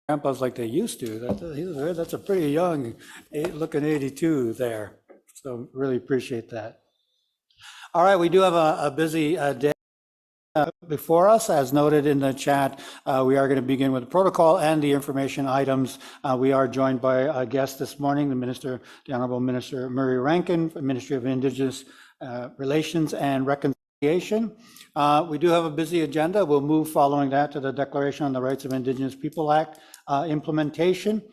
grandpas like they used to. That's a pretty young looking 82 there. So really appreciate that. All right, we do have a busy day before us. As noted in the chat, we are going to begin with the protocol and the information items. We are joined by a guest this morning, the Honorable Minister Murray Rankin, Ministry of Indigenous Relations and Reconciliation. We do have a busy agenda. We'll move following that to the Declaration on the Rights of Indigenous People Act implementation.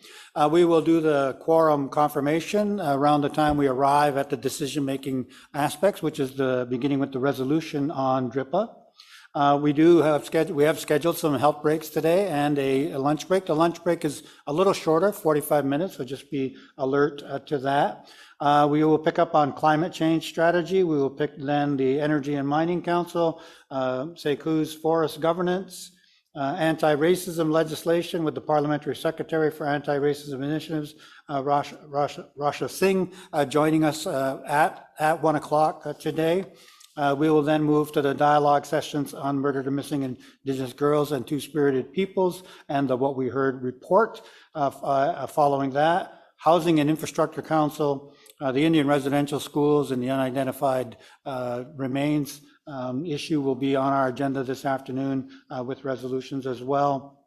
We will do the quorum confirmation around the time we arrive at the decision-making aspects, which is the beginning with the resolution on DRIPA. We have scheduled some health breaks today and a lunch break. The lunch break is a little shorter, 45 minutes, so just be alert to that. We will pick up on climate change strategy. We will pick then the Energy and Mining Council, SECU's forest governance, anti-racism legislation with the Parliamentary Secretary for Anti-Racism Initiatives, Rasha Singh, joining us at 1 o'clock today. We will then move to the dialogue sessions on murdered and missing Indigenous girls and Two-Spirited Peoples and the What We Heard report. Following that, Housing and Infrastructure Council, the Indian residential schools and the unidentified remains issue will be on our agenda this afternoon with resolutions as well.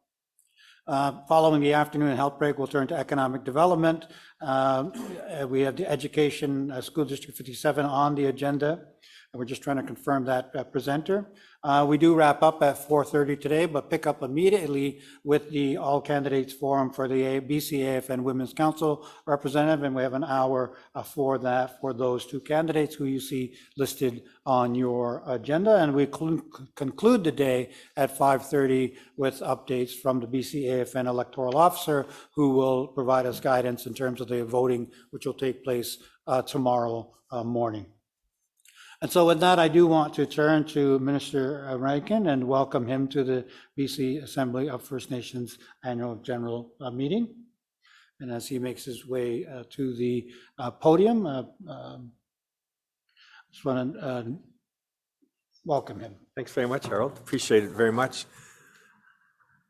Following the afternoon health break, we'll turn to economic development. We have the Education School District 57 on the agenda. We're just trying to confirm that presenter. We do wrap up at 4:30 today, but pick up immediately with the All Candidates Forum for the Bcafn Women's Council representative, and we have an hour for that for those two candidates who you see listed on your agenda. And we conclude the day at 5:30 with updates from the Bcafn electoral officer, who will provide us guidance in terms of the voting, which will take place tomorrow morning. And so with that, I do want to turn to Minister Rankin and welcome him to the BC Assembly of First Nations Annual General Meeting. And as he makes his way to the podium, just want to welcome him. Thanks very much, Harold. Appreciate it very much.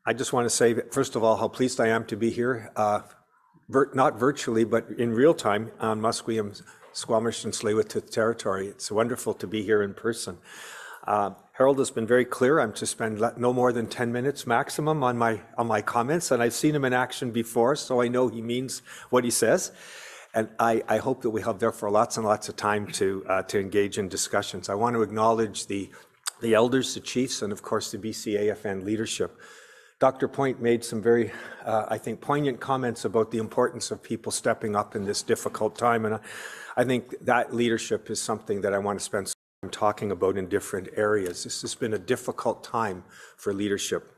I just want to say, first of all, how pleased I am to be here, not virtually, but in real time on Musqueam, Squamish and Tsleil-Waututh territory. It's wonderful to be here in person. Harold has been very clear. I'm to spend no more than 10 minutes maximum on my comments, and I've seen him in action before, so I know he means what he says. And I hope that we have therefore lots and lots of time to engage in discussions. I want to acknowledge the elders, the chiefs, and of course the BCAFN leadership. Dr. Point made some very, I think, poignant comments about the importance of people stepping up in this difficult time. And I think that leadership is something that I want to spend some time talking about in different areas. This has been a difficult time for leadership.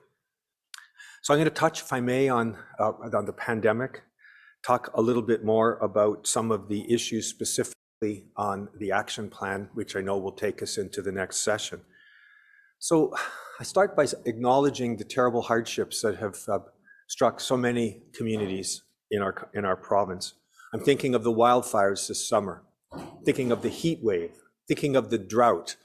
So I'm going to touch, if I may, on the pandemic, talk a little bit more about some of the issues specifically on the action plan, which I know will take us into the next session. So I start by acknowledging the terrible hardships that have struck so many communities in our province. I'm thinking of the wildfires this summer, thinking of the heat wave, thinking of the drought,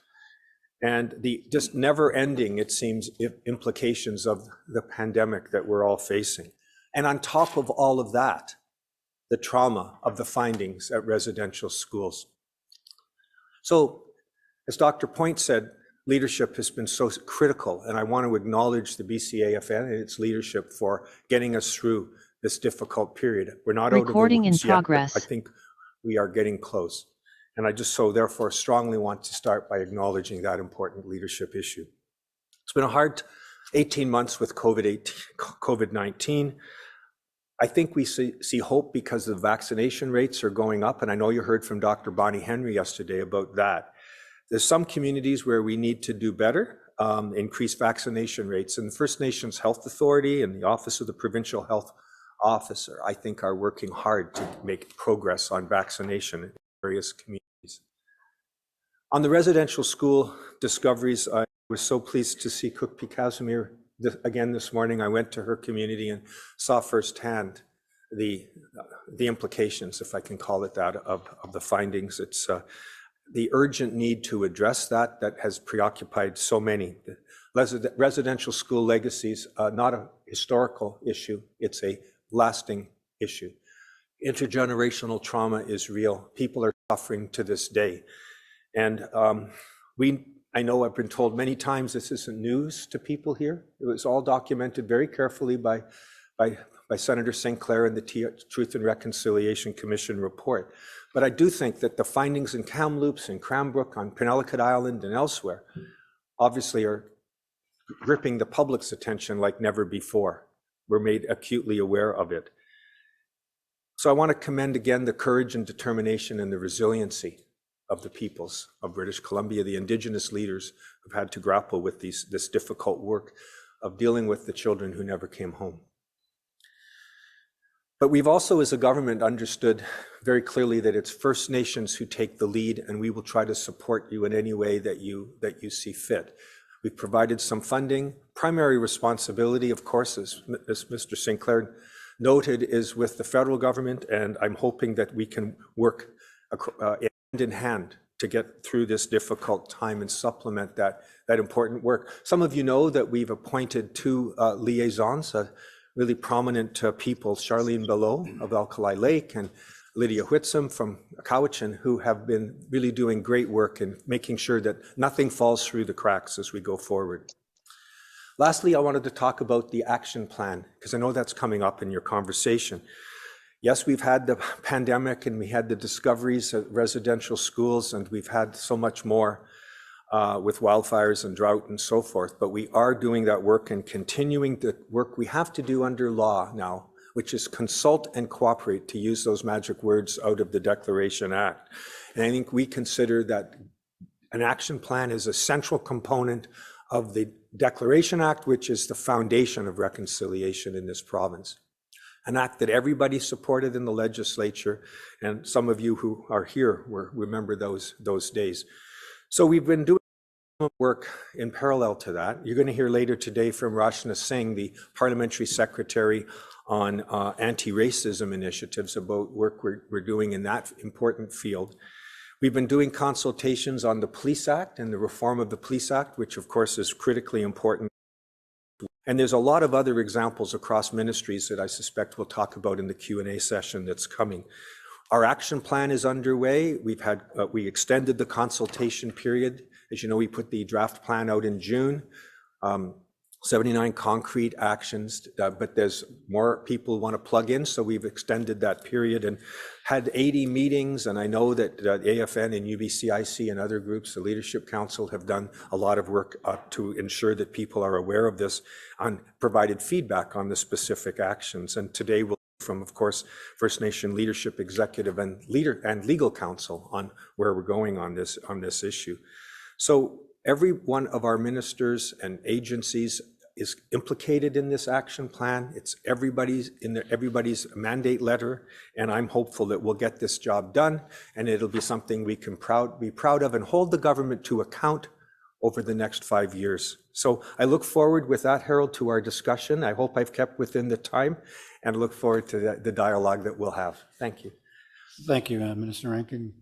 and the just never-ending, it seems, implications of the pandemic that we're all facing. And on top of all of that, the trauma of the findings at residential schools. So, as Dr. Point said, leadership has been so critical, and I want to acknowledge the BCAFN and its leadership for getting us through this difficult period. We're not recording out of the woods in progress. yet, but I think we are getting close. And I just so therefore strongly want to start by acknowledging that important leadership issue. It's been a hard 18 months with COVID-19. I think we see hope because the vaccination rates are going up, and I know you heard from Dr. Bonnie Henry yesterday about that. There's some communities where we need to do better, increase vaccination rates, and the First Nations Health Authority and the Office of the Provincial Health Officer, I think, are working hard to make progress on vaccination in various communities. On the residential school discoveries, I was so pleased to see Cook Bcafn again this morning. I went to her community and saw firsthand the implications, if I can call it that, of the findings. It's the urgent need to address that has preoccupied so many. Residential school legacies, not a historical issue, it's a lasting issue. Intergenerational trauma is real. People are suffering to this day. And I know I've been told many times this isn't news to people here. It was all documented very carefully by Senator St. Clair in the Truth and Reconciliation Commission report. But I do think that the findings in Kamloops and Cranbrook, on Penelakut Island and elsewhere, obviously are gripping the public's attention like never before. We're made acutely aware of it. So I want to commend again the courage and determination and the resiliency of the peoples of British Columbia, the Indigenous leaders who've had to grapple with this difficult work of dealing with the children who never came home. But we've also, as a government, understood very clearly that it's First Nations who take the lead, and we will try to support you in any way that you see fit. We've provided some funding. Primary responsibility, of course, as Mr. St. Clair noted, is with the federal government, and I'm hoping that we can work hand in hand to get through this difficult time and supplement that important work. Some of you know that we've appointed two liaisons, really prominent people, Charlene Belleau of Alkali Lake and Lydia Whitsom from Cowichan, who have been really doing great work in making sure that nothing falls through the cracks as we go forward. Lastly, I wanted to talk about the action plan, because I know that's coming up in your conversation. Yes, we've had the pandemic and we had the discoveries at residential schools, and we've had so much more with wildfires and drought and so forth, but we are doing that work and continuing the work we have to do under law now, which is consult and cooperate, to use those magic words out of the Declaration Act. And I think we consider that an action plan is a central component of the Declaration Act, which is the foundation of reconciliation in this province. An act that everybody supported in the legislature, and some of you who are here remember those days. So we've been doing work in parallel to that. You're going to hear later today from Rashna Singh, the Parliamentary Secretary on anti-racism initiatives, about work we're doing in that important field. We've been doing consultations on the Police Act and the reform of the Police Act, which of course is critically important. And there's a lot of other examples across ministries that I suspect we'll talk about in the Q&A session that's coming. Our action plan is underway. We extended the consultation period. As you know, we put the draft plan out in June, 79 concrete actions, but there's more people want to plug in, so we've extended that period and had 80 meetings. And I know that AFN and UBCIC and other groups, the Leadership Council, have done a lot of work to ensure that people are aware of this and provided feedback on the specific actions. And today we'll from, of course, First Nation Leadership Executive and Legal Counsel on where we're going on this issue. So every one of our ministers and agencies is implicated in this action plan. It's everybody's mandate letter, and I'm hopeful that we'll get this job done, and it'll be something we can be proud of and hold the government to account over the next 5 years. So I look forward with that, Harold, to our discussion. I hope I've kept within the time, and look forward to the dialogue that we'll have. Thank you. Thank you, Minister Rankin.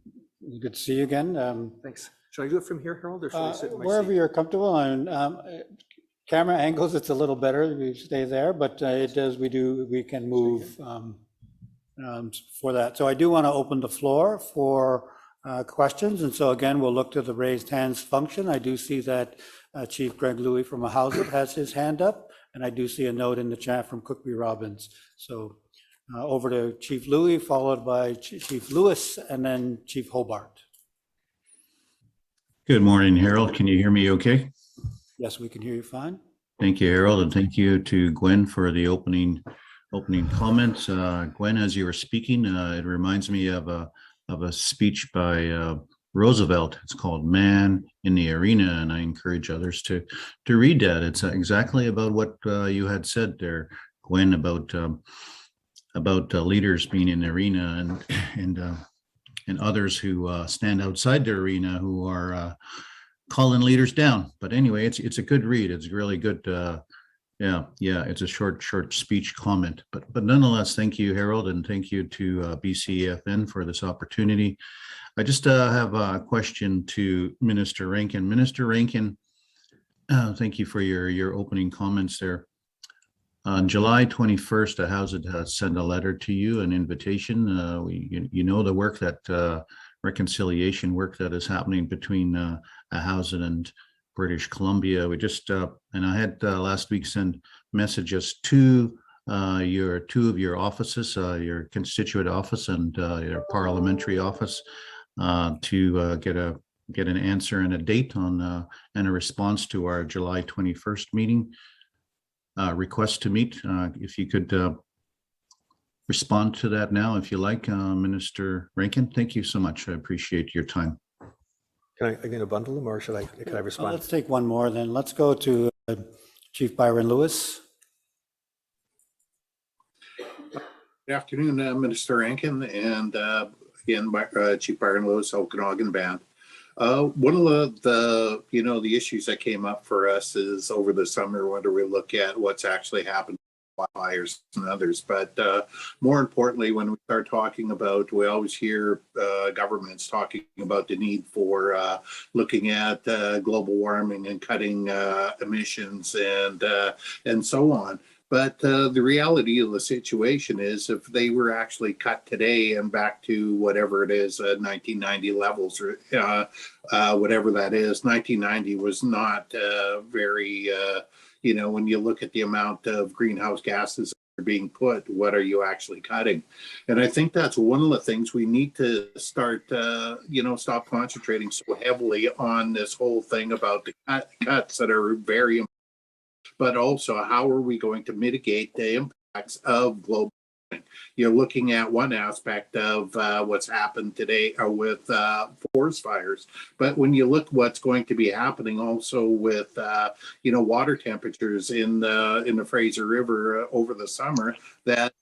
Good to see you again. Thanks. Should I do it from here, Harold, or should I sit in my wherever seat? you're comfortable. And camera angles, it's a little better. We stay there, but we can move for that. So I do want to open the floor for questions. And so again, we'll look to the raised hands function. I do see that Chief Greg Louie from Ahousaht has his hand up, and I do see a note in the chat from Cookby Robbins. So over to Chief Louie, followed by Chief Lewis, and then Chief Hobart. Good morning, Harold. Can you hear me okay? Yes, we can hear you fine. Thank you, Harold, and thank you to Gwen for the opening comments. Gwen, as you were speaking, it reminds me of a speech by Roosevelt. It's called "Man in the Arena," and I encourage others to read that. It's exactly about what you had said there, Gwen, about leaders being in the arena and others who stand outside the arena who are calling leaders down. But anyway, it's a good read. It's really good. Yeah, it's a short speech comment, but nonetheless, thank you, Harold, and thank you to Bcafn for this opportunity. I just have a question to Minister Rankin. Minister Rankin, thank you for your opening comments there. On July 21st, the House had sent a letter to you, an invitation. You know the work that reconciliation work that is happening between Ahousaht and British Columbia. We just and I had last week sent messages to two of your offices, your constituent office and your parliamentary office, to get an answer and a date on and a response to our July 21st meeting request to meet. If you could respond to that now, if you like, Minister Rankin. Thank you so much. I appreciate your time. Can I get a bundle them, or can I respond? Well, let's take one more then. Let's go to Chief Byron Lewis. Good afternoon, Minister Rankin, and again, Chief Byron Lewis, Okanagan Band. One of the issues that came up for us is over the summer, when we look at what's actually happened with wildfires and others. But more importantly, when we start talking about, we always hear governments talking about the need for looking at global warming and cutting emissions and so on. But the reality of the situation is, if they were actually cut today and back to whatever it is, 1990 levels, or whatever that is, 1990 was not very, when you look at the amount of greenhouse gases that are being put, what are you actually cutting? And I think that's one of the things we need to start, stop concentrating so heavily on this whole thing about the cuts that are very important. But also, how are we going to mitigate the impacts of global warming? You're looking at one aspect of what's happened today with forest fires, but when you look what's going to be happening also with water temperatures in the Fraser River over the summer, that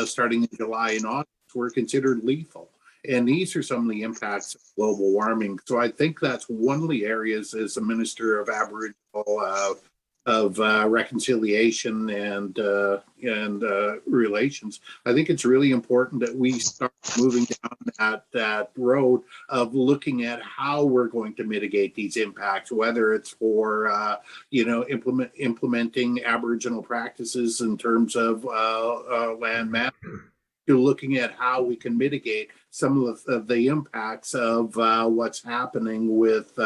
starting in July and August were considered lethal. And these are some of the impacts of global warming. So I think that's one of the areas, as a Minister of Aboriginal of reconciliation and relations, I think it's really important that we start moving down that road of looking at how we're going to mitigate these impacts, whether it's for implementing Aboriginal practices in terms of land management, to looking at how we can mitigate some of the impacts of what's happening with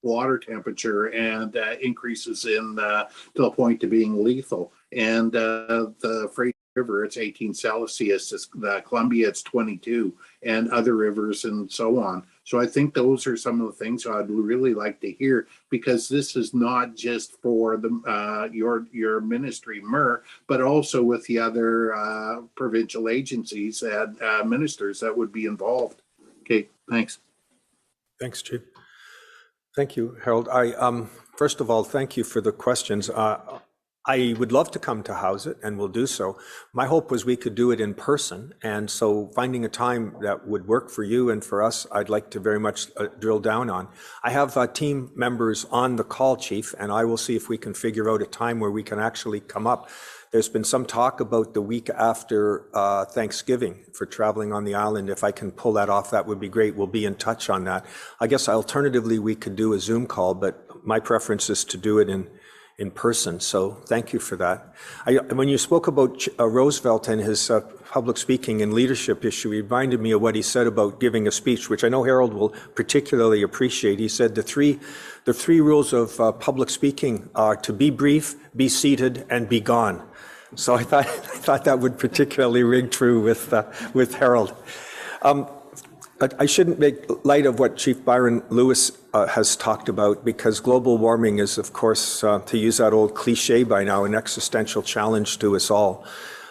water temperature and increases in to the point to being lethal. And the Fraser River, it's 18 Celsius, the Columbia, it's 22, and other rivers and so on. So I think those are some of the things I'd really like to hear, because this is not just for the your ministry, MER, but also with the other provincial agencies and ministers that would be involved. Okay, thanks. Thanks, Chief. Thank you, Harold. First of all, thank you for the questions. I would love to come to Ahousaht, and we'll do so. My hope was we could do it in person, and so finding a time that would work for you and for us, I'd like to very much drill down on. I have team members on the call, Chief, and I will see if we can figure out a time where we can actually come up. There's been some talk about the week after Thanksgiving for traveling on the island. If I can pull that off, that would be great. We'll be in touch on that. I guess alternatively, we could do a Zoom call, but my preference is to do it in person. So thank you for that. When you spoke about Roosevelt and his public speaking and leadership issue, he reminded me of what he said about giving a speech, which I know Harold will particularly appreciate. He said the three rules of public speaking are to be brief, be seated, and be gone. So I thought that would particularly ring true with Harold. I shouldn't make light of what Chief Byron Lewis has talked about, because global warming is, of course, to use that old cliche by now, an existential challenge to us all.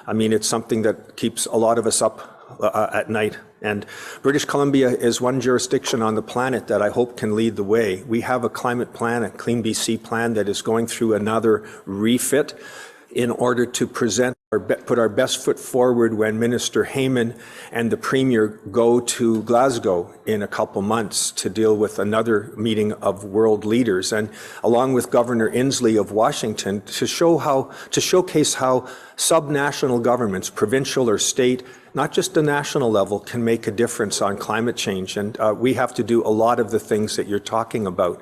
I mean, it's something that keeps a lot of us up at night. And British Columbia is one jurisdiction on the planet that I hope can lead the way. We have a climate plan, a Clean BC plan, that is going through another refit. in order to put our best foot forward when Minister Heyman and the Premier go to Glasgow in a couple months to deal with another meeting of world leaders, and along with Governor Inslee of Washington, to showcase how subnational governments, provincial or state, not just a national level, can make a difference on climate change. And we have to do a lot of the things that you're talking about.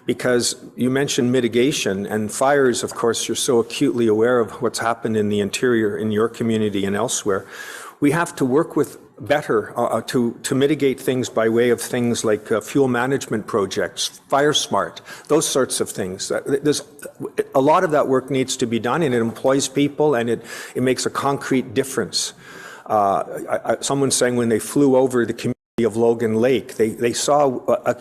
Because you mentioned mitigation and fires, of course, you're so acutely aware of what's happened in the interior in your community and elsewhere. We have to work with better to mitigate things by way of things like fuel management projects, Fire Smart, those sorts of things. There's a lot of that work needs to be done, and it employs people, and it makes a concrete difference. Someone saying when they flew over the community of Logan Lake, they saw a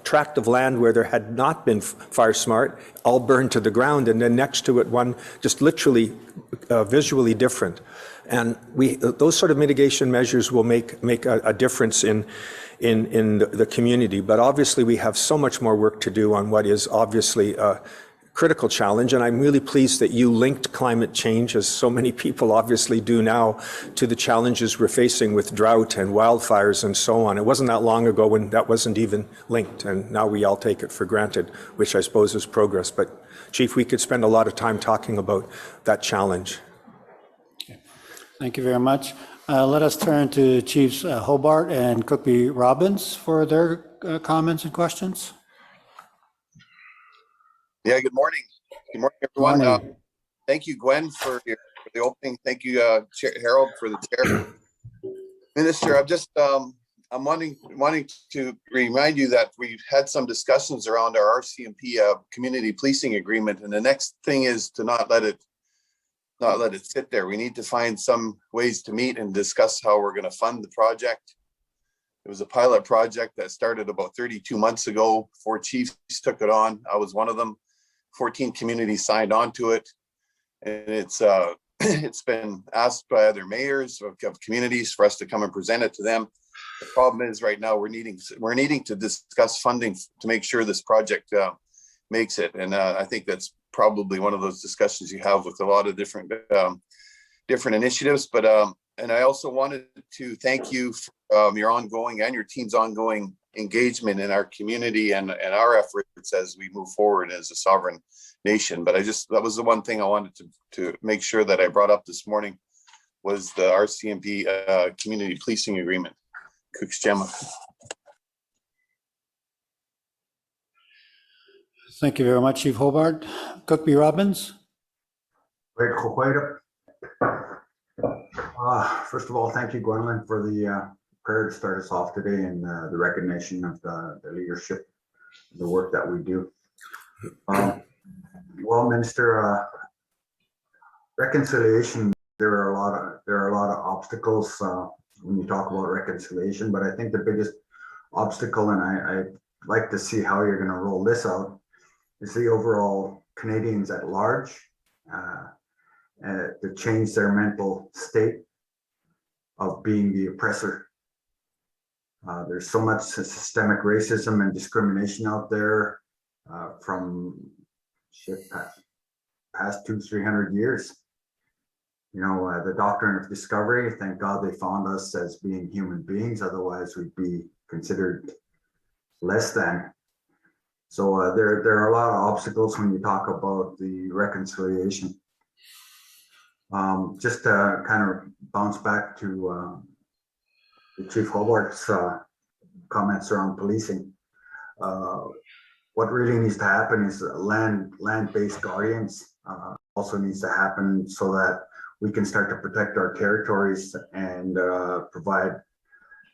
tract of land where there had not been Fire Smart, all burned to the ground, and then next to it one just literally visually different. And those sort of mitigation measures will make a difference in the community. But obviously we have so much more work to do on what is obviously a critical challenge, and I'm really pleased that you linked climate change, as so many people obviously do now, to the challenges we're facing with drought and wildfires and so on. It wasn't that long ago when that wasn't even linked, and now we all take it for granted, which I suppose is progress. But Chief, we could spend a lot of time talking about that challenge. Okay. Thank you very much. Let us turn to Chiefs Hobart and Cookby Robbins for their comments and questions. Yeah, good morning. Good morning, everyone. Morning. Thank you, Gwen, for the opening. Thank you, Harold, for the chair. Minister, I'm wanting to remind you that we've had some discussions around our RCMP community policing agreement, and the next thing is to not let it sit there. We need to find some ways to meet and discuss how we're going to fund the project. It was a pilot project that started about 32 months ago. 4 chiefs took it on. I was one of them. 14 communities signed on to it, and it's been asked by other mayors of communities for us to come and present it to them. The problem is right now we're needing to discuss funding to make sure this project makes it, and I think that's probably one of those discussions you have with a lot of different initiatives. But and I also wanted to thank you for your ongoing and your team's ongoing engagement in our community and our efforts as we move forward as a sovereign nation. But that was the one thing I wanted to make sure that I brought up this morning, was the RCMP community policing agreement. Kuksjema. Thank you very much, Chief Hobart. Cookby Robbins. First of all, thank you, Gwendolyn, for the prayer to start us off today, and the recognition of the leadership, the work that we do. Well, Minister, reconciliation, there are a lot of obstacles when you talk about reconciliation, but I think the biggest obstacle, and I like to see how you're going to roll this out, is the overall Canadians at large to change their mental state of being the oppressor. There's so much systemic racism and discrimination out there from past 200-300 years. You know, the doctrine of discovery, thank God they found us as being human beings, otherwise we'd be considered less than. So there are a lot of obstacles when you talk about the reconciliation. Just to kind of bounce back to the Chief Hobart's comments around policing. What really needs to happen is land-based guardians also needs to happen, so that we can start to protect our territories and provide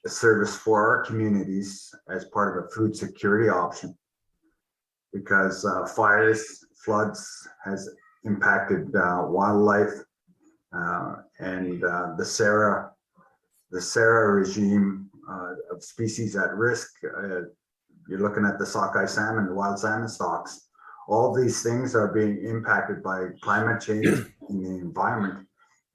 a service for our communities as part of a food security option. Because fires, floods has impacted wildlife, and the SARA regime of species at risk. You're looking at the sockeye salmon, the wild salmon stocks. All these things are being impacted by climate change in the environment.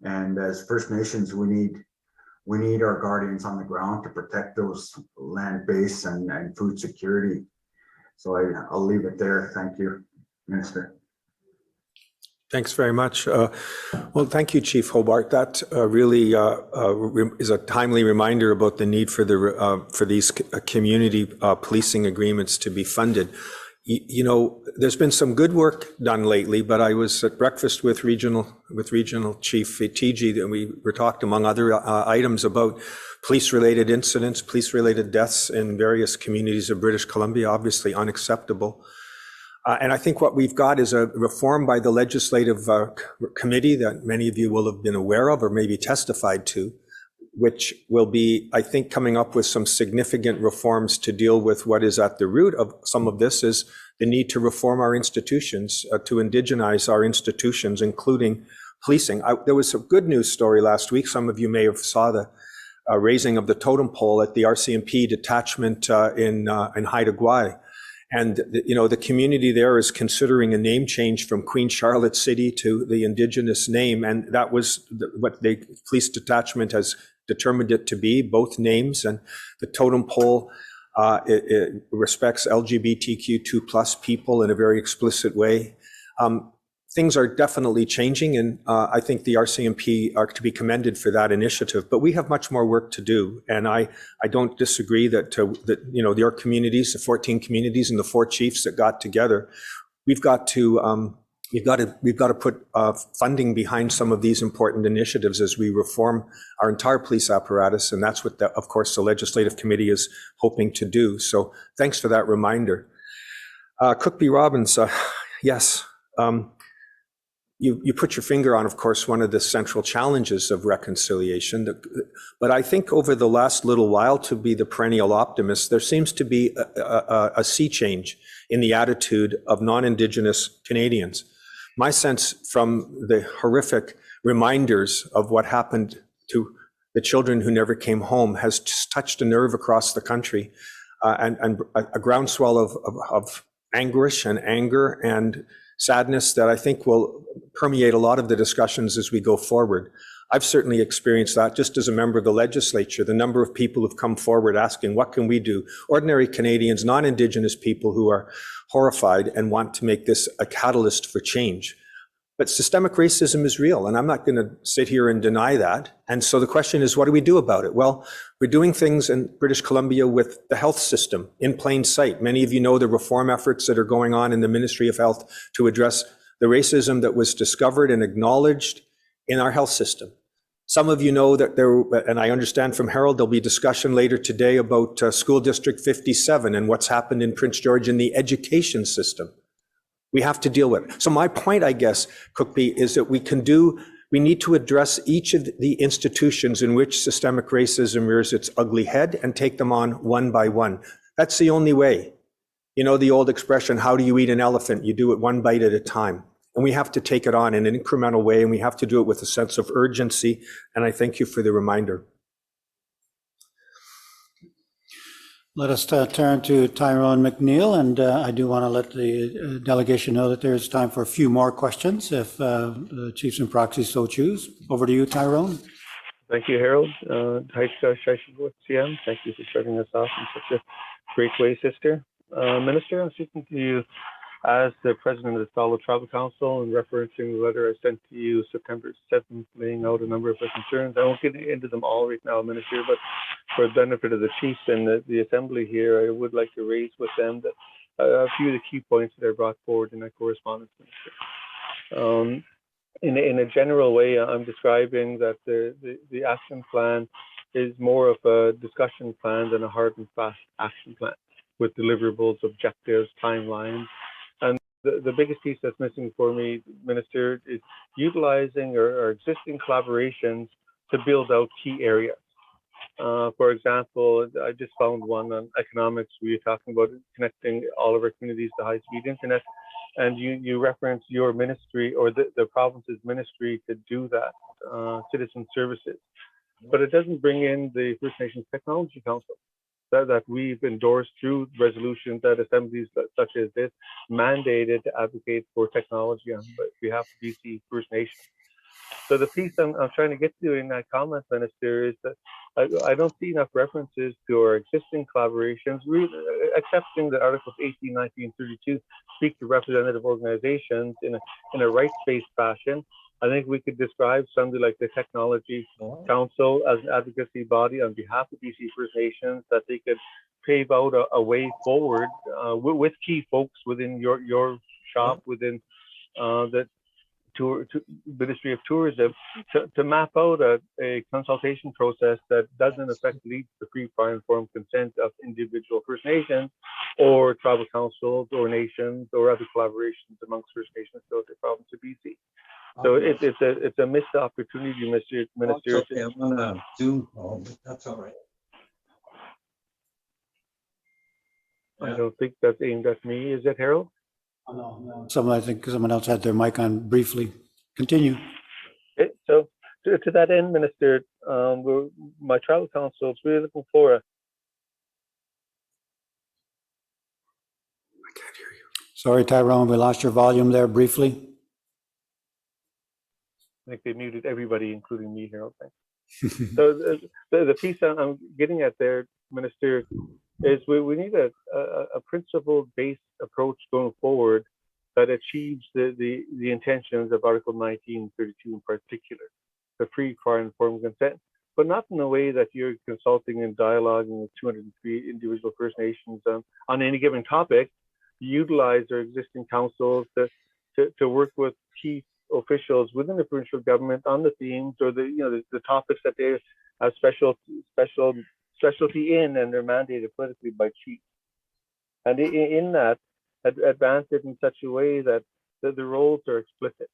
And as First Nations, we need our guardians on the ground to protect those land base and food security. So I'll leave it there. Thank you, Minister. Thanks very much. Well, thank you, Chief Hobart. That really is a timely reminder about the need for these community policing agreements to be funded. You know, there's been some good work done lately, but I was at breakfast with Regional Chief TG, and we were talked among other items about police-related incidents, police-related deaths in various communities of British Columbia, obviously unacceptable. And I think what we've got is a reform by the legislative committee that many of you will have been aware of or maybe testified to, which will be, I think, coming up with some significant reforms to deal with what is at the root of some of this is the need to reform our institutions, to indigenize our institutions, including policing. There was a good news story last week. Some of you may have saw the raising of the totem pole at the RCMP detachment in Haida Gwaii. And, you know, the community there is considering a name change from Queen Charlotte City to the Indigenous name. And that was what the police detachment has determined it to be, both names. And the totem pole it respects LGBTQ2 plus people in a very explicit way. Things are definitely changing, and I think the RCMP are to be commended for that initiative. But we have much more work to do, and I don't disagree that you know, your communities, the 14 communities and the 4 chiefs that got together, we've got to put funding behind some of these important initiatives as we reform our entire police apparatus, and that's what, of course, the Legislative Committee is hoping to do. So thanks for that reminder. Cookby Robbins, yes. You put your finger on, of course, one of the central challenges of reconciliation. But I think over the last little while, to be the perennial optimist, there seems to be a sea change in the attitude of non-Indigenous Canadians. My sense from the horrific reminders of what happened to the children who never came home has just touched a nerve across the country, and a groundswell of anguish and anger and sadness that I think will permeate a lot of the discussions as we go forward. I've certainly experienced that just as a member of the legislature, the number of people who've come forward asking, what can we do? Ordinary Canadians, non-Indigenous people who are horrified and want to make this a catalyst for change. But systemic racism is real, and I'm not going to sit here and deny that. And so the question is, what do we do about it? Well, we're doing things in British Columbia with the health system in plain sight. Many of you know the reform efforts that are going on in the Ministry of Health to address the racism that was discovered and acknowledged in our health system. Some of you know that there, and I understand from Harold, there'll be discussion later today about School District 57 and what's happened in Prince George in the education system. We have to deal with it. So my point, I guess, Cookby, is that we need to address each of the institutions in which systemic racism rears its ugly head and take them on one by one. That's the only way. You know the old expression, how do you eat an elephant? You do it one bite at a time. And we have to take it on in an incremental way, and we have to do it with a sense of urgency. And I thank you for the reminder. Let us turn to Tyrone McNeil, and I do want to let the delegation know that there's time for a few more questions if the chiefs and proxies so choose. Over to you, Tyrone. Thank you, Harold. Hi, CM. Thank you for starting us off in such a great way, sister. Minister, I'm speaking to you as the president of the Salo Tribal Council and referencing the letter I sent to you September 7th, laying out a number of our concerns. I won't get into them all right now, Minister, but for the benefit of the chiefs and the assembly here, I would like to raise with them that a few of the key points that I brought forward in that correspondence, Minister. In a general way, I'm describing that the action plan is more of a discussion plan than a hard and fast action plan with deliverables, objectives, timelines. And the biggest piece that's missing for me, Minister, is utilizing our existing collaborations to build out key areas. For example, I just found one on economics. We were talking about connecting all of our communities to high-speed internet. And you reference your ministry or the province's ministry to do that, citizen services. But it doesn't bring in the First Nations Technology Council that we've endorsed through resolutions that assemblies such as this mandated to advocate for technology on behalf of BC First Nations. So the piece I'm trying to get to in that comment, Minister, is that I don't see enough references to our existing collaborations, accepting that Articles 18, 19, 32 speak to representative organizations in a rights-based fashion. I think we could describe something like the Technology Council as an advocacy body on behalf of BC First Nations, that they could pave out a way forward with key folks within your shop, within the Ministry of Tourism, to map out a consultation process that doesn't in effect lead to free, prior, informed consent of individual First Nations or tribal councils or nations or other collaborations amongst First Nations throughout the province of BC. So it's a missed opportunity, Minister. Okay, I'm on a Zoom call, but that's all right. I don't think that's aimed at me. Is it, Harold? I think someone else had their mic on briefly. Continue. Okay, so to that end, Minister, my tribal council is really looking for I can't hear you. Sorry, Tyrone, we lost your volume there briefly. I think they muted everybody, including me, Harold. Thanks. So the piece I'm getting at there, Minister, is we need a principle-based approach going forward that achieves the intentions of Article 1932 in particular, the free, prior, informed consent, but not in a way that you're consulting and dialoguing with 203 individual First Nations on any given topic. You utilize our existing councils to work with key officials within the provincial government on the themes or the topics that they have specialty in, and they're mandated politically by chiefs. And in that, advance it in such a way that the roles are explicit.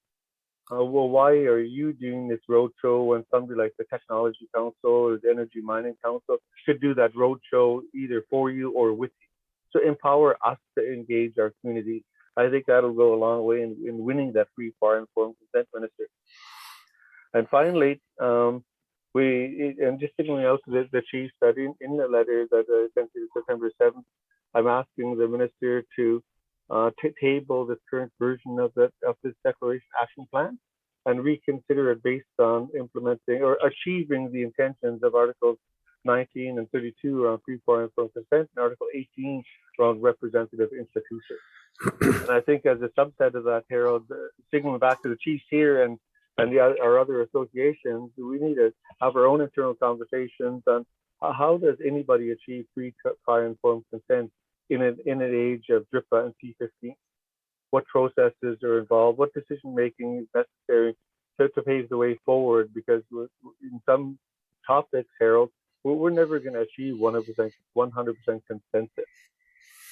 Well, why are you doing this roadshow when somebody like the Technology Council or the Energy Mining Council could do that roadshow either for you or with you? So empower us to engage our community. I think that'll go a long way in winning that free, prior, informed consent, Minister. And finally, and just signaling out to the chief that in the letter that I sent you September 7th, I'm asking the minister to table this current version of this declaration action plan and reconsider it based on implementing or achieving the intentions of Articles 19 and 32 around free, prior, informed consent, and Article 18 around representative institutions. And I think as a subset of that, Harold, signaling back to the chiefs here and our other associations, we need to have our own internal conversations on how does anybody achieve free, prior, informed consent in an age of DRIPA and P15? What processes are involved? What decision making is necessary to pave the way forward? Because in some topics, Harold, we're never going to achieve 100% consensus.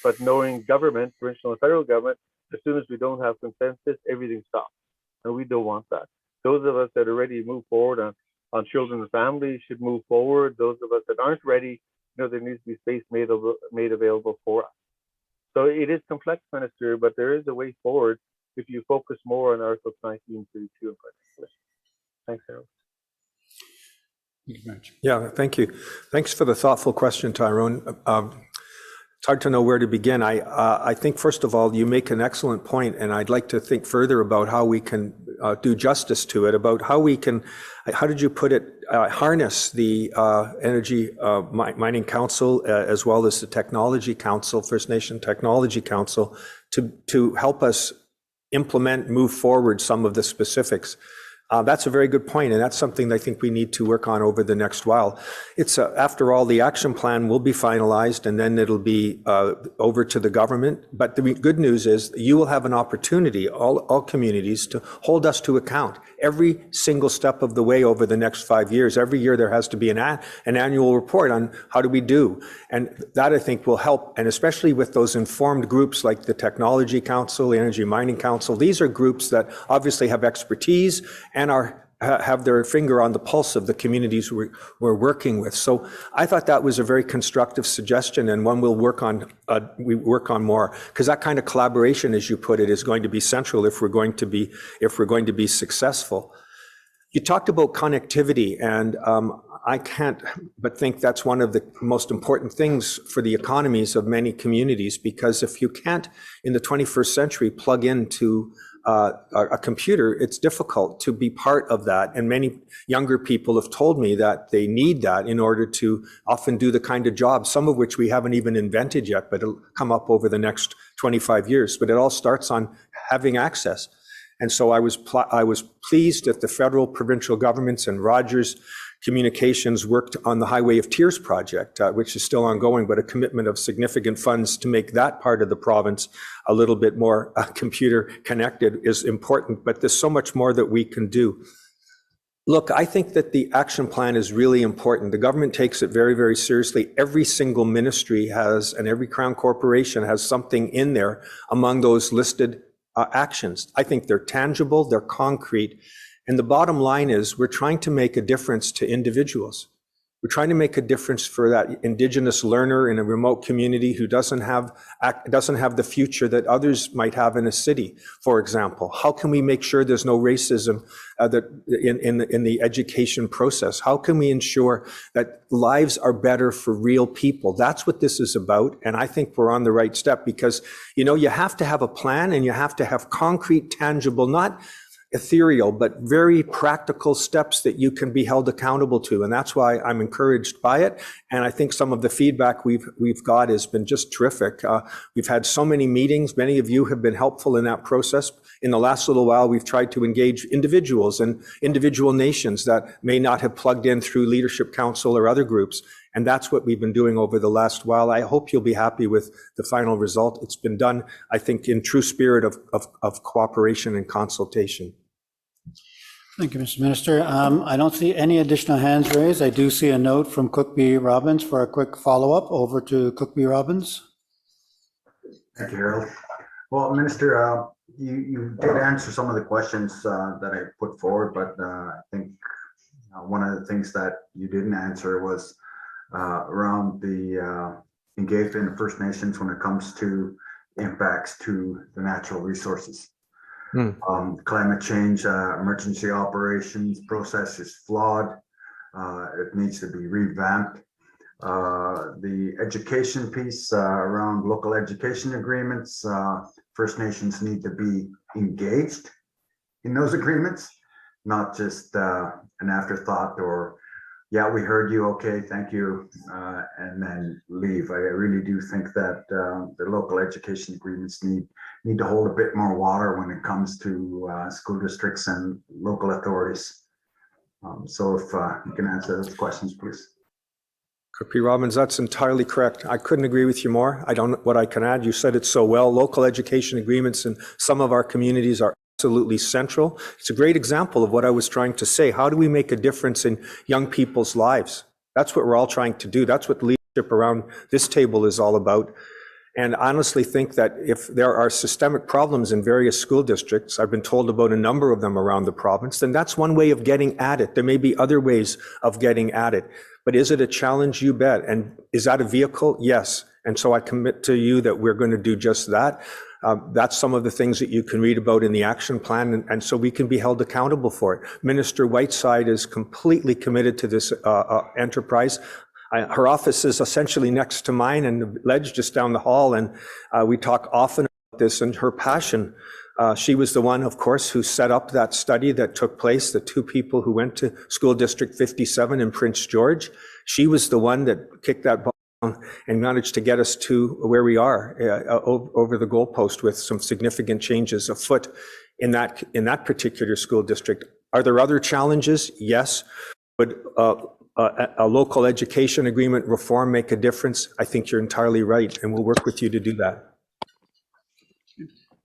But knowing government, provincial and federal government, as soon as we don't have consensus, everything stops. And we don't want that. Those of us that are ready to move forward on children and families should move forward. Those of us that aren't ready, there needs to be space made available for us. So it is complex, Minister, but there is a way forward if you focus more on Article 1932 in particular. Thanks, Harold. Yeah, thank you. Thanks for the thoughtful question, Tyrone. It's hard to know where to begin. I think, first of all, you make an excellent point, and I'd like to think further about how we can do justice to it, about how we can, how did you put it, harness the Energy Mining Council as well as the Technology Council, First Nation Technology Council, to help us implement, move forward some of the specifics. That's a very good point, and that's something I think we need to work on over the next while. It's after all, the action plan will be finalized, and then it'll be over to the government. But the good news is you will have an opportunity, all communities, to hold us to account every single step of the way over the next 5 years. Every year there has to be an annual report on how do we do, and that I think will help. And especially with those informed groups like the Technology Council, the Energy Mining Council, these are groups that obviously have expertise and have their finger on the pulse of the communities we're working with. So I thought that was a very constructive suggestion, and one we'll work on. We work on more, because that kind of collaboration, as you put it, is going to be central if we're going to be successful. You talked about connectivity, and I can't but think that's one of the most important things for the economies of many communities, because if you can't, in the 21st century, plug into a computer, it's difficult to be part of that. And many younger people have told me that they need that in order to often do the kind of jobs, some of which we haven't even invented yet, but it'll come up over the next 25 years. But it all starts on having access. And so I was pleased that the federal, provincial governments and Rogers Communications worked on the Highway of Tears project, which is still ongoing, but a commitment of significant funds to make that part of the province a little bit more computer connected is important, but there's so much more that we can do. Look, I think that the action plan is really important. The government takes it very, very seriously. Every single ministry has, and every Crown corporation has something in there among those listed actions. I think they're tangible, they're concrete. And the bottom line is we're trying to make a difference to individuals. We're trying to make a difference for that Indigenous learner in a remote community who doesn't have the future that others might have in a city, for example. How can we make sure there's no racism in the education process? How can we ensure that lives are better for real people? That's what this is about. And I think we're on the right step because, you know, you have to have a plan and you have to have concrete, tangible, not ethereal, but very practical steps that you can be held accountable to. And that's why I'm encouraged by it. And I think some of the feedback we've got has been just terrific. We've had so many meetings. Many of you have been helpful in that process. In the last little while, we've tried to engage individuals and individual nations that may not have plugged in through Leadership Council or other groups. And that's what we've been doing over the last while. I hope you'll be happy with the final result. It's been done, I think, in true spirit of cooperation and consultation. Thank you, Mr. Minister. I don't see any additional hands raised. I do see a note from Cook B. Robbins for a quick follow-up. Over to Cook B. Robbins. Thank you, Harold. Well, Minister, you did answer some of the questions that I put forward, but I think one of the things that you didn't answer was around the engagement in First Nations when it comes to impacts to the natural resources. Climate change, emergency operations process is flawed. It needs to be revamped. The education piece around local education agreements, First Nations need to be engaged in those agreements, not just an afterthought or, yeah, we heard you, okay, thank you, and then leave. I really do think that the local education agreements need to hold a bit more water when it comes to school districts and local authorities. So if you can answer those questions, please. Cook P. Robbins, that's entirely correct. I couldn't agree with you more. I don't know what I can add. You said it so well. Local education agreements in some of our communities are absolutely central. It's a great example of what I was trying to say. How do we make a difference in young people's lives? That's what we're all trying to do. That's what leadership around this table is all about. And I honestly think that if there are systemic problems in various school districts, I've been told about a number of them around the province, then that's one way of getting at it. There may be other ways of getting at it. But is it a challenge? You bet. And is that a vehicle? Yes. And so I commit to you that we're going to do just that. That's some of the things that you can read about in the action plan, and so we can be held accountable for it. Minister Whiteside is completely committed to this enterprise. Her office is essentially next to mine and the ledge just down the hall, and we talk often about this and her passion. She was the one, of course, who set up that study that took place, the two people who went to School District 57 in Prince George. She was the one that kicked that ball and managed to get us to where we are over the goalpost with some significant changes afoot in that particular school district. Are there other challenges? Yes. Would a local education agreement reform make a difference? I think you're entirely right, and we'll work with you to do that.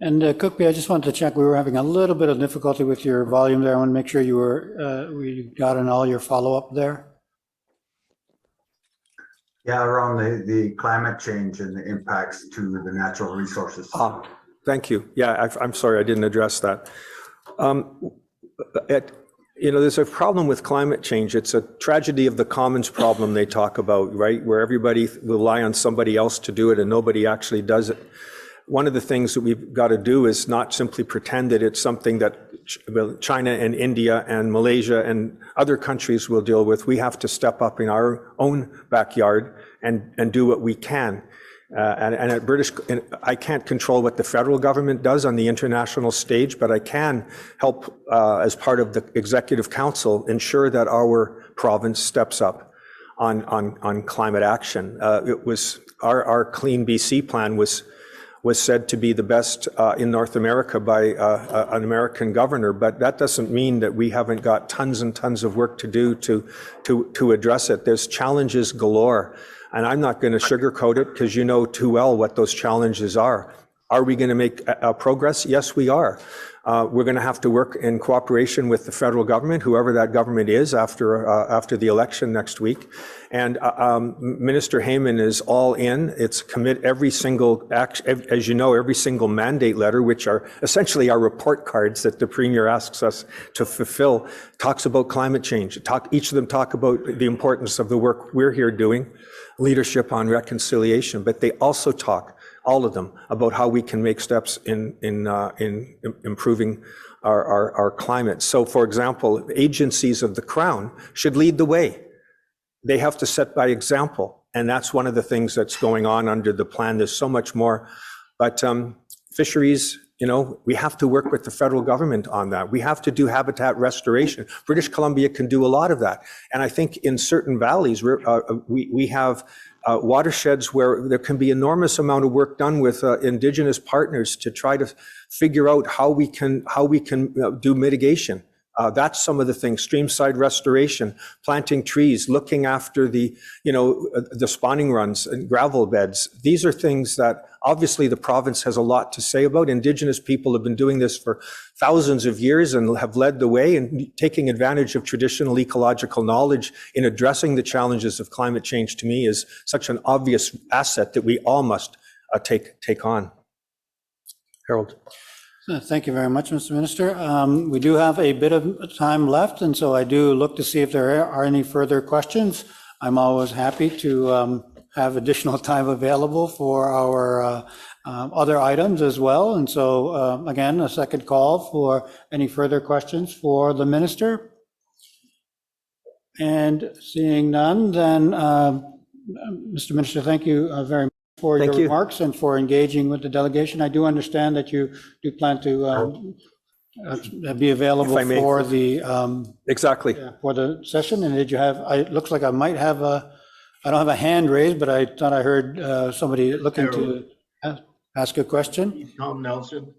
And Cookby, I just wanted to check, we were having a little bit of difficulty with your volume there. I want to make sure you were, we got in all your follow-up there. Yeah, around the climate change and the impacts to the natural resources. Thank you. Yeah, I'm sorry, I didn't address that. There's a problem with climate change. It's a tragedy of the commons problem they talk about, right? Where everybody will rely on somebody else to do it and nobody actually does it. One of the things that we've got to do is not simply pretend that it's something that China and India and Malaysia and other countries will deal with. We have to step up in our own backyard and do what we can. And at and I can't control what the federal government does on the international stage, but I can help as part of the Executive Council ensure that our province steps up on climate action. It was our Clean BC plan was said to be the best in North America by an American governor, but that doesn't mean that we haven't got tons and tons of work to do to address it. There's challenges galore, and I'm not going to sugarcoat it because you know too well what those challenges are. Are we going to make progress? Yes, we are. We're going to have to work in cooperation with the federal government, whoever that government is, after the election next week. And Minister Heyman is all in. It's commit every single as you know, every single mandate letter, which are essentially our report cards that the Premier asks us to fulfill, talks about climate change. Each of them talk about the importance of the work we're here doing, leadership on reconciliation, but they also talk, all of them, about how we can make steps in improving our climate. So, for example, agencies of the Crown should lead the way. They have to set by example, and that's one of the things that's going on under the plan. There's so much more, but fisheries, we have to work with the federal government on that. We have to do habitat restoration. British Columbia can do a lot of that, and I think in certain valleys we have watersheds where there can be enormous amount of work done with Indigenous partners to try to figure out how we can do mitigation. That's some of the things: streamside restoration, planting trees, looking after the spawning runs and gravel beds. These are things that obviously the province has a lot to say about. Indigenous people have been doing this for thousands of years and have led the way, and taking advantage of traditional ecological knowledge in addressing the challenges of climate change, to me, is such an obvious asset that we all must take on. Harold. Thank you very much, Mr. Minister. We do have a bit of time left, and so I do look to see if there are any further questions. I'm always happy to have additional time available for our other items as well. And so, again, a second call for any further questions for the minister. And seeing none, then, Mr. Minister, thank you very much for your remarks and for engaging with the delegation. I do understand that you do plan to be available for the exactly for the session. And did you have? It looks like I might have a. I don't have a hand raised, but I thought I heard somebody looking to ask a question. Tom Nelson.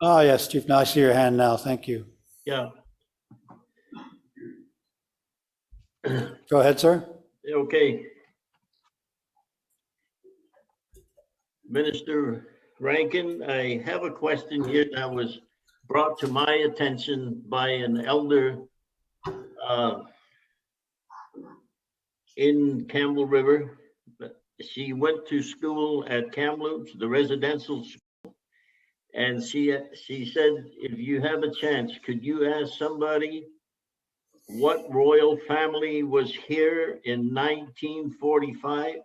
Oh yes, Chief. Now I see your hand now. Thank you. Yeah. Go ahead, sir. Okay. Minister Rankin, I have a question here that was brought to my attention by an elder in Campbell River. She went to school at Kamloops, the residential school, and she said, if you have a chance, could you ask somebody what royal family was here in 1945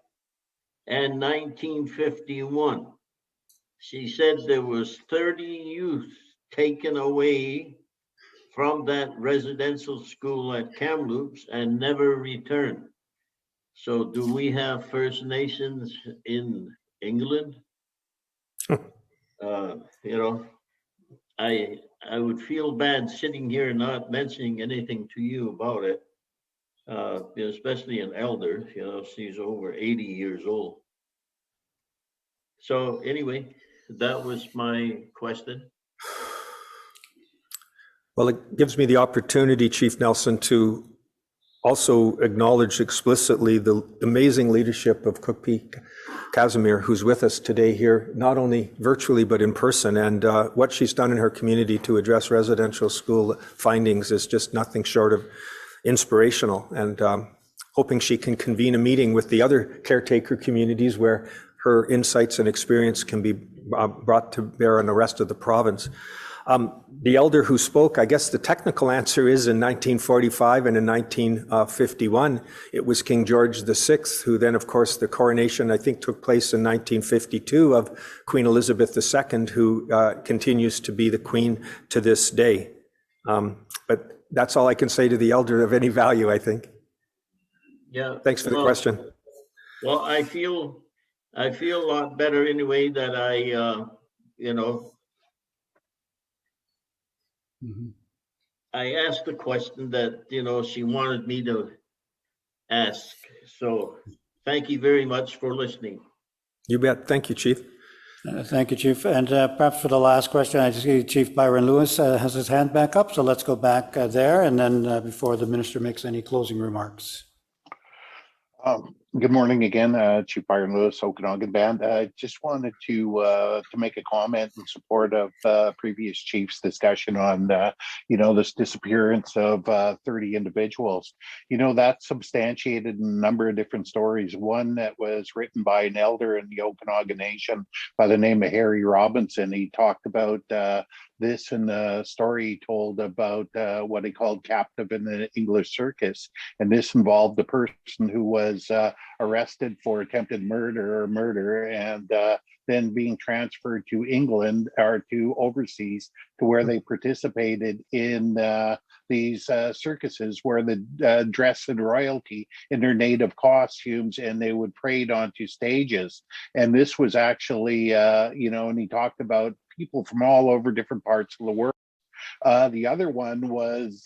and 1951. She said there was 30 youth taken away from that residential school at Kamloops and never returned. So do we have First Nations in England? I would feel bad sitting here not mentioning anything to you about it. Especially an elder, she's over 80 years old. So anyway, that was my question. Well, it gives me the opportunity, Chief Nelson, to also acknowledge explicitly the amazing leadership of Cookpee Casimir, who's with us today here, not only virtually, but in person. And what she's done in her community to address residential school findings is just nothing short of inspirational, and hoping she can convene a meeting with the other caretaker communities where her insights and experience can be brought to bear on the rest of the province. The elder who spoke, I guess the technical answer is in 1945 and in 1951, it was King George VI, who then, of course, the coronation, I think, took place in 1952 of Queen Elizabeth II, who continues to be the queen to this day. But that's all I can say to the elder of any value, I think. Yeah. Thanks for the question. Well, I feel I feel a lot better anyway that I, you know, Mhm. I asked the question that, you know, she wanted me to ask. So thank you very much for listening. You bet. Thank you, Chief. Thank you, Chief. And perhaps for the last question, I see Chief Byron Lewis has his hand back up, so let's go back there, and then before the minister makes any closing remarks. Good morning again, Chief Byron Lewis, Okanagan Band. I just wanted to make a comment in support of previous chief's discussion on this disappearance of 30 individuals. That's substantiated in a number of different stories. One that was written by an elder in the Okanagan Nation by the name of Harry Robinson. He talked about this in a story he told about what he called captive in the English circus, and this involved a person who was arrested for attempted murder and then being transferred to England or to overseas to where they participated in these circuses where they dressed in royalty in their native costumes and they would parade onto stages. And this was actually, and he talked about people from all over different parts of the world. The other one was,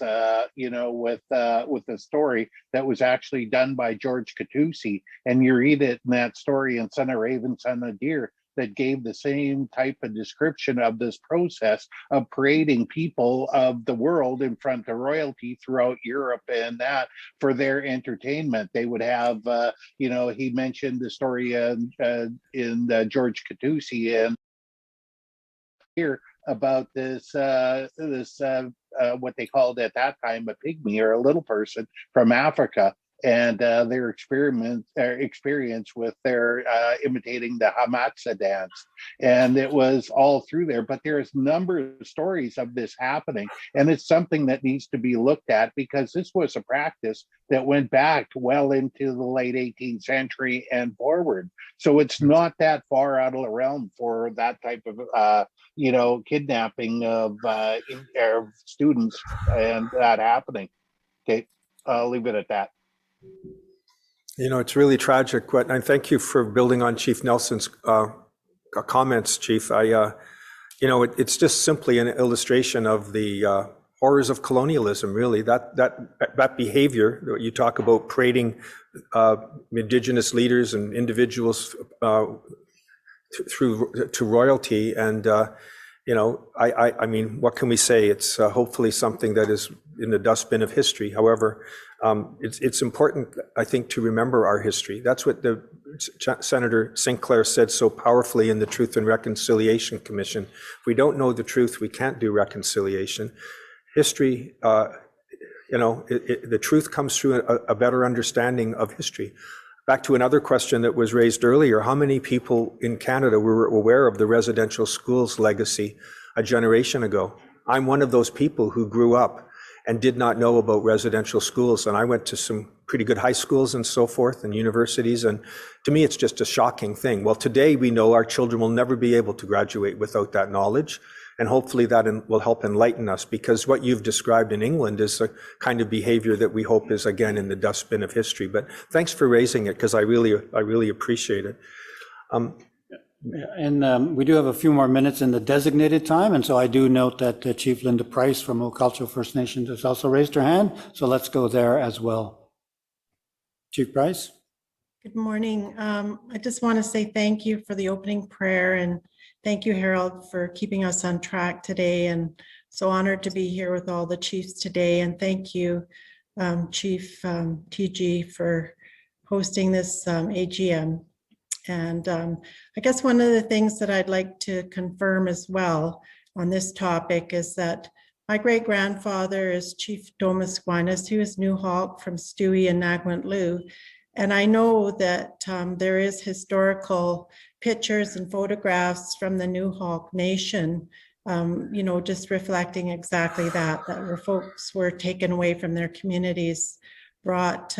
with a story that was actually done by George Catusi, and you read it in that story in Son of Raven, Son of Deer, that gave the same type of description of this process of parading people of the world in front of royalty throughout Europe, and that for their entertainment. They would have, he mentioned the story in George Catusi and here about this what they called at that time a pygmy or a little person from Africa, and their experience with their imitating the Hamatsa dance, and it was all through there. But there's a number of stories of this happening, and it's something that needs to be looked at because this was a practice that went back well into the late 18th century and forward. So it's not that far out of the realm for that type of kidnapping of students and that happening. Okay, I'll leave it at that. It's really tragic. And thank you for building on Chief Nelson's comments, Chief. It's just simply an illustration of the horrors of colonialism, really. That behavior that you talk about, parading indigenous leaders and individuals through to royalty, and I mean, what can we say? It's hopefully something that is in the dustbin of history. However, it's important, I think, to remember our history. That's what the Senator Sinclair said so powerfully in the Truth and Reconciliation Commission. If we don't know the truth, we can't do reconciliation. History, the truth comes through a better understanding of history. Back to another question that was raised earlier, how many people in Canada were aware of the residential schools legacy a generation ago? I'm one of those people who grew up and did not know about residential schools. And I went to some pretty good high schools and so forth and universities. And to me, it's just a shocking thing. Well, today we know our children will never be able to graduate without that knowledge. And hopefully that will help enlighten us, because what you've described in England is a kind of behavior that we hope is, again, in the dustbin of history. But thanks for raising it, because I really appreciate it. And we do have a few more minutes in the designated time, and so I do note that Chief Linda Price from Okalcho First Nation has also raised her hand, so let's go there as well. Chief Price? Good morning. I just want to say thank you for the opening prayer, and thank you, Harold, for keeping us on track today, and so honored to be here with all the chiefs today. And thank you, Chief TG, for hosting this AGM. And I guess one of the things that I'd like to confirm as well on this topic is that my great-grandfather is Chief Domus Guinness, who is Newhawk from Stewie and Naguantlu. And I know that there is historical pictures and photographs from the Newhawk Nation, just reflecting exactly that where folks were taken away from their communities, brought,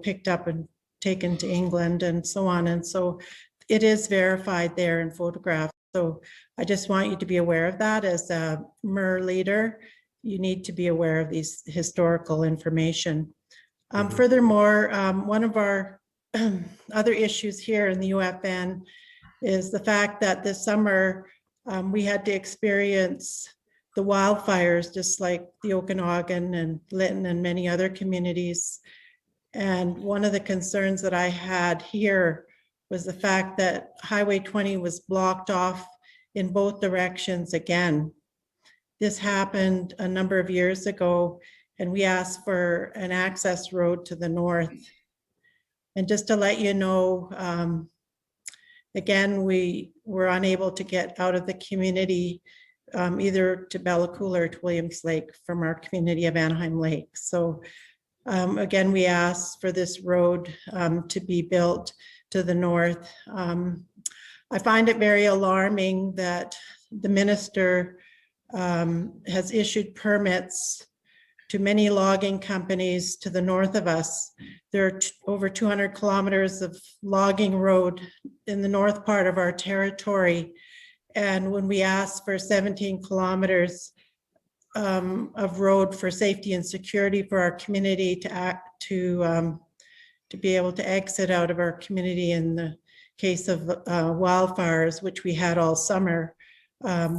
picked up and taken to England and so on. And so it is verified there in photographs. So I just want you to be aware of that. As a MER leader, you need to be aware of these historical information. Furthermore, one of our other issues here in the UFN is the fact that this summer we had to experience the wildfires, just like the Okanagan and Lytton and many other communities. And one of the concerns that I had here was the fact that Highway 20 was blocked off in both directions again. This happened a number of years ago, and we asked for an access road to the north. And just to let you know, again, we were unable to get out of the community either to Bella Coola or to Williams Lake from our community of Anaheim Lake. So again, we asked for this road to be built to the north. I find it very alarming that the minister has issued permits to many logging companies to the north of us. There are over 200 kilometers of logging road in the north part of our territory. And when we asked for 17 kilometers of road for safety and security for our community to be able to exit out of our community in the case of wildfires, which we had all summer,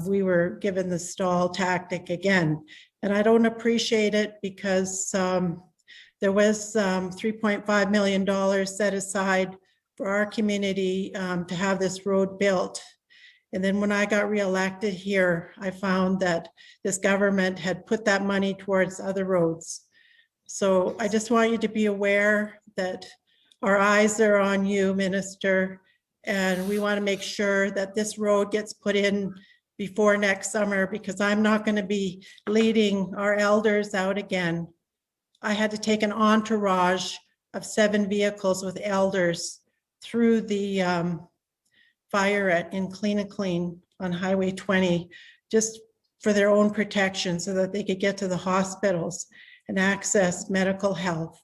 we were given the stall tactic again. And I don't appreciate it because there was $3.5 million set aside for our community to have this road built. And then when I got reelected here, I found that this government had put that money towards other roads. So I just want you to be aware that our eyes are on you, Minister, and we want to make sure that this road gets put in before next summer, because I'm not going to be leading our elders out again. I had to take an entourage of 7 vehicles with elders through the fire in Clean on Highway 20, just for their own protection so that they could get to the hospitals and access medical health.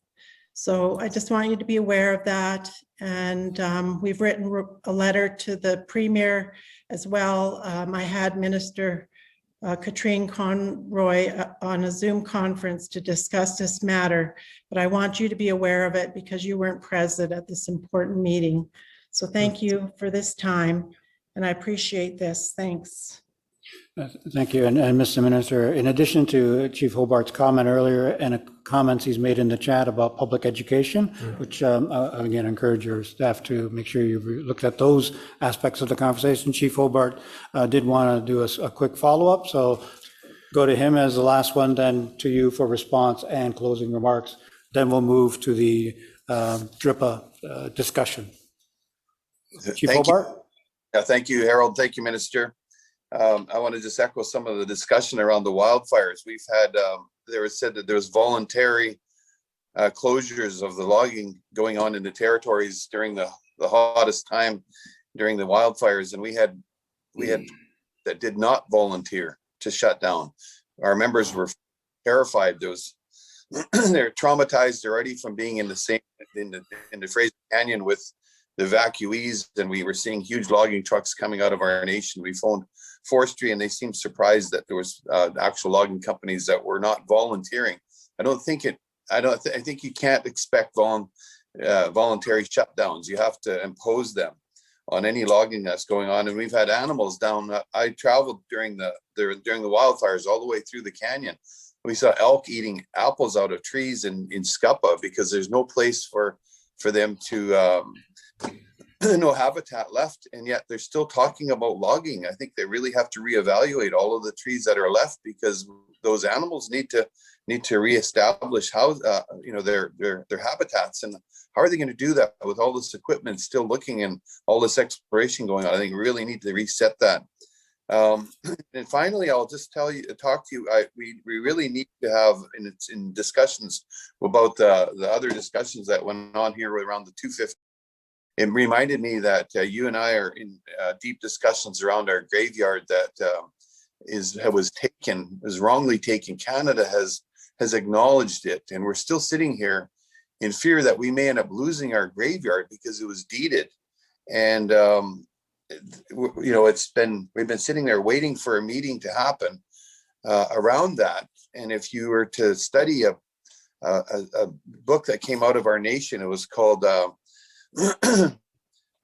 So I just want you to be aware of that. And we've written a letter to the Premier as well. I had Minister Katrine Conroy on a Zoom conference to discuss this matter, but I want you to be aware of it because you weren't present at this important meeting. So thank you for this time, and I appreciate this. Thanks. Thank you. And Mr. Minister, in addition to Chief Hobart's comment earlier and comments he's made in the chat about public education, which again, encourage your staff to make sure you looked at those aspects of the conversation. Chief Hobart did want to do a quick follow-up. So go to him as the last one, then to you for response and closing remarks. Then we'll move to the DRIPA discussion. Chief Hobart? Yeah, thank you, Harold. Thank you, Minister. I want to just echo some of the discussion around the wildfires. We've had, there was said that there was voluntary closures of the logging going on in the territories during the hottest time during the wildfires. And we had that did not volunteer to shut down. Our members were terrified. They're traumatized already from being in the Fraser Canyon with the evacuees, and we were seeing huge logging trucks coming out of our nation. We phoned forestry and they seemed surprised that there was actual logging companies that were not volunteering. I think you can't expect voluntary shutdowns. You have to impose them on any logging that's going on. And we've had animals down. I traveled during the wildfires all the way through the canyon. We saw elk eating apples out of trees in Scuppa because there's no place for them to no habitat left, and yet they're still talking about logging. I think they really have to reevaluate all of the trees that are left because those animals need to reestablish their habitats. And how are they going to do that with all this equipment still looking and all this exploration going on? I think we really need to reset that. And finally, I'll just talk to you. We really need to have in discussions about the other discussions that went on here around the 250. It reminded me that you and I are in deep discussions around our graveyard that was wrongly taken. Canada has acknowledged it, and we're still sitting here in fear that we may end up losing our graveyard because it was deeded. And we've been sitting there waiting for a meeting to happen around that. And if you were to study a book that came out of our nation, it was called It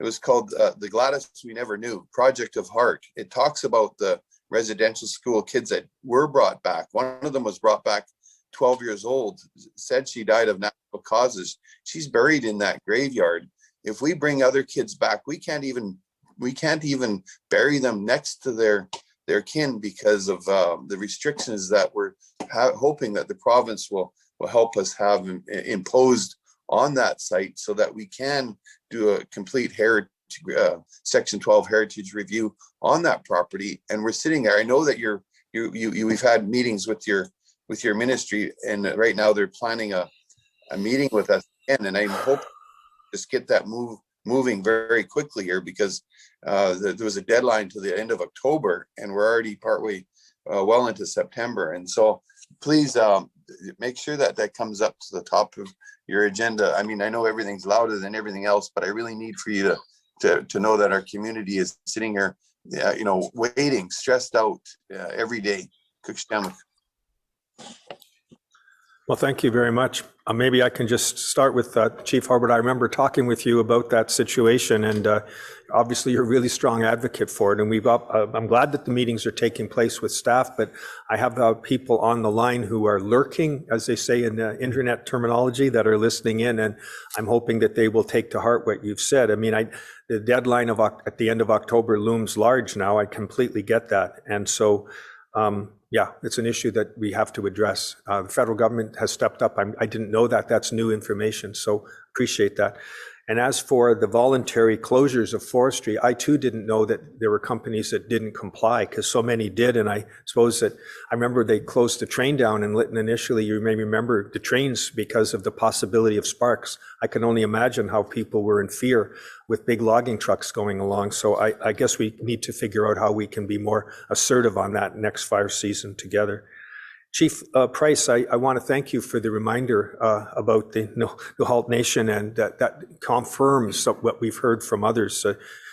was called The Gladys We Never Knew, Project of Heart. It talks about the residential school kids that were brought back. One of them was brought back 12 years old, said she died of natural causes. She's buried in that graveyard. If we bring other kids back, we can't even bury them next to their kin because of the restrictions that we're hoping that the province will help us have imposed on that site, so that we can do a complete heritage Section 12 heritage review on that property. And we're sitting there. I know that we've had meetings with your ministry, and right now they're planning a meeting with us again. And I hope just get that moving very quickly here, because there was a deadline to the end of October, and we're already partway well into September. And so please make sure that comes up to the top of your agenda. I mean, I know everything's louder than everything else, but I really need for you to know that our community is sitting here, waiting, stressed out every day. Well, thank you very much. Maybe I can just start with Chief Harbert. I remember talking with you about that situation, and obviously you're a really strong advocate for it. And I'm glad that the meetings are taking place with staff, but I have people on the line who are lurking, as they say in internet terminology, that are listening in, and I'm hoping that they will take to heart what you've said. I mean, the deadline at the end of October looms large now. I completely get that. And so, yeah, it's an issue that we have to address. The federal government has stepped up. I didn't know that. That's new information, so appreciate that. And as for the voluntary closures of forestry, I too didn't know that there were companies that didn't comply, because so many did. And I suppose that I remember they closed the train down in Lytton initially. You may remember the trains because of the possibility of sparks. I can only imagine how people were in fear with big logging trucks going along. So I guess we need to figure out how we can be more assertive on that next fire season together. Chief Price, I want to thank you for the reminder about the Halt Nation, and that confirms what we've heard from others,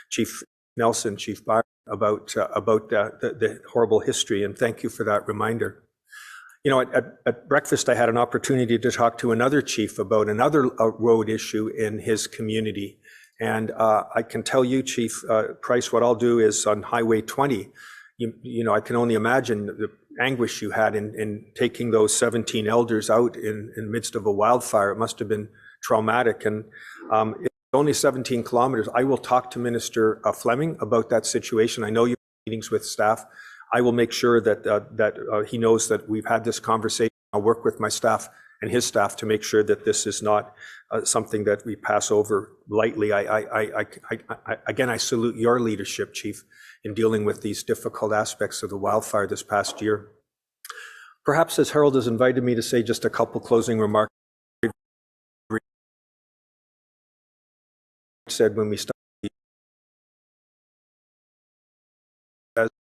Chief Nelson, Chief Byron, about the horrible history, and thank you for that reminder. You know, at breakfast, I had an opportunity to talk to another chief about another road issue in his community. And I can tell you, Chief Price, what I'll do is on Highway 20, you know, I can only imagine the anguish you had in taking those 17 elders out in the midst of a wildfire. It must have been traumatic. And it's only 17 kilometers. I will talk to Minister Fleming about that situation. I know you have meetings with staff. I will make sure that he knows that we've had this conversation. I'll work with my staff and his staff to make sure that this is not something that we pass over lightly. Again, I salute your leadership, Chief, in dealing with these difficult aspects of the wildfire this past year. Perhaps, as Harold has invited me to say just a couple closing remarks, said when we started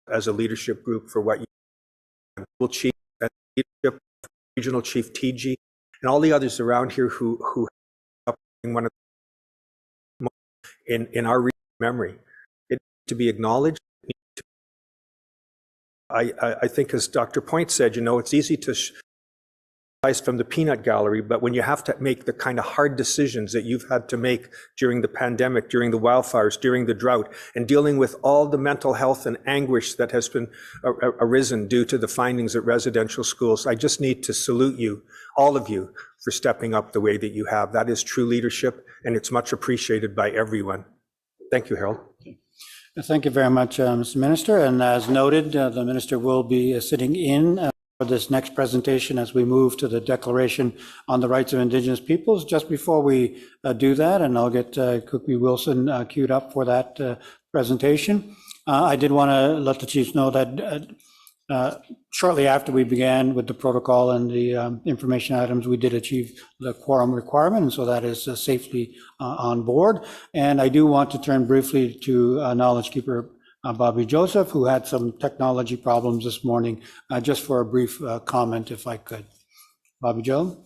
as a leadership group for what you will chief, leadership, regional chief TG, and all the others around here who have one of in our memory. It needs to be acknowledged. I think, as Dr. Point said, you know, it's easy to from the peanut gallery, but when you have to make the kind of hard decisions that you've had to make during the pandemic, during the wildfires, during the drought, and dealing with all the mental health and anguish that has been arisen due to the findings at residential schools, I just need to salute you, all of you, for stepping up the way that you have. That is true leadership, and it's much appreciated by everyone. Thank you, Harold. Thank you very much, Mr. Minister. And as noted, the Minister will be sitting in for this next presentation as we move to the Declaration on the Rights of Indigenous Peoples. Just before we do that, and I'll get Cookie Wilson queued up for that presentation, I did want to let the Chiefs know that shortly after we began with the protocol and the information items, we did achieve the quorum requirement, and so that is safely on board. And I do want to turn briefly to Knowledge Keeper Bobby Joseph, who had some technology problems this morning, just for a brief comment, if I could. Bobby Joe.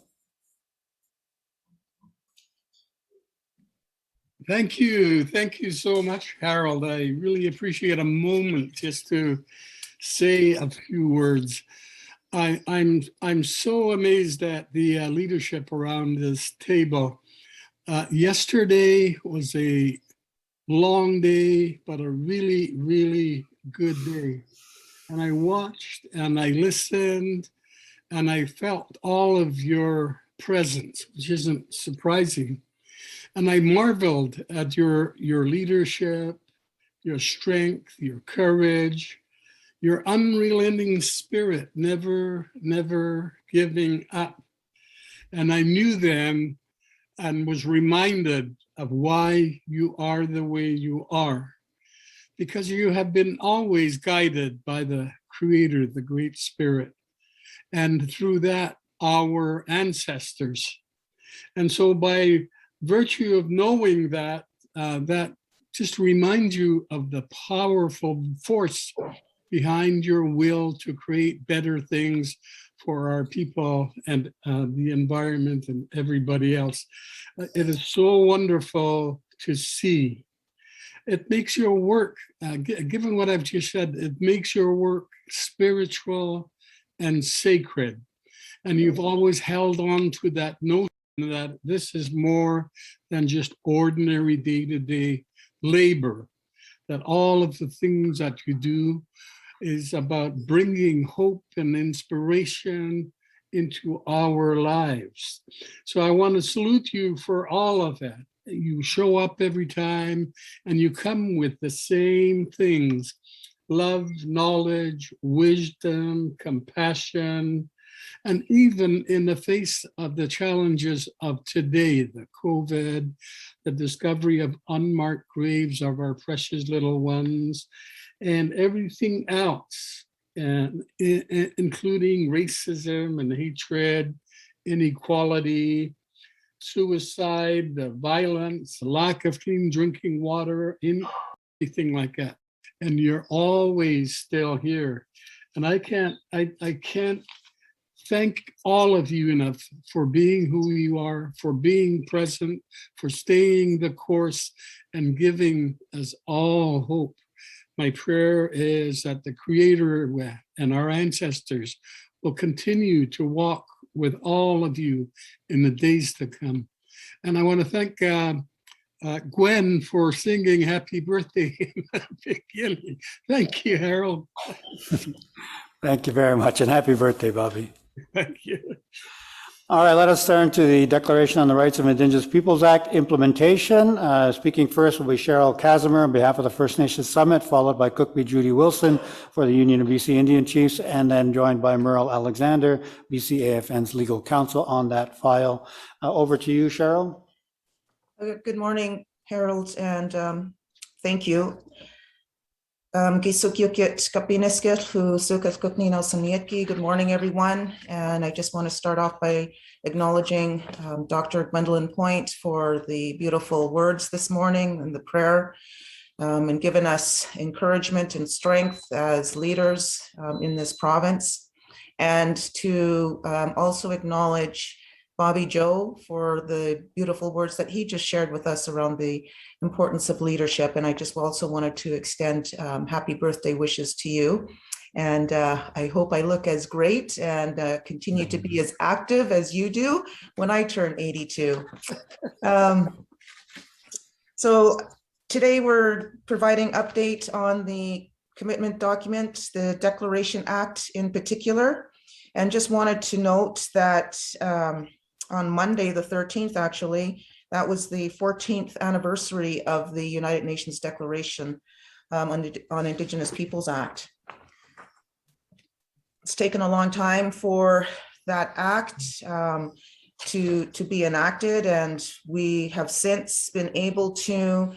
Thank you. Thank you so much, Harold. I really appreciate a moment just to say a few words. I'm so amazed at the leadership around this table. Yesterday was a long day, but a really, really good day. And I watched and I listened and I felt all of your presence, which isn't surprising. And I marveled at your leadership, your strength, your courage, your unrelenting spirit, never giving up. And I knew then and was reminded of why you are the way you are, because you have been always guided by the Creator, the Great Spirit, and through that, our ancestors. And so by virtue of knowing that, that just reminds you of the powerful force behind your will to create better things for our people and the environment and everybody else. It is so wonderful to see. It makes your work, given what I've just said, it makes your work spiritual and sacred. And you've always held on to that notion that this is more than just ordinary day-to-day labor, that all of the things that you do is about bringing hope and inspiration into our lives. So I want to salute you for all of that. You show up every time and you come with the same things: love, knowledge, wisdom, compassion, and even in the face of the challenges of today, the COVID, the discovery of unmarked graves of our precious little ones, and everything else, including racism and hatred, inequality, suicide, the violence, lack of clean drinking water, anything like that. And you're always still here. And I can't thank all of you enough for being who you are, for being present, for staying the course and giving us all hope. My prayer is that the Creator and our ancestors will continue to walk with all of you in the days to come. And I want to thank Gwen for singing happy birthday in the beginning. Thank you, Harold. Thank you very much, and happy birthday, Bobby. Thank you. All right, let us turn to the Declaration on the Rights of Indigenous Peoples Act implementation. Speaking first will be Cheryl Casimir on behalf of the First Nations Summit, followed by Cookby Judy Wilson for the Union of BC Indian Chiefs, and then joined by Merle Alexander, BCAFN's legal counsel on that file. Over to you, Cheryl. Good morning, Harold, and thank you. Good morning, everyone. And I just want to start off by acknowledging Dr. Gwendolyn Point for the beautiful words this morning and the prayer, and giving us encouragement and strength as leaders in this province. And to also acknowledge Bobby Joe for the beautiful words that he just shared with us around the importance of leadership. And I just also wanted to extend happy birthday wishes to you. And I hope I look as great and continue to be as active as you do when I turn 82. So today we're providing update on the commitment document, the Declaration Act in particular, and just wanted to note that on Monday, the 13th, actually, that was the 14th anniversary of the United Nations Declaration on Indigenous Peoples Act. It's taken a long time for that act to be enacted, and we have since been able to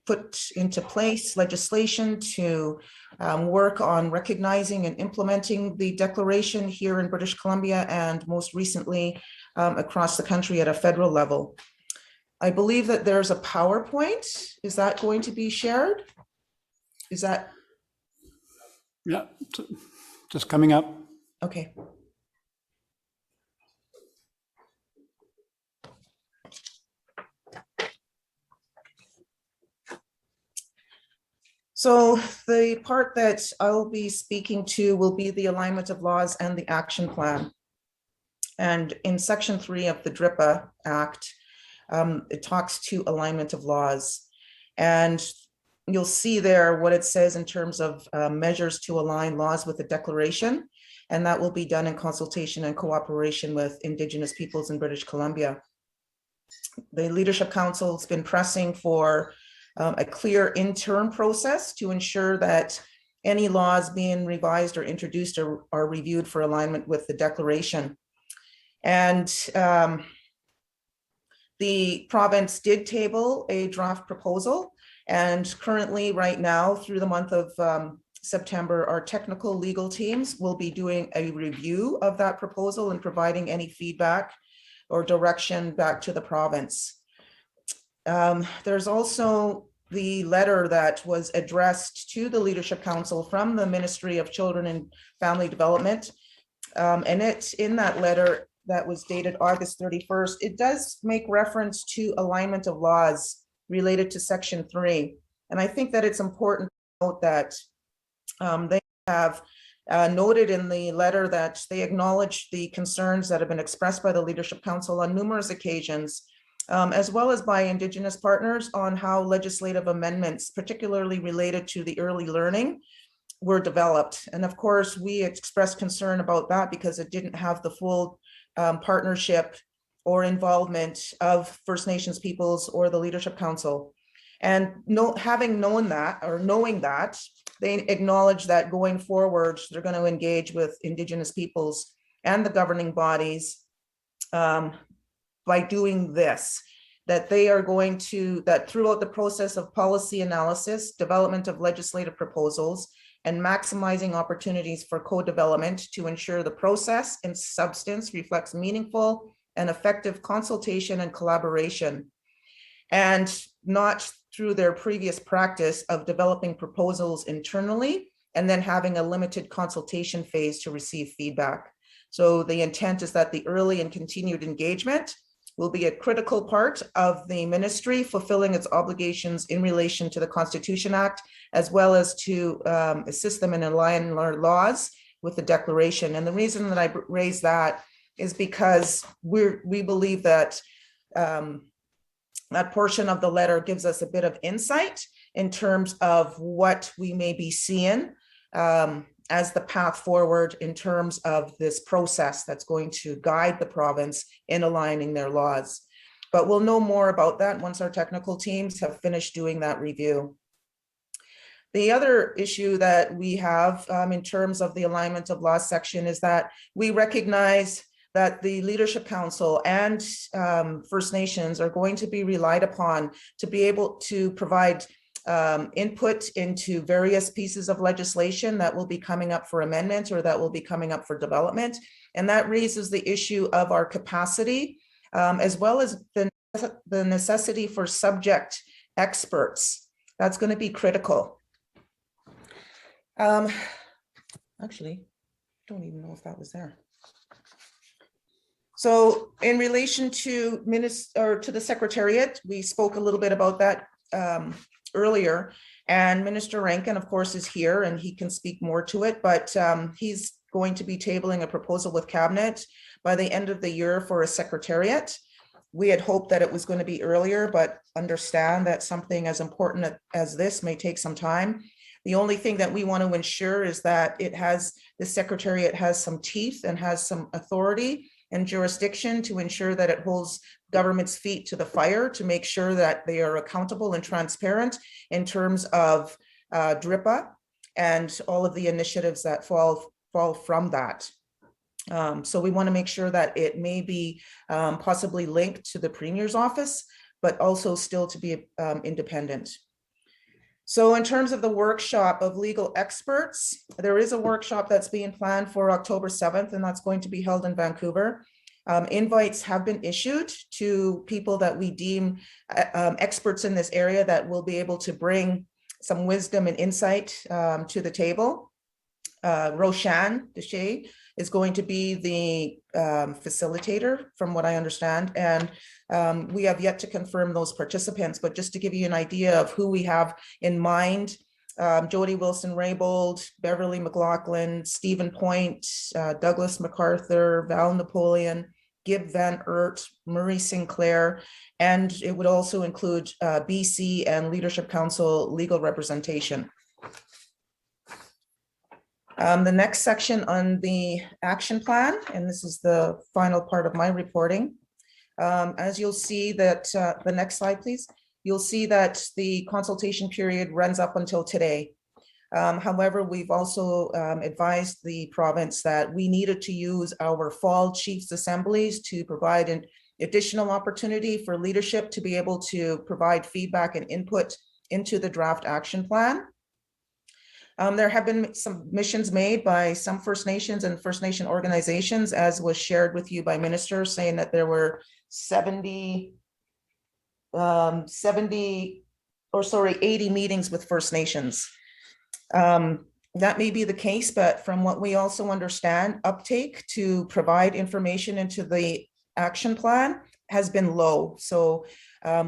put into place legislation to work on recognizing and implementing the declaration here in British Columbia, and most recently across the country at a federal level. I believe that there's a PowerPoint. Is that going to be shared? Is that? Yeah, just coming up. Okay. So the part that I'll be speaking to will be the alignment of laws and the action plan. And in Section 3 of the DRIPA Act, it talks to alignment of laws. And you'll see there what it says in terms of measures to align laws with the declaration. And that will be done in consultation and cooperation with Indigenous peoples in British Columbia. The Leadership Council has been pressing for a clear interim process to ensure that any laws being revised or introduced are reviewed for alignment with the declaration. And the province did table a draft proposal, and currently right now through the month of September, our technical legal teams will be doing a review of that proposal and providing any feedback or direction back to the province. There's also the letter that was addressed to the Leadership Council from the Ministry of Children and Family Development. And in that letter that was dated August 31st, it does make reference to alignment of laws related to Section 3. And I think that it's important to note that they have noted in the letter that they acknowledge the concerns that have been expressed by the Leadership Council on numerous occasions, as well as by Indigenous partners, on how legislative amendments, particularly related to the early learning, were developed. And of course, we expressed concern about that because it didn't have the full partnership or involvement of First Nations peoples or the Leadership Council. And having known that, or knowing that, they acknowledge that going forward, they're going to engage with Indigenous peoples and the governing bodies by doing this, that they are going to, that throughout the process of policy analysis, development of legislative proposals, and maximizing opportunities for co-development to ensure the process and substance reflects meaningful and effective consultation and collaboration, and not through their previous practice of developing proposals internally and then having a limited consultation phase to receive feedback. So the intent is that the early and continued engagement will be a critical part of the ministry fulfilling its obligations in relation to the Constitution Act, as well as to assist them in aligning our laws with the declaration. And the reason that I raise that is because we believe that that portion of the letter gives us a bit of insight in terms of what we may be seeing as the path forward in terms of this process that's going to guide the province in aligning their laws. But we'll know more about that once our technical teams have finished doing that review. The other issue that we have in terms of the alignment of laws section is that we recognize that the Leadership Council and First Nations are going to be relied upon to be able to provide input into various pieces of legislation that will be coming up for amendment or that will be coming up for development. And that raises the issue of our capacity, as well as the necessity for subject experts. That's going to be critical. Actually, I don't even know if that was there. So in relation to the Secretariat, we spoke a little bit about that earlier, and Minister Rankin, of course, is here and he can speak more to it, but he's going to be tabling a proposal with Cabinet by the end of the year for a Secretariat. We had hoped that it was going to be earlier, but understand that something as important as this may take some time. The only thing that we want to ensure is that the Secretariat has some teeth and has some authority and jurisdiction to ensure that it holds government's feet to the fire, to make sure that they are accountable and transparent in terms of DRIPA and all of the initiatives that fall from that. So we want to make sure that it may be possibly linked to the Premier's office, but also still to be independent. So in terms of the workshop of legal experts, there is a workshop that's being planned for October 7th, and that's going to be held in Vancouver. Invites have been issued to people that we deem experts in this area that will be able to bring some wisdom and insight to the table. Roshan Deshay is going to be the facilitator, from what I understand, and we have yet to confirm those participants, but just to give you an idea of who we have in mind, Jody Wilson-Raybould, Beverly McLaughlin, Stephen Point, Douglas MacArthur, Val Napoleon, Gib Van Aert, Murray Sinclair, and it would also include BC and Leadership Council legal representation. The next section on the action plan, and this is the final part of my reporting. As you'll see that, the next slide, please. You'll see that the consultation period runs up until today. However, we've also advised the province that we needed to use our fall chiefs assemblies to provide an additional opportunity for leadership to be able to provide feedback and input into the draft action plan. There have been some submissions made by some First Nations and First Nation organizations, as was shared with you by ministers, saying that there were 80 meetings with First Nations. That may be the case, but from what we also understand, uptake to provide information into the action plan has been low. So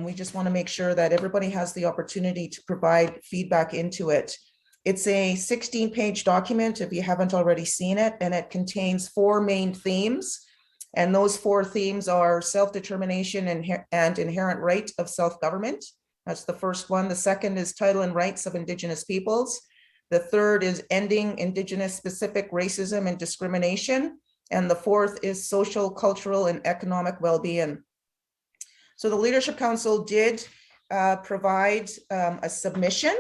we just want to make sure that everybody has the opportunity to provide feedback into it. It's a 16-page document if you haven't already seen it, and it contains 4 main themes. And those 4 themes are self-determination and inherent right of self-government. That's the first one. The second is title and rights of Indigenous peoples. The third is ending Indigenous specific racism and discrimination. And the fourth is social, cultural, and economic well-being. So the Leadership Council did provide a submission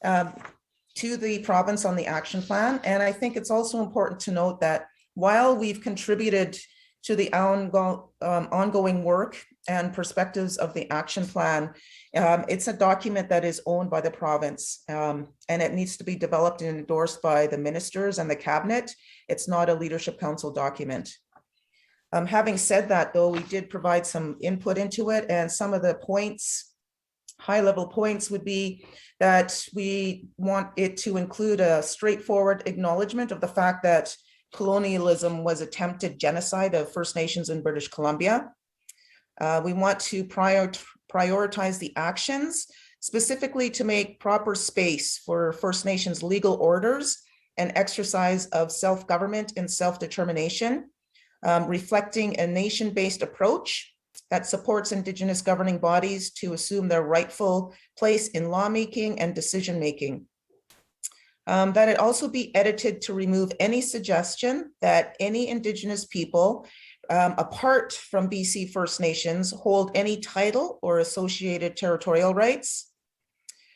to the province on the action plan. And I think it's also important to note that while we've contributed to the ongoing work and perspectives of the action plan, it's a document that is owned by the province, and it needs to be developed and endorsed by the ministers and the cabinet. It's not a Leadership Council document. Having said that, though, we did provide some input into it, and some of the points, high-level points, would be that we want it to include a straightforward acknowledgement of the fact that colonialism was attempted genocide of First Nations in British Columbia. We want to prioritize the actions, specifically to make proper space for First Nations legal orders and exercise of self-government and self-determination, reflecting a nation-based approach that supports Indigenous governing bodies to assume their rightful place in lawmaking and decision-making. That it also be edited to remove any suggestion that any Indigenous people, apart from BC First Nations, hold any title or associated territorial rights.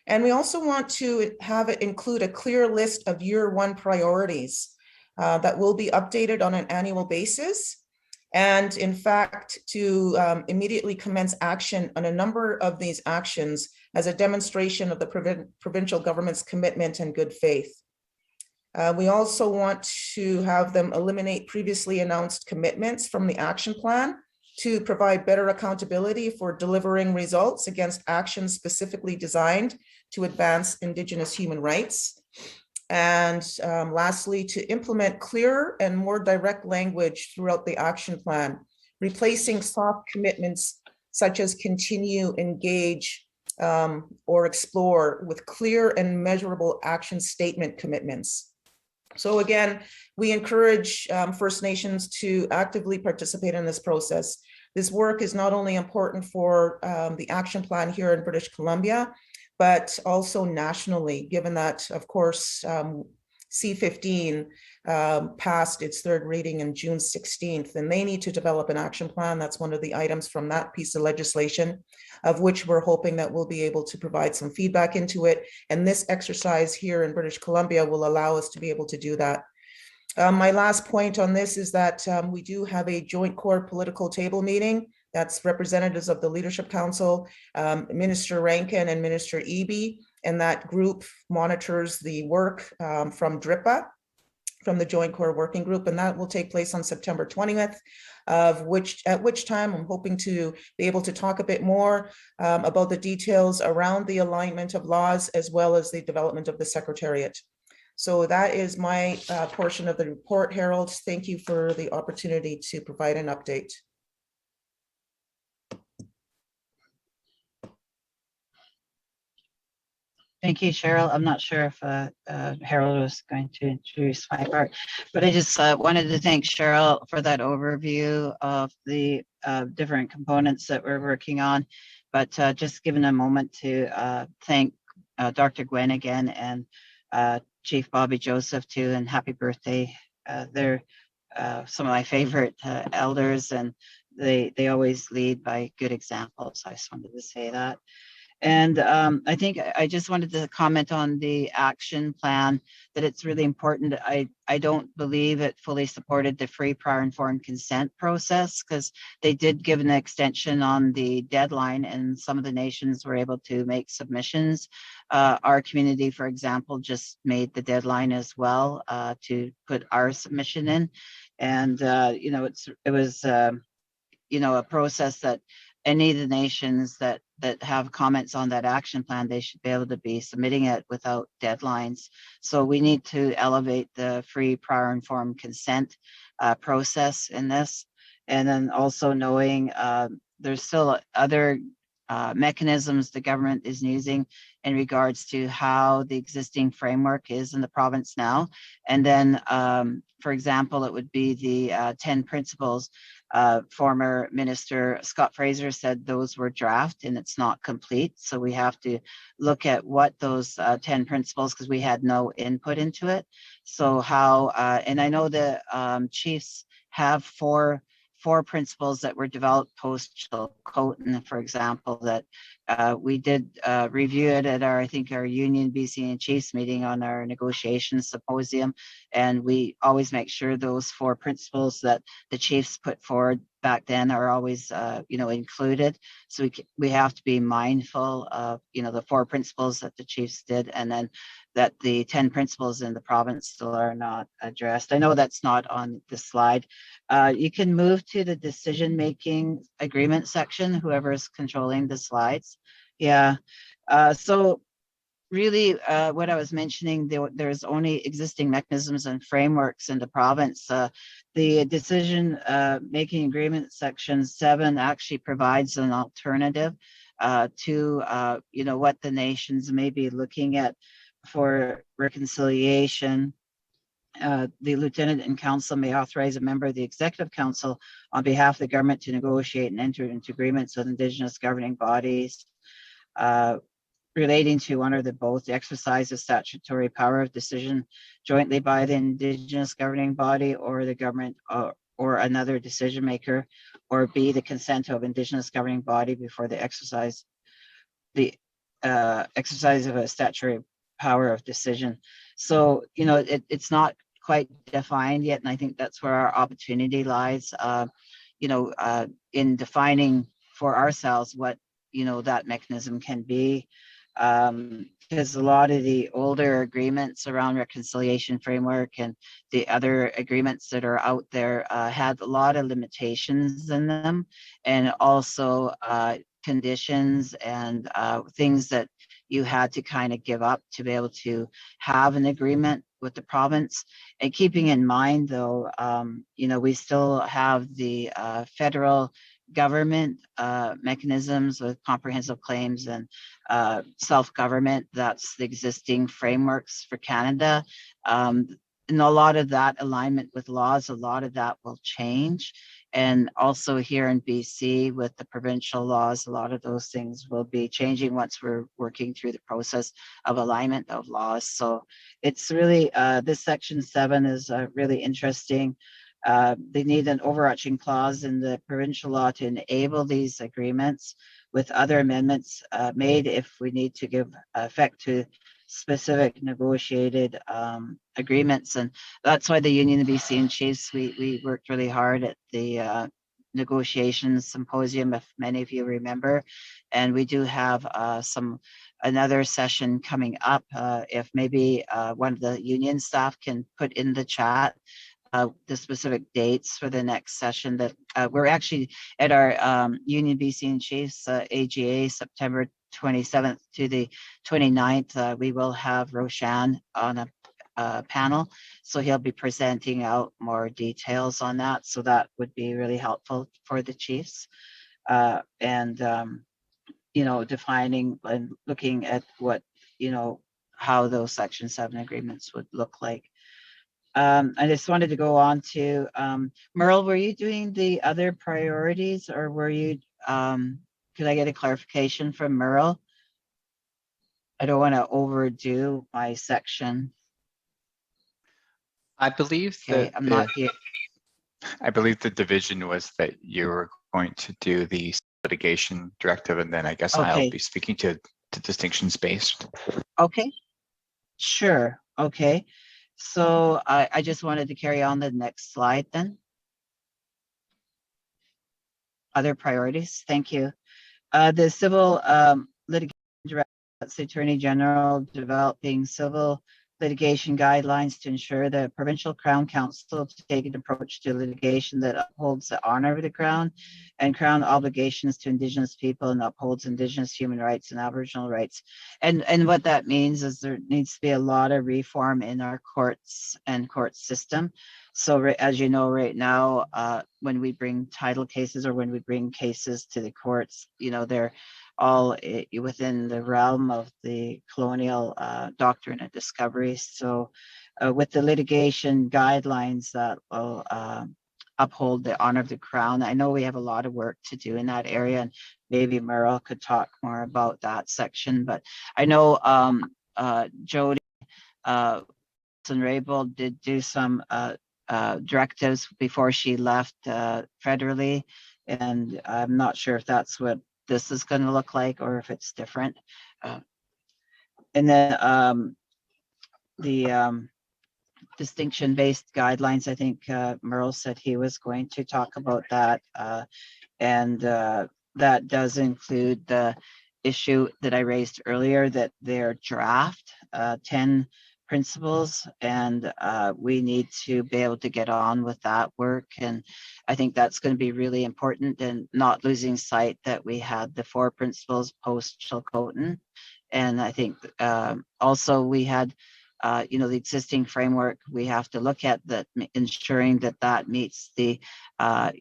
And we also want to have it include a clear list of year 1 priorities that will be updated on an annual basis. And in fact, to immediately commence action on a number of these actions as a demonstration of the provincial government's commitment and good faith. We also want to have them eliminate previously announced commitments from the action plan to provide better accountability for delivering results against actions specifically designed to advance Indigenous human rights. And lastly, to implement clearer and more direct language throughout the action plan, replacing soft commitments such as continue, engage, or explore with clear and measurable action statement commitments. So again, we encourage First Nations to actively participate in this process. This work is not only important for the action plan here in British Columbia, but also nationally, given that, of course, C-15 passed its 3rd reading on June 16th, and they need to develop an action plan. That's one of the items from that piece of legislation, of which we're hoping that we'll be able to provide some feedback into it. And this exercise here in British Columbia will allow us to be able to do that. My last point on this is that we do have a joint core political table meeting. That's representatives of the Leadership Council, Minister Rankin and Minister Eby, and that group monitors the work from DRIPA, from the Joint Core Working Group, and that will take place on September 20th, at which time I'm hoping to be able to talk a bit more about the details around the alignment of laws as well as the development of the Secretariat. So that is my portion of the report, Harold. Thank you for the opportunity to provide an update. Thank you, Cheryl. I'm not sure if Harold was going to introduce my part, but I just wanted to thank Cheryl for that overview of the different components that we're working on. But just given a moment to thank Dr. Gwen again and Chief Bobby Joseph too, and happy birthday. They're some of my favorite elders, and they always lead by good examples. I just wanted to say that. And I think I just wanted to comment on the action plan, that it's really important. I don't believe it fully supported the free prior informed consent process, because they did give an extension on the deadline and some of the nations were able to make submissions. Our community, for example, just made the deadline as well to put our submission in. And, it was, a process that any of the nations that have comments on that action plan, they should be able to be submitting it without deadlines. So we need to elevate the free prior informed consent process in this. And then also knowing there's still other mechanisms the government is using in regards to how the existing framework is in the province now. And then, for example, it would be the 10 principles. Former Minister Scott Fraser said those were draft and it's not complete. So we have to look at what those 10 principles, because we had no input into it. So how, and I know the chiefs have four principles that were developed post Chilcotin, for example, that we did review it at our Union BC and Chiefs meeting on our negotiation symposium. And we always make sure those 4 principles that the chiefs put forward back then are always, included. So we have to be mindful of, the 4 principles that the chiefs did, and then that the 10 principles in the province still are not addressed. I know that's not on the slide. You can move to the decision-making agreement section, whoever's controlling the slides. Yeah. So really, what I was mentioning, there's only existing mechanisms and frameworks in the province. The decision making agreement section 7 actually provides an alternative to what the nations may be looking at for reconciliation. The lieutenant and council may authorize a member of the executive council on behalf of the government to negotiate and enter into agreements with Indigenous governing bodies relating to one or both the exercise of statutory power of decision jointly by the Indigenous governing body or the government or another decision maker, or B, the consent of Indigenous governing body before the exercise of a statutory power of decision. So, it's not quite defined yet, and I think that's where our opportunity lies, in defining for ourselves what, that mechanism can be. Because a lot of the older agreements around reconciliation framework and the other agreements that are out there had a lot of limitations in them, and also conditions and things that you had to kind of give up to be able to have an agreement with the province. And keeping in mind, though, we still have the federal government mechanisms with comprehensive claims and self-government. That's the existing frameworks for Canada. And a lot of that alignment with laws, a lot of that will change. And also here in BC with the provincial laws, a lot of those things will be changing once we're working through the process of alignment of laws. So it's really, this section 7 is really interesting. They need an overarching clause in the provincial law to enable these agreements, with other amendments made if we need to give effect to specific negotiated agreements. And that's why the Union of BC and Chiefs, we worked really hard at the negotiations symposium, if many of you remember. And we do have another session coming up. If maybe one of the union staff can put in the chat the specific dates for the next session, that we're actually at our Union BC and Chiefs AGA September 27th to the 29th. We will have Roshan on a panel, so he'll be presenting out more details on that. So that would be really helpful for the chiefs, and defining and looking at what how those Section 7 agreements would look like. I just wanted to go on to Merle, were you doing the other priorities, or were you, could I get a clarification from Merle? I don't want to overdo my section. I believe Okay, that I'm not here. I believe the division was that you were going to do the litigation directive, and then I guess I'll Okay, be speaking to distinctions based. okay, sure, okay. So I just wanted to carry on the next slide then. Other priorities, thank you. The civil litigation director, that's the Attorney General, developing civil litigation guidelines to ensure the provincial Crown Council to take an approach to litigation that upholds the honor of the Crown and Crown obligations to Indigenous people and upholds Indigenous human rights and Aboriginal rights. And what that means is there needs to be a lot of reform in our courts and court system. So as you know, right now, when we bring title cases or when we bring cases to the courts, they're all within the realm of the colonial doctrine of discovery. So with the litigation guidelines that will uphold the honor of the Crown, I know we have a lot of work to do in that area, and maybe Merle could talk more about that section. But I know Jody and Rabel did do some directives before she left federally, and I'm not sure if that's what this is going to look like or if it's different. And then the distinction-based guidelines, I think Merle said he was going to talk about that, and that does include the issue that I raised earlier, that they're draft 10 principles, and we need to be able to get on with that work. And I think that's going to be really important, and not losing sight that we had the 4 principles post Chilcotin. And I think also we had the existing framework, we have to look at that, ensuring that that meets the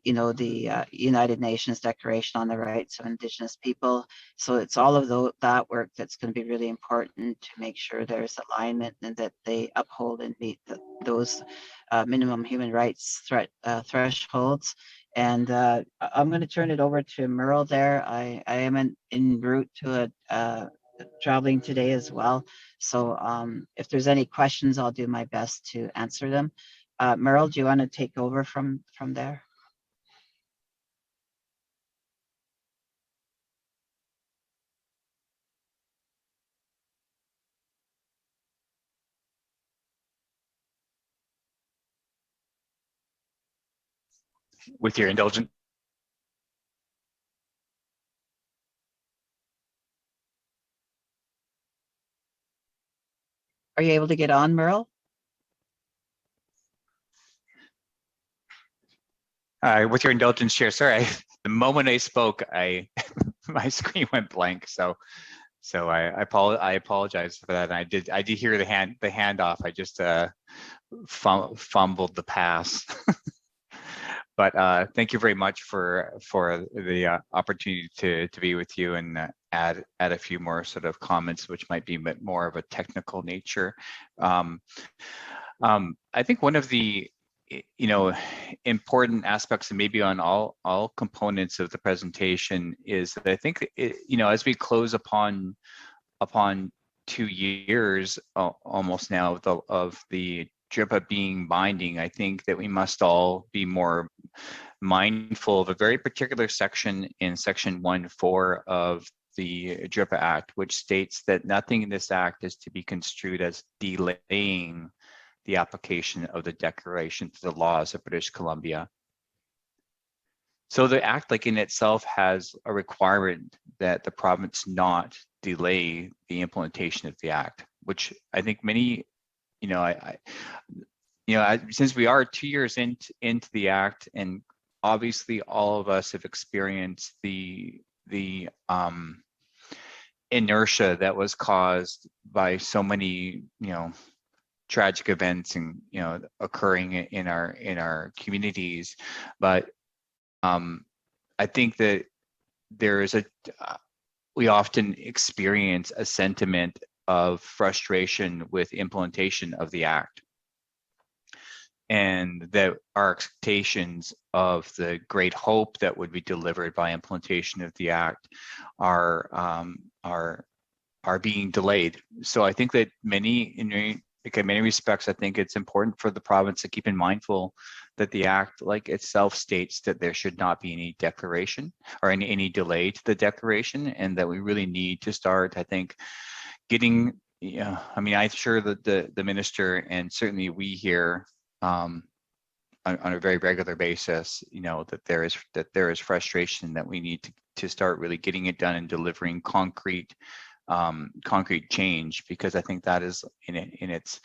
United Nations Declaration on the Rights of Indigenous People. So it's all of that work that's going to be really important to make sure there's alignment and that they uphold and meet those minimum human rights thresholds. And I'm going to turn it over to Merle there. I am en route to traveling today as well. So if there's any questions, I'll do my best to answer them. Merle, do you want to take over from there? With your indulgence. Are you able to get on, Merle? With your indulgence, Chair. Sorry, the moment I spoke, my screen went blank. So I apologize for that. And I did hear the handoff. I just fumbled the pass. But thank you very much for the opportunity to be with you and add a few more sort of comments, which might be more of a technical nature. I think one of the important aspects, and maybe on all components of the presentation, is that I think as we close upon 2 years almost now of the DRIPA being binding, I think that we must all be more mindful of a very particular section in Section 1.4 of the DRIPA Act, which states that nothing in this act is to be construed as delaying the application of the declaration to the laws of British Columbia. So the act, like in itself, has a requirement that the province not delay the implementation of the act, which I think many, since we are 2 years into the act, and obviously all of us have experienced the inertia that was caused by so many, tragic events and occurring in our communities. But I think that there is we often experience a sentiment of frustration with implementation of the act, and that our expectations of the great hope that would be delivered by implementation of the act are being delayed. So I think that in many respects, I think it's important for the province to keep in mindful that the act, like itself, states that there should not be any declaration or any delay to the declaration, and that we really need to start, I think, getting. Yeah, I mean, I'm sure that the minister and certainly we here on a very regular basis, that there is frustration, that we need to start really getting it done and delivering concrete change, because I think that is in its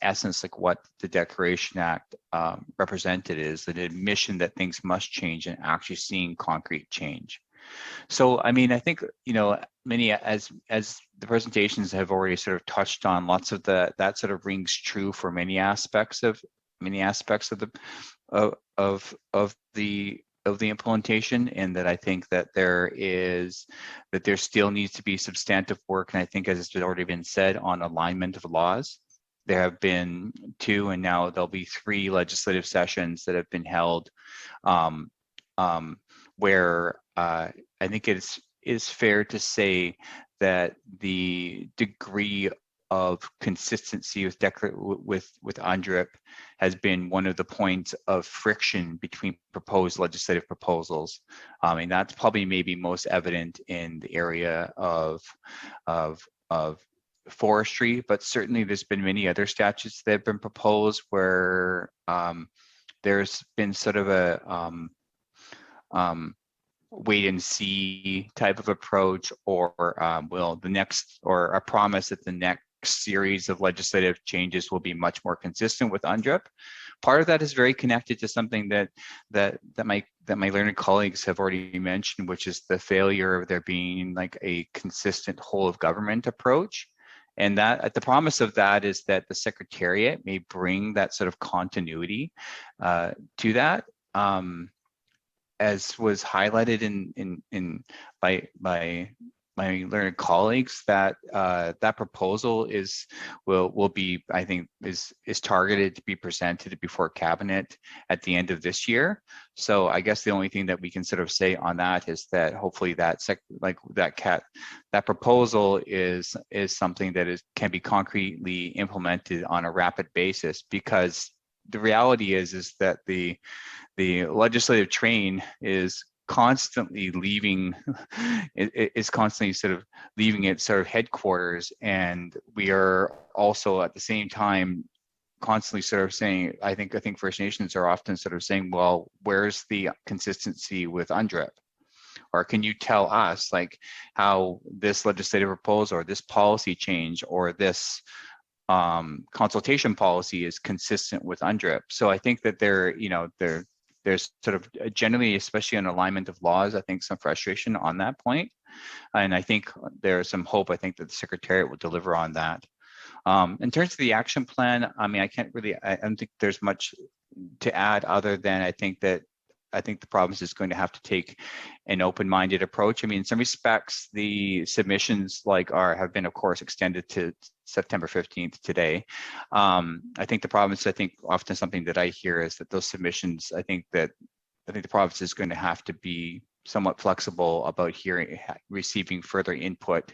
essence like what the Declaration Act represented, is an admission that things must change and actually seeing concrete change. So, I mean, I think, many, as the presentations have already sort of touched on, lots of that sort of rings true for many aspects of the implementation, and that I think that there still needs to be substantive work. And I think, as has already been said, on alignment of laws. There have been 2, and now there'll be 3 legislative sessions that have been held, where I think it is fair to say that the degree of consistency with UNDRIP has been one of the points of friction between proposed legislative proposals. And that's probably maybe most evident in the area of forestry, but certainly there's been many other statutes that have been proposed where there's been sort of a wait and see type of approach, or or a promise that the next series of legislative changes will be much more consistent with UNDRIP. Part of that is very connected to something that my learned colleagues have already mentioned, which is the failure of there being like a consistent whole of government approach. And that the promise of that is that the Secretariat may bring that sort of continuity to that. As was highlighted by my learned colleagues, that that proposal will be, I think, is targeted to be presented before cabinet at the end of this year. So I guess the only thing that we can sort of say on that is that hopefully that proposal is something that can be concretely implemented on a rapid basis, because the reality is that the legislative train is constantly leaving sort of leaving its sort of headquarters, and we are also at the same time constantly sort of saying, I think First Nations are often sort of saying, well, where's the consistency with UNDRIP? Or can you tell us like how this legislative proposal or this policy change or this consultation policy is consistent with UNDRIP? So I think that there's sort of generally, especially on alignment of laws, I think some frustration on that point. And I think there's some hope, I think, that the Secretariat will deliver on that. In terms of the action plan, I mean, I don't think there's much to add other than I think the province is going to have to take an open-minded approach. I mean, in some respects, the submissions have been, of course, extended to September 15th today. I think the province, often something that I hear is that those submissions, I think the province is going to have to be somewhat flexible about receiving further input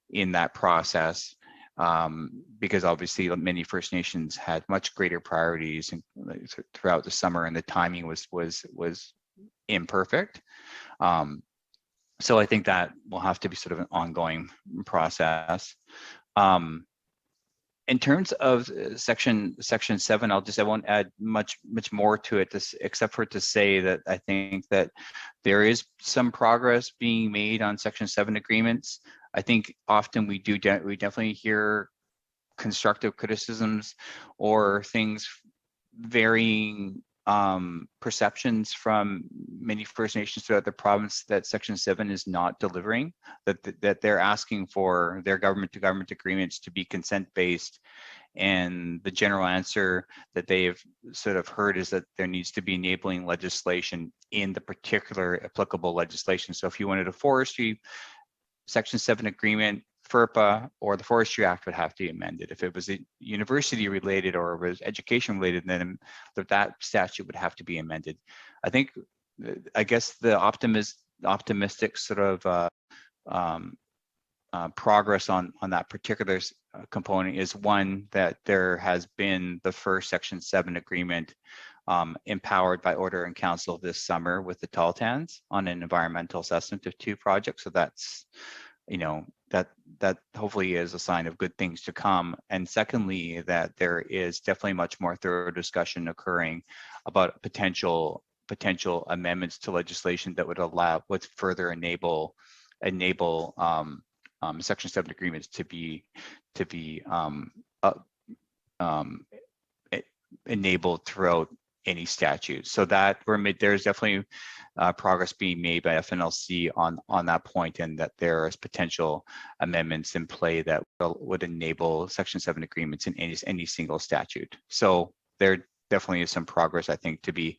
in that process. Because obviously many First Nations had much greater priorities throughout the summer, and the timing was imperfect. So I think that will have to be sort of an ongoing process. In terms of section 7, I won't add much more to it, except for to say that I think that there is some progress being made on section 7 agreements. I think often we definitely hear constructive criticisms or things varying perceptions from many First Nations throughout the province that Section 7 is not delivering, that they're asking for their government-to-government agreements to be consent-based. And the general answer that they have sort of heard is that there needs to be enabling legislation in the particular applicable legislation. So if you wanted a forestry Section 7 agreement FERPA or the Forestry Act would have to be amended. If it was university related or it was education related, then that statute would have to be amended. I guess the optimistic sort of progress on that particular component is one that there has been the first Section 7 agreement empowered by Order in Council this summer with the Taltans on an environmental assessment of 2 projects. So that's, that hopefully is a sign of good things to come. And secondly, that there is definitely much more thorough discussion occurring about potential amendments to legislation that would further enable Section 7 agreements to be enabled throughout any statute. So that there's definitely progress being made by FNLC on that point, and that there is potential amendments in play that would enable Section 7 agreements in any single statute. So there definitely is some progress, I think, to be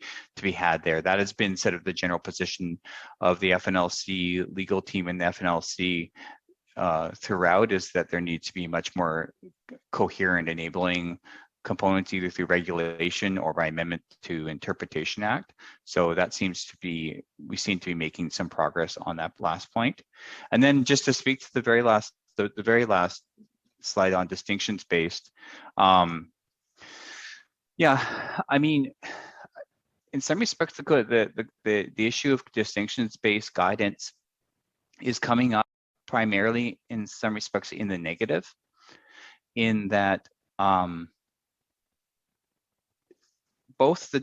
had there. That has been sort of the general position of the FNLC legal team and the FNLC throughout, is that there needs to be much more coherent enabling components, either through regulation or by amendment to Interpretation Act. So that we seem to be making some progress on that last point. And then just to speak to the very last slide on distinctions based. Yeah, I mean, in some respects, the issue of distinctions based guidance is coming up primarily in some respects in the negative, in that both the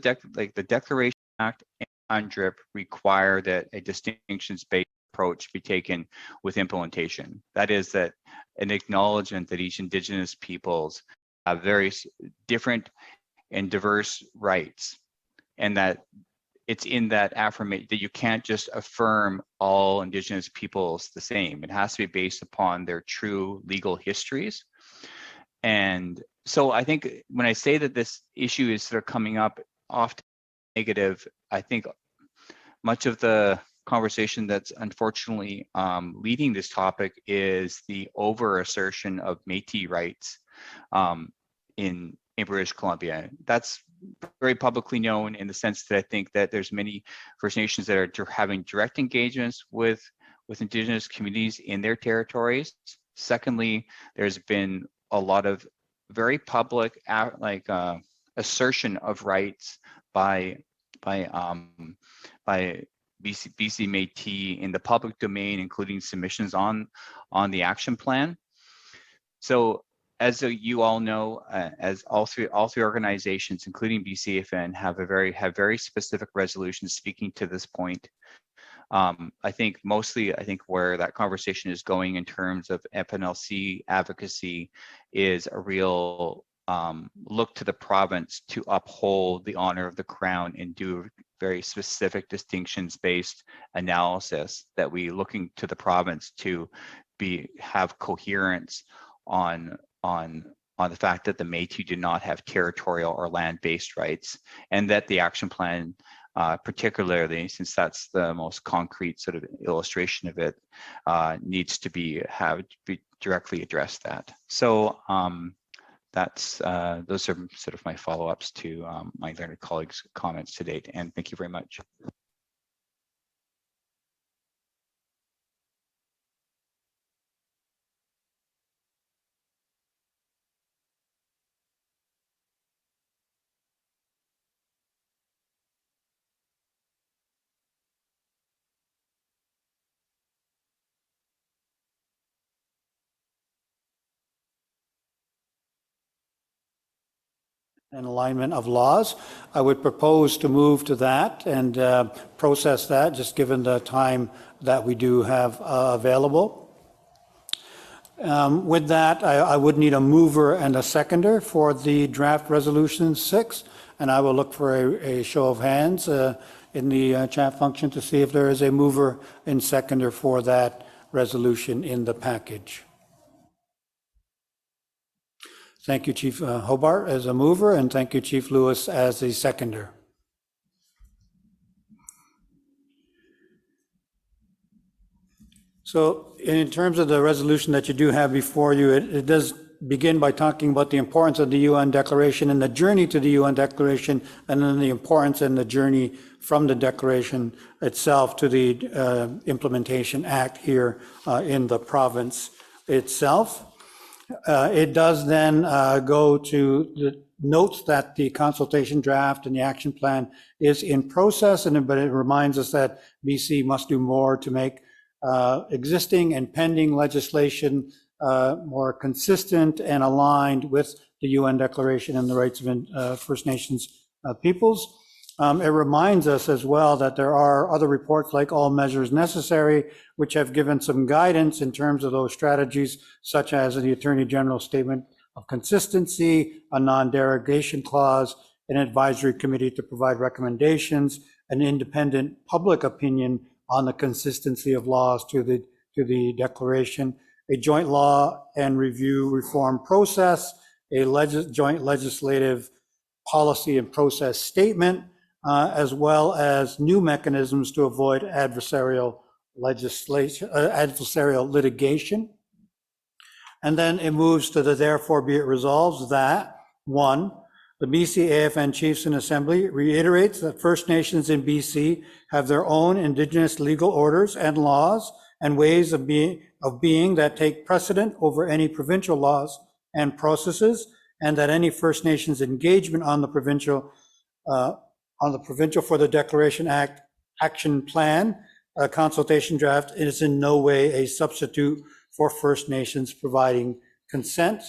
Declaration Act and UNDRIP require that a distinctions-based approach be taken with implementation. That is, that an acknowledgement that each Indigenous peoples have very different and diverse rights, and that it's in that affirmation that you can't just affirm all Indigenous peoples the same. It has to be based upon their true legal histories. And so I think when I say that this issue is sort of coming up often negative, I think much of the conversation that's unfortunately leading this topic is the over assertion of Métis rights in British Columbia. That's very publicly known, in the sense that I think that there's many First Nations that are having direct engagements with Indigenous communities in their territories. Secondly, there's been a lot of very public assertion of rights by BC Métis in the public domain, including submissions on the action plan. So as you all know, as all three organizations, including Bcafn, have very specific resolutions speaking to this point. I think where that conversation is going in terms of FNLC advocacy is a real look to the province to uphold the honor of the Crown and do very specific distinctions-based analysis, that we looking to the province to have coherence on the fact that the Métis do not have territorial or land-based rights, and that the action plan, particularly since that's the most concrete sort of illustration of it, needs to be directly addressed that. So those are sort of my follow-ups to my learned colleagues' comments to date, and thank you very much. And alignment of laws. I would propose to move to that and process that, just given the time that we do have available. With that, I would need a mover and a seconder for the draft resolution 6, and I will look for a show of hands in the chat function to see if there is a mover and seconder for that resolution in the package. Thank you, Chief Hobart, as a mover, and thank you, Chief Lewis, as the seconder. So in terms of the resolution that you do have before you, it does begin by talking about the importance of the UN Declaration and the journey to the UN Declaration, and then the importance and the journey from the Declaration itself to the Implementation Act here in the province itself. It does then go to the notes that the consultation draft and the action plan is in process, but it reminds us that BC must do more to make existing and pending legislation more consistent and aligned with the UN Declaration and the rights of First Nations peoples. It reminds us as well that there are other reports like All Measures Necessary, which have given some guidance in terms of those strategies, such as the Attorney General's Statement of Consistency, a non-derogation clause, an advisory committee to provide recommendations, an independent public opinion on the consistency of laws to the declaration, a joint law and review reform process, a joint legislative policy and process statement, as well as new mechanisms to avoid adversarial litigation. And then it moves to the therefore be it resolved that, one, the BC AFN Chiefs and Assembly reiterates that First Nations in BC have their own Indigenous legal orders and laws and ways of being that take precedent over any provincial laws and processes, and that any First Nations engagement on the provincial for the Declaration Act action plan consultation draft is in no way a substitute for First Nations providing consent.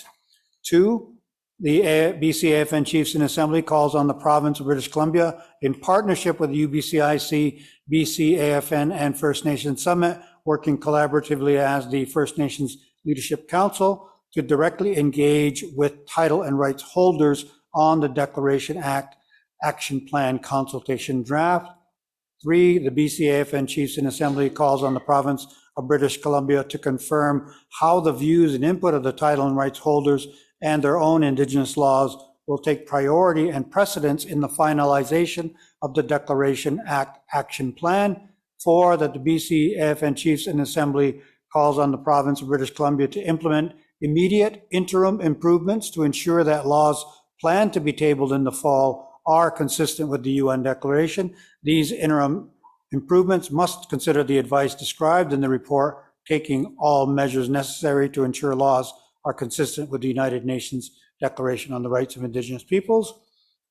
Two, the BC AFN Chiefs and Assembly calls on the province of British Columbia, in partnership with the UBCIC, BC AFN, and First Nations Summit, working collaboratively as the First Nations Leadership Council, to directly engage with title and rights holders on the Declaration Act Action Plan consultation draft. Three, the BC AFN Chiefs and Assembly calls on the province of British Columbia to confirm how the views and input of the title and rights holders and their own Indigenous laws will take priority and precedence in the finalization of the Declaration Act Action Plan. Four, that the BC AFN Chiefs and Assembly calls on the province of British Columbia to implement immediate interim improvements to ensure that laws planned to be tabled in the fall are consistent with the UN Declaration. These interim improvements must consider the advice described in the report, taking all measures necessary to ensure laws are consistent with the United Nations Declaration on the Rights of Indigenous Peoples.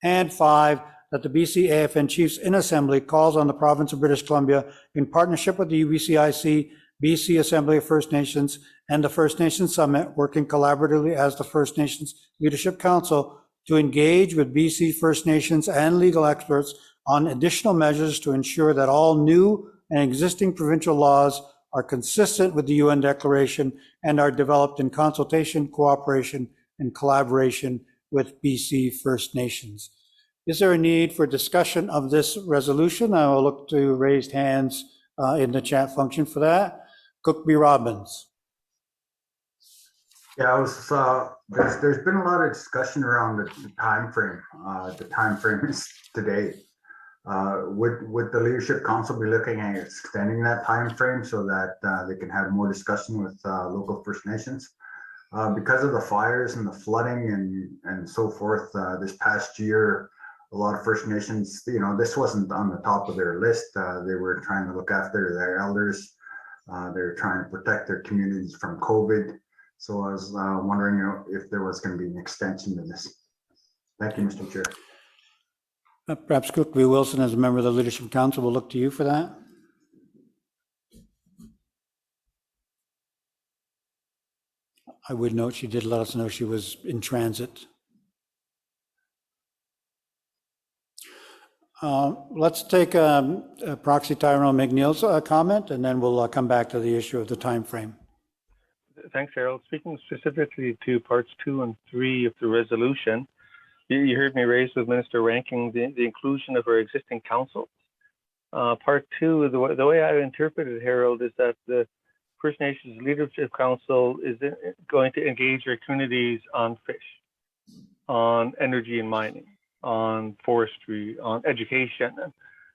And five, that the BC AFN Chiefs in Assembly calls on the province of British Columbia, in partnership with the UBCIC, BC Assembly of First Nations, and the First Nations Summit, working collaboratively as the First Nations Leadership Council, to engage with BC First Nations and legal experts on additional measures to ensure that all new and existing provincial laws are consistent with the UN Declaration and are developed in consultation, cooperation, and collaboration with BC First Nations. Is there a need for discussion of this resolution? I will look to raised hands in the chat function for that. Cook B. Robbins. Yeah, I was, there's been a lot of discussion around the time frame. The time frame is today. Would the Leadership Council be looking at extending that time frame so that they can have more discussion with local First Nations? Because of the fires and the flooding and so forth this past year, a lot of First Nations, this wasn't on the top of their list. They were trying to look after their elders. They were trying to protect their communities from COVID. So I was wondering if there was going to be an extension to this. Thank you, Mr. Chair. Perhaps Cook B. Wilson, as a member of the Leadership Council, will look to you for that. I would note she did let us know she was in transit. Let's take Proxy Tyrone McNeil's comment, and then we'll come back to the issue of the time frame. Thanks, Harold. Speaking specifically to parts 2 and 3 of the resolution, you heard me raise with Minister Rankin the inclusion of our existing council. Part 2, the way I interpreted, Harold, is that the First Nations Leadership Council is going to engage our communities on fish, on energy and mining, on forestry, on education. And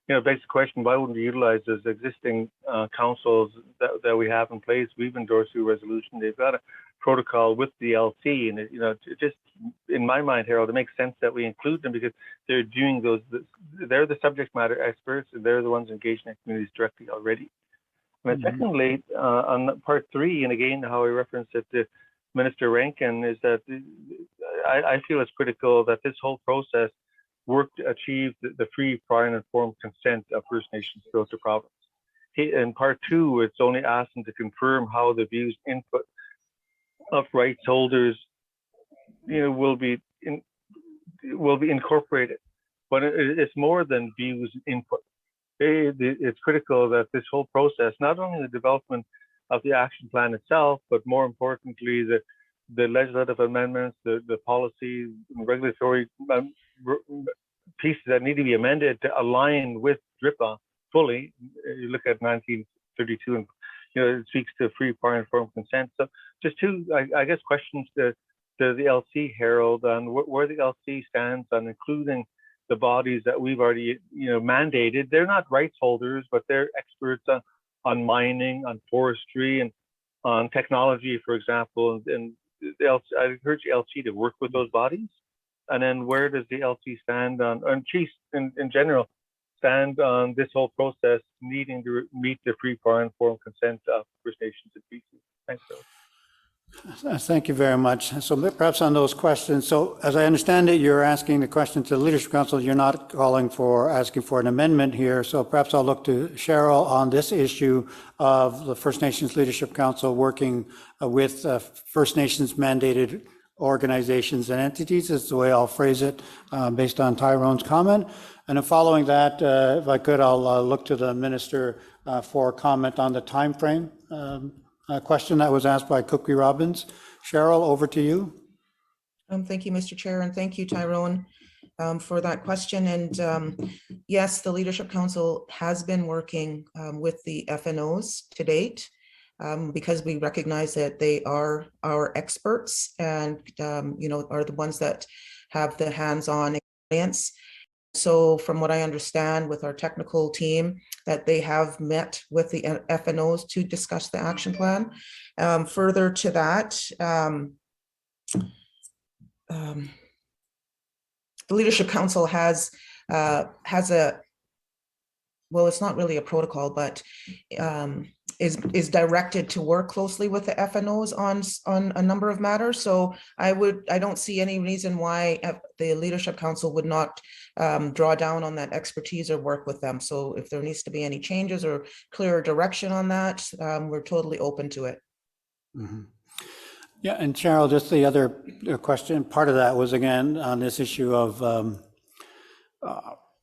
begs the question, why wouldn't we utilize those existing councils that we have in place? We've endorsed a resolution. They've got a protocol with the LC, and just in my mind, Harold, it makes sense that we include them because they're doing they're the subject matter experts, and they're the ones engaging in communities directly already. And secondly, on part 3, and again, how I referenced it to Minister Rankin, is that I feel it's critical that this whole process work to achieve the free, prior, and informed consent of First Nations throughout the province. In part 2, it's only asking to confirm how the views input of rights holders, will be incorporated. But it's more than views and input. It's critical that this whole process, not only the development of the action plan itself, but more importantly, the legislative amendments, the policies, regulatory pieces that need to be amended to align with DRIPA fully. You look at 1932, and it speaks to free, prior, and informed consent. So, just two, I guess, questions to the LC, Harold, on where the LC stands on including the bodies that we've already, mandated. They're not rights holders, but they're experts on mining, on forestry, and on technology, for example. And the LC, I encourage the LC to work with those bodies. And then where does the LC stand on, and chiefs in general, stand on this whole process needing to meet the free, prior, and informed consent of First Nations and species? Thanks, Bill. Thank you very much. So perhaps on those questions, so as I understand it, you're asking the question to the Leadership Council. You're not asking for an amendment here. So perhaps I'll look to Cheryl on this issue of the First Nations Leadership Council working with First Nations mandated organizations and entities, is the way I'll phrase it, based on Tyrone's comment. And then following that, if I could, I'll look to the Minister for comment on the timeframe. A question that was asked by Cookie Robbins. Cheryl, over to you. Thank you, Mr. Chair, and thank you, Tyrone, for that question. And yes, the Leadership Council has been working with the FNOs to date, because we recognize that they are our experts and are the ones that have the hands-on experience. So from what I understand with our technical team, that they have met with the FNOs to discuss the action plan. Further to that, the Leadership Council has a, well, it's not really a protocol, but is directed to work closely with the FNOs on a number of matters. So I don't see any reason why the Leadership Council would not draw down on that expertise or work with them. So if there needs to be any changes or clearer direction on that, we're totally open to it. Mm-hmm. Yeah, and Cheryl, just the other question, part of that was again on this issue of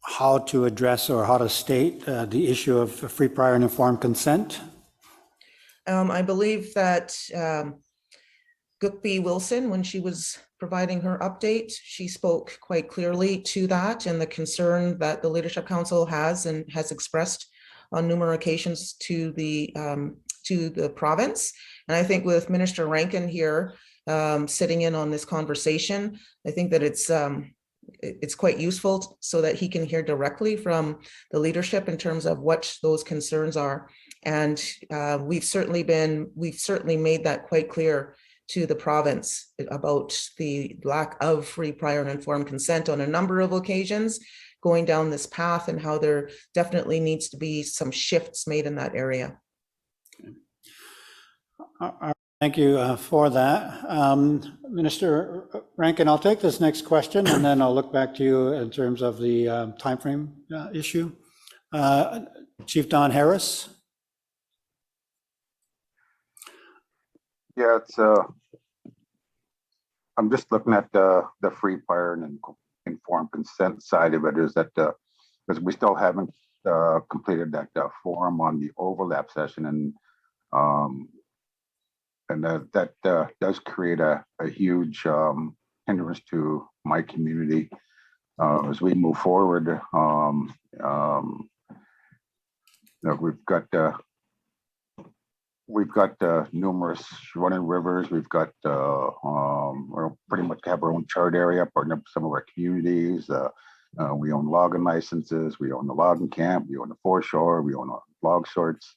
how to address or how to state the issue of free, prior, and informed consent. I believe that Gookby Wilson, when she was providing her update, she spoke quite clearly to that and the concern that the Leadership Council has and has expressed on numerous occasions to the province. And I think with Minister Rankin here sitting in on this conversation, I think that it's quite useful so that he can hear directly from the leadership in terms of what those concerns are. And we've certainly made that quite clear to the province about the lack of free, prior, and informed consent on a number of occasions going down this path, and how there definitely needs to be some shifts made in that area. Thank you for that. Minister Rankin, I'll take this next question and then I'll look back to you in terms of the timeframe issue. Chief Don Harris. Yeah, it's I'm just looking at the free, prior, and informed consent side of it, is that because we still haven't completed that forum on the overlap session, and that does create a huge hindrance to my community as we move forward. We've got numerous running rivers. We've got we pretty much have our own chart area, partner up with some of our communities. We own logging licenses, we own the logging camp, we own the foreshore, we own log sorts.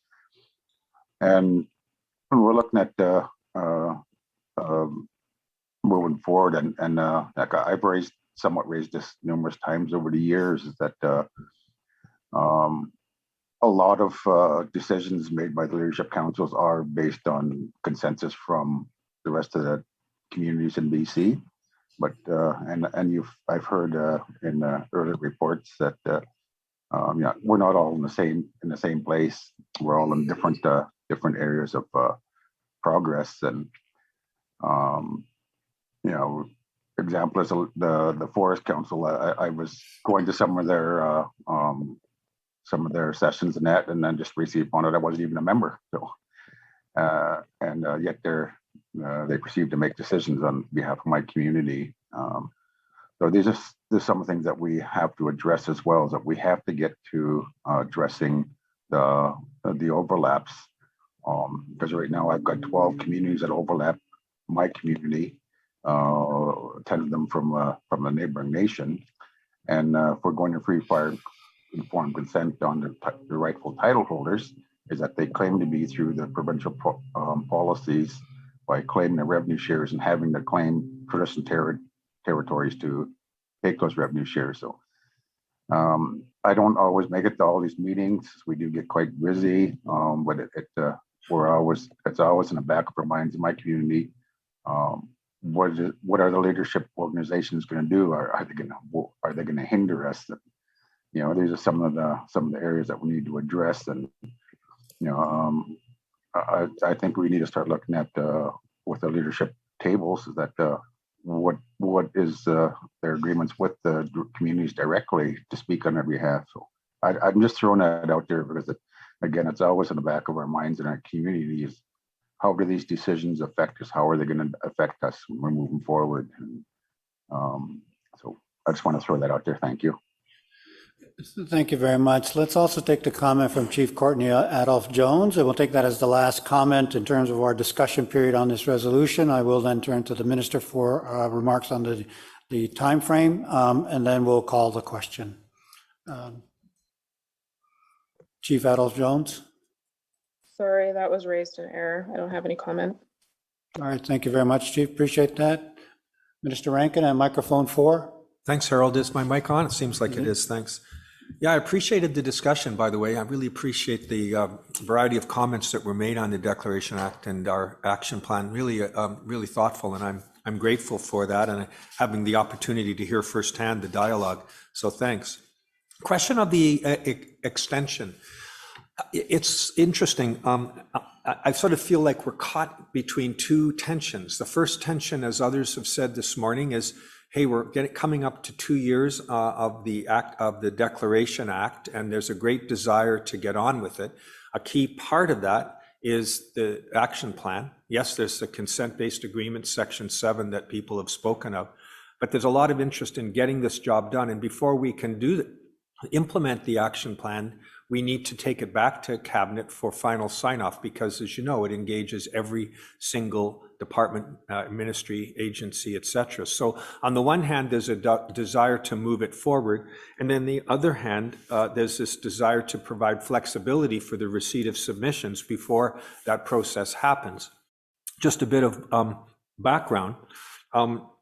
And we're looking at moving forward, and like I've somewhat raised this numerous times over the years, is that a lot of decisions made by the leadership councils are based on consensus from the rest of the communities in BC. But I've heard in earlier reports that yeah, we're not all in the same place. We're all in different areas of progress, and you know, example is the Forest Council. I was going to some of their sessions and that, and then just received on it. I wasn't even a member, so yet they proceed to make decisions on behalf of my community. So there's some things that we have to address as well, is that we have to get to addressing the overlaps. Because right now I've got 12 communities that overlap my community, 10 of them from a neighboring nation. And if we're going to free fire informed consent on the rightful title holders, is that they claim to be through the provincial policies by claiming the revenue shares and having to claim traditional territories to take those revenue shares. So I don't always make it to all these meetings. We do get quite busy, but it's always in the back of our minds in my community. What are the leadership organizations going to do? Are they going to hinder us? You know, these are some of the areas that we need to address, and you know, I think we need to start looking at with the leadership tables, is that what is their agreements with the communities directly to speak on their behalf. So I'm just throwing that out there because again, it's always in the back of our minds in our communities. How do these decisions affect us? How are they going to affect us when we're moving forward? And so I just want to throw that out there. Thank you. Thank you very much. Let's also take the comment from Chief Courtney Adolph Jones, and we'll take that as the last comment in terms of our discussion period on this resolution. I will then turn to the minister for remarks on the time frame, and then we'll call the question. Chief Adolph Jones. Sorry, that was raised in error. I don't have any comment. All right, thank you very much, Chief. Appreciate that. Minister Rankin at microphone 4. Thanks, Harold. Is my mic on? It seems like it is. Thanks. Yeah, I appreciated the discussion, by the way. I really appreciate the variety of comments that were made on the Declaration Act and our action plan. Really, really thoughtful, and I'm grateful for that, and having the opportunity to hear firsthand the dialogue. So thanks. Question of the extension. It's interesting. I sort of feel like we're caught between two tensions. The first tension, as others have said this morning, is, hey, we're coming up to 2 years of the Declaration Act, and there's a great desire to get on with it. A key part of that is the action plan. Yes, there's the consent-based agreement, Section 7, that people have spoken of, but there's a lot of interest in getting this job done. And before we can implement the action plan, we need to take it back to Cabinet for final sign-off, because, as you know, it engages every single department, ministry, agency, etc. So on the one hand, there's a desire to move it forward, and then the other hand, there's this desire to provide flexibility for the receipt of submissions before that process happens. Just a bit of background.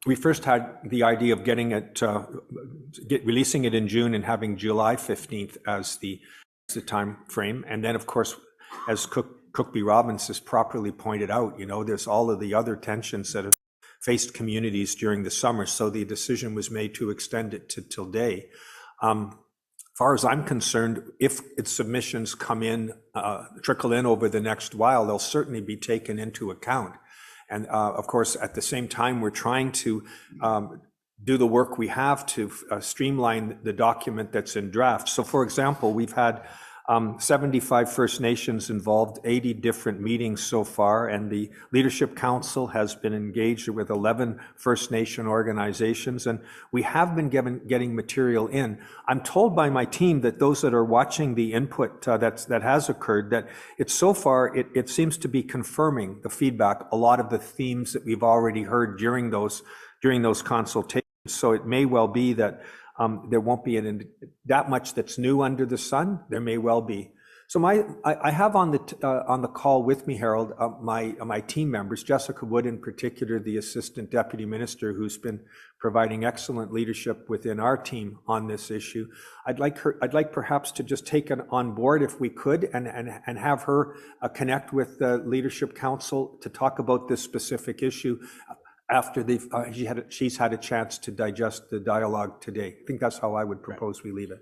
We first had the idea of getting it, releasing it in June and having July 15th as the time frame. And then, of course, as Cookby Robbins has properly pointed out, you know, there's all of the other tensions that have faced communities during the summer. So the decision was made to extend it to today. As far as I'm concerned, if its submissions come in, trickle in over the next while, they'll certainly be taken into account. And of course, at the same time, we're trying to do the work we have to streamline the document that's in draft. So for example, we've had 75 First Nations involved, 80 different meetings so far, and the Leadership Council has been engaged with 11 First Nation organizations, and we have been getting material in. I'm told by my team that those that are watching the input that has occurred, that it's so far, it seems to be confirming the feedback, a lot of the themes that we've already heard during those consultations. So it may well be that There won't be that much that's new under the sun. There may well be. So I have on the call with me, Harold, my team members, Jessica Wood in particular, the Assistant Deputy Minister, who's been providing excellent leadership within our team on this issue. I'd like perhaps to just take it on board if we could, and have her connect with the Leadership Council to talk about this specific issue after she's had a chance to digest the dialogue today. I think that's how I would propose we leave it.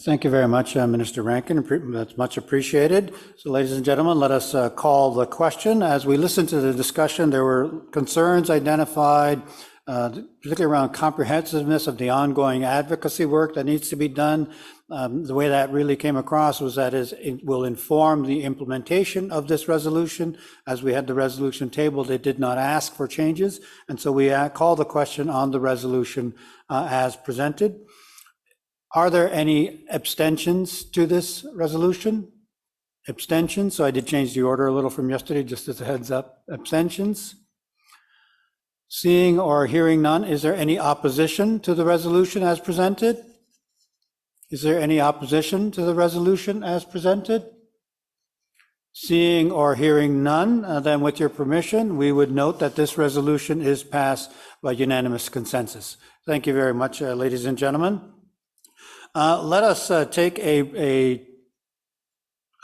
Thank you very much, Minister Rankin. That's much appreciated. So ladies and gentlemen, let us call the question. As we listen to the discussion, there were concerns identified, particularly around comprehensiveness of the ongoing advocacy work that needs to be done. The way that really came across was that it will inform the implementation of this resolution. As we had the resolution tabled, it did not ask for changes. And so we call the question on the resolution as presented. Are there any abstentions to this resolution? Abstentions, so I did change the order a little from yesterday, just as a heads up. Abstentions? Seeing or hearing none, is there any opposition to the resolution as presented? Is there any opposition to the resolution as presented? Seeing or hearing none, then with your permission, we would note that this resolution is passed by unanimous consensus. Thank you very much, ladies and gentlemen. Let us take a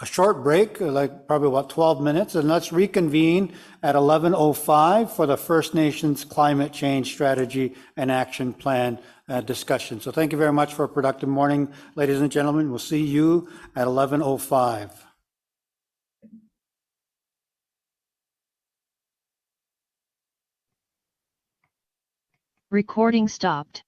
short break, like probably about 12 minutes, and let's reconvene at 11:05 for the First Nations Climate Change Strategy and Action Plan discussion. So thank you very much for a productive morning, ladies and gentlemen. We'll see you at 11:05. Recording stopped.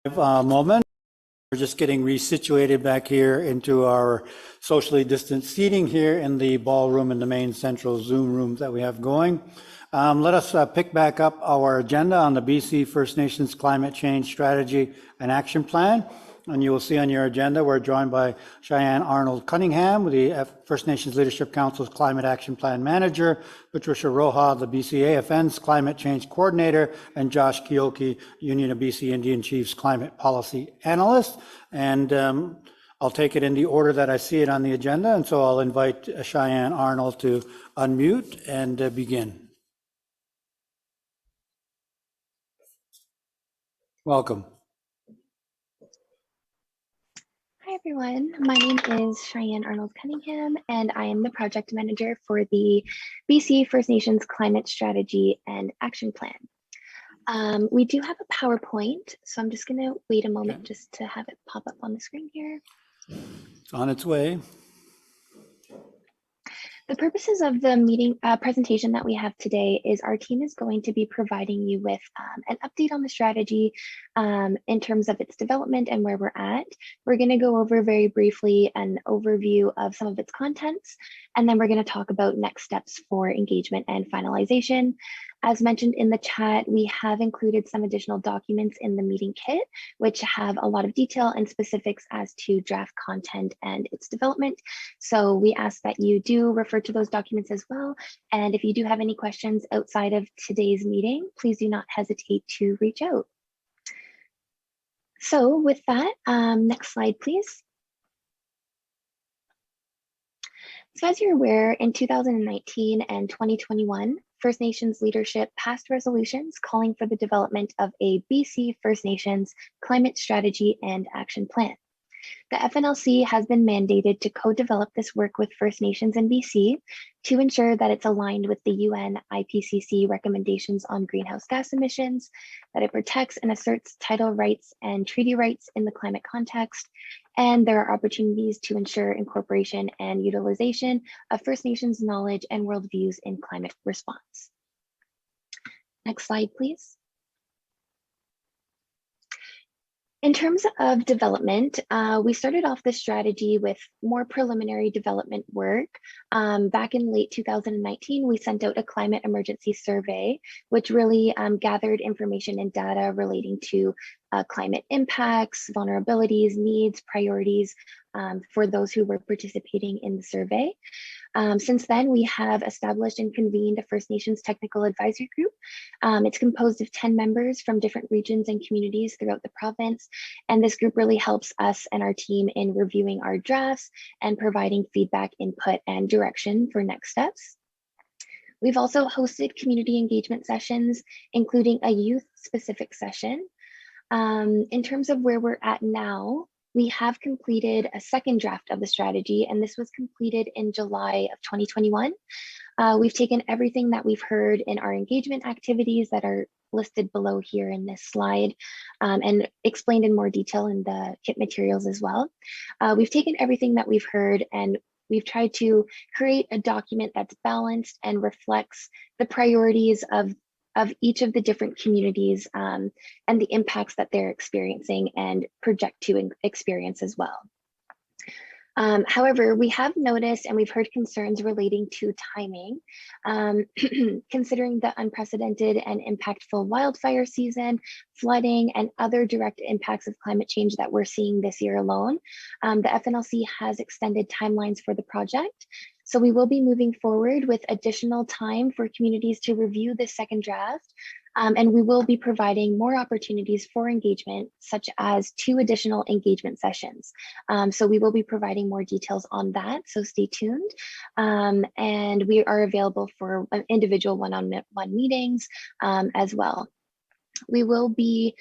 Moment. We're just getting resituated back here into our socially distanced seating here in the ballroom in the main central Zoom room that we have going. Let us pick back up our agenda on the BC First Nations Climate Change Strategy and Action Plan. And you will see on your agenda, we're joined by Cheyenne Arnold Cunningham, the First Nations Leadership Council's Climate Action Plan Manager, Patricia Roja, the BCAFN's Climate Change Coordinator, and Josh Kioki, Union of BC Indian Chiefs Climate Policy Analyst. And I'll take it in the order that I see it on the agenda. And so I'll invite Cheyenne Arnold to unmute and begin. Welcome. Hi everyone, my name is Cheyenne Arnold Cunningham and I am the project manager for the BC First Nations Climate Strategy and Action Plan. We do have a PowerPoint, so I'm just going to wait a moment just to have it pop up on the screen here. It's on its way. The purposes of the meeting presentation that we have today is our team is going to be providing you with an update on the strategy in terms of its development and where we're at. We're going to go over very briefly an overview of some of its contents, and then we're going to talk about next steps for engagement and finalization. As mentioned in the chat, we have included some additional documents in the meeting kit, which have a lot of detail and specifics as to draft content and its development. So we ask that you do refer to those documents as well. And if you do have any questions outside of today's meeting, please do not hesitate to reach out. So with that, next slide, please. So as you're aware, in 2019 and 2021, First Nations leadership passed resolutions calling for the development of a BC First Nations Climate Strategy and Action Plan. The FNLC has been mandated to co-develop this work with First Nations in BC to ensure that it's aligned with the UN IPCC recommendations on greenhouse gas emissions, that it protects and asserts title rights and treaty rights in the climate context, and there are opportunities to ensure incorporation and utilization of First Nations knowledge and worldviews in climate response. Next slide, please. In terms of development, we started off this strategy with more preliminary development work. Back in late 2019, we sent out a climate emergency survey, which really gathered information and data relating to climate impacts, vulnerabilities, needs, priorities for those who were participating in the survey. Since then, we have established and convened a First Nations Technical Advisory Group. It's composed of 10 members from different regions and communities throughout the province. And this group really helps us and our team in reviewing our drafts and providing feedback, input, and direction for next steps. We've also hosted community engagement sessions, including a youth-specific session. In terms of where we're at now, we have completed a second draft of the strategy, and this was completed in July of 2021. We've taken everything that we've heard in our engagement activities that are listed below here in this slide and explained in more detail in the kit materials as well. We've taken everything that we've heard and we've tried to create a document that's balanced and reflects the priorities of each of the different communities and the impacts that they're experiencing and project to experience as well. However, we have noticed and we've heard concerns relating to timing, considering the unprecedented and impactful wildfire season, flooding, and other direct impacts of climate change that we're seeing this year alone. The FNLC has extended timelines for the project. So we will be moving forward with additional time for communities to review this second draft. And we will be providing more opportunities for engagement, such as 2 additional engagement sessions. So we will be providing more details on that, so stay tuned. And we are available for individual one-on-one meetings as well. We will be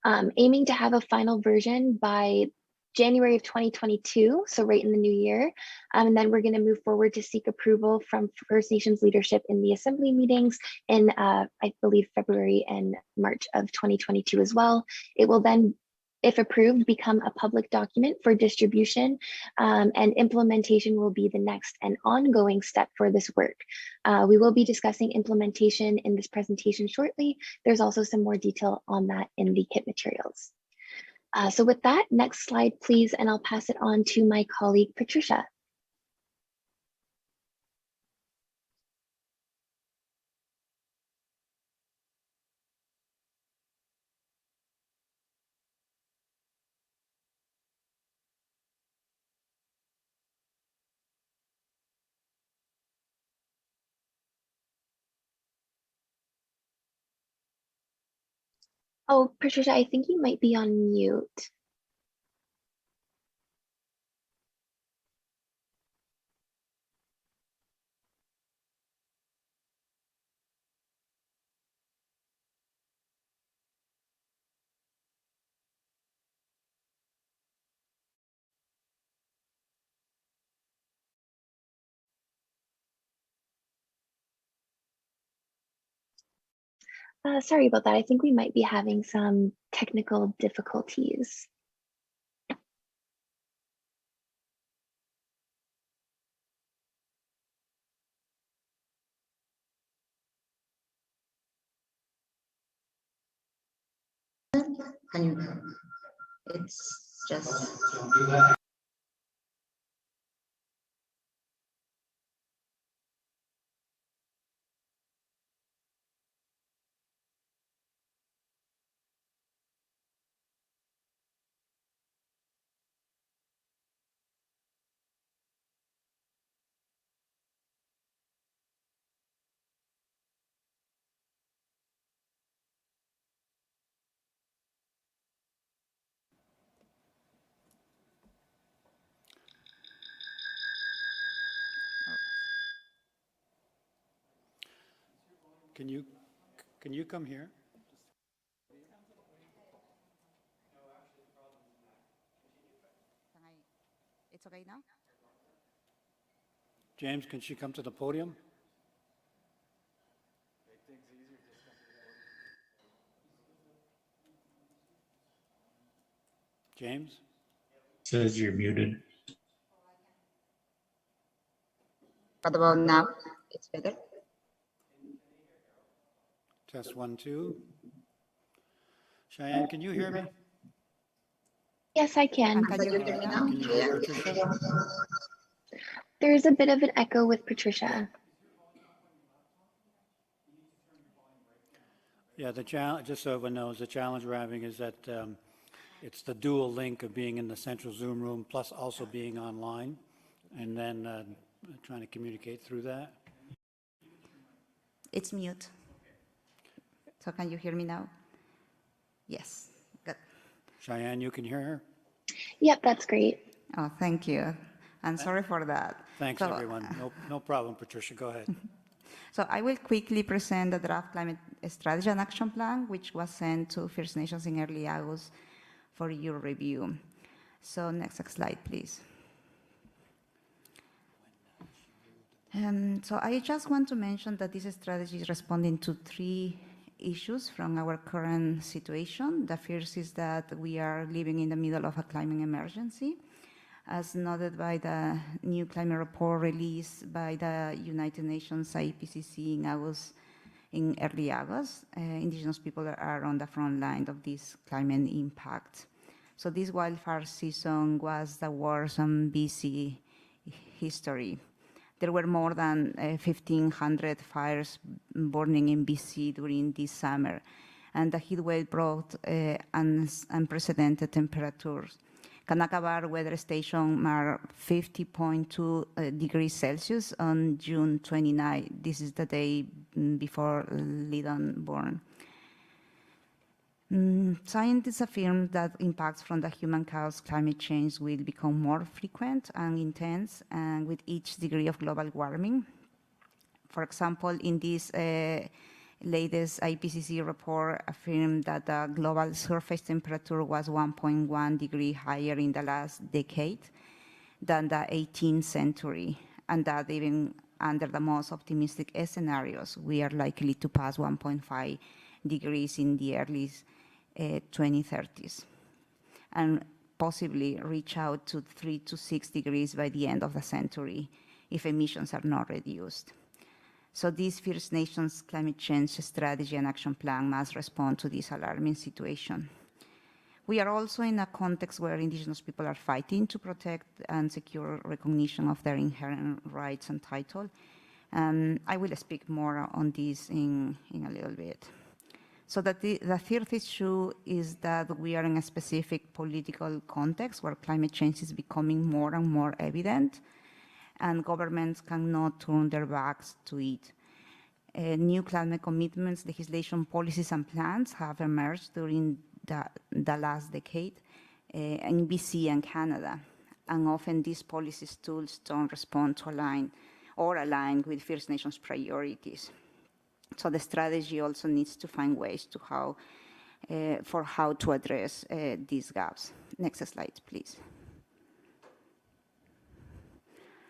aiming to have a final version by January of 2022, so right in the new year. And then we're going to move forward to seek approval from First Nations leadership in the assembly meetings in, I believe, February and March of 2022 as well. It will then, if approved, become a public document for distribution, and implementation will be the next and ongoing step for this work. We will be discussing implementation in this presentation shortly. There's also some more detail on that in the kit materials. So with that, next slide, please, and I'll pass it on to my colleague, Patricia. Oh, Patricia, I think you might be on mute. Sorry about that. I think we might be having some technical difficulties. Can you? It's just. Can you come here? It's okay now? James, can she come to the podium? James? Says you're muted. What about now? It's better? Test 1, 2. Cheyenne, can you hear me? Yes, I can. Can you hear me now? Can you hear Patricia? There's a bit of an echo with Patricia. Yeah, the challenge, just so everyone knows, the challenge we're having is that it's the dual link of being in the central Zoom room plus also being online, and then trying to communicate through that. It's mute. So can you hear me now? Yes, good. Cheyenne, you can hear her? Yep, that's great. Oh, thank you. I'm sorry for that. Thanks, So, everyone. No problem, Patricia. Go ahead. So I will quickly present the draft climate strategy and action plan, which was sent to First Nations in early August for your review. So next slide, please. So I just want to mention that this strategy is responding to 3 issues from our current situation. The first is that we are living in the middle of a climate emergency. As noted by the new climate report released by the United Nations IPCC in early August, Indigenous people are on the front line of this climate impact. So this wildfire season was the worst in BC history. There were more than 1,500 fires burning in BC during this summer, and the heat wave brought unprecedented temperatures. Kanaka Bar weather station marked 50.2 degrees Celsius on June 29. This is the day before Lydon born. Scientists affirm that impacts from the human-caused climate change will become more frequent and intense, and with each degree of global warming. For example, in this latest IPCC report affirmed that the global surface temperature was 1.1 degree higher in the last decade than the 18th century, and that even under the most optimistic scenarios, we are likely to pass 1.5 degrees in the early 2030s, and possibly reach out to 3 to 6 degrees by the end of the century if emissions are not reduced. So this First Nations climate change strategy and action plan must respond to this alarming situation. We are also in a context where indigenous people are fighting to protect and secure recognition of their inherent rights and title. I will speak more on this in a little bit. So the third issue is that we are in a specific political context where climate change is becoming more and more evident, and governments cannot turn their backs to it. New climate commitments, legislation, policies, and plans have emerged during the last decade in BC and Canada, and often these policies tools don't respond to align with First Nations priorities. So the strategy also needs to find ways to how to address these gaps. Next slide, please.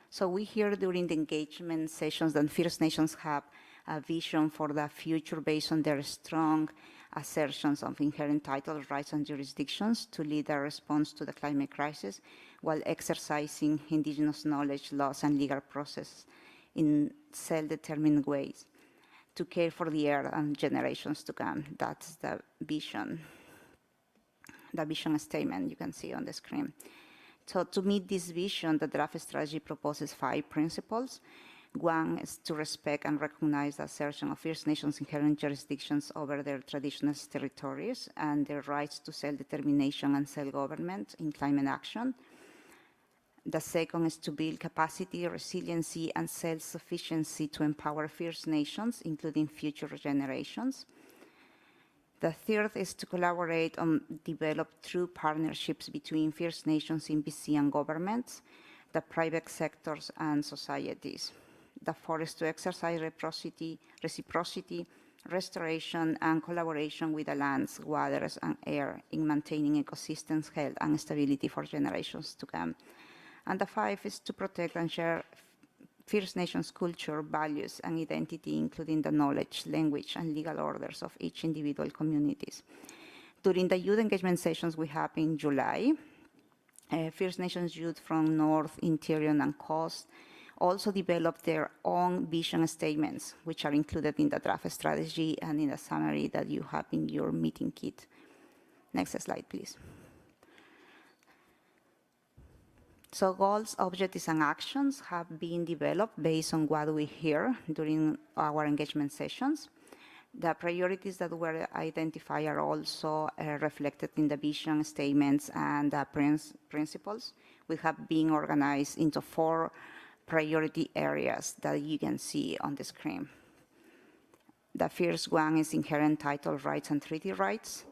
So we hear during the engagement sessions that First Nations have a vision for the future based on their strong assertions of inherent title, rights, and jurisdictions to lead a response to the climate crisis while exercising Indigenous knowledge, laws, and legal process in self-determined ways to care for the earth and generations to come. That's the vision statement you can see on the screen. So to meet this vision, the draft strategy proposes 5 principles. One is to respect and recognize the assertion of First Nations inherent jurisdictions over their traditional territories and their rights to self-determination and self-government in climate action. The second is to build capacity, resiliency, and self-sufficiency to empower First Nations, including future generations. The third is to collaborate on develop true partnerships between First Nations in BC and governments, the private sectors, and societies. The fourth is to exercise reciprocity, restoration, and collaboration with the lands, waters, and air in maintaining ecosystems' health and stability for generations to come. And the fifth is to protect and share First Nations culture, values, and identity, including the knowledge, language, and legal orders of each individual communities. During the youth engagement sessions we have in July, First Nations youth from North, Interior, and Coast also developed their own vision statements, which are included in the draft strategy and in the summary that you have in your meeting kit. Next slide, please. So goals, objectives, and actions have been developed based on what we hear during our engagement sessions. The priorities that were identified are also reflected in the vision statements and the principles. We have been organized into 4 priority areas that you can see on the screen. The first one is inherent title rights and treaty rights.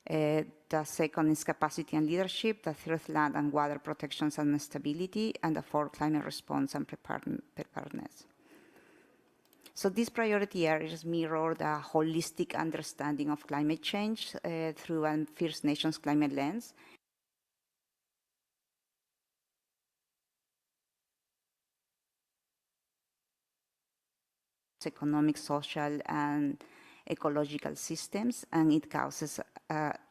The second is capacity and leadership. The third, land and water protections and stability. And the fourth, climate response and preparedness. So these priority areas mirror the holistic understanding of climate change through a First Nations climate lens. Economic, social, and ecological systems, and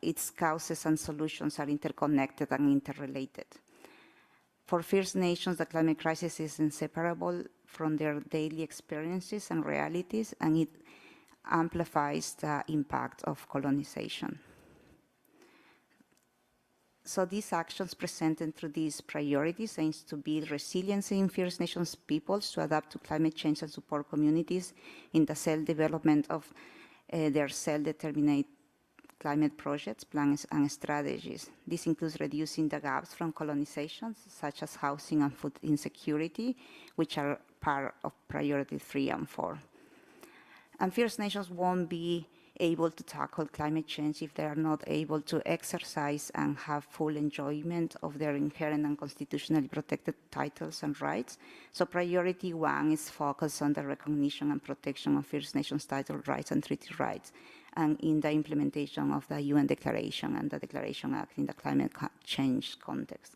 its causes and solutions are interconnected and interrelated. For First Nations, the climate crisis is inseparable from their daily experiences and realities, and it amplifies the impact of colonization. So these actions presented through these priorities aims to build resiliency in First Nations peoples to adapt to climate change and support communities in the self-development of their self-determined climate projects, plans, and strategies. This includes reducing the gaps from colonization, such as housing and food insecurity, which are part of priority 3 and 4. And First Nations won't be able to tackle climate change if they are not able to exercise and have full enjoyment of their inherent and constitutionally protected titles and rights. So priority 1 is focused on the recognition and protection of First Nations title rights and treaty rights, and in the implementation of the UN Declaration and the Declaration Act in the climate change context.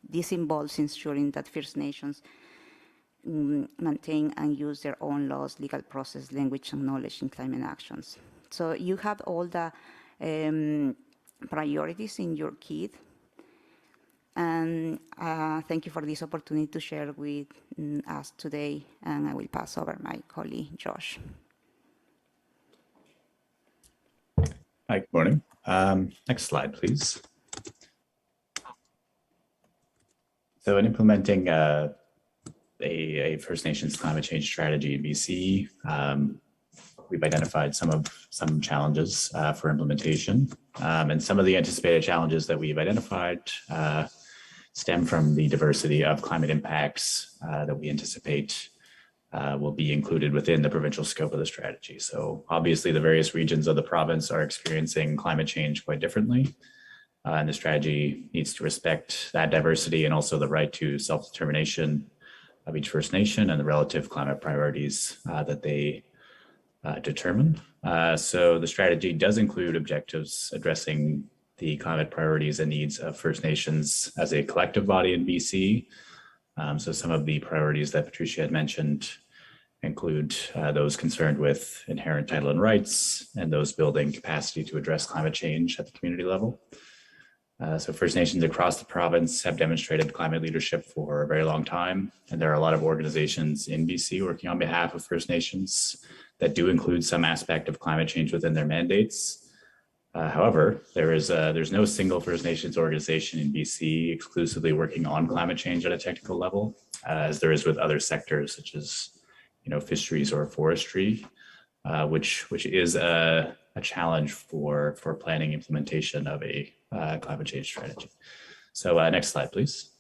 This involves ensuring that First Nations maintain and use their own laws, legal process, language, and knowledge in climate actions. So you have all the priorities in your kit. And thank you for this opportunity to share with us today. And I will pass over my colleague, Josh. Hi, good morning. Next slide, please. So in implementing a First Nations climate change strategy in BC, we've identified some challenges for implementation. And some of the anticipated challenges that we've identified stem from the diversity of climate impacts that we anticipate will be included within the provincial scope of the strategy. So obviously the various regions of the province are experiencing climate change quite differently. And the strategy needs to respect that diversity and also the right to self-determination of each First Nation and the relative climate priorities that they determine. So the strategy does include objectives addressing the climate priorities and needs of First Nations as a collective body in BC. So some of the priorities that Patricia had mentioned include those concerned with inherent title and rights and those building capacity to address climate change at the community level. So First Nations across the province have demonstrated climate leadership for a very long time, and there are a lot of organizations in BC working on behalf of First Nations that do include some aspect of climate change within their mandates. However, there's no single First Nations organization in BC exclusively working on climate change at a technical level, as there is with other sectors such as fisheries or forestry, which is a challenge for planning implementation of a climate change strategy. So next slide, please.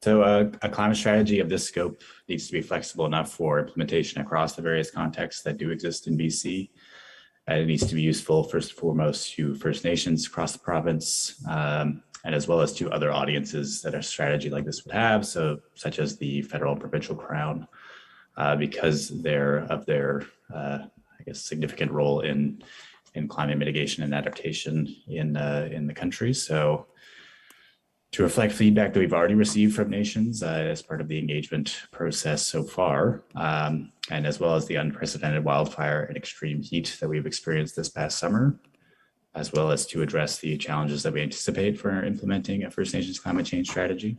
So a climate strategy of this scope needs to be flexible enough for implementation across the various contexts that do exist in BC. It needs to be useful first and foremost to First Nations across the province, and as well as to other audiences that a strategy like this would have, so such as the federal and provincial crown, because of their significant role in climate mitigation and adaptation in the country. So to reflect feedback that we've already received from nations as part of the engagement process so far, and as well as the unprecedented wildfire and extreme heat that we've experienced this past summer, as well as to address the challenges that we anticipate for implementing a First Nations climate change strategy.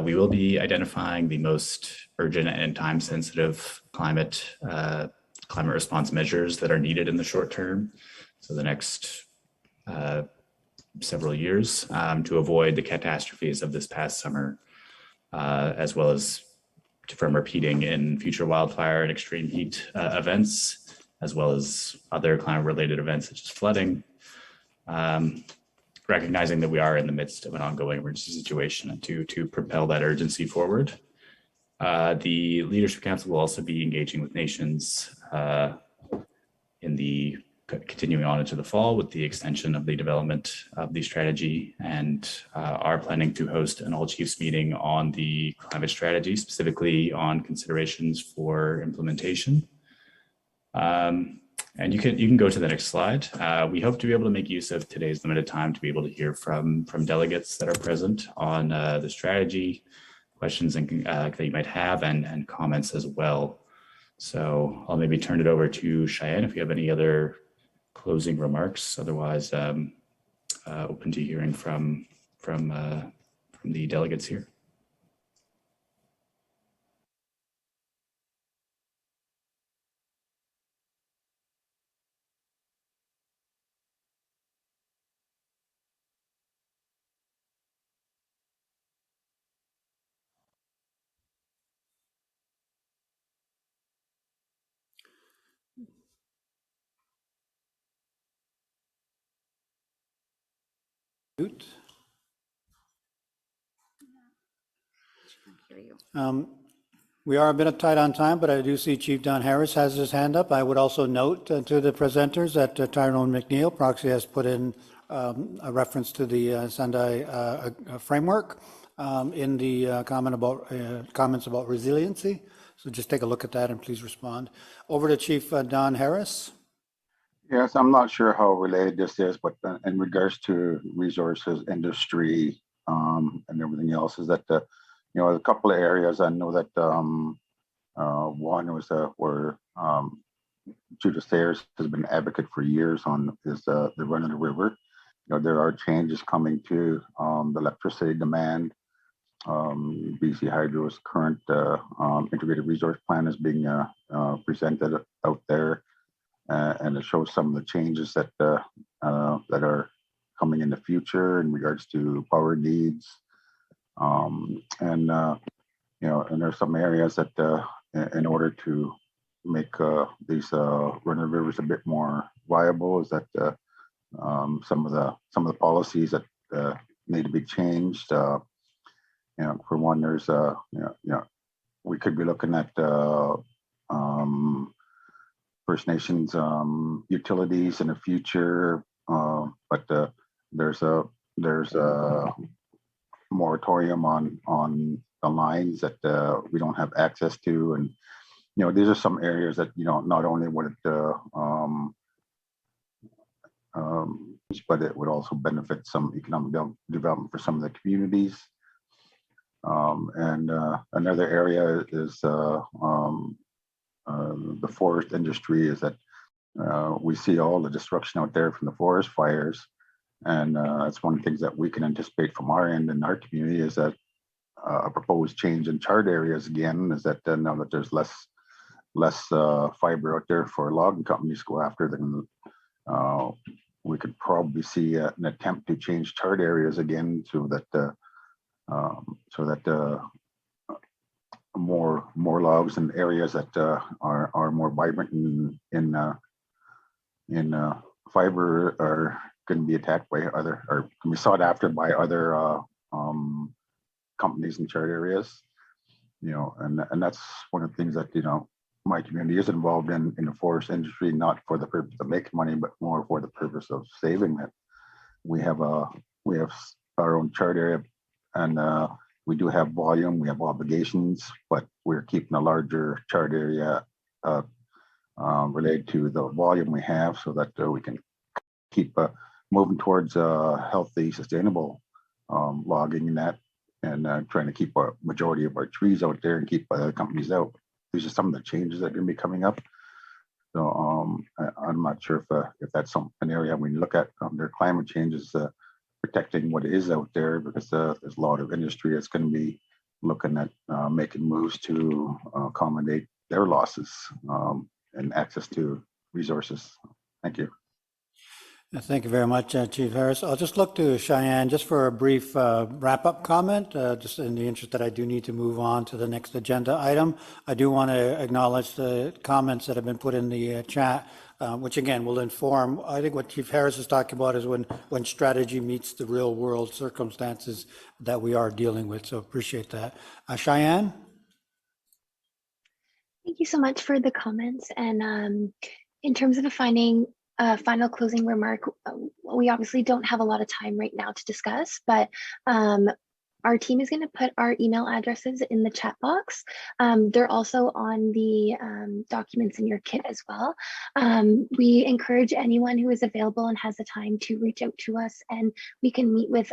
We will be identifying the most urgent and time-sensitive climate response measures that are needed in the short term, so the next several years, to avoid the catastrophes of this past summer, as well as from repeating in future wildfire and extreme heat events, as well as other climate-related events such as flooding, recognizing that we are in the midst of an ongoing emergency situation and to propel that urgency forward. The Leadership Council will also be engaging with nations continuing on into the fall with the extension of the development of the strategy, and are planning to host an all chiefs meeting on the climate strategy, specifically on considerations for implementation. And you can go to the next slide. We hope to be able to make use of today's limited time to be able to hear from delegates that are present on the strategy, questions that you might have, and comments as well. So I'll maybe turn it over to Cheyenne if you have any other closing remarks. Otherwise, open to hearing from the delegates here. We are a bit tight on time, but I do see Chief Don Harris has his hand up. I would also note to the presenters that Tyrone McNeil, proxy, has put in a reference to the Sendai framework in the comments about resiliency. So just take a look at that and please respond. Over to Chief Don Harris. Yes, I'm not sure how related this is, but in regards to resources, industry, and everything else, is that a couple of areas I know that one was where Judith Sayers has been an advocate for years on is the run of the river. There are changes coming to the electricity demand. BC Hydro's current integrated resource plan is being presented out there, and it shows some of the changes that are coming in the future in regards to power needs. And there's some areas that in order to make these running rivers a bit more viable, is that some of the policies that need to be changed. For one, there's we could be looking at First Nations utilities in the future, but there's a moratorium on the lines that we don't have access to, and these are some areas that not only would it but it would also benefit some economic development for some of the communities. And another area is the forest industry, is that we see all the destruction out there from the forest fires. And that's one of the things that we can anticipate from our end in our community, is that a proposed change in charter areas again, is that now that there's less fiber out there for logging companies to go after, then we could probably see an attempt to change charter areas again, so that more logs in areas that are more vibrant in fiber are going to be attacked by other, or can be sought after by other companies in charter areas. And that's one of the things that my community is involved in the forest industry, not for the purpose of making money, but more for the purpose of saving it. We have our own charter area, and we do have volume, we have obligations, but we're keeping a larger charter area related to the volume we have, so that we can keep moving towards healthy, sustainable logging in that, and trying to keep a majority of our trees out there and keep other companies out. These are some of the changes that are going to be coming up. So I'm not sure if that's an area we look at under climate change, is protecting what is out there, because there's a lot of industry that's going to be looking at making moves to accommodate their losses and access to resources. Thank you. Thank you very much, Chief Harris. I'll just look to Cheyenne just for a brief wrap-up comment, just in the interest that I do need to move on to the next agenda item. I do want to acknowledge the comments that have been put in the chat, which again will inform. I think what Chief Harris is talking about is when strategy meets the real world circumstances that we are dealing with. So appreciate that. Cheyenne? Thank you so much for the comments. And in terms of a final closing remark, we obviously don't have a lot of time right now to discuss, but our team is going to put our email addresses in the chat box. They're also on the documents in your kit as well. We encourage anyone who is available and has the time to reach out to us, and we can meet with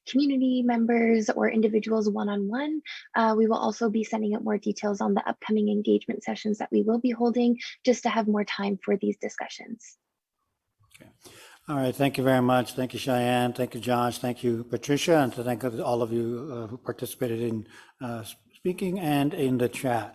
community members or individuals one-on-one. We will also be sending out more details on the upcoming engagement sessions that we will be holding, just to have more time for these discussions. All right, thank you very much. Thank you, Cheyenne. Thank you, Josh. Thank you, Patricia, and to thank all of you who participated in speaking and in the chat.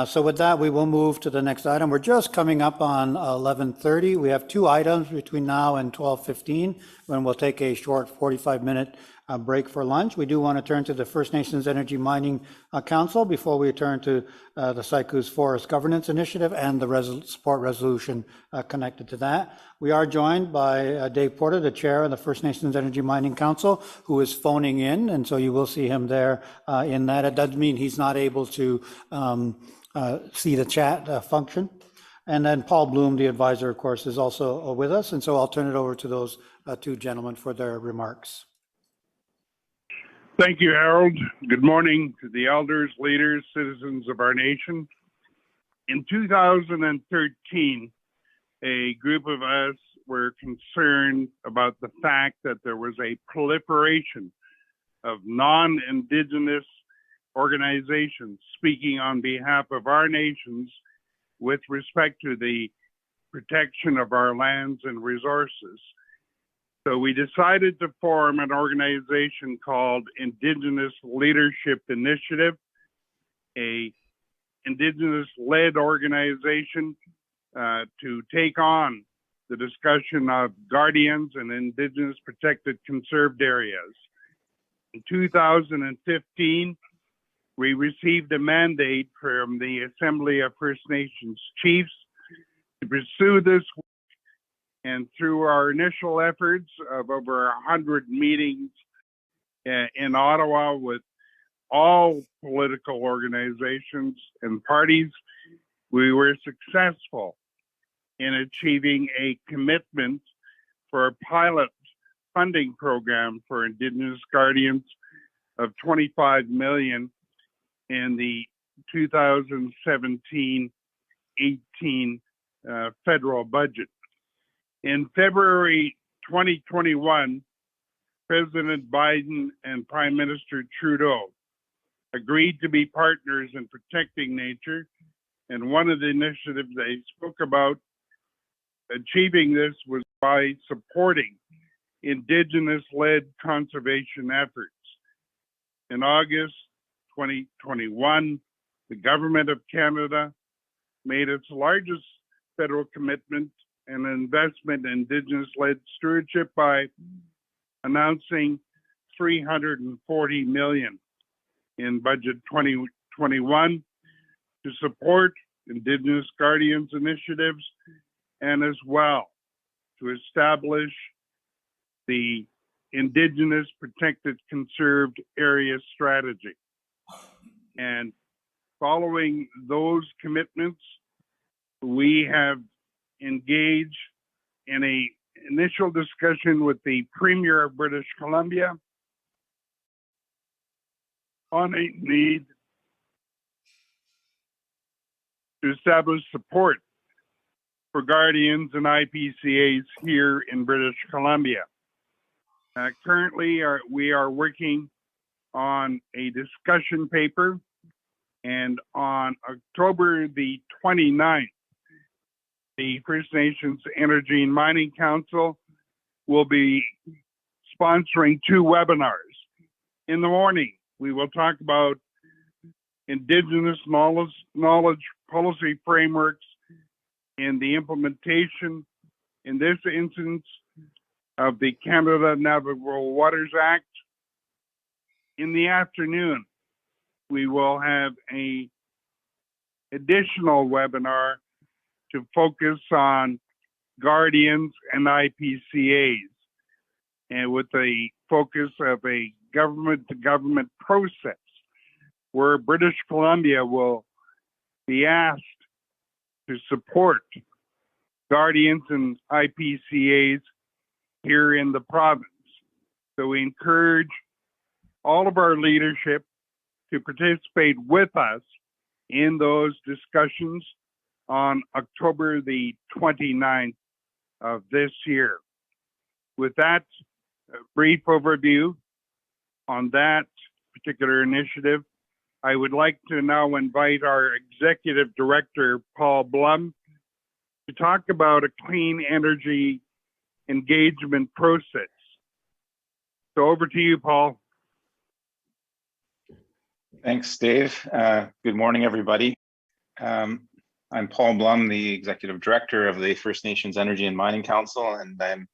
So with that, we will move to the next item. We're just coming up on 11:30. We have two items between now and 12:15, when we'll take a short 45-minute break for lunch. We do want to turn to the First Nations Energy Mining Council before we turn to the Sycoo's Forest Governance Initiative and the support resolution connected to that. We are joined by Dave Porter, the chair of the First Nations Energy Mining Council, who is phoning in, and so you will see him there in that. It doesn't mean he's not able to see the chat function. And then Paul Bloom, the advisor, of course, is also with us, and so I'll turn it over to those two gentlemen for their remarks. Thank you, Harold. Good morning to the elders, leaders, citizens of our nation. In 2013, a group of us were concerned about the fact that there was a proliferation of non-Indigenous organizations speaking on behalf of our nations with respect to the protection of our lands and resources. So we decided to form an organization called Indigenous Leadership Initiative, a Indigenous-led organization to take on the discussion of guardians and Indigenous protected conserved areas. In 2015, we received a mandate from the Assembly of First Nations Chiefs to pursue this work, and through our initial efforts of over 100 meetings in Ottawa with all political organizations and parties, we were successful in achieving a commitment for a pilot funding program for Indigenous guardians of $25 million in the 2017-18 federal budget. In February 2021, President Biden and Prime Minister Trudeau agreed to be partners in protecting nature, and one of the initiatives they spoke about achieving this was by supporting Indigenous-led conservation efforts. In August 2021, the Government of Canada made its largest federal commitment and investment in Indigenous-led stewardship by announcing $340 million in budget 2021 to support Indigenous Guardians initiatives, and as well to establish the Indigenous Protected Conserved Area Strategy. And following those commitments, we have engaged in an initial discussion with the Premier of British Columbia on a need to establish support for guardians and IPCAs here in British Columbia. Currently, we are working on a discussion paper, and on October the 29th, the First Nations Energy and Mining Council will be sponsoring 2 webinars. In the morning, we will talk about Indigenous knowledge policy frameworks and the implementation, in this instance, of the Canada Navigable Waters Act. In the afternoon, we will have an additional webinar to focus on guardians and IPCAs, and with a focus of a government-to-government process where British Columbia will be asked to support guardians and IPCAs here in the province. So we encourage all of our leadership to participate with us in those discussions on October the 29th of this year. With that brief overview on that particular initiative, I would like to now invite our Executive Director, Paul Blum, to talk about a clean energy engagement process. So over to you, Paul. Thanks, Dave. Good morning, everybody. I'm Paul Blum, the Executive Director of the First Nations Energy and Mining Council, and I'm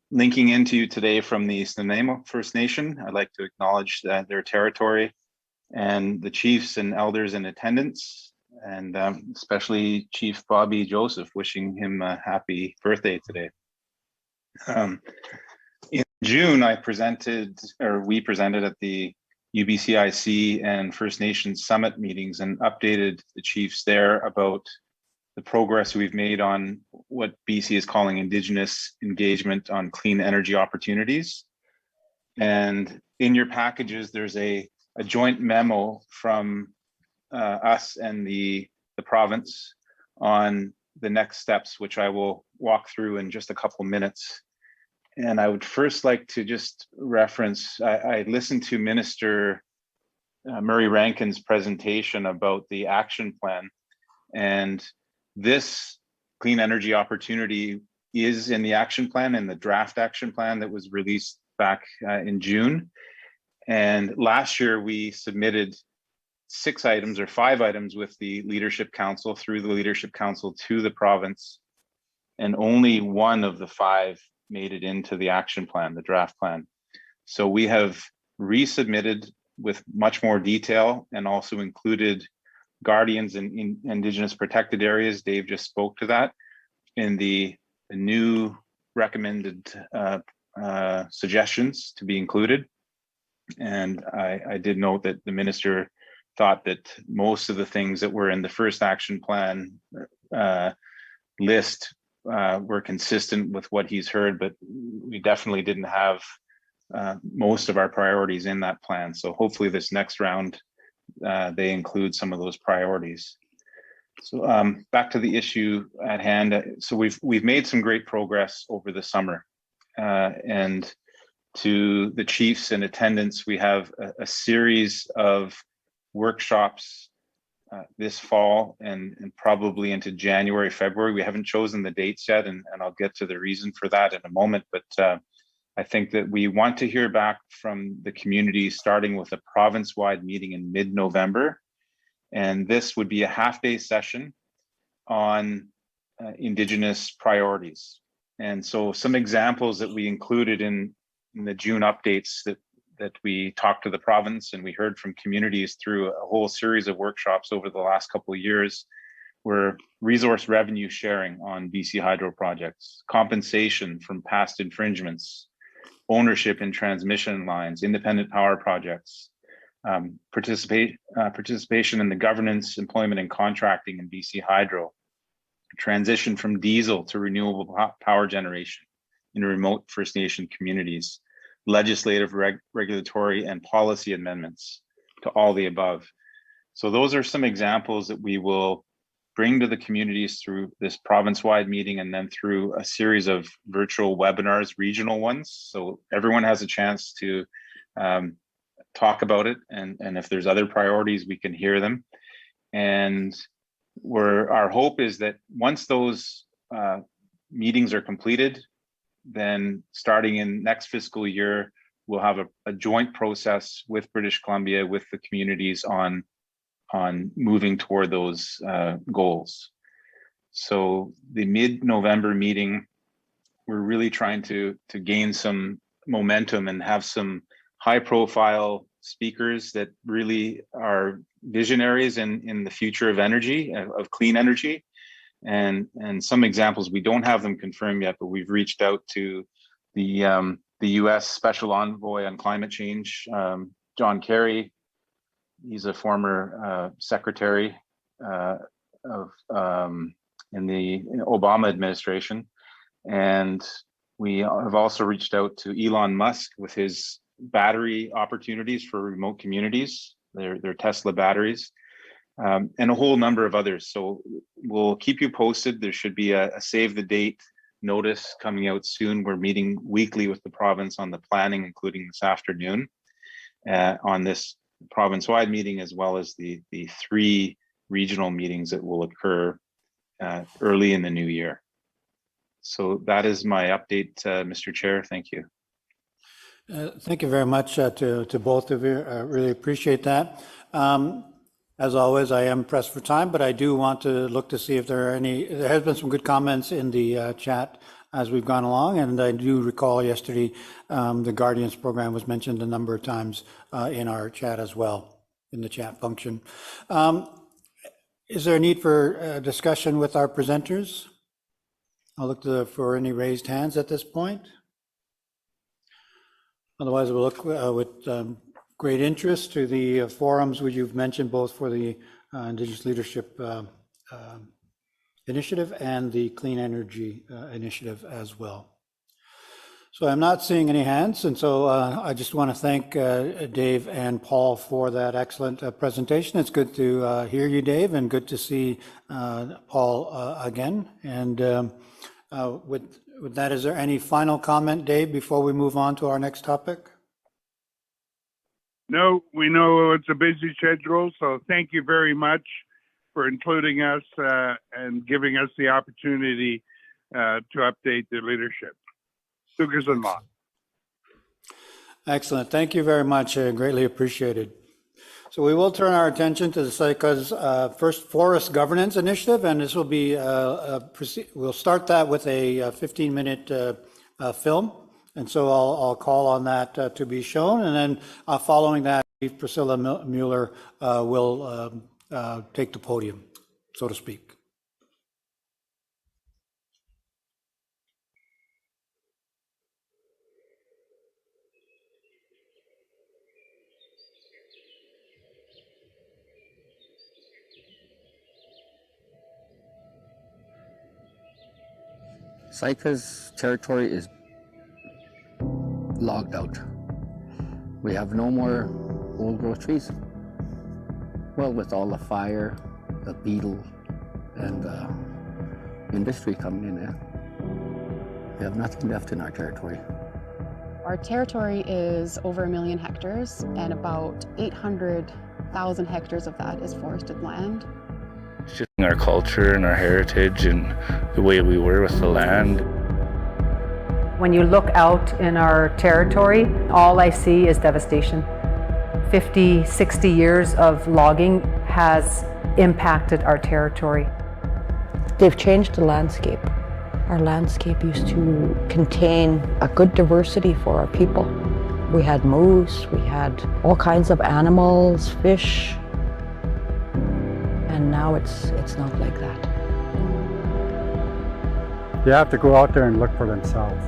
linking into you today from the Snuneymuxw First Nation. I'd like to acknowledge their territory and the chiefs and elders in attendance, and especially Chief Bobby Joseph, wishing him a happy birthday today. In June, we presented at the UBCIC and First Nations Summit meetings and updated the chiefs there about the progress we've made on what BC is calling Indigenous engagement on clean energy opportunities. And in your packages, there's a joint memo from us and the province on the next steps, which I will walk through in just a couple minutes. And I would first like to just reference, I listened to Minister Murray Rankin's presentation about the action plan, and this clean energy opportunity is in the action plan, in the draft action plan that was released back in June. And last year we submitted 5 items with the Leadership Council, through the Leadership Council to the province. and only one of the 5 made it into the action plan, the draft plan. So we have resubmitted with much more detail and also included guardians in Indigenous protected areas. Dave just spoke to that in the new recommended suggestions to be included. And I did note that the minister thought that most of the things that were in the first action plan list were consistent with what he's heard, but we definitely didn't have most of our priorities in that plan. So hopefully this next round, they include some of those priorities. So back to the issue at hand. So we've made some great progress over the summer, and to the chiefs in attendance, we have a series of workshops this fall and probably into January, February. We haven't chosen the dates yet, and I'll get to the reason for that in a moment. But I think that we want to hear back from the community, starting with a province-wide meeting in mid-November. And this would be a half-day session on Indigenous priorities. And so some examples that we included in the June updates that we talked to the province and we heard from communities through a whole series of workshops over the last couple of years were resource revenue sharing on BC Hydro projects, compensation from past infringements, ownership in transmission lines, independent power projects, participation in the governance, employment, and contracting in BC Hydro, transition from diesel to renewable power generation in remote First Nation communities, legislative, regulatory, and policy amendments to all the above. So those are some examples that we will bring to the communities through this province-wide meeting and then through a series of virtual webinars, regional ones. So everyone has a chance to talk about it. And if there's other priorities, we can hear them. And our hope is that once those meetings are completed, then starting in next fiscal year, we'll have a joint process with British Columbia, with the communities on moving toward those goals. So the mid-November meeting, we're really trying to gain some momentum and have some high-profile speakers that really are visionaries in the future of energy, of clean energy. And some examples, we don't have them confirmed yet, but we've reached out to the U.S. Special Envoy on Climate Change, John Kerry. He's a former secretary in the Obama administration. And we have also reached out to Elon Musk with his battery opportunities for remote communities, their Tesla batteries, and a whole number of others. So we'll keep you posted. There should be a save the date notice coming out soon. We're meeting weekly with the province on the planning, including this afternoon, on this province-wide meeting, as well as the 3 regional meetings that will occur early in the new year. So that is my update, Mr. Chair. Thank you. Thank you very much to both of you. I really appreciate that. As always, I am pressed for time, but I do want to look to see if there has been some good comments in the chat as we've gone along. And I do recall yesterday, the Guardians program was mentioned a number of times in our chat as well, in the chat function. Is there a need for discussion with our presenters? I'll look for any raised hands at this point. Otherwise, we'll look with great interest to the forums which you've mentioned, both for the Indigenous Leadership Initiative and the Clean Energy Initiative as well. So I'm not seeing any hands, and so I just want to thank Dave and Paul for that excellent presentation. It's good to hear you, Dave, and good to see Paul again. And with that, is there any final comment, Dave, before we move on to our next topic? No, we know it's a busy schedule, so thank you very much for including us and giving us the opportunity to update the leadership. Lucas and Law. Excellent. Thank you very much. Greatly appreciated. So we will turn our attention to the Sayka's first forest governance initiative, and this will be, we'll start that with a 15-minute film. And so I'll call on that to be shown, and then following that, Priscilla Mueller will take the podium, so to speak. Sayka's territory is logged out. We have no more old growth trees. Well, with all the fire, the beetle, and the industry coming in there, we have nothing left in our territory. Our territory is over 1 million hectares, and about 800,000 hectares of that is forested land. It's just our culture and our heritage and the way we were with the land. When you look out in our territory, all I see is devastation. 50, 60 years of logging has impacted our territory. They've changed the landscape. Our landscape used to contain a good diversity for our people. We had moose, we had all kinds of animals, fish, and now it's not like that. You have to go out there and look for themselves.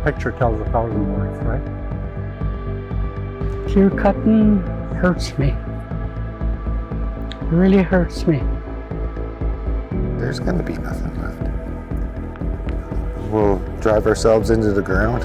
Picture tells 1,000 words, right? Clear cutting hurts me. It really hurts me. There's going to be nothing left. We'll drive ourselves into the ground.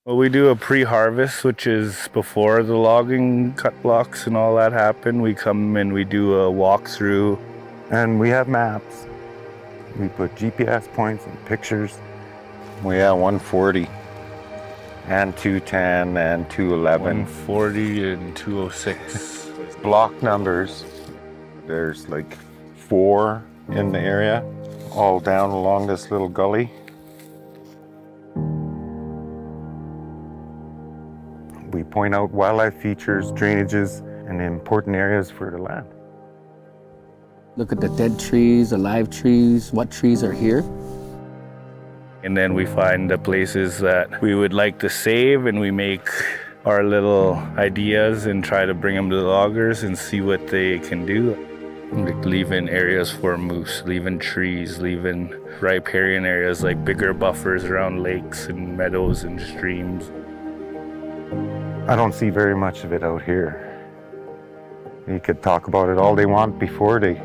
Well, we do a pre-harvest, which is before the logging cut blocks and all that happen. We come and we do a walkthrough. And we have maps. We put GPS points and pictures. We have 140 and 210 and 211. 140 and 206. Block numbers. There's like 4 in the area, all down along this little gully. We point out wildlife features, drainages, and important areas for the land. Look at the dead trees, the live trees, what trees are here. And then we find the places that we would like to save, and we make our little ideas and try to bring them to the loggers and see what they can do. Like leaving areas for moose, leaving trees, leaving riparian areas like bigger buffers around lakes and meadows and streams. I don't see very much of it out here. You could talk about it all they want before they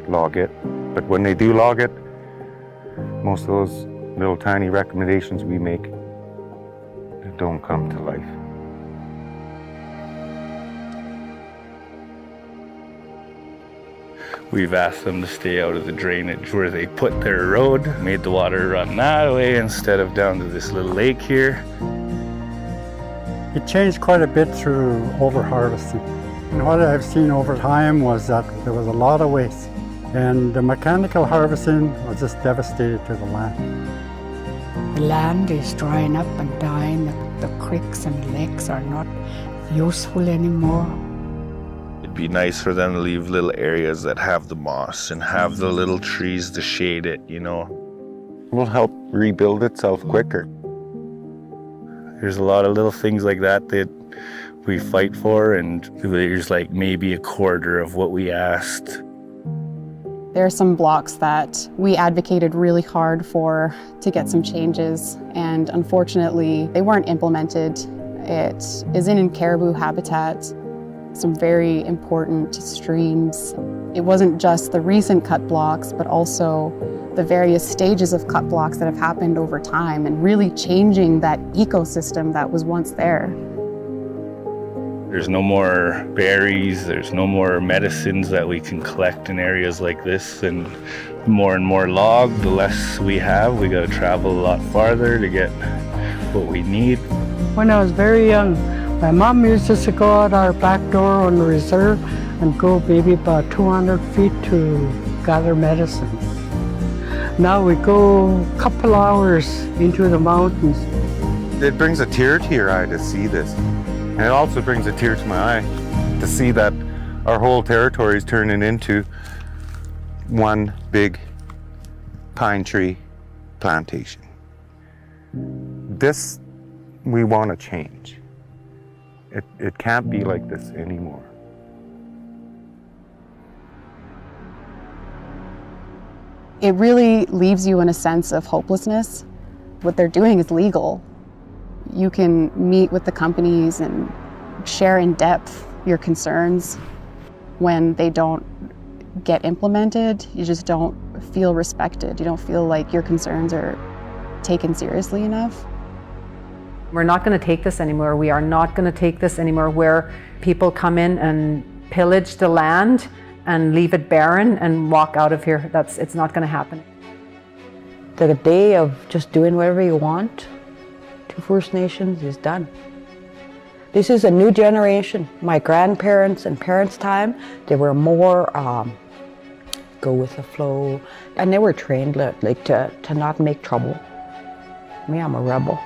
log it, but when they do log it, most of those little tiny recommendations we make don't come to life. We've asked them to stay out of the drainage where they put their road, made the water run that way instead of down to this little lake here. It changed quite a bit through over-harvesting. And what I've seen over time was that there was a lot of waste. And the mechanical harvesting was just devastating to the land. The land is drying up and dying. The creeks and lakes are not useful anymore. It'd be nice for them to leave little areas that have the moss and have the little trees to shade it, you know. Will help rebuild itself quicker. There's a lot of little things like that that we fight for, and there's like maybe a quarter of what we asked. There are some blocks that we advocated really hard for to get some changes, and unfortunately they weren't implemented. It is in caribou habitat, some very important streams. It wasn't just the recent cut blocks, but also the various stages of cut blocks that have happened over time and really changing that ecosystem that was once there. There's no more berries, there's no more medicines that we can collect in areas like this, and more log, the less we have. We gotta travel a lot farther to get what we need. When I was very young, my mom used to go out our back door on the reserve and go maybe about 200 feet to gather medicines. Now we go a couple hours into the mountains. It brings a tear to your eye to see this. And it also brings a tear to my eye to see that our whole territory is turning into one big pine tree plantation. This we want to change. It can't be like this anymore. It really leaves you in a sense of hopelessness. What they're doing is legal. You can meet with the companies and share in depth your concerns. When they don't get implemented, you just don't feel respected. You don't feel like your concerns are taken seriously enough. We're not going to take this anymore. We are not going to take this anymore where people come in and pillage the land and leave it barren and walk out of here. It's not going to happen. The day of just doing whatever you want to First Nations is done. This is a new generation. My grandparents and parents' time, they were more go with the flow, and they were trained like to not make trouble. Me, I'm a rebel.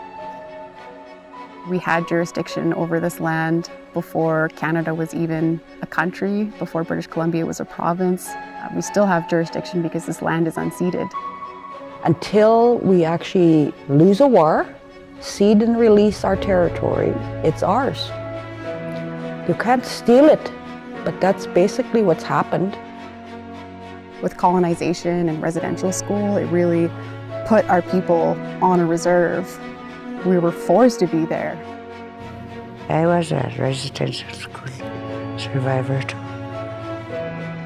We had jurisdiction over this land before Canada was even a country, before British Columbia was a province. We still have jurisdiction because this land is unceded. Until we actually lose a war, cede and release our territory, it's ours. You can't steal it, but that's basically what's happened. With colonization and residential school, it really put our people on a reserve. We were forced to be there. I was a residential school survivor too.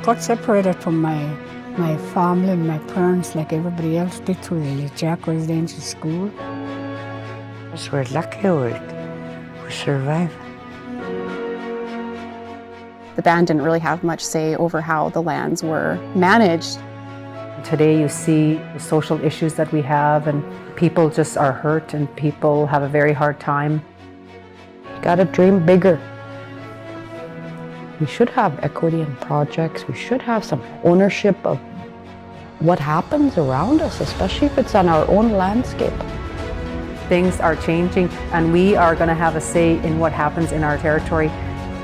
Got separated from my family and my parents like everybody else did through the Jack Residential School. Because we're lucky we survived. The band didn't really have much say over how the lands were managed. Today you see the social issues that we have, and people just are hurt and people have a very hard time. Gotta dream bigger. We should have equity in projects. We should have some ownership of what happens around us, especially if it's on our own landscape. Things are changing and we are going to have a say in what happens in our territory.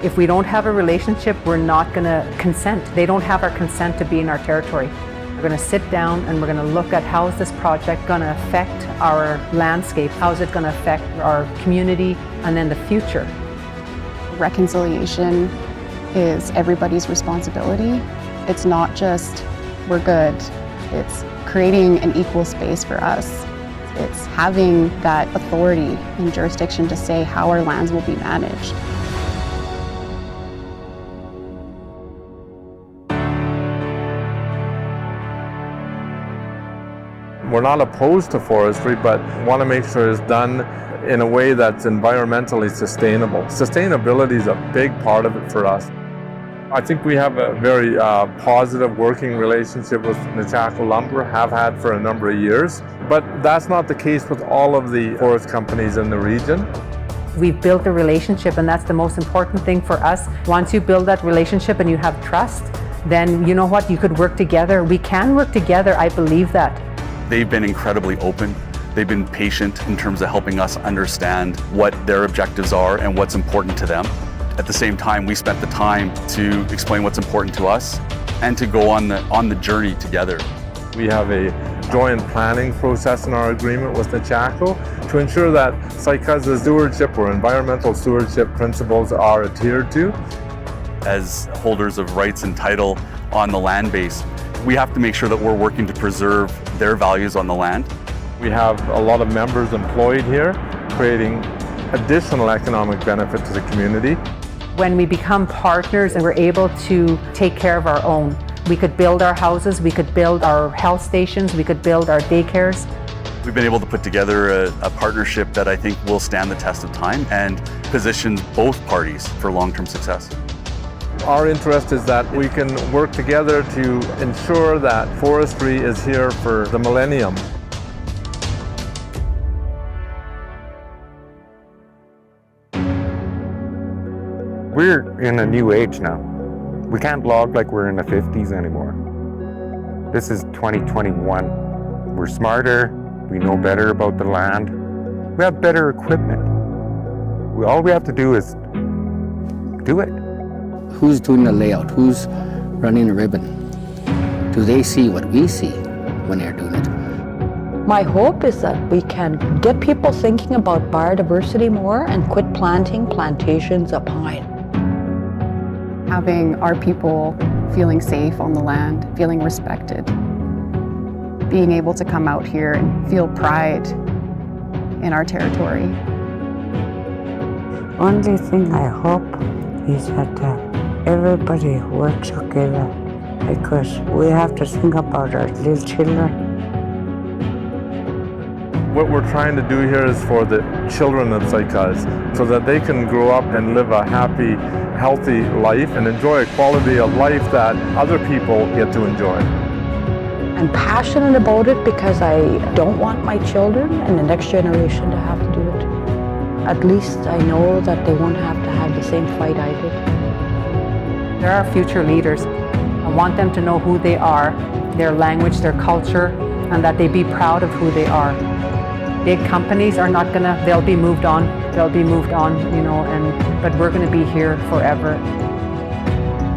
If we don't have a relationship, we're not going to consent. They don't have our consent to be in our territory. We're going to sit down and we're going to look at how is this project going to affect our landscape, how is it going to affect our community, and then the future. Reconciliation is everybody's responsibility. It's not just we're good. It's creating an equal space for us. It's having that authority and jurisdiction to say how our lands will be managed. We're not opposed to forestry, but want to make sure it's done in a way that's environmentally sustainable. Sustainability is a big part of it for us. I think we have a very positive working relationship with Nechako Lumber, have had for a number of years, but that's not the case with all of the forest companies in the region. We've built a relationship, and that's the most important thing for us. Once you build that relationship and you have trust, then you know what, you could work together. We can work together, I believe that. They've been incredibly open. They've been patient in terms of helping us understand what their objectives are and what's important to them. At the same time, we spent the time to explain what's important to us and to go on the journey together. We have a joint planning process in our agreement with Nechako to ensure that Saikaza stewardship or environmental stewardship principles are adhered to. As holders of rights and title on the land base, we have to make sure that we're working to preserve their values on the land. We have a lot of members employed here, creating additional economic benefit to the community. When we become partners and we're able to take care of our own, We could build our houses, we could build our health stations, we could build our daycares. We've been able to put together a partnership that I think will stand the test of time and positions both parties for long-term success. Our interest is that we can work together to ensure that forestry is here for the millennium. We're in a new age now. We can't log like we're in the 50s anymore. This is 2021. We're smarter, we know better about the land, we have better equipment. All we have to do is do it. Who's doing the layout? Who's running the ribbon? Do they see what we see when they're doing it? My hope is that we can get people thinking about biodiversity more and quit planting plantations of pine. Having our people feeling safe on the land, feeling respected, being able to come out here and feel pride in our territory. Only thing I hope is that everybody works together, because we have to think about our little children. What we're trying to do here is for the children of Tsaikas, so that they can grow up and live a happy, healthy life and enjoy a quality of life that other people get to enjoy. I'm passionate about it because I don't want my children and the next generation to have to do it. At least I know that they won't have to have the same fight I did. They're our future leaders. I want them to know who they are, their language, their culture, and that they be proud of who they are. Big companies are not gonna, they'll be moved on, you know, but we're gonna be here forever.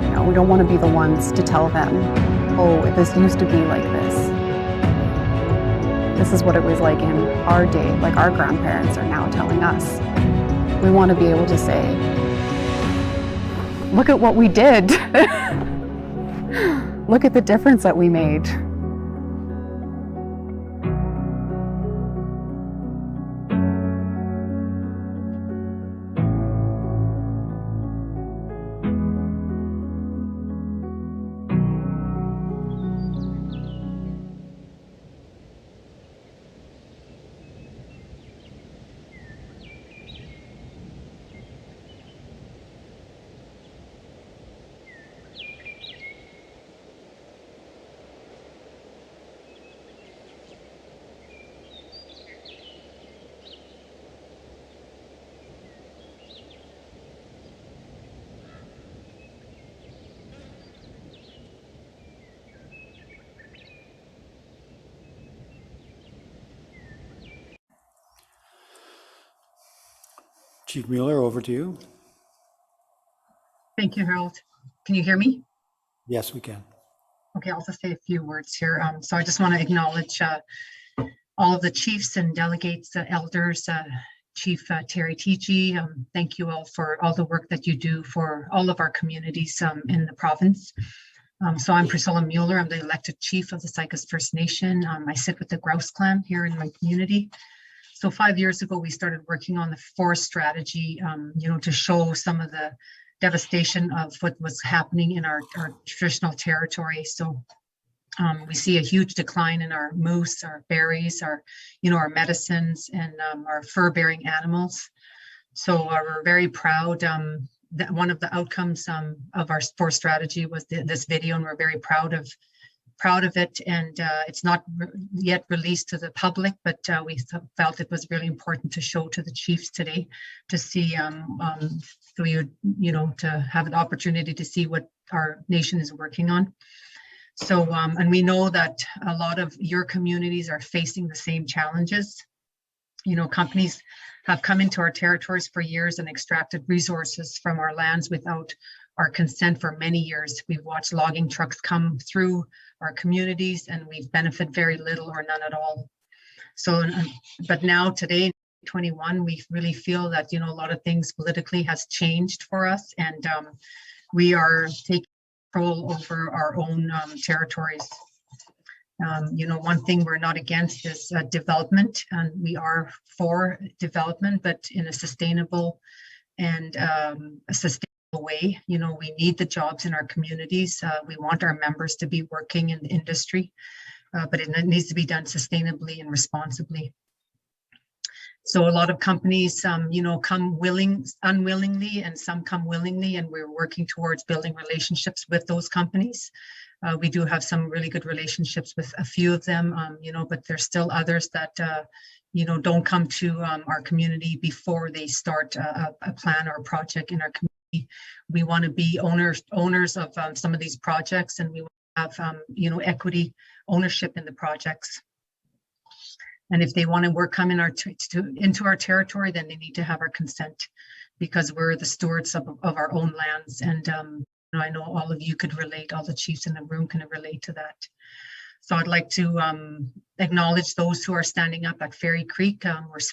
You know, we don't want to be the ones to tell them, oh, this used to be like this. This is what it was like in our day, like our grandparents are now telling us. We want to be able to say, look at what we did. Look at the difference that we made. Chief Mueller, over to you. Thank you, Harold. Can you hear me? Yes, we can. Okay, I'll just say a few words here. So I just want to acknowledge all of the chiefs and delegates, elders, Chief Terry Tichy. Thank you all for all the work that you do for all of our communities in the province. So I'm Priscilla Mueller. I'm the elected chief of the Tsaikas First Nation. I sit with the Grouse Clan here in my community. So 5 years ago, we started working on the forest strategy, you know, to show some of the devastation of what was happening in our traditional territory. So we see a huge decline in our moose, our berries, our, you know, our medicines, and our fur-bearing animals. So we're very proud that one of the outcomes of our forest strategy was this video, and we're very proud of it. And it's not yet released to the public, but we felt it was really important to show to the chiefs today to see, so you know, to have an opportunity to see what our nation is working on. So, and we know that a lot of your communities are facing the same challenges. You know, companies have come into our territories for years and extracted resources from our lands without our consent for many years. We've watched logging trucks come through our communities and we've benefited very little or none at all. So, but now today, 21, we really feel that, you know, a lot of things politically has changed for us, and we are taking control over our own territories. You know, one thing we're not against is development, and we are for development, but in a sustainable and a sustainable away. You know, we need the jobs in our communities. We want our members to be working in the industry, but it needs to be done sustainably and responsibly. So a lot of companies, you know, come unwillingly, and some come willingly, and we're working towards building relationships with those companies. We do have some really good relationships with a few of them, you know, but there's still others that, you know, don't come to our community before they start a plan or a project in our community. We want to be owners of some of these projects, and we have, you know, equity ownership in the projects. And if they want to come in into our territory, then they need to have our consent, because we're the stewards of our own lands. And you know, I know all of you could relate, all the chiefs in the room can relate to that. So I'd like to acknowledge those who are standing up at Fairy Creek.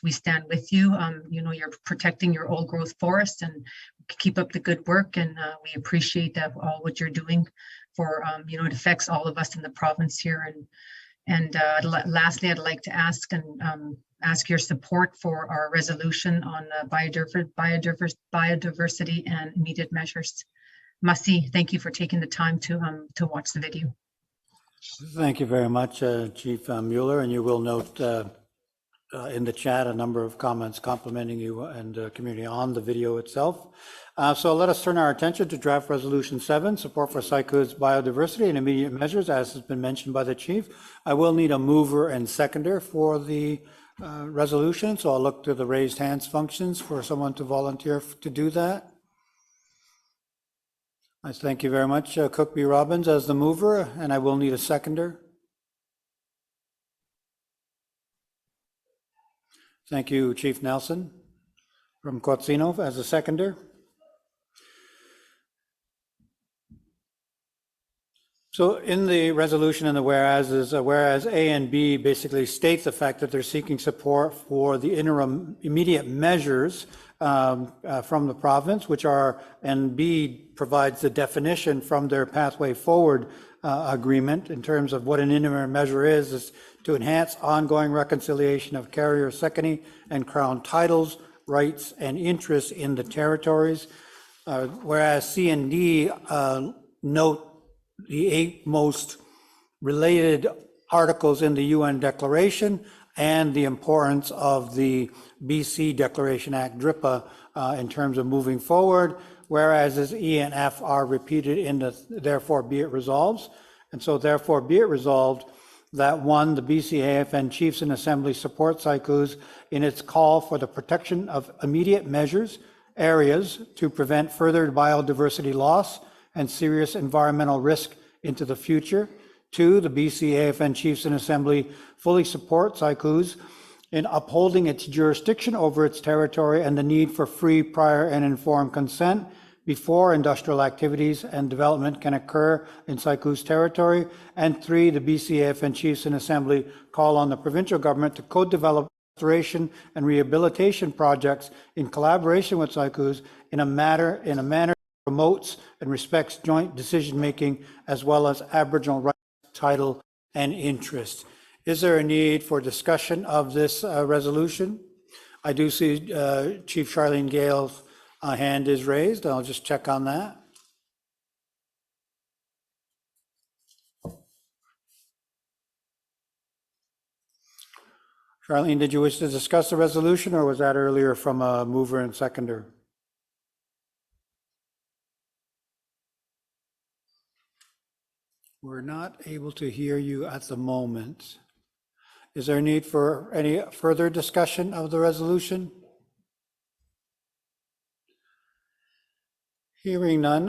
We stand with you. You know, you're protecting your old growth forest, and keep up the good work. And we appreciate all what you're doing for, you know, it affects all of us in the province here. And lastly, I'd like to ask your support for our resolution on biodiversity and immediate measures. Masi, thank you for taking the time to watch the video. Thank you very much, Chief Mueller, and you will note in the chat a number of comments complimenting you and the community on the video itself. So let us turn our attention to draft resolution 7, support for Saiku's biodiversity and immediate measures, as has been mentioned by the chief. I will need a mover and seconder for the resolution, so I'll look to the raised hands functions for someone to volunteer to do that. I thank you very much, Cook B. Robbins as the mover, and I will need a seconder. Thank you, Chief Nelson from Cotsino as a seconder. So in the resolution and the whereas A and B basically state the fact that they're seeking support for the interim immediate measures from the province, which are, and B provides the definition from their Pathway Forward agreement in terms of what an interim measure is to enhance ongoing reconciliation of carrier secondary and crown titles, rights, and interests in the territories. Whereas C and D note the 8 most related articles in the UN Declaration and the importance of the BC Declaration Act, DRIPA, in terms of moving forward, whereas as E and F are repeated in the therefore be it resolves. And so therefore be it resolved that 1, the Bcafn Chiefs in Assembly support Saiku's in its call for the protection of immediate measures, areas to prevent further biodiversity loss and serious environmental risk into the future. 2, the Bcafn Chiefs in Assembly fully support Saiku's in upholding its jurisdiction over its territory and the need for free, prior, and informed consent before industrial activities and development can occur in Saiku's territory. And 3, the Bcafn Chiefs in Assembly call on the provincial government to co-develop restoration and rehabilitation projects in collaboration with Saiku's in a manner that promotes and respects joint decision-making as well as Aboriginal rights, title, and interest. Is there a need for discussion of this resolution? I do see Chief Charlene Gale's hand is raised. I'll just check on that. Charlene, did you wish to discuss the resolution, or was that earlier from a mover and seconder? We're not able to hear you at the moment. Is there a need for any further discussion of the resolution? Hearing none.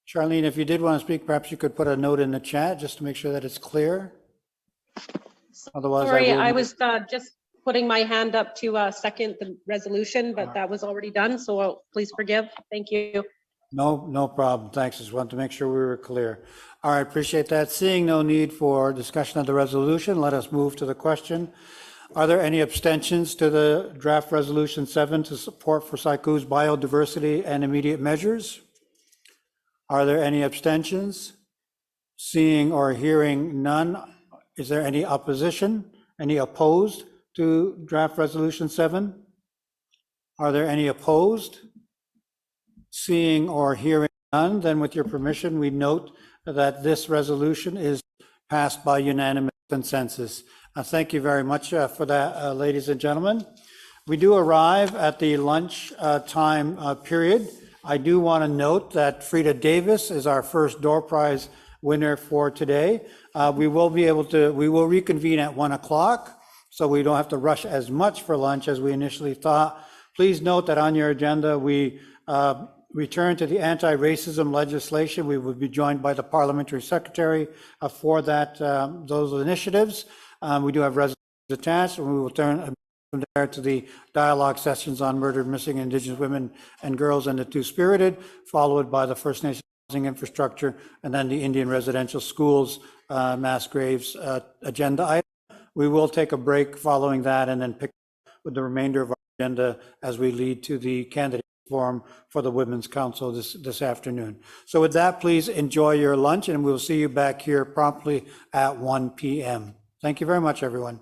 Charlene, if you did want to speak, perhaps you could put a note in the chat just to make sure that it's clear. Otherwise, sorry, I was just putting my hand up to second the resolution, but that was already done, so please forgive. Thank you. No problem. Thanks. Just wanted to make sure we were clear. All right, appreciate that. Seeing no need for discussion of the resolution, let us move to the question. Are there any abstentions to the draft resolution 7 to support for Saiku's biodiversity and immediate measures? Are there any abstentions? Seeing or hearing none, is there any opposition? Any opposed to draft resolution 7? Are there any opposed? Seeing or hearing none, then with your permission, we note that this resolution is passed by unanimous consensus. Thank you very much for that, ladies and gentlemen. We do arrive at the lunch time period. I do want to note that Frida Davis is our first door prize winner for today. We will reconvene at 1 o'clock, so we don't have to rush as much for lunch as we initially thought. Please note that on your agenda, we return to the anti-racism legislation. We will be joined by the parliamentary secretary for that those initiatives. We do have resolutions attached, and we will turn from there to the dialogue sessions on murdered, missing Indigenous women and girls and the two-spirited, followed by the First Nation housing infrastructure, and then the Indian residential schools mass graves agenda item. We will take a break following that and then pick up with the remainder of our agenda as we lead to the candidate forum for the Women's Council this afternoon. So with that, please enjoy your lunch, and we'll see you back here promptly at 1 p.m. Thank you very much, everyone.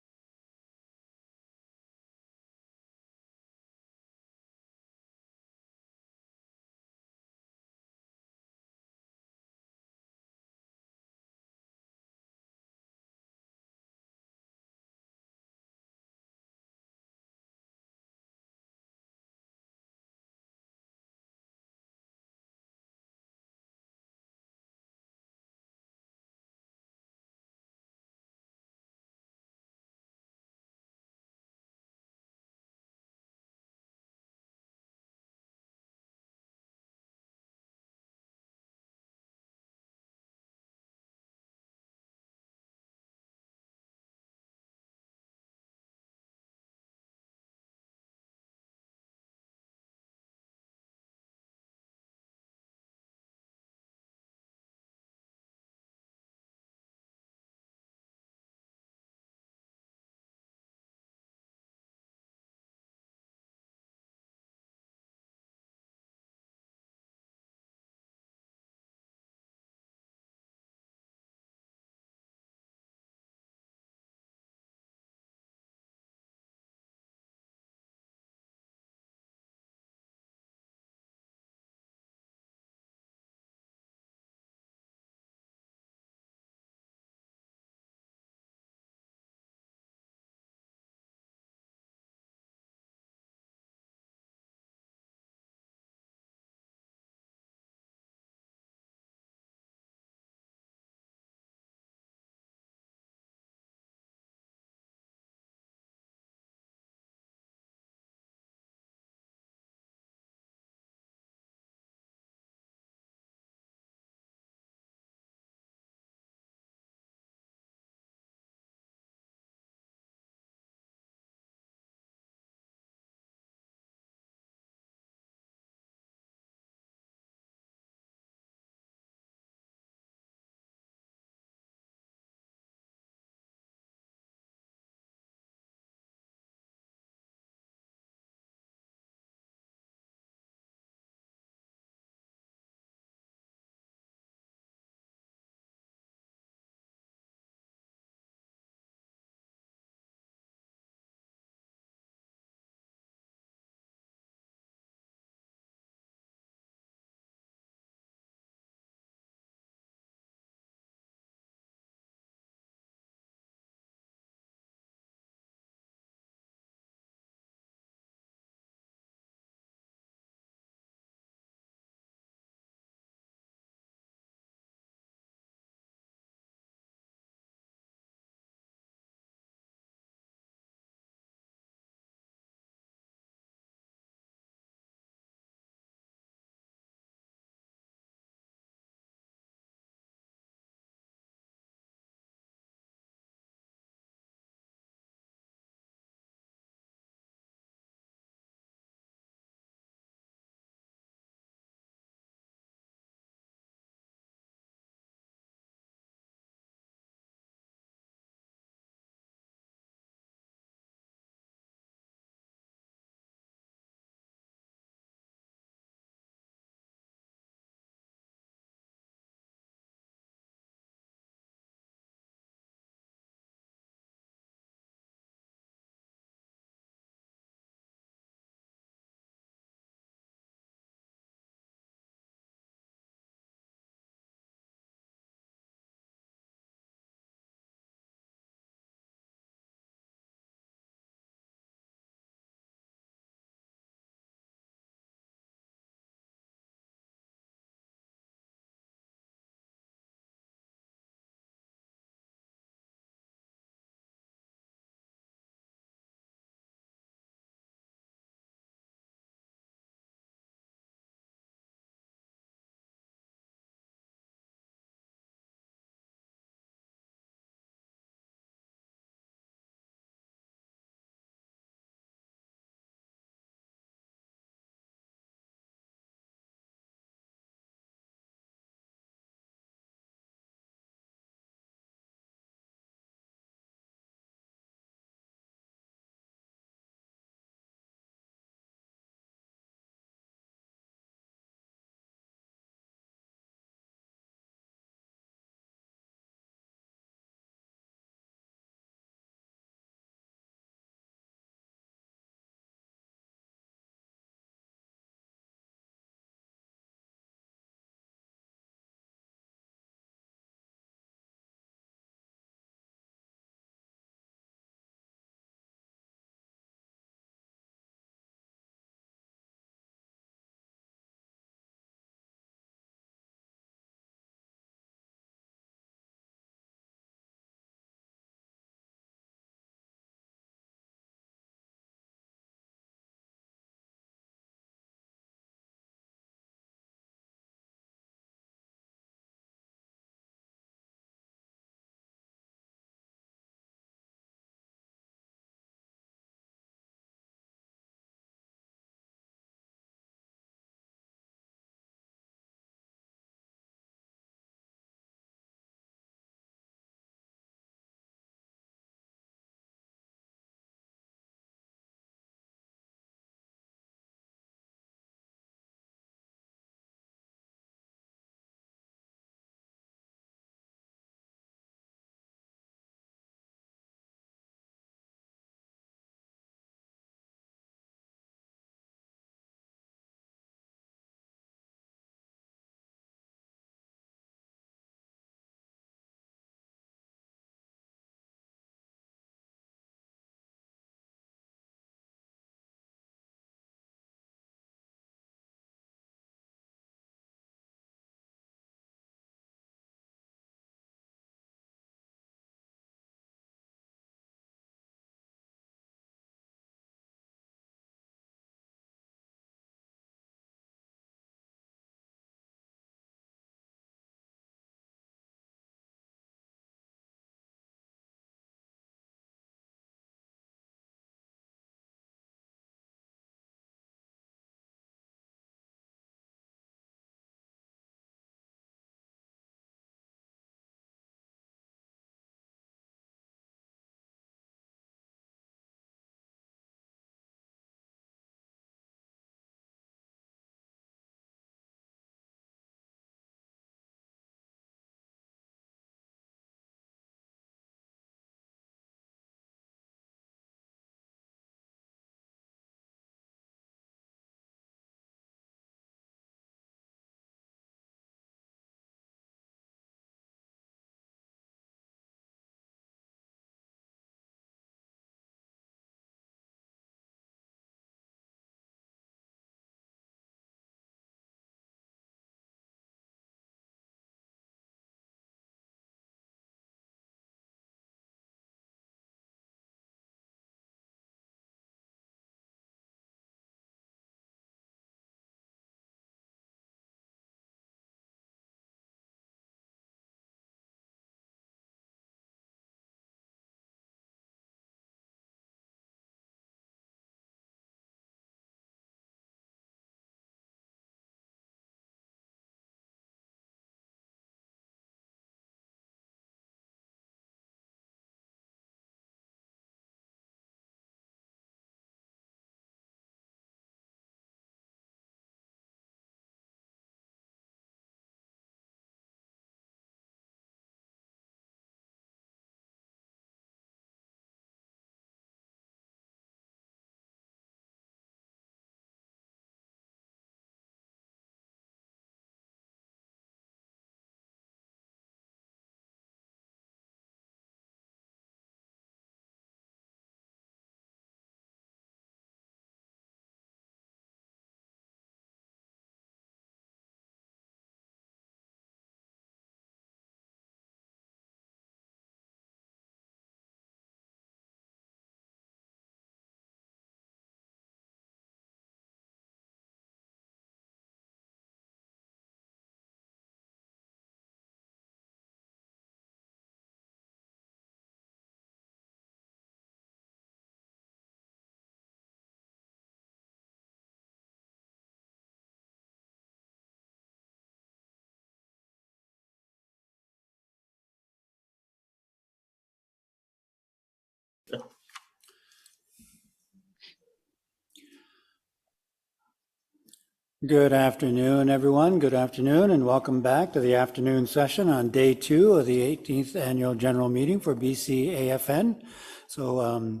Good afternoon, everyone. Good afternoon, and welcome back to the afternoon session on day 2 of the 18th Annual General Meeting for Bcafn. So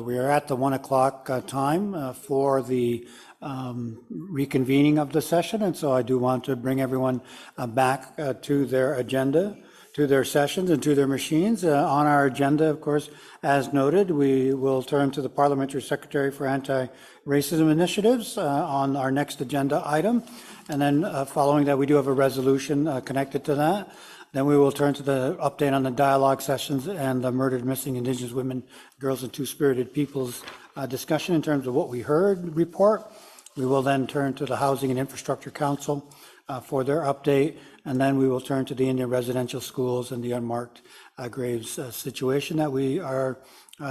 we are at the 1 o'clock time for the reconvening of the session, and so I do want to bring everyone back to their agenda, to their sessions and to their machines. On our agenda, of course, as noted, we will turn to the Parliamentary Secretary for Anti-Racism Initiatives on our next agenda item. And then following that, we do have a resolution connected to that. Then we will turn to the update on the dialogue sessions and the Murdered Missing Indigenous Women, Girls and Two-Spirited Peoples discussion in terms of what we heard report. We will then turn to the Housing and Infrastructure Council for their update, and then we will turn to the Indian residential schools and the unmarked graves situation that we are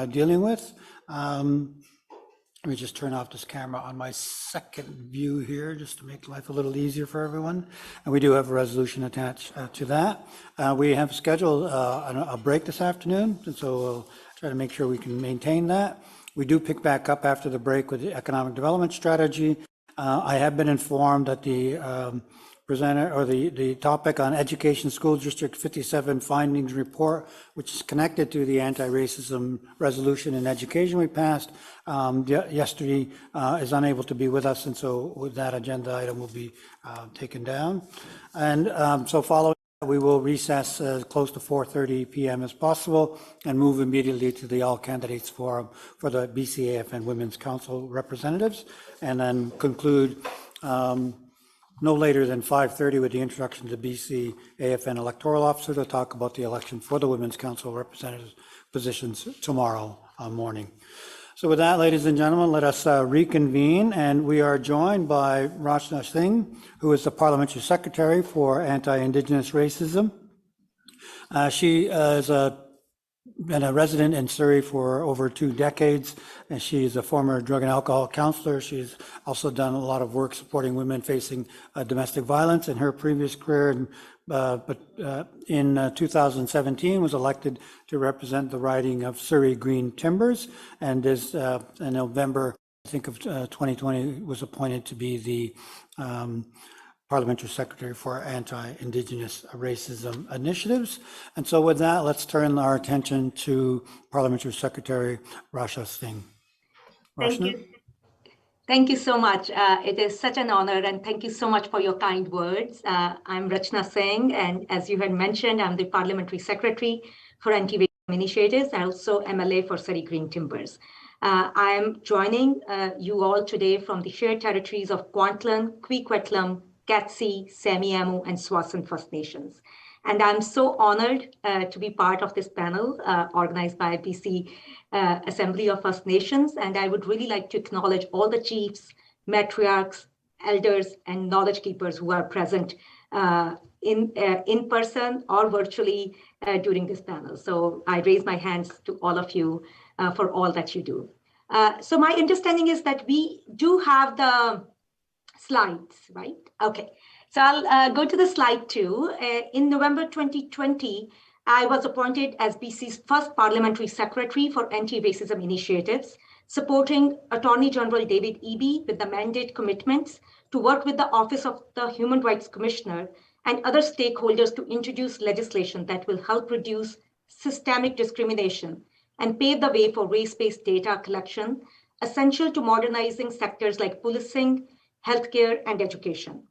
dealing with. Let me just turn off this camera on my second view here, just to make life a little easier for everyone. And we do have a resolution attached to that. We have scheduled a break this afternoon, and so we'll try to make sure we can maintain that. We do pick back up after the break with the economic development strategy. I have been informed that the presenter or the topic on Education School District 57 findings report, which is connected to the anti-racism resolution in education we passed yesterday, is unable to be with us, and so with that agenda item will be taken down. And so following that, we will recess close to 4:30 p.m. as possible and move immediately to the All Candidates Forum for the Bcafn Women's Council representatives, and then conclude no later than 5:30 with the introduction to Bcafn electoral officer to talk about the election for the Women's Council representatives positions tomorrow morning. So with that, ladies and gentlemen, let us reconvene, and we are joined by Rachna Singh, who is the Parliamentary Secretary for Anti-Indigenous Racism. She is been a resident in Surrey for over 2 decades, and she's a former drug and alcohol counselor. She's also done a lot of work supporting women facing domestic violence in her previous career, but in 2017 was elected to represent the riding of Surrey Green Timbers, and is in November, I think of 2020, was appointed to be the Parliamentary Secretary for Anti-Indigenous Racism Initiatives. And so with that, let's turn our attention to Parliamentary Secretary Rachna Singh. Thank you. Thank you so much. It is such an honor, and thank you so much for your kind words. I'm Rachna Singh, and as you had mentioned, I'm the Parliamentary Secretary for Anti-Racism Initiatives, and also MLA for Surrey Green Timbers. I am joining you all today from the shared territories of Kwantlen, Kwikwetlam, Katsi, Semiahmoo, and Swasan First Nations. And I'm so honored to be part of this panel organized by BC Assembly of First Nations. And I would really like to acknowledge all the chiefs, matriarchs, elders, and knowledge keepers who are present in person or virtually during this panel. So I raise my hands to all of you for all that you do. So my understanding is that we do have the slides, right? Okay, so I'll go to the slide 2. In November 2020, I was appointed as BC's first Parliamentary Secretary for Anti-Racism Initiatives, supporting Attorney General David Eby with the mandate commitments to work with the Office of the Human Rights Commissioner and other stakeholders to introduce legislation that will help reduce systemic discrimination and pave the way for race-based data collection, essential to modernizing sectors like policing, healthcare, and education.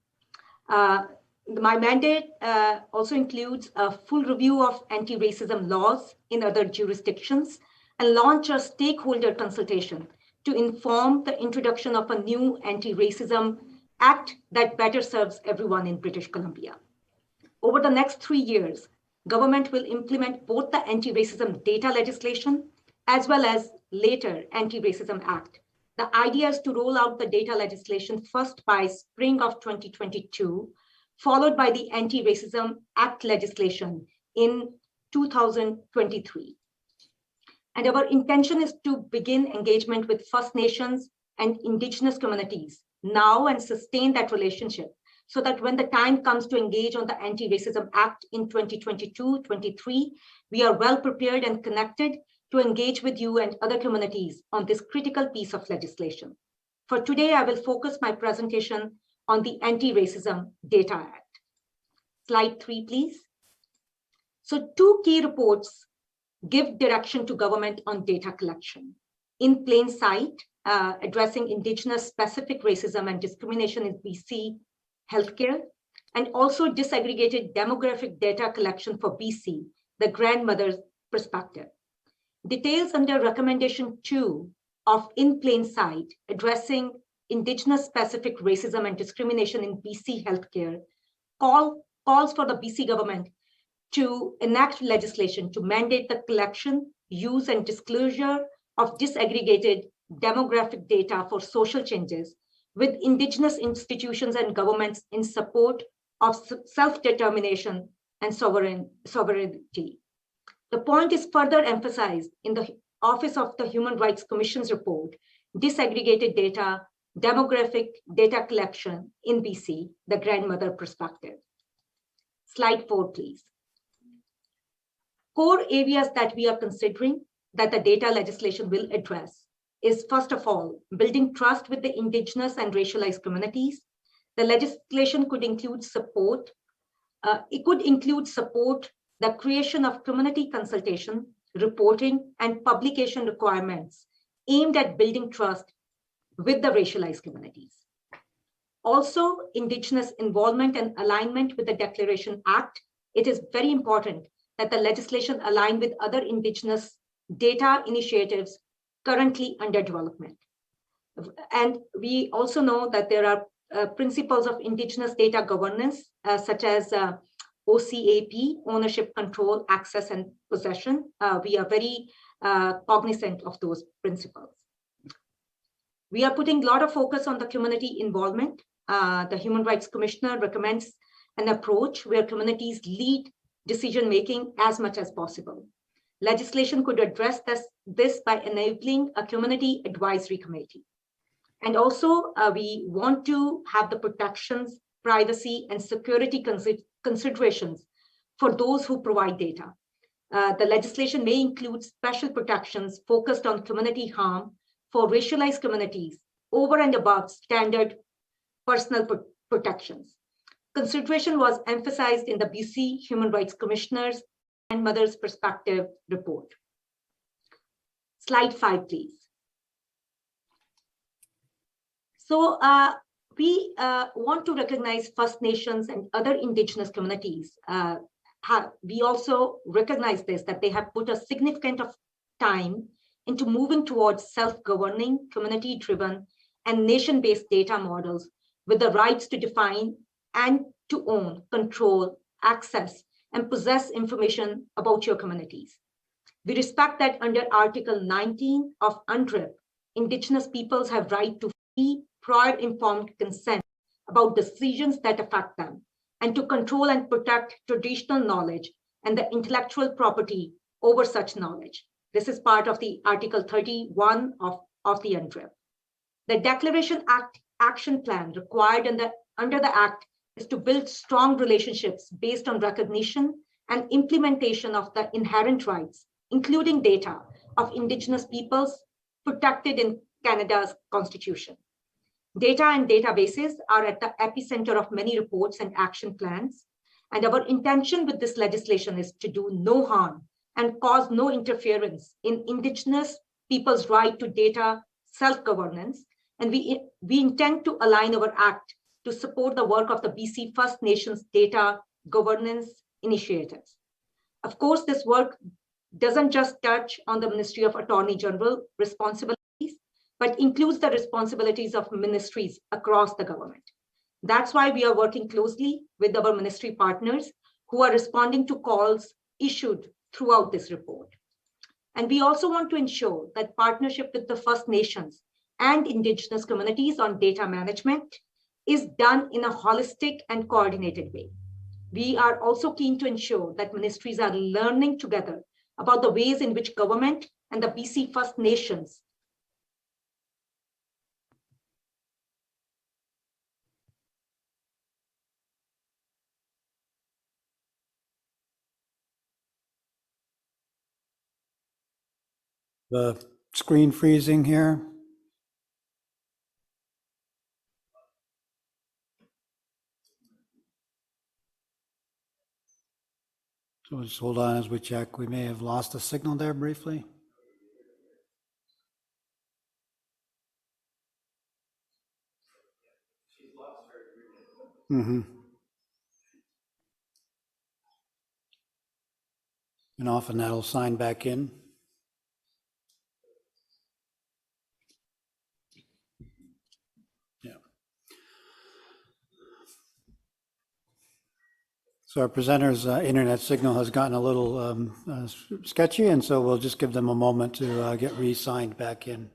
My mandate also includes a full review of anti-racism laws in other jurisdictions and launch a stakeholder consultation to inform the introduction of a new anti-racism act that better serves everyone in British Columbia. Over the next 3 years, government will implement both the anti-racism data legislation as well as later Anti-Racism Act. The idea is to roll out the data legislation first by spring of 2022, followed by the Anti-Racism Act legislation in 2023. And our intention is to begin engagement with First Nations and Indigenous communities now and sustain that relationship so that when the time comes to engage on the Anti-Racism Act in 2022-23, we are well prepared and connected to engage with you and other communities on this critical piece of legislation. For today, I will focus my presentation on the Anti-Racism Data Act. Slide 3, please. So 2 key reports give direction to government on data collection. In Plain Sight, addressing Indigenous specific racism and discrimination in BC healthcare, and also disaggregated demographic data collection for BC, the grandmother's perspective. Details under recommendation 2 of In Plain Sight, addressing Indigenous specific racism and discrimination in BC healthcare, calls for the BC government to enact legislation to mandate the collection, use, and disclosure of disaggregated demographic data for social changes with Indigenous institutions and governments in support of self-determination and sovereignty. The point is further emphasized in the Office of the Human Rights Commission's report, Disaggregated Data, Demographic Data Collection in BC, the Grandmother Perspective. Slide 4, please. Core areas that we are considering that the data legislation will address is, first of all, building trust with the Indigenous and racialized communities. The legislation could include support. The creation of community consultation, reporting, and publication requirements aimed at building trust with the racialized communities. Also, Indigenous involvement and alignment with the Declaration Act. It is very important that the legislation align with other Indigenous data initiatives currently under development. And we also know that there are principles of Indigenous data governance, such as OCAP, ownership, control, access, and possession. We are very cognizant of those principles. We are putting a lot of focus on the community involvement. The Human Rights Commissioner recommends an approach where communities lead decision-making as much as possible. Legislation could address this by enabling a community advisory committee. And also, we want to have the protections, privacy, and security considerations for those who provide data. The legislation may include special protections focused on community harm for racialized communities over and above standard personal protections. Consideration was emphasized in the BC Human Rights Commissioner's Grandmother's Perspective report. Slide 5, please. So we want to recognize First Nations and other Indigenous communities. We also recognize this, that they have put a significant of time into moving towards self-governing, community-driven, and nation-based data models with the rights to define and to own, control, access, and possess information about your communities. We respect that under Article 19 of UNDRIP, Indigenous peoples have right to free, prior informed consent about decisions that affect them, and to control and protect traditional knowledge and the intellectual property over such knowledge. This is part of the Article 31 of the UNDRIP. The Declaration Act action plan required under the Act is to build strong relationships based on recognition and implementation of the inherent rights, including data of Indigenous peoples protected in Canada's Constitution. Data and databases are at the epicenter of many reports and action plans, and our intention with this legislation is to do no harm and cause no interference in Indigenous people's right to data self-governance, and we intend to align our act to support the work of the BC First Nations data governance initiatives. Of course, this work doesn't just touch on the Ministry of Attorney General responsibilities, but includes the responsibilities of ministries across the government. That's why we are working closely with our ministry partners who are responding to calls issued throughout this report. And we also want to ensure that partnership with the First Nations and Indigenous communities on data management is done in a holistic and coordinated way. We are also keen to ensure that ministries are learning together about the ways in which government and the BC First Nations The screen freezing here. So just hold on as we check. We may have lost the signal there briefly. Mm-hmm. And often that'll sign back in. Yeah. So our presenter's internet signal has gotten a little sketchy, and so we'll just give them a moment to get re-signed back in.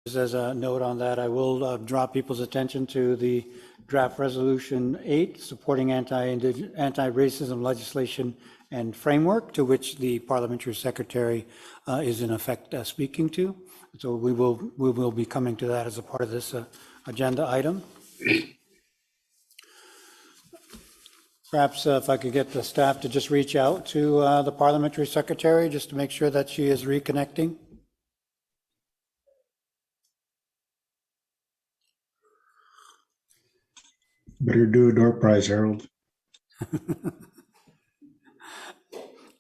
Just as a note on that, I will draw people's attention to the draft resolution 8, supporting anti-racism legislation and framework, to which the parliamentary secretary is in effect speaking to. So we will be coming to that as a part of this agenda item. Perhaps if I could get the staff to just reach out to the parliamentary secretary just to make sure that she is reconnecting. Better do a door prize, Harold.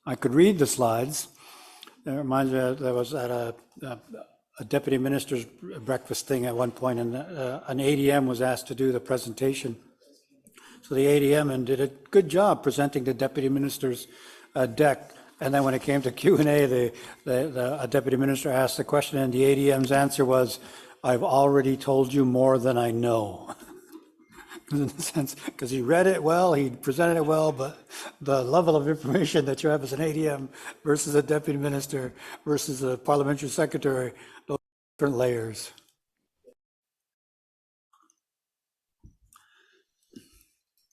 I could read the slides. It reminds me that I was at a deputy minister's breakfast thing at one point, and an ADM was asked to do the presentation. So the ADM did a good job presenting the deputy minister's deck. And then when it came to Q&A, the deputy minister asked the question, and the ADM's answer was, "I've already told you more than I know." In a sense, because he read it well, he presented it well, but the level of information that you have as an ADM versus a deputy minister versus a parliamentary secretary, those are different layers.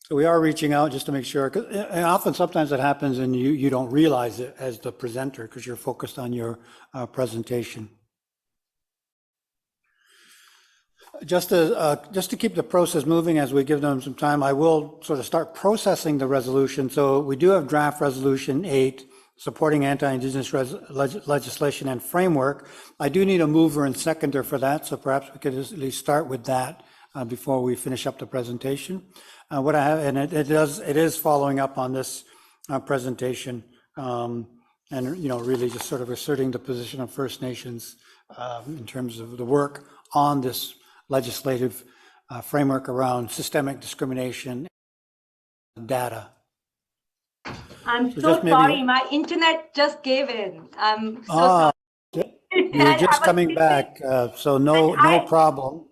So we are reaching out just to make sure, and often sometimes it happens and you don't realize it as the presenter because you're focused on your presentation. Just to keep the process moving as we give them some time, I will sort of start processing the resolution. So we do have draft resolution 8, supporting anti-Indigenous legislation and framework. I do need a mover and seconder for that, so perhaps we could at least start with that before we finish up the presentation. What I have, and it is following up on this presentation, and really just sort of asserting the position of First Nations in terms of the work on this legislative framework around systemic discrimination data. I'm so sorry, my internet just gave in. I'm so sorry. You're just coming back, so no problem.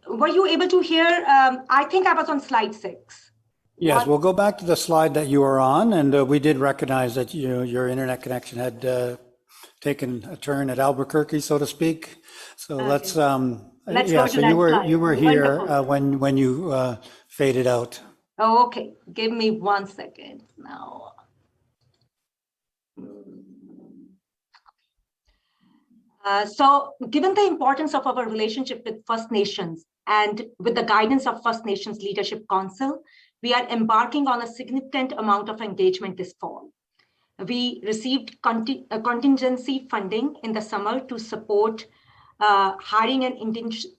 Were you able to hear? I think I was on slide 6. Yes, we'll go back to the slide that you were on, and we did recognize that your internet connection had taken a turn at Albuquerque, so to speak. So let's go yeah. to So that you were slide. here Wonderful. when you faded out. Oh, okay. Give me 1 second now. So given the importance of our relationship with First Nations and with the guidance of First Nations Leadership Council, we are embarking on a significant amount of engagement this fall. We received contingency funding in the summer to support hiring an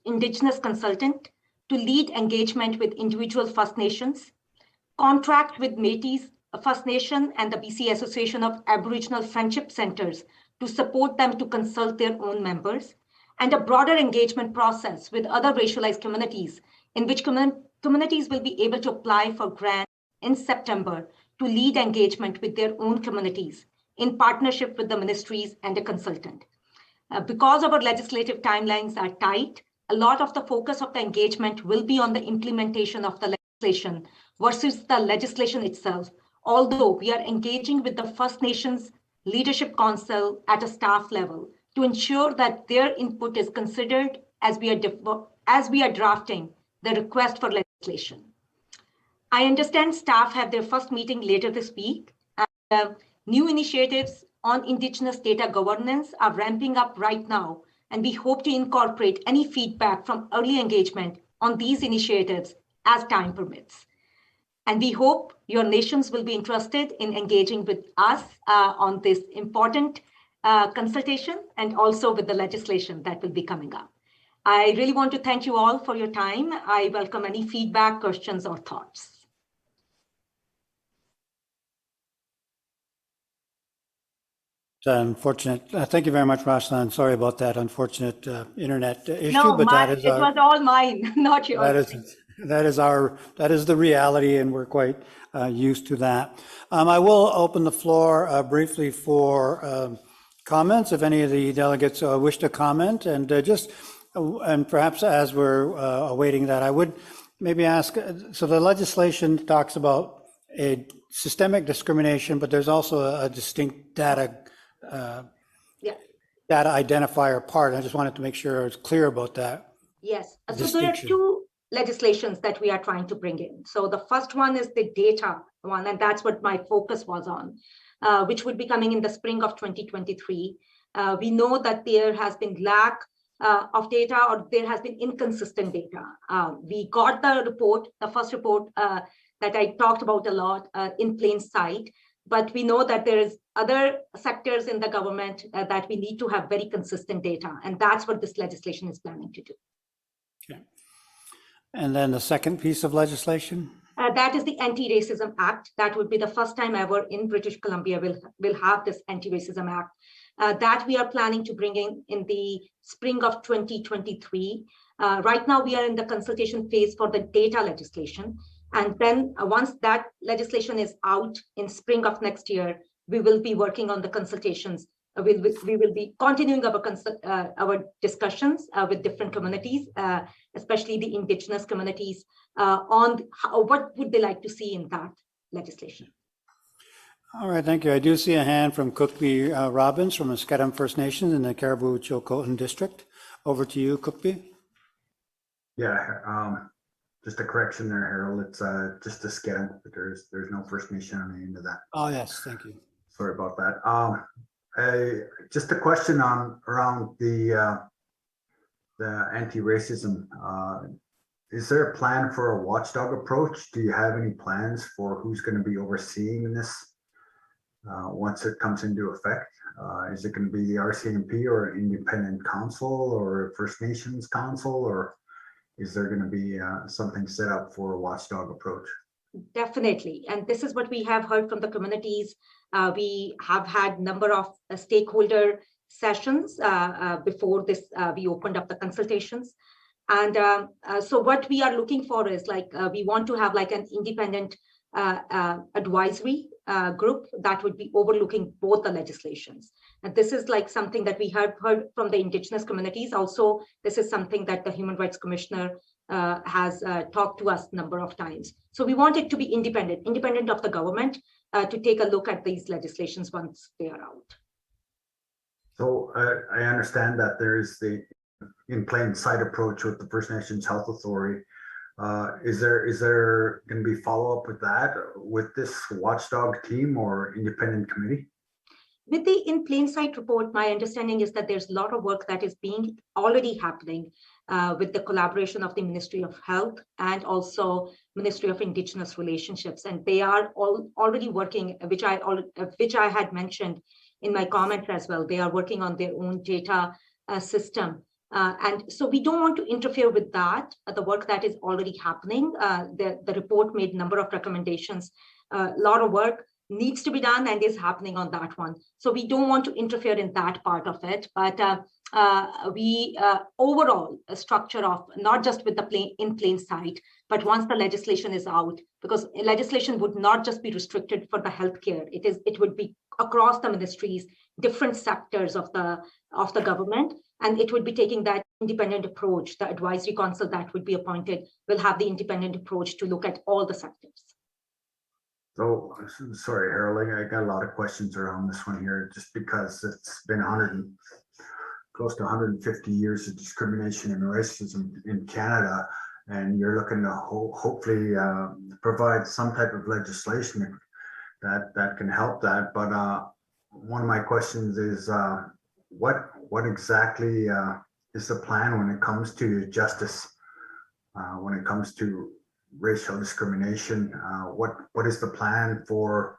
Indigenous consultant to lead engagement with individual First Nations, contract with Métis First Nation and the BC Association of Aboriginal Friendship Centers to support them to consult their own members, and a broader engagement process with other racialized communities in which communities will be able to apply for grants in September to lead engagement with their own communities in partnership with the ministries and a consultant. Because our legislative timelines are tight, a lot of the focus of the engagement will be on the implementation of the legislation versus the legislation itself, although we are engaging with the First Nations Leadership Council at a staff level to ensure that their input is considered as we are drafting the request for legislation. I understand staff have their first meeting later this week, and new initiatives on Indigenous data governance are ramping up right now, and we hope to incorporate any feedback from early engagement on these initiatives as time permits. And we hope your nations will be interested in engaging with us on this important consultation and also with the legislation that will be coming up. I really want to thank you all for your time. I welcome any feedback, questions, or thoughts. Unfortunate. Thank you very much, Rashna. Sorry about that unfortunate internet issue, No, but that is it was all mine, not yours. that is the reality, and we're quite used to that. I will open the floor briefly for comments if any of the delegates wish to comment, and and perhaps as we're awaiting that, I would maybe ask. So the legislation talks about a systemic discrimination, but there's also a distinct data identifier part. I just wanted to make sure I was clear about that. Yes. So there are two legislations that we are trying to bring in. So the first one is the data one, and that's what my focus was on, which would be coming in the spring of 2023. We know that there has been lack of data, or there has been inconsistent data. We got the report, the first report that I talked about a lot in plain sight, but we know that there is other sectors in the government that we need to have very consistent data, and that's what this legislation is planning to do. Okay. And then the second piece of legislation? That is the Anti-Racism Act. That would be the first time ever in British Columbia we'll have this Anti-Racism Act that we are planning to bring in the spring of 2023. Right now, we are in the consultation phase for the data legislation. And then once that legislation is out in spring of next year, we will be working on the consultations. We will be continuing our discussions with different communities, especially the Indigenous communities, on what would they like to see in that legislation. All right, thank you. I do see a hand from Cookby Robbins from the Musqueam First Nation in the Caribou-Chilcotin District. Over to you, Cookby. Yeah, just a correction there, Harold. It's just a Musqueam, but there's no First Nation on the end of that. Oh yes, thank you. Sorry about that. Just a question around the anti-racism. Is there a plan for a watchdog approach? Do you have any plans for who's going to be overseeing this once it comes into effect? Is it going to be the RCMP or an independent council or a First Nations council, or is there going to be something set up for a watchdog approach? Definitely. And this is what we have heard from the communities. We have had number of stakeholder sessions before this, we opened up the consultations. And so what we are looking for is we want to have an independent advisory group that would be overlooking both the legislations. And this is something that we have heard from the Indigenous communities. Also, this is something that the Human Rights Commissioner has talked to us a number of times. So we want it to be independent of the government to take a look at these legislations once they are out. So I understand that there is the in plain sight approach with the First Nations Health Authority. Is there going to be follow up with that, with this watchdog team or independent committee? With the in plain sight report, my understanding is that there's a lot of work that is being already happening with the collaboration of the Ministry of Health and also Ministry of Indigenous Relationships, and they are already working, which I had mentioned in my comments as well. They are working on their own data system. And so we don't want to interfere with that, the work that is already happening. The report made a number of recommendations. A lot of work needs to be done and is happening on that one. So we don't want to interfere in that part of it, but we overall a structure of not just with the in plain sight, but once the legislation is out, because legislation would not just be restricted for the healthcare. It would be across the ministries, different sectors of the government, and it would be taking that independent approach. The advisory council that would be appointed will have the independent approach to look at all the sectors. So, sorry, Harold, I got a lot of questions around this one here, just because it's been close to 150 years of discrimination and racism in Canada, and you're looking to hopefully provide some type of legislation that can help that. But one of my questions is, what exactly is the plan when it comes to justice, when it comes to racial discrimination. What is the plan for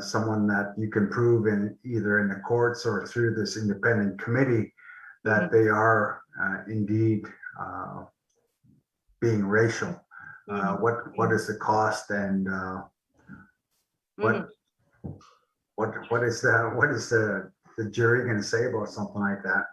someone that you can prove in either in the courts or through this independent committee that they are indeed being racial? What is the cost, and what is the jury going to say about something like that?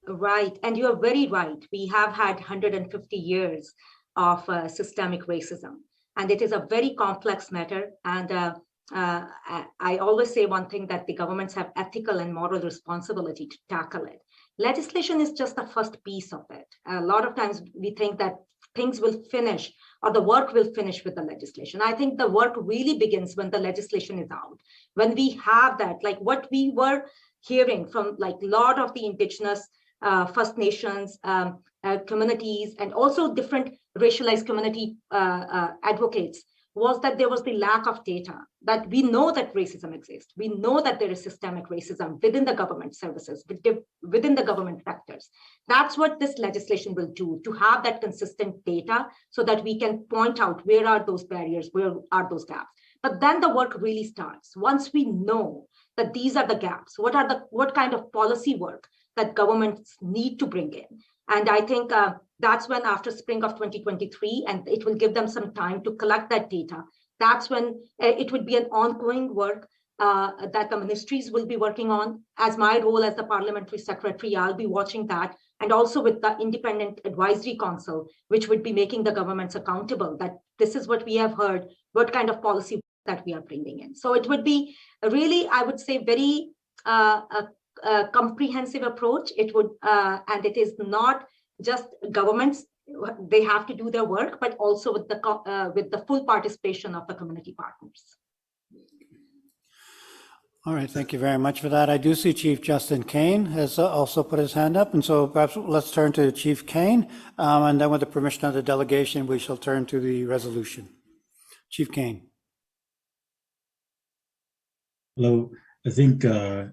Right, and you are very right. We have had 150 years of systemic racism, and it is a very complex matter. And I always say one thing, that the governments have ethical and moral responsibility to tackle it. Legislation is just the first piece of it. A lot of times we think that things will finish, or the work will finish with the legislation. I think the work really begins when the legislation is out. When we have that, like what we were hearing from like a lot of the Indigenous First Nations communities, and also different racialized community advocates, was that there was the lack of data, that we know that racism exists. We know that there is systemic racism within the government services, within the government sectors. That's what this legislation will do, to have that consistent data so that we can point out where are those barriers, where are those gaps. But then the work really starts. Once we know that these are the gaps, what kind of policy work that governments need to bring in. And I think that's when, after spring of 2023, and it will give them some time to collect that data, that's when it would be an ongoing work that the ministries will be working on. As my role as the parliamentary secretary, I'll be watching that, and also with the Independent Advisory Council, which would be making the governments accountable, that this is what we have heard, what kind of policy that we are bringing in. So it would be really, I would say, very comprehensive approach. It would, and it is not just governments, they have to do their work, but also with the full participation of the community partners. All right, thank you very much for that. I do see Chief Justin Kane has also put his hand up, and so perhaps let's turn to Chief Kane, and then with the permission of the delegation, we shall turn to the resolution. Chief Kane. Hello, I think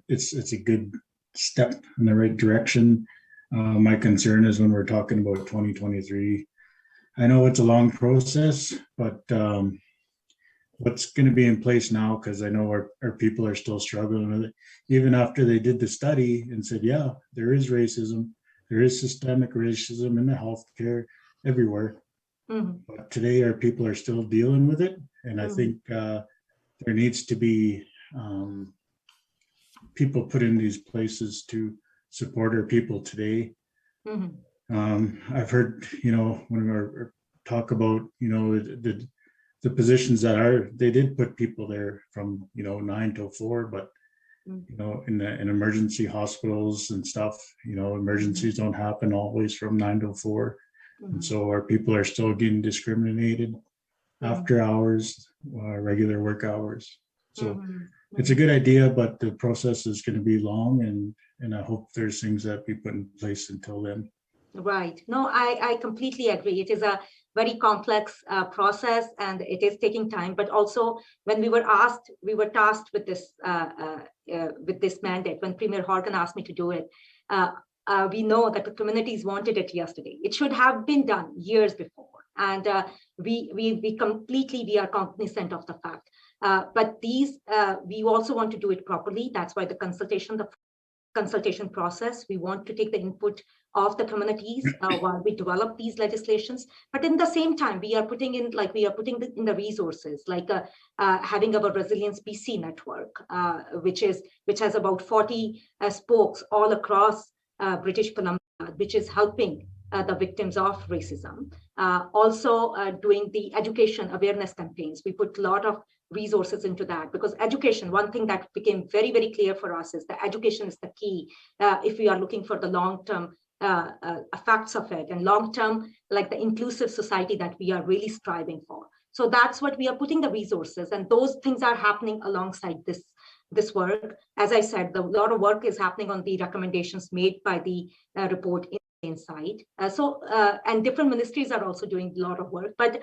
it's a good step in the right direction. My concern is when we're talking about 2023, I know it's a long process, but what's going to be in place now, because I know our people are still struggling with it, even after they did the study and said, yeah, there is racism, there is systemic racism in the healthcare everywhere. Mm-hmm. But today our people are still dealing with it. And I think there needs to be people put in these places to support our people today. Mm-hmm. I've heard, when we talk about, the positions that they did put people there from, 9 till 4, but, in emergency hospitals and stuff, emergencies don't happen always from 9 till 4. Mm-hmm. And so our people are still getting discriminated after hours, regular work hours. So it's a good idea, but the process is going to be long, and I hope there's things that we put in place until then. Right. No, I completely agree. It is a very complex process, and it is taking time. But also, when we were tasked with this mandate. When Premier Horgan asked me to do it, we know that the communities wanted it yesterday. It should have been done years before, and we are cognizant of the fact. But we also want to do it properly. That's why the consultation process, we want to take the input of the communities while we develop these legislations. But in the same time, we are putting in the resources, like having our Resilience BC network, which has about 40 spokes all across British Columbia, which is helping the victims of racism. Also doing the education awareness campaigns. We put a lot of resources into that, because education, one thing that became very, very clear for us is that education is the key if we are looking for the long-term effects of it, and long-term, like the inclusive society that we are really striving for. So that's what we are putting the resources, and those things are happening alongside this work. As I said, a lot of work is happening on the recommendations made by the report inside. And different ministries are also doing a lot of work. But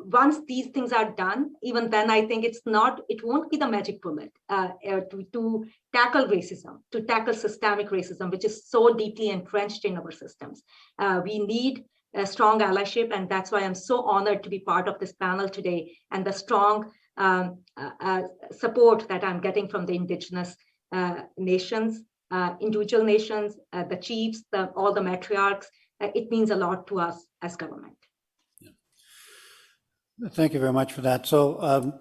once these things are done, even then, I think it won't be the magic bullet to tackle racism, to tackle systemic racism, which is so deeply entrenched in our systems. We need strong allyship, and that's why I'm so honored to be part of this panel today, and the strong support that I'm getting from the indigenous nations, individual nations, the chiefs, all the matriarchs. It means a lot to us as government. Thank you very much for that. So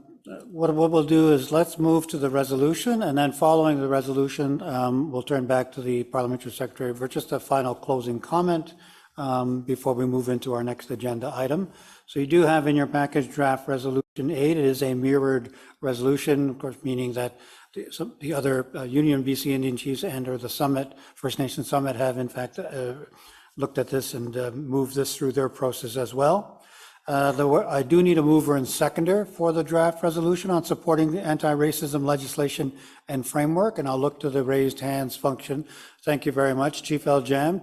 what we'll do is let's move to the resolution, and then following the resolution, we'll turn back to the Parliamentary Secretary for just a final closing comment before we move into our next agenda item. So you do have in your package draft resolution 8. It is a mirrored resolution, of course, meaning that the other Union BC Indian Chiefs and or the Summit, First Nation Summit, have in fact looked at this and moved this through their process as well. I do need a mover and seconder for the draft resolution on supporting the anti-racism legislation and framework, and I'll look to the raised hands function. Thank you very much, Chief El Jam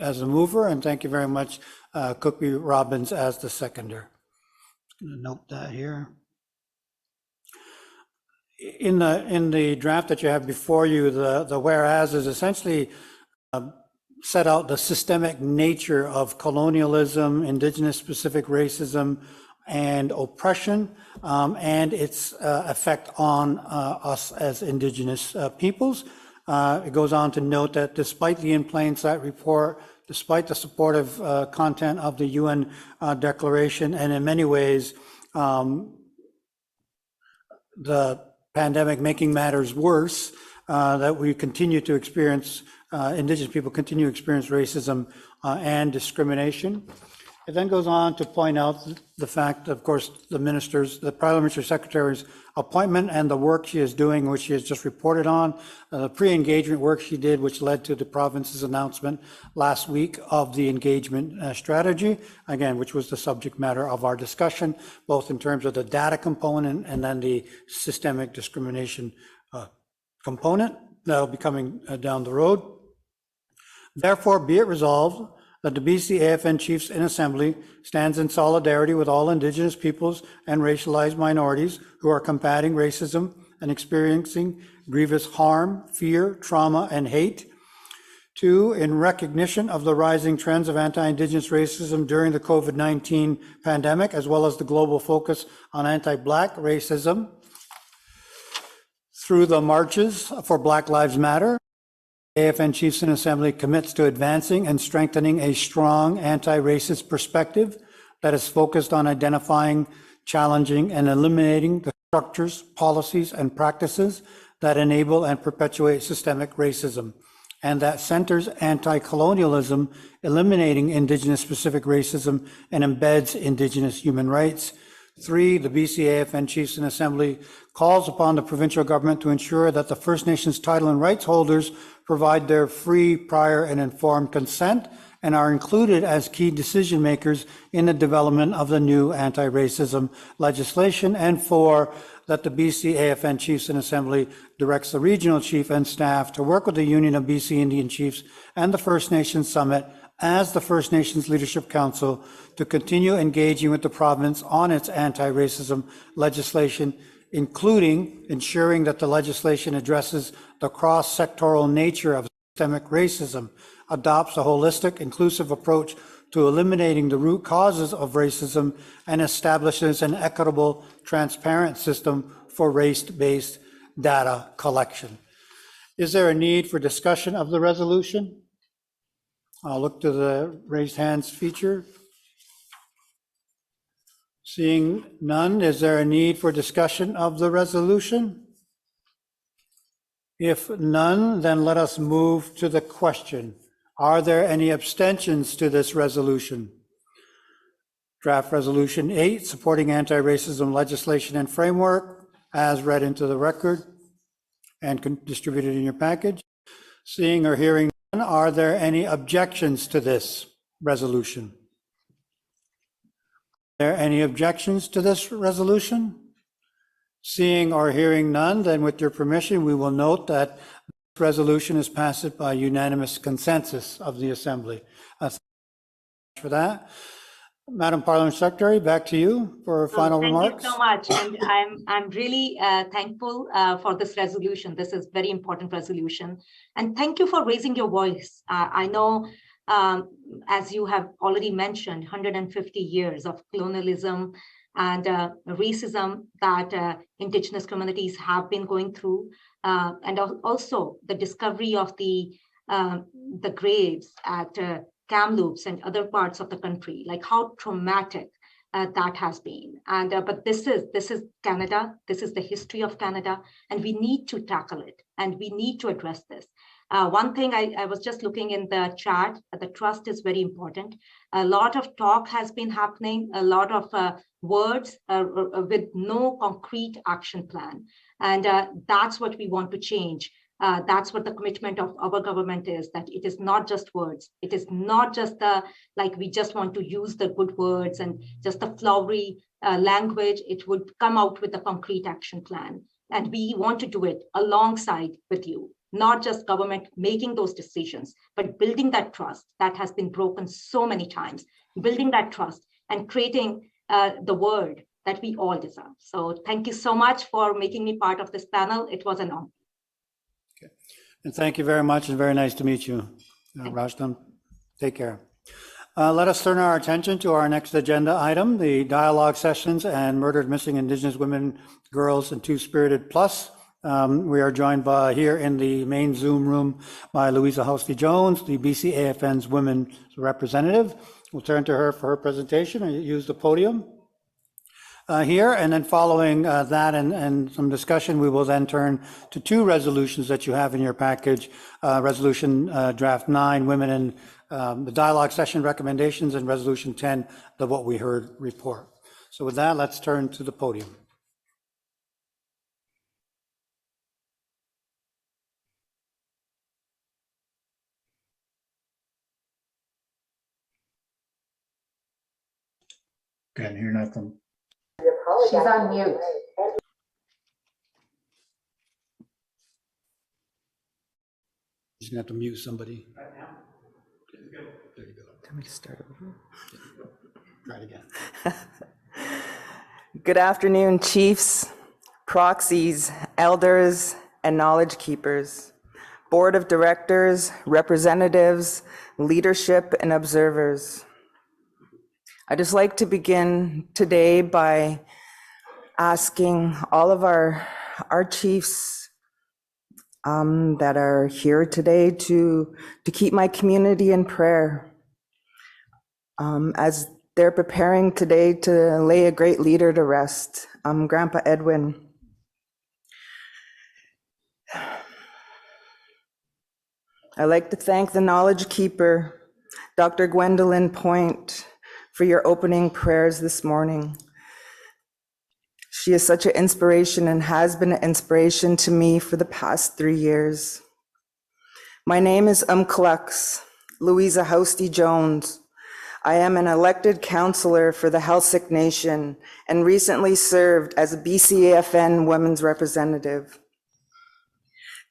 as the mover, and thank you very much, Cookie Robbins as the seconder. Just going to note that here. In the draft that you have before you, the whereas is essentially set out the systemic nature of colonialism, indigenous specific racism, and oppression, and its effect on us as indigenous peoples. It goes on to note that despite the in plain sight report, despite the supportive content of the UN declaration, and in many ways, the pandemic making matters worse, that we continue to experience, Indigenous people continue to experience racism and discrimination. It then goes on to point out the fact, of course, the Parliamentary Secretary's appointment and the work she is doing, which she has just reported on, the pre-engagement work she did, which led to the province's announcement last week of the engagement strategy, again, which was the subject matter of our discussion, both in terms of the data component and then the systemic discrimination component that will be coming down the road. Therefore, be it resolved that the Bcafn Chiefs in Assembly stands in solidarity with all Indigenous peoples and racialized minorities who are combating racism and experiencing grievous harm, fear, trauma, and hate. 2, in recognition of the rising trends of anti-Indigenous racism during the COVID-19 pandemic, as well as the global focus on anti-Black racism, through the marches for Black Lives Matter, AFN Chiefs in Assembly commits to advancing and strengthening a strong anti-racist perspective that is focused on identifying, challenging, and eliminating the structures, policies, and practices that enable and perpetuate systemic racism, and that centers anti-colonialism, eliminating Indigenous-specific racism, and embeds Indigenous human rights. 3, the Bcafn Chiefs in Assembly calls upon the provincial government to ensure that the First Nations title and rights holders provide their free, prior, and informed consent and are included as key decision makers in the development of the new anti-racism legislation. And 4, that the Bcafn Chiefs in Assembly directs the regional chief and staff to work with the Union of BC Indian Chiefs and the First Nations Summit as the First Nations Leadership Council to continue engaging with the province on its anti-racism legislation, including ensuring that the legislation addresses the cross-sectoral nature of systemic racism, adopts a holistic, inclusive approach to eliminating the root causes of racism, and establishes an equitable, transparent system for race-based data collection. Is there a need for discussion of the resolution? I'll look to the raised hands feature. Seeing none, is there a need for discussion of the resolution? If none, then let us move to the question. Are there any abstentions to this resolution? Draft Resolution 8, supporting anti-racism legislation and framework, as read into the record and distributed in your package. Seeing or hearing none, are there any objections to this resolution? Are there any objections to this resolution? Seeing or hearing none, then with your permission, we will note that this resolution is passed by unanimous consensus of the Assembly. Thank you for that. Madam Parliament Secretary, back to you for final remarks. Thank you so much, and I'm really thankful for this resolution. This is very important resolution, and thank you for raising your voice. I know as you have already mentioned, 150 years of colonialism and racism that Indigenous communities have been going through, and also the discovery of the graves at Kamloops and other parts of the country, like how traumatic that has been. And but this is Canada. This is the history of Canada, and we need to tackle it, and we need to address this. One thing I was just looking in the chat, the trust is very important. A lot of talk has been happening, a lot of words with no concrete action plan. And that's what we want to change. That's what the commitment of our government is, that it is not just words. It is not just like we just want to use the good words and just the flowery language. It would come out with a concrete action plan. And we want to do it alongside with you. Not just government making those decisions, but building that trust that has been broken so many times, building that trust and creating the world that we all deserve. So thank you so much for making me part of this panel. It was an honor. Okay. And thank you very much, and very nice to meet you, Rajtam. Take care. Let us turn our attention to our next agenda item, the dialogue sessions and murdered missing Indigenous women, girls, and Two-Spirited Plus. We are joined by here in the main Zoom room by Louisa Hosty-Jones, the Bcafn's women's representative. We'll turn to her for her presentation and use the podium here. And then following that and some discussion, we will then turn to two resolutions that you have in your package. Resolution Draft 9, Women in the Dialogue Session Recommendations, and Resolution 10, the What We Heard report. So with that, let's turn to the podium. Can't hear nothing. She's on mute. Just gonna have to mute somebody. There you go. Tell me to start over. Try it again. Good afternoon, chiefs, proxies, elders, and knowledge keepers, board of directors, representatives, leadership, and observers. I'd just like to begin today by asking all of our chiefs that are here today to keep my community in prayer as they're preparing today to lay a great leader to rest, Grandpa Edwin. I'd like to thank the knowledge keeper, Dr. Gwendolyn Point, for your opening prayers this morning. She is such an inspiration and has been an inspiration to me for the past 3 years. My name is Klux, Louisa Hosty-Jones. I am an elected councillor for the Heiltsuk Nation and recently served as a Bcafn women's representative.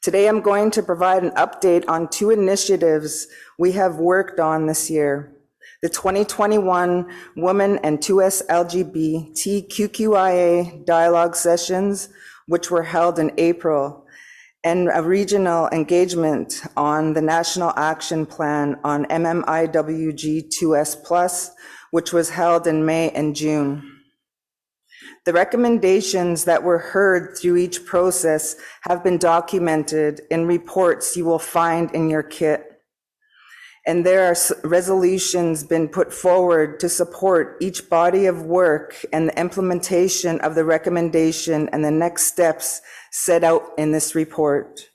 Today I'm going to provide an update on 2 initiatives we have worked on this year. The 2021 Women and 2S LGBTQIA dialogue sessions, which were held in April, and a regional engagement on the National Action Plan on MMIWG2S+, which was held in May and June. The recommendations that were heard through each process have been documented in reports you will find in your kit. And there are resolutions been put forward to support each body of work and the implementation of the recommendation and the next steps set out in this report.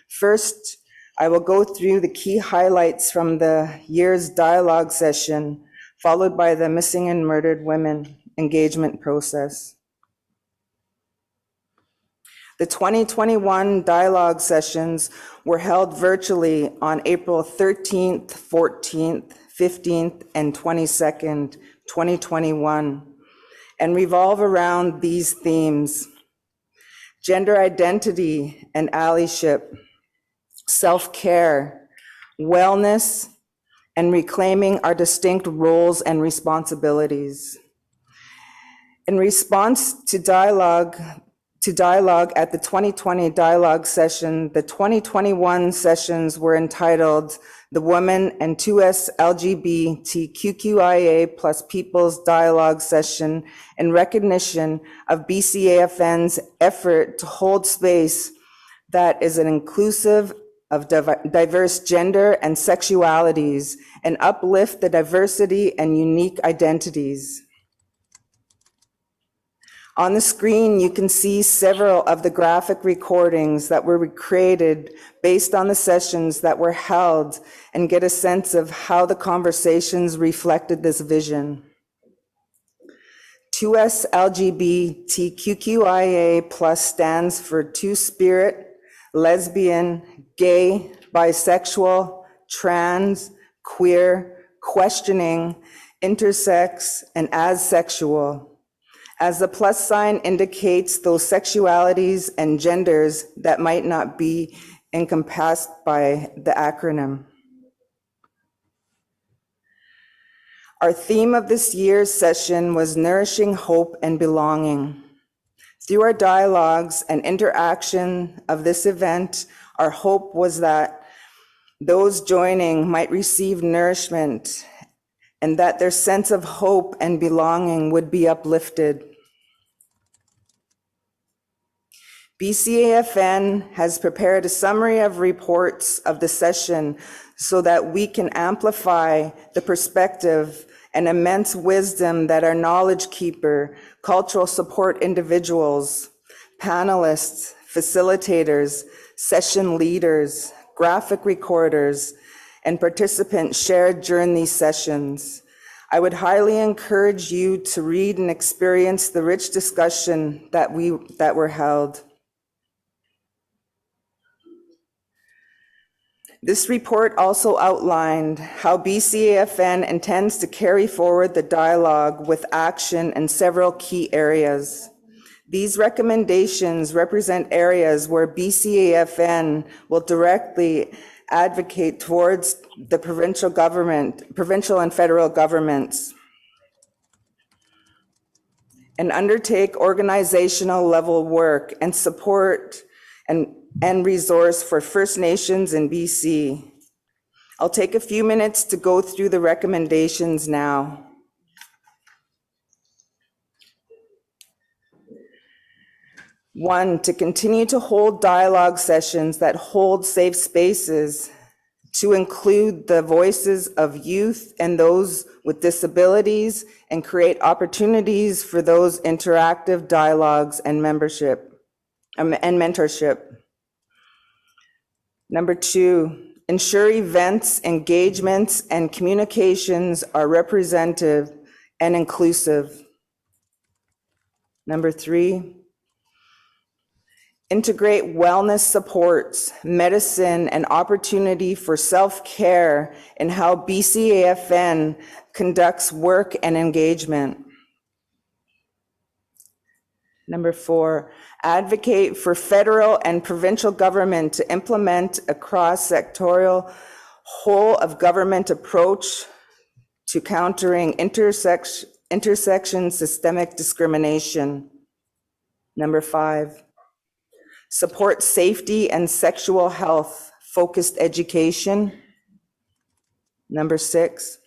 First, I will go through the key highlights from the year's dialogue session, followed by the missing and murdered women engagement process. The 2021 dialogue sessions were held virtually on April 13th, 14th, 15th, and 22nd, 2021, and revolve around these themes: gender identity and allyship, self-care, wellness, and reclaiming our distinct roles and responsibilities. In response to dialogue, to dialogue at the 2020 dialogue session. The 2021 sessions were entitled The Women and 2S LGBTQIA plus People's Dialogue Session in recognition of BCAFN's effort to hold space that is an inclusive of diverse gender and sexualities and uplift the diversity and unique identities. On the screen, you can see several of the graphic recordings that were created based on the sessions that were held and get a sense of how the conversations reflected this vision. 2S LGBTQIA plus stands for two-spirit, lesbian, gay, bisexual, trans, queer, questioning, intersex, and asexual. As the plus sign indicates those sexualities and genders that might not be encompassed by the acronym. Our theme of this year's session was nourishing hope and belonging. Through our dialogues and interaction of this event, our hope was that those joining might receive nourishment and that their sense of hope and belonging would be uplifted. BCAFN has prepared a summary of reports of the session so that we can amplify the perspective and immense wisdom that our knowledge keeper, cultural support individuals, panelists, facilitators, session leaders, graphic recorders, and participants shared during these sessions. I would highly encourage you to read and experience the rich discussion that were held. This report also outlined how BCAFN intends to carry forward the dialogue with action in several key areas. These recommendations represent areas where BCAFN will directly advocate towards the provincial and federal governments, and undertake organizational level work and support and resource for First Nations in BC. I'll take a few minutes to go through the recommendations now. One, to continue to hold dialogue sessions that hold safe spaces to include the voices of youth and those with disabilities and create opportunities for those interactive dialogues and mentorship. Number two, ensure events, engagements, and communications are representative and inclusive. Number three, integrate wellness supports, medicine, and opportunity for self-care in how BCAFN conducts work and engagement. Number four, advocate for federal and provincial government to implement a cross-sectorial whole of government approach to countering intersection systemic discrimination. Number five, support safety and sexual health focused education. Number six,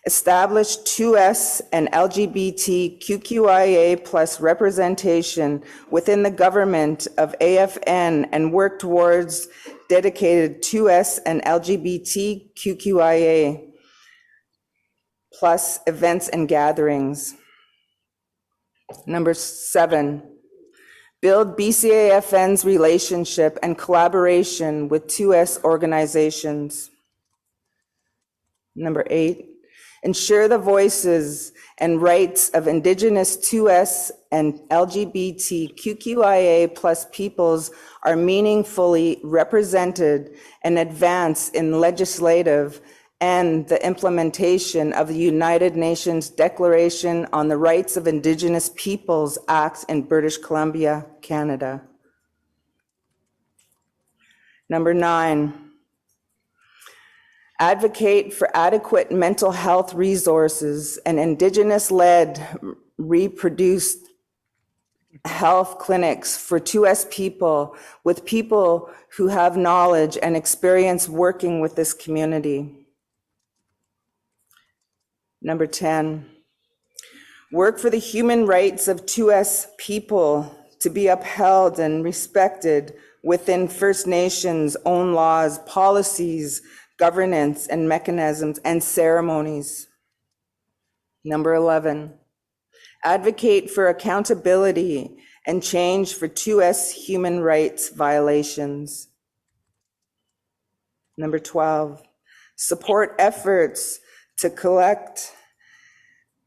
establish 2S and LGBTQIA plus representation within the government of AFN and work towards dedicated 2S and LGBTQIA plus events and gatherings. Number seven, build BCAFN's relationship and collaboration with 2S organizations. Number eight, ensure the voices and rights of Indigenous 2S and LGBTQIA plus peoples are meaningfully represented and advanced in legislative and the implementation of the United Nations Declaration on the Rights of Indigenous Peoples Act in British Columbia, Canada. Number nine, advocate for adequate mental health resources and Indigenous-led reproduced health clinics for 2S people with people who have knowledge and experience working with this community. Number 10, work for the human rights of 2S people to be upheld and respected within First Nations own laws, policies, governance, and mechanisms and ceremonies. Number 11, advocate for accountability and change for 2S human rights violations. Number 12, support efforts to collect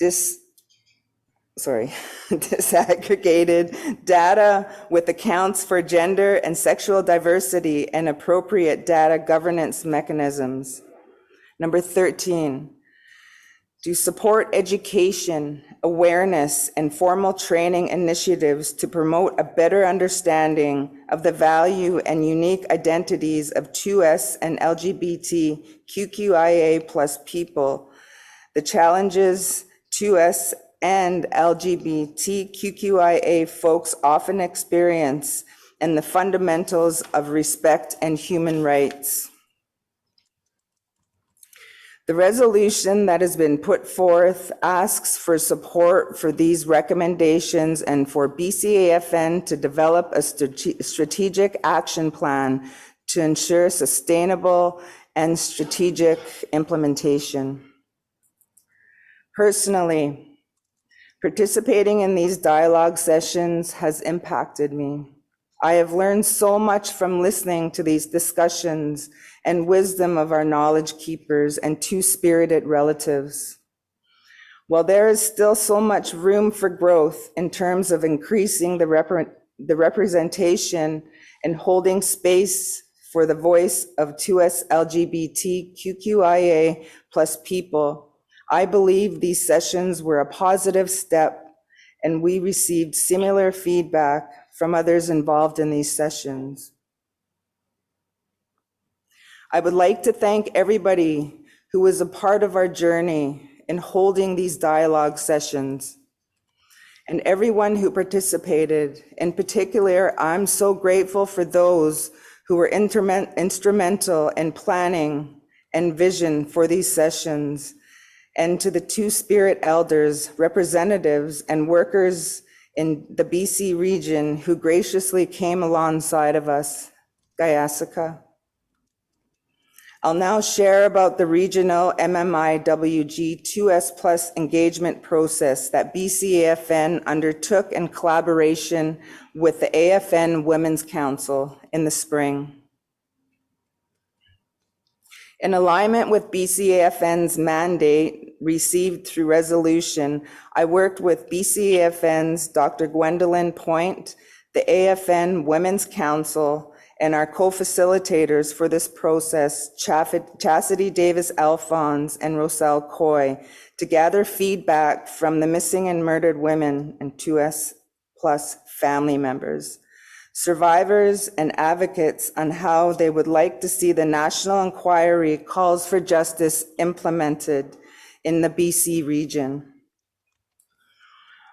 disaggregated data with accounts for gender and sexual diversity and appropriate data governance mechanisms. Number 13, to support education, awareness, and formal training initiatives to promote a better understanding of the value and unique identities of 2S and LGBTQIA+ people, the challenges 2S and LGBTQIA folks often experience, and the fundamentals of respect and human rights. The resolution that has been put forth asks for support for these recommendations and for BCAFN to develop a strategic action plan to ensure sustainable and strategic implementation. Personally, participating in these dialogue sessions has impacted me. I have learned so much from listening to these discussions and wisdom of our knowledge keepers and two-spirited relatives. While there is still so much room for growth in terms of increasing the representation and holding space for the voice of 2S LGBTQIA+ people, I believe these sessions were a positive step, and we received similar feedback from others involved in these sessions. I would like to thank everybody who was a part of our journey in holding these dialogue sessions, and everyone who participated. In particular, I'm so grateful for those who were instrumental in planning and vision for these sessions, and to the Two-Spirit elders, representatives, and workers in the BC region who graciously came alongside of us. Gayasika. I'll now share about the regional MMIWG 2S+ engagement process that BCAFN undertook in collaboration with the AFN Women's Council in the spring. In alignment with BCAFN's mandate received through resolution, I worked with BCAFN's Dr. Gwendolyn Point, the AFN Women's Council, and our co-facilitators for this process, Chastity Davis-Alphonse and Roselle Coy, to gather feedback from the missing and murdered women and 2S+ family members, survivors, and advocates on how they would like to see the national inquiry calls for justice implemented in the BC region.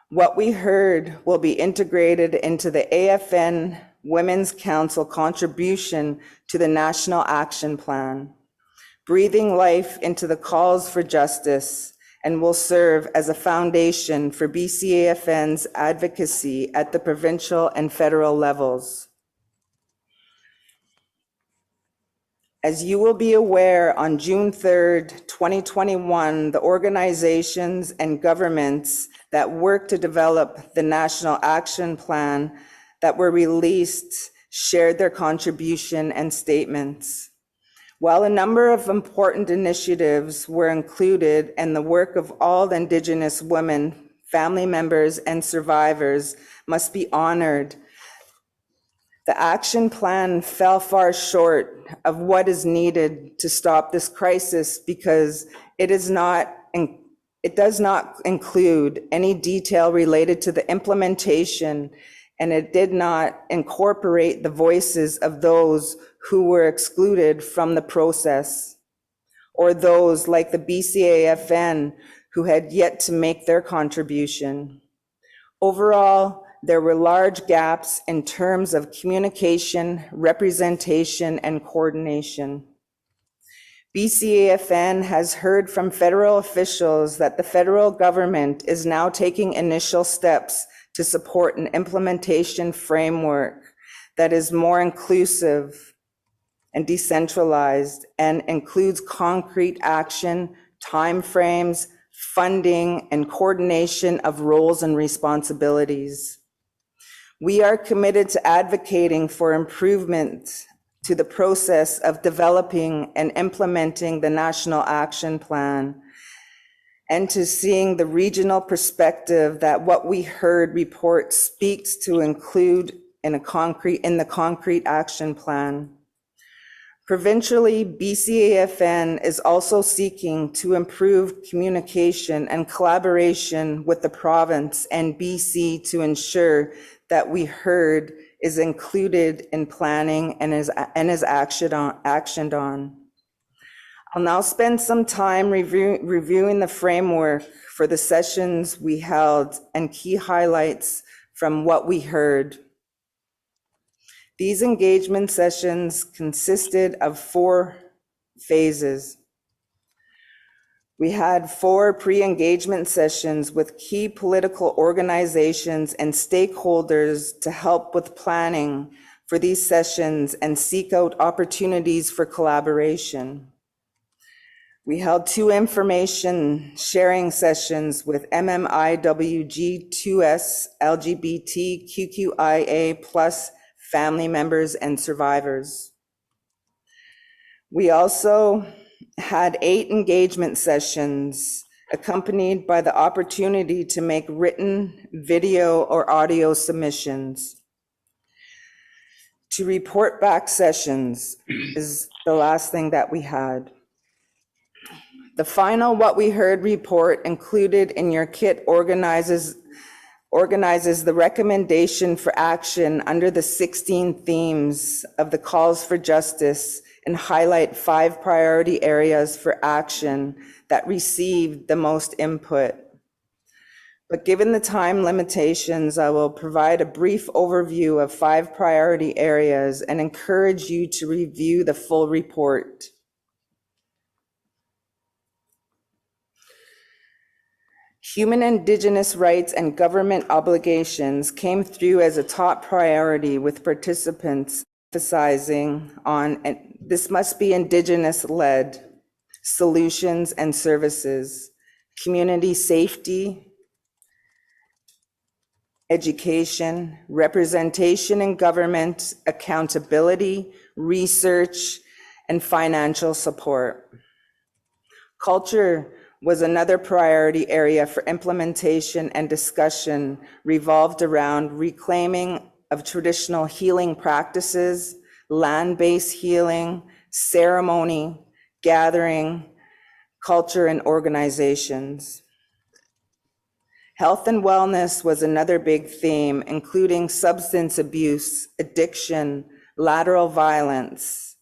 What we heard will be integrated into the AFN Women's Council contribution to the National Action Plan, breathing life into the calls for justice, and will serve as a foundation for BCAFN's advocacy at the provincial and federal levels. As you will be aware, on June 3rd, 2021, the organizations and governments that work to develop the National Action Plan that were released shared their contribution and statements. While a number of important initiatives were included and the work of all Indigenous women, family members, and survivors must be honored, the action plan fell far short of what is needed to stop this crisis because it does not include any detail related to the implementation, and it did not incorporate the voices of those who were excluded from the process, or those like the BCAFN who had yet to make their contribution. Overall, there were large gaps in terms of communication, representation, and coordination. Bcafn has heard from federal officials that the federal government is now taking initial steps to support an implementation framework that is more inclusive and decentralized and includes concrete action, timeframes, funding, and coordination of roles and responsibilities. We are committed to advocating for improvement to the process of developing and implementing the National Action Plan, and to seeing the regional perspective that what we heard report speaks to include in the concrete action plan. Provincially, Bcafn is also seeking to improve communication and collaboration with the province and BC to ensure that we heard is included in planning and is actioned on. I'll now spend some time reviewing the framework for the sessions we held and key highlights from what we heard. These engagement sessions consisted of 4 phases. We had 4 pre-engagement sessions with key political organizations and stakeholders to help with planning for these sessions and seek out opportunities for collaboration. We held 2 information sharing sessions with MMIWG2S LGBTQIA+ family members and survivors. We also had 8 engagement sessions accompanied by the opportunity to make written, video, or audio submissions. To report back sessions is the last thing that we had. The final What We Heard report included in your kit organizes the recommendation for action under the 16 themes of the calls for justice and highlight 5 priority areas for action that received the most input. But given the time limitations, I will provide a brief overview of 5 priority areas and encourage you to review the full report. Human Indigenous rights and government obligations came through as a top priority, with participants emphasizing on, and this must be Indigenous-led solutions and services, community safety, education, representation in government, accountability, research, and financial support. Culture was another priority area for implementation, and discussion revolved around reclaiming of traditional healing practices, land-based healing, ceremony, gathering, culture, and organizations. Health and wellness was another big theme, including substance abuse, addiction, lateral violence,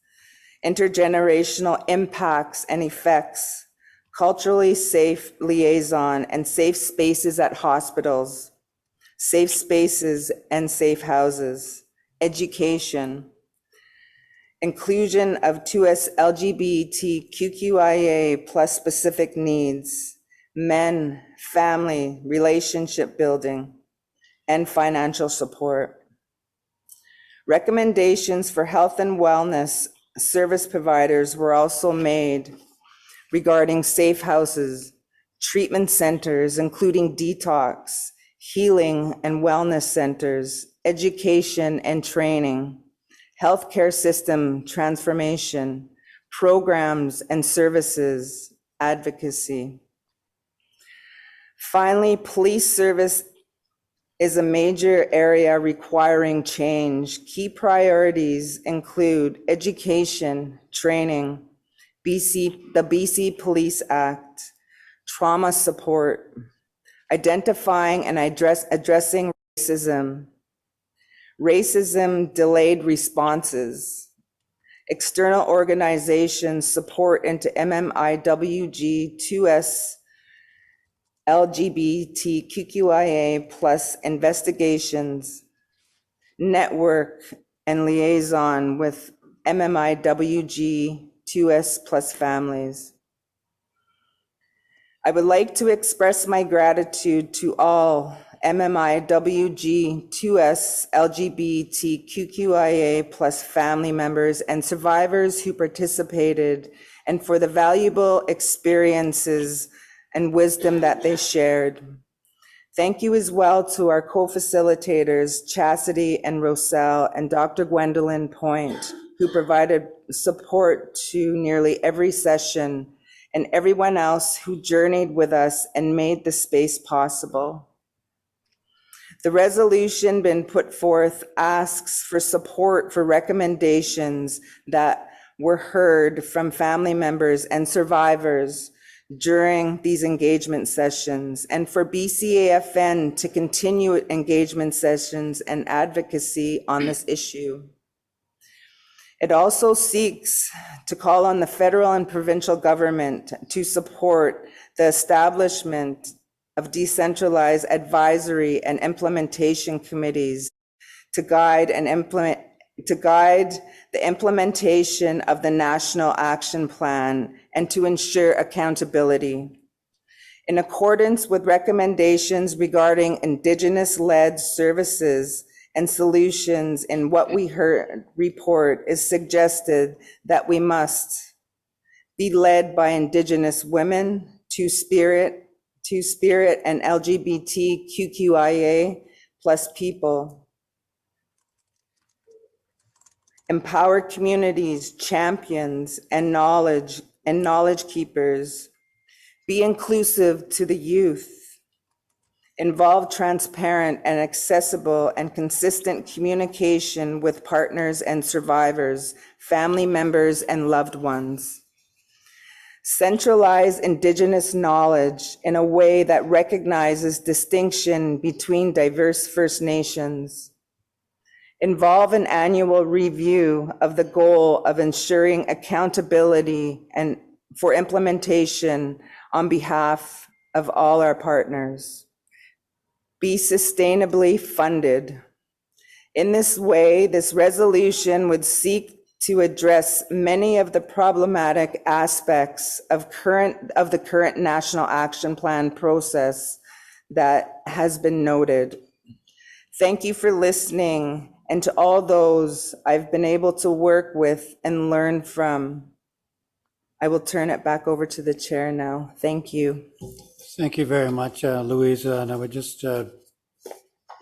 intergenerational impacts and effects, culturally safe liaison and safe spaces at hospitals, safe spaces and safe houses, education, inclusion of 2S LGBTQIA+ specific needs, men, family, relationship building, and financial support. Recommendations for health and wellness service providers were also made regarding safe houses, treatment centers, including detox, healing and wellness centers, education and training, healthcare system transformation, programs and services, advocacy. Finally, police service is a major area requiring change. Key priorities include education, training, the BC Police Act, trauma support, identifying and addressing racism delayed responses, external organizations support into MMIWG2S LGBTQIA plus investigations, network, and liaison with MMIWG 2S plus families. I would like to express my gratitude to all MMIWG 2S LGBTQIA plus family members and survivors who participated, and for the valuable experiences and wisdom that they shared. Thank you as well to our co-facilitators, Chastity and Roselle, and Dr. Gwendolyn Point, who provided support to nearly every session, and everyone else who journeyed with us and made the space possible. The resolution been put forth asks for support for recommendations that were heard from family members and survivors during these engagement sessions, and for BCAFN to continue engagement sessions and advocacy on this issue. It also seeks to call on the federal and provincial government to support the establishment of decentralized advisory and implementation committees to guide the implementation of the National Action Plan and to ensure accountability. In accordance with recommendations regarding Indigenous-led services and solutions in What We Heard report, is suggested that we must be led by Indigenous women, Two-Spirit, and LGBTQIA plus people. Empower communities, champions, and knowledge keepers. Be inclusive to the youth. Involve transparent and accessible and consistent communication with partners and survivors, family members, and loved ones. Centralize Indigenous knowledge in a way that recognizes distinction between diverse First Nations. Involve an annual review of the goal of ensuring accountability and for implementation on behalf of all our partners. Be sustainably funded. In this way, this resolution would seek to address many of the problematic aspects of the current National Action Plan process that has been noted. Thank you for listening, and to all those I've been able to work with and learn from. I will turn it back over to the chair now. Thank you. Thank you very much, Louisa. And I would just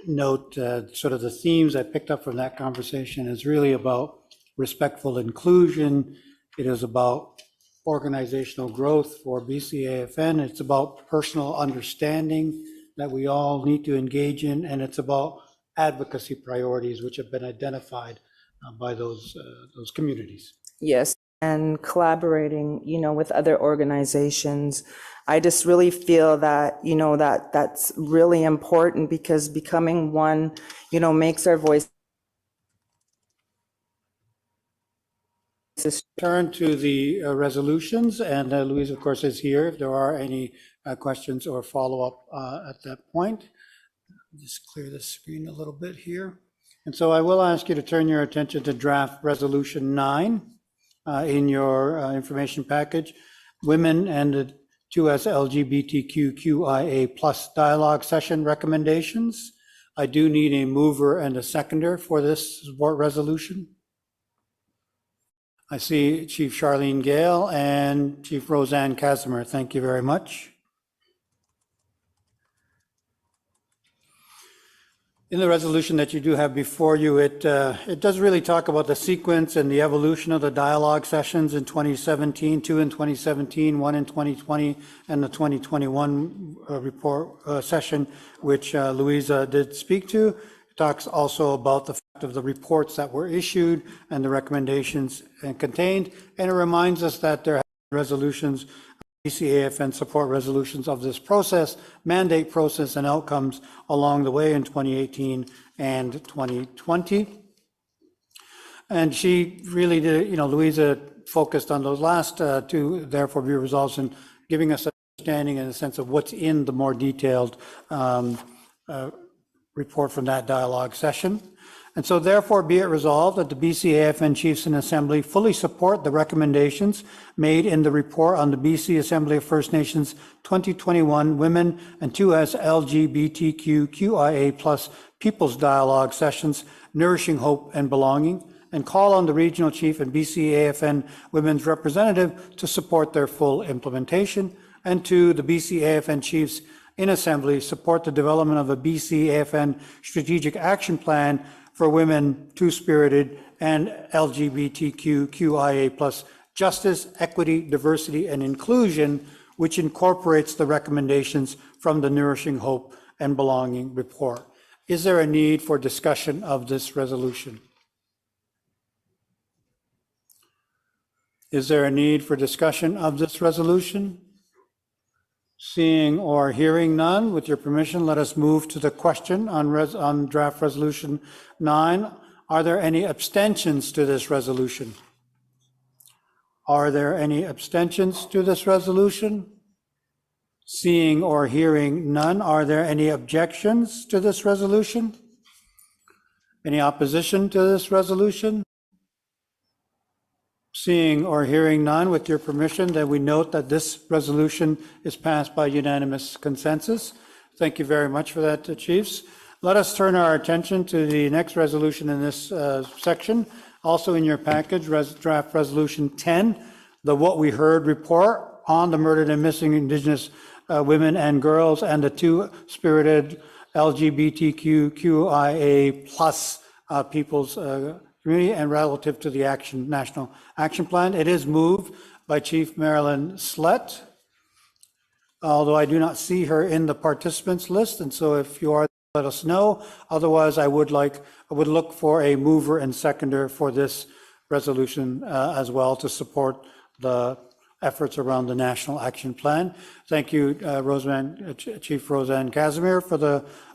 note sort of the themes I picked up from that conversation is really about respectful inclusion. It is about organizational growth for BCAFN. It's about personal understanding that we all need to engage in, and it's about advocacy priorities which have been identified by those communities. Yes, and collaborating, with other organizations. I just really feel that, that's really important, because becoming one, makes our voice. Turn to the resolutions, and Louise, of course, is here if there are any questions or follow-up at that point. Just clear the screen a little bit here. And so I will ask you to turn your attention to draft resolution 9 in your information package. Women and the 2S LGBTQIA plus dialogue session recommendations. I do need a mover and a seconder for this support resolution. I see Chief Charlene Gale and Chief Roseanne Casimir. Thank you very much. In the resolution that you do have before you, it does really talk about the sequence and the evolution of the dialogue sessions in 2017, 2 in 2017, 1 in 2020, and the 2021 report session, which Louisa did speak to. It talks also about the fact of the reports that were issued and the recommendations contained, and it reminds us that there have been resolutions, BCAFN support resolutions of this process, mandate process, and outcomes along the way in 2018 and 2020. And she really did, Louisa focused on those last two, therefore be resolved, in giving us a understanding in the sense of what's in the more detailed report from that dialogue session. And so therefore be it resolved that the BCAFN Chiefs in Assembly fully support the recommendations made in the report on the BC Assembly of First Nations 2021 Women and 2S LGBTQIA+ People's Dialogue Sessions, Nourishing Hope and Belonging, and call on the Regional Chief and BCAFN Women's Representative to support their full implementation. And two, the BCAFN Chiefs in Assembly support the development of a BCAFN Strategic Action Plan for women, two-spirited, and LGBTQIA+ justice, equity, diversity, and inclusion, which incorporates the recommendations from the Nourishing Hope and Belonging report. Is there a need for discussion of this resolution? Is there a need for discussion of this resolution? Seeing or hearing none, with your permission, let us move to the question on draft resolution 9. Are there any abstentions to this resolution? Are there any abstentions to this resolution? Seeing or hearing none, are there any objections to this resolution? Any opposition to this resolution? Seeing or hearing none, with your permission, then we note that this resolution is passed by unanimous consensus. Thank you very much for that, Chiefs. Let us turn our attention to the next resolution in this section. Also in your package, draft resolution 10, the What We Heard report on the murdered and missing Indigenous women and girls and the two-spirited LGBTQIA+ people's community and relative to the National Action Plan. It is moved by Chief Marilyn Slett, although I do not see her in the participants list, and so if you are, let us know. Otherwise, I would look for a mover and seconder for this resolution as well to support the efforts around the National Action Plan. Thank you, Chief Roseanne Casimir,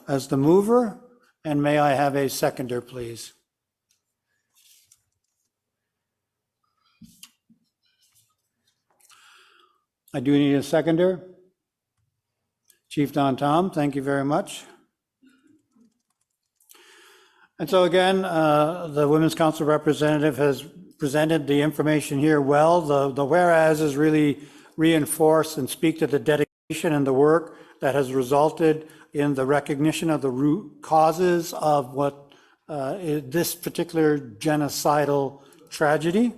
as the mover, and may I have a seconder, please? I do need a seconder. Chief Don Tom, thank you very much. And so again, the Women's Council representative has presented the information here well. The whereases really reinforce and speak to the dedication and the work that has resulted in the recognition of the root causes of what this particular genocidal tragedy.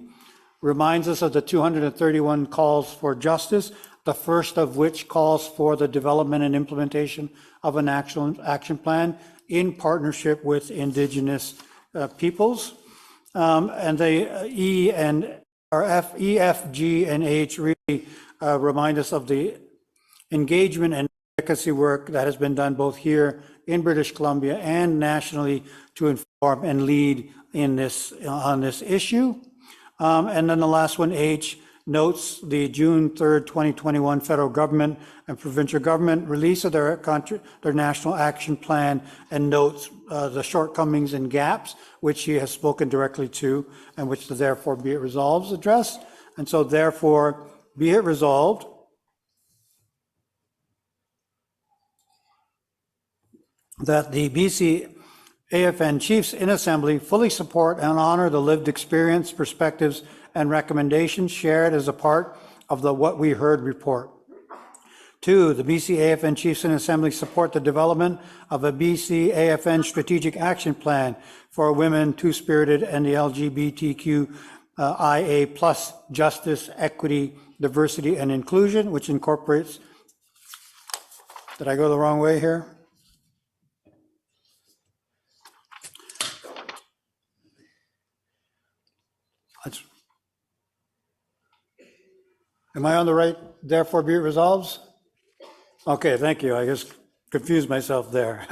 Reminds us of the 231 calls for justice, the first of which calls for the development and implementation of an action plan in partnership with Indigenous peoples. And the E, F, G, and H really remind us of the engagement and advocacy work that has been done both here in British Columbia and nationally to inform and lead in on this issue. And then the last one, H, notes the June 3rd, 2021 federal government and provincial government release of their National Action Plan and notes the shortcomings and gaps, which he has spoken directly to, and which the therefore be it resolved addressed. And so therefore be it resolved that the BC AFN Chiefs in Assembly fully support and honor the lived experience, perspectives, and recommendations shared as a part of the What We Heard report. 2, the BC AFN Chiefs in Assembly support the development of a BC AFN Strategic Action Plan for women, two-spirited, and the LGBTQIA+ justice, equity, diversity, and inclusion, which incorporates, did I go the wrong way here? Am I on the right, therefore be it resolves? Okay, thank you. I just confused myself there.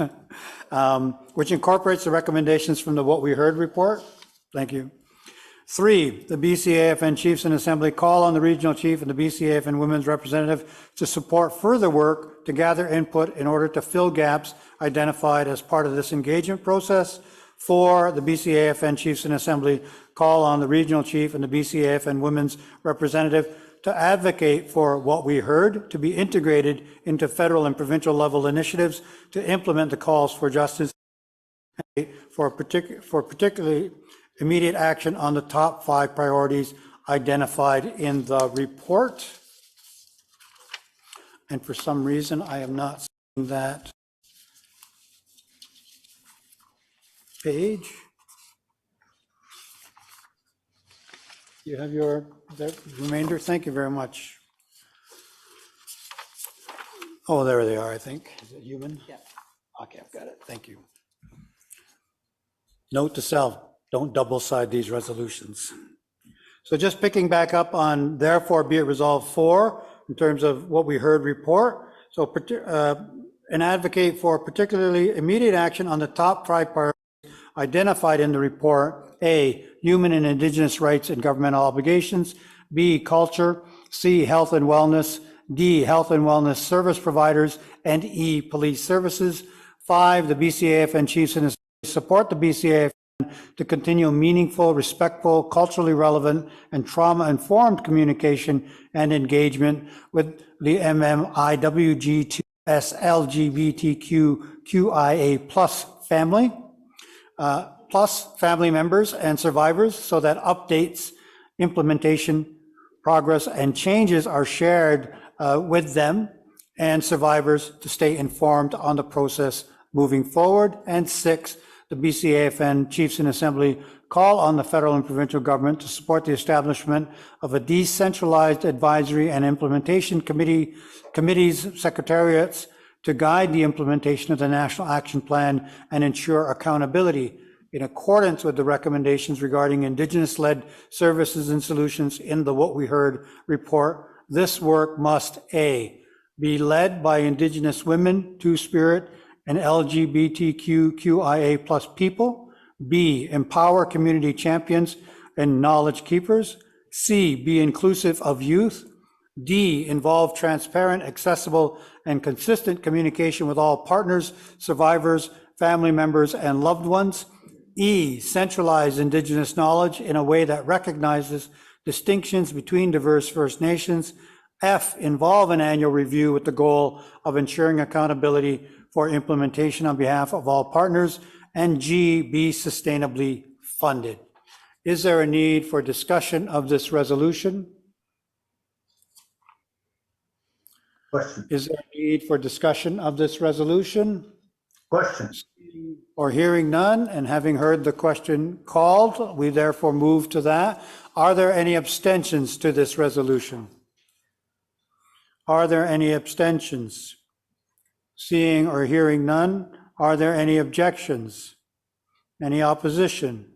Which incorporates the recommendations from the What We Heard report. Thank you. 3, the BCAFN Chiefs in Assembly call on the Regional Chief and the BCAFN Women's Representative to support further work to gather input in order to fill gaps identified as part of this engagement process. 4, the BCAFN Chiefs in Assembly call on the Regional Chief and the BCAFN Women's Representative to advocate for what we heard to be integrated into federal and provincial level initiatives to implement the calls for justice for particularly immediate action on the top 5 priorities identified in the report. And for some reason, I am not seeing that page. You have the remainder? Thank you very much. Oh, there they are, I think. Is it human? Yeah. Okay, I've got it. Thank you. Note to self, don't double-side these resolutions. So just picking back up on therefore be it resolved 4 in terms of what we heard report. So and advocate for particularly immediate action on the top 5 priorities identified in the report. A, human and Indigenous rights and governmental obligations. B, culture. C, health and wellness. D, health and wellness service providers. And E, police services. 5, the BCAFN chiefs and support the BCAFN to continue meaningful, respectful, culturally relevant, and trauma-informed communication and engagement with the MMIWG2S LGBTQIA plus family, plus family members and survivors, so that updates, implementation, progress, and changes are shared with them and survivors to stay informed on the process moving forward. And 6, the BCAFN Chiefs in Assembly call on the federal and provincial government to support the establishment of a decentralized advisory and implementation committees, secretariats to guide the implementation of the National Action Plan and ensure accountability in accordance with the recommendations regarding Indigenous-led services and solutions in the What We Heard report. This work must A, be led by Indigenous women, Two-Spirit, and LGBTQIA plus people. B, empower community champions and knowledge keepers. C, be inclusive of youth. D, involve transparent, accessible, and consistent communication with all partners, survivors, family members, and loved ones. E, centralize Indigenous knowledge in a way that recognizes distinctions between diverse First Nations. F, involve an annual review with the goal of ensuring accountability for implementation on behalf of all partners. And G, be sustainably funded. Is there a need for discussion of this resolution? Question. Is there a need for discussion of this resolution? Question. Or hearing none, and having heard the question called, we therefore move to that. Are there any abstentions to this resolution? Are there any abstentions? Seeing or hearing none, are there any objections? Any opposition?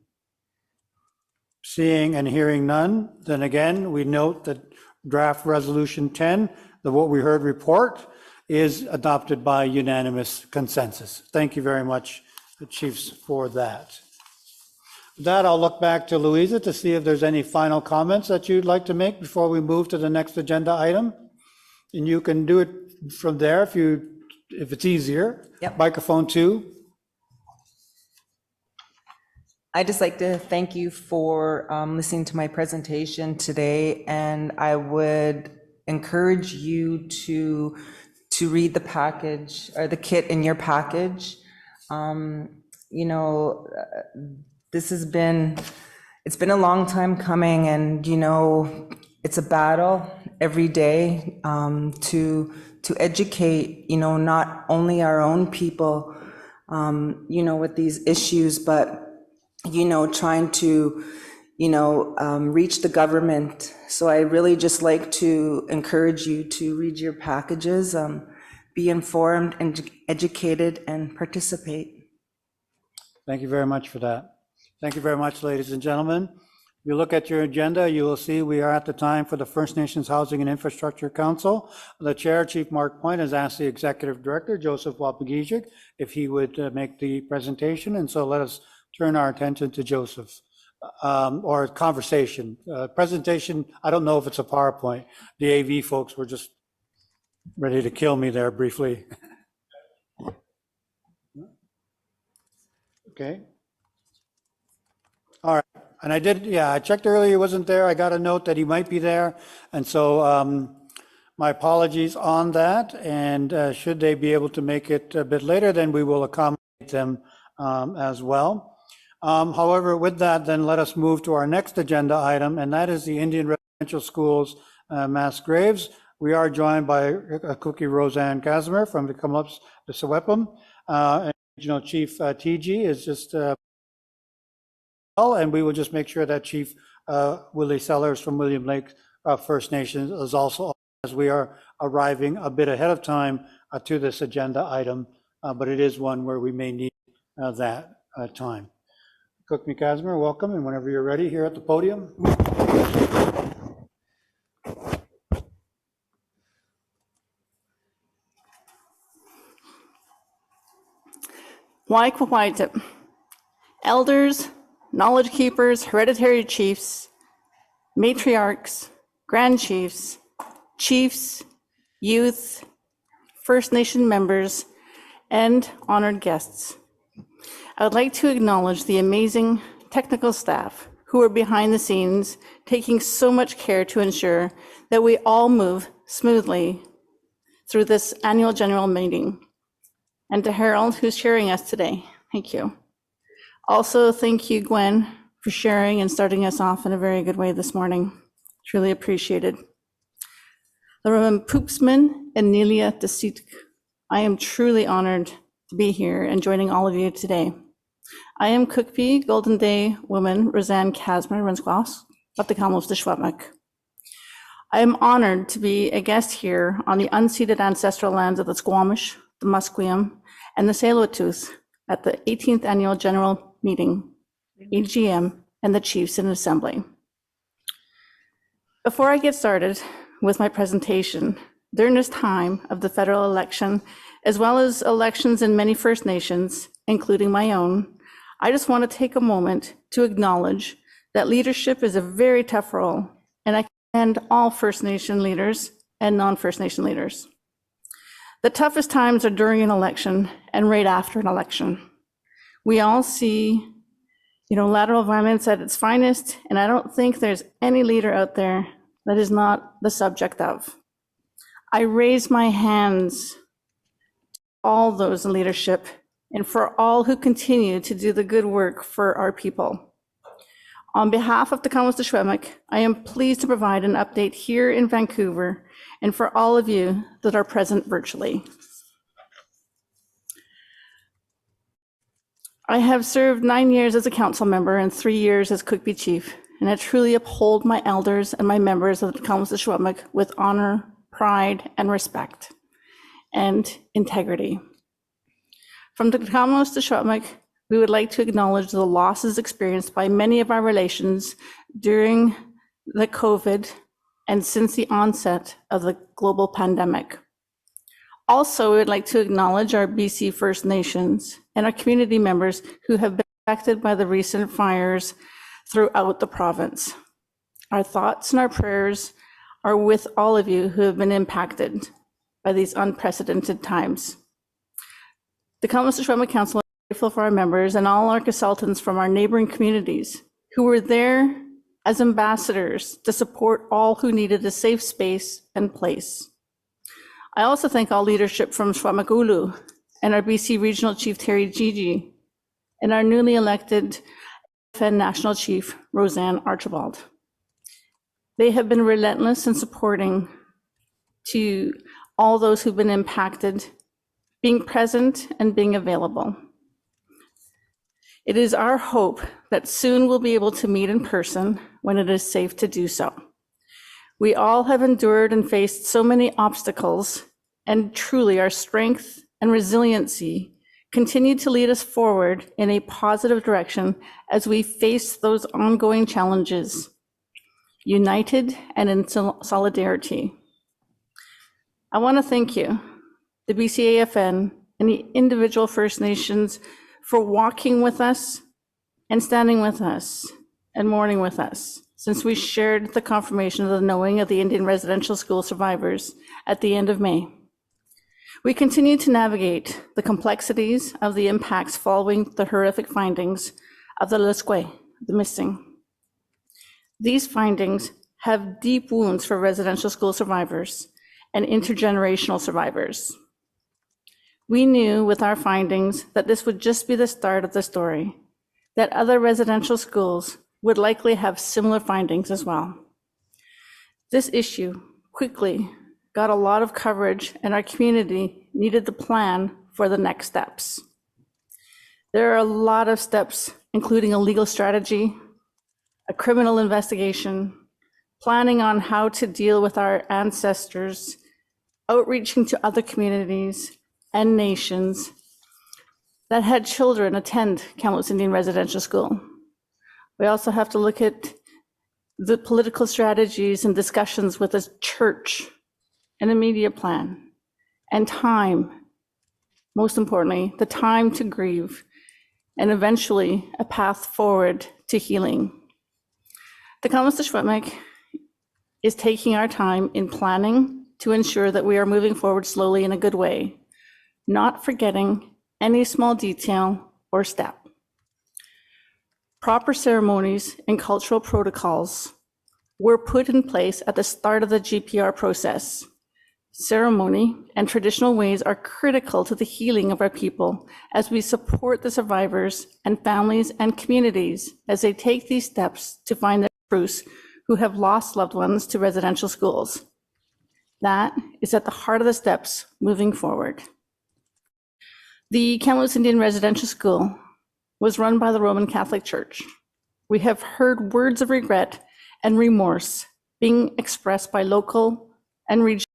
Seeing and hearing none, then again, we note that draft resolution 10, the What We Heard report, is adopted by unanimous consensus. Thank you very much, the Chiefs, for that. With that, I'll look back to Louisa to see if there's any final comments that you'd like to make before we move to the next agenda item. And you can do it from there if it's easier. Yep. Microphone 2. I'd just like to thank you for listening to my presentation today, and I would encourage you to read the package or the kit in your package. You know, it's been a long time coming, and you know, it's a battle every day to educate, you know, not only our own people, you know, with these issues, but you know, trying to, you know, reach the government. So I really just like to encourage you to read your packages, be informed and educated, and participate. Thank you very much for that. Thank you very much, ladies and gentlemen. If you look at your agenda, you will see we are at the time for the First Nations Housing and Infrastructure Council. The Chair, Chief Mark Point, has asked the Executive Director, Joseph Wapagijic, if he would make the presentation. And so let us turn our attention to Joseph, or conversation. Presentation, I don't know if it's a PowerPoint. The AV folks were just ready to kill me there briefly. Okay. All right. And I did, yeah, I checked earlier, he wasn't there. I got a note that he might be there. And so my apologies on that. And should they be able to make it a bit later, then we will accommodate them as well. However, with that, then let us move to our next agenda item, and that is the Indian Residential Schools mass graves. We are joined by Cookie Roseanne Casimir from the Kamloops, the Sewepum. And Regional Chief TG is just and we will just make sure that Chief Willie Sellers from William Lake First Nations is also, as we are arriving a bit ahead of time to this agenda item, but it is one where we may need that time. Cookie Casimir, welcome, and whenever you're ready here at the podium. Waikwawaitip, elders, knowledge keepers, hereditary chiefs, matriarchs, grand chiefs, chiefs, youth, First Nation members, and honored guests. I would like to acknowledge the amazing technical staff who are behind the scenes, taking so much care to ensure that we all move smoothly through this annual general meeting. And to Harold, who's sharing us today, thank you. Also, thank you, Gwen, for sharing and starting us off in a very good way this morning. Truly appreciated. Reverend Poopsman and Nelia Desitk, I am truly honored to be here and joining all of you today. I am Cookpee Golden Day woman Roseanne Casimir Rensquas of the Kamloops de Schwabmak. I am honored to be a guest here on the unceded ancestral lands of the Squamish, the Musqueam, and the Tsleil-Waututh at the 18th Annual General Meeting, AGM, and the Chiefs in Assembly. Before I get started with my presentation, during this time of the federal election, as well as elections in many First Nations, including my own, I just want to take a moment to acknowledge that leadership is a very tough role, and I commend all First Nation leaders and non-First Nation leaders. The toughest times are during an election and right after an election. We all see, lateral violence at its finest, and I don't think there's any leader out there that is not the subject of. I raise my hands to all those in leadership and for all who continue to do the good work for our people. On behalf of the Kamloops de Schwabmak, I am pleased to provide an update here in Vancouver and for all of you that are present virtually. I have served 9 years as a council member and 3 years as Cookpee Chief, and I truly uphold my elders and my members of the Kamloops de Schwabmak with honor, pride, and respect, and integrity. From the Kamloops de Schwabmak, we would like to acknowledge the losses experienced by many of our relations during the COVID and since the onset of the global pandemic. Also, we would like to acknowledge our BC First Nations and our community members who have been affected by the recent fires throughout the province. Our thoughts and our prayers are with all of you who have been impacted by these unprecedented times. The Kamloops de Schwabmak Council is grateful for our members and all our consultants from our neighboring communities who were there as ambassadors to support all who needed a safe space and place. I also thank all leadership from Schwamakulu and our BC Regional Chief Terry Gigi and our newly elected Bcafn National Chief Roseanne Archibald. They have been relentless in supporting to all those who've been impacted, being present and being available. It is our hope that soon we'll be able to meet in person when it is safe to do so. We all have endured and faced so many obstacles, and truly our strength and resiliency continue to lead us forward in a positive direction as we face those ongoing challenges, united and in solidarity. I want to thank you, the Bcafn, and the individual First Nations for walking with us and standing with us and mourning with us since we shared the confirmation of the knowing of the Indian residential school survivors at the end of May. We continue to navigate the complexities of the impacts following the horrific findings of the Lusquay, the missing, These findings have deep wounds for residential school survivors and intergenerational survivors. We knew with our findings that this would just be the start of the story, that other residential schools would likely have similar findings as well. This issue quickly got a lot of coverage, and our community needed the plan for the next steps. There are a lot of steps, including a legal strategy, a criminal investigation, planning on how to deal with our ancestors, outreaching to other communities and nations that had children attend Kamloops Indian Residential School. We also have to look at the political strategies and discussions with the church and a media plan and time, most importantly, the time to grieve and eventually a path forward to healing. The Kamloops Secwépemc is taking our time in planning to ensure that we are moving forward slowly in a good way, not forgetting any small detail or step. Proper ceremonies and cultural protocols were put in place at the start of the GPR process. Ceremony and traditional ways are critical to the healing of our people as we support the survivors and families and communities as they take these steps to find their truths who have lost loved ones to residential schools. That is at the heart of the steps moving forward. The Kamloops Indian Residential School was run by the Roman Catholic Church. We have heard words of regret and remorse being expressed by local and regional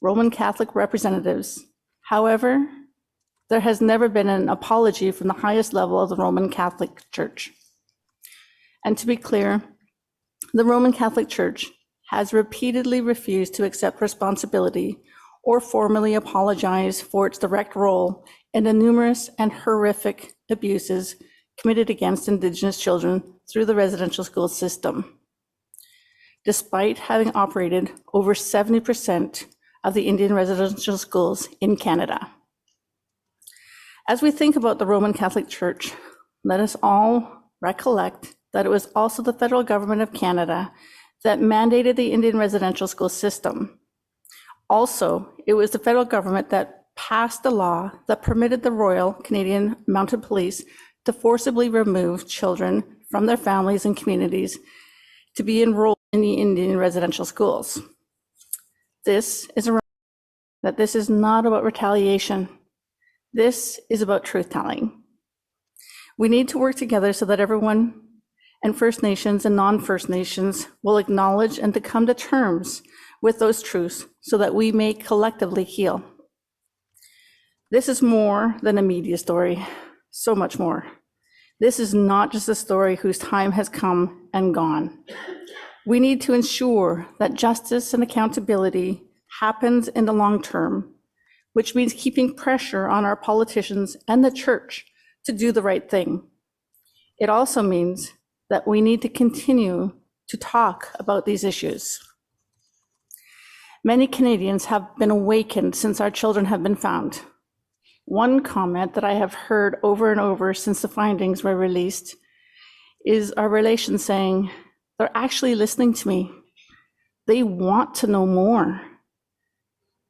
Roman Catholic representatives. However, there has never been an apology from the highest level of the Roman Catholic Church. And to be clear, the Roman Catholic Church has repeatedly refused to accept responsibility or formally apologize for its direct role in the numerous and horrific abuses committed against Indigenous children through the residential school system. Despite having operated over 70% of the Indian residential schools in Canada. As we think about the Roman Catholic Church, let us all recollect that it was also the federal government of Canada that mandated the Indian residential school system. Also, it was the federal government that passed a law that permitted the Royal Canadian Mounted Police to forcibly remove children from their families and communities to be enrolled in the Indian residential schools. This is a reminder that this is not about retaliation. This is about truth-telling. We need to work together so that everyone and First Nations and non-First Nations will acknowledge and to come to terms with those truths so that we may collectively heal. This is more than a media story, so much more. This is not just a story whose time has come and gone. We need to ensure that justice and accountability happens in the long term, which means keeping pressure on our politicians and the church to do the right thing. It also means that we need to continue to talk about these issues. Many Canadians have been awakened since our children have been found. One comment that I have heard over and over since the findings were released is our relations saying, they're actually listening to me. They want to know more.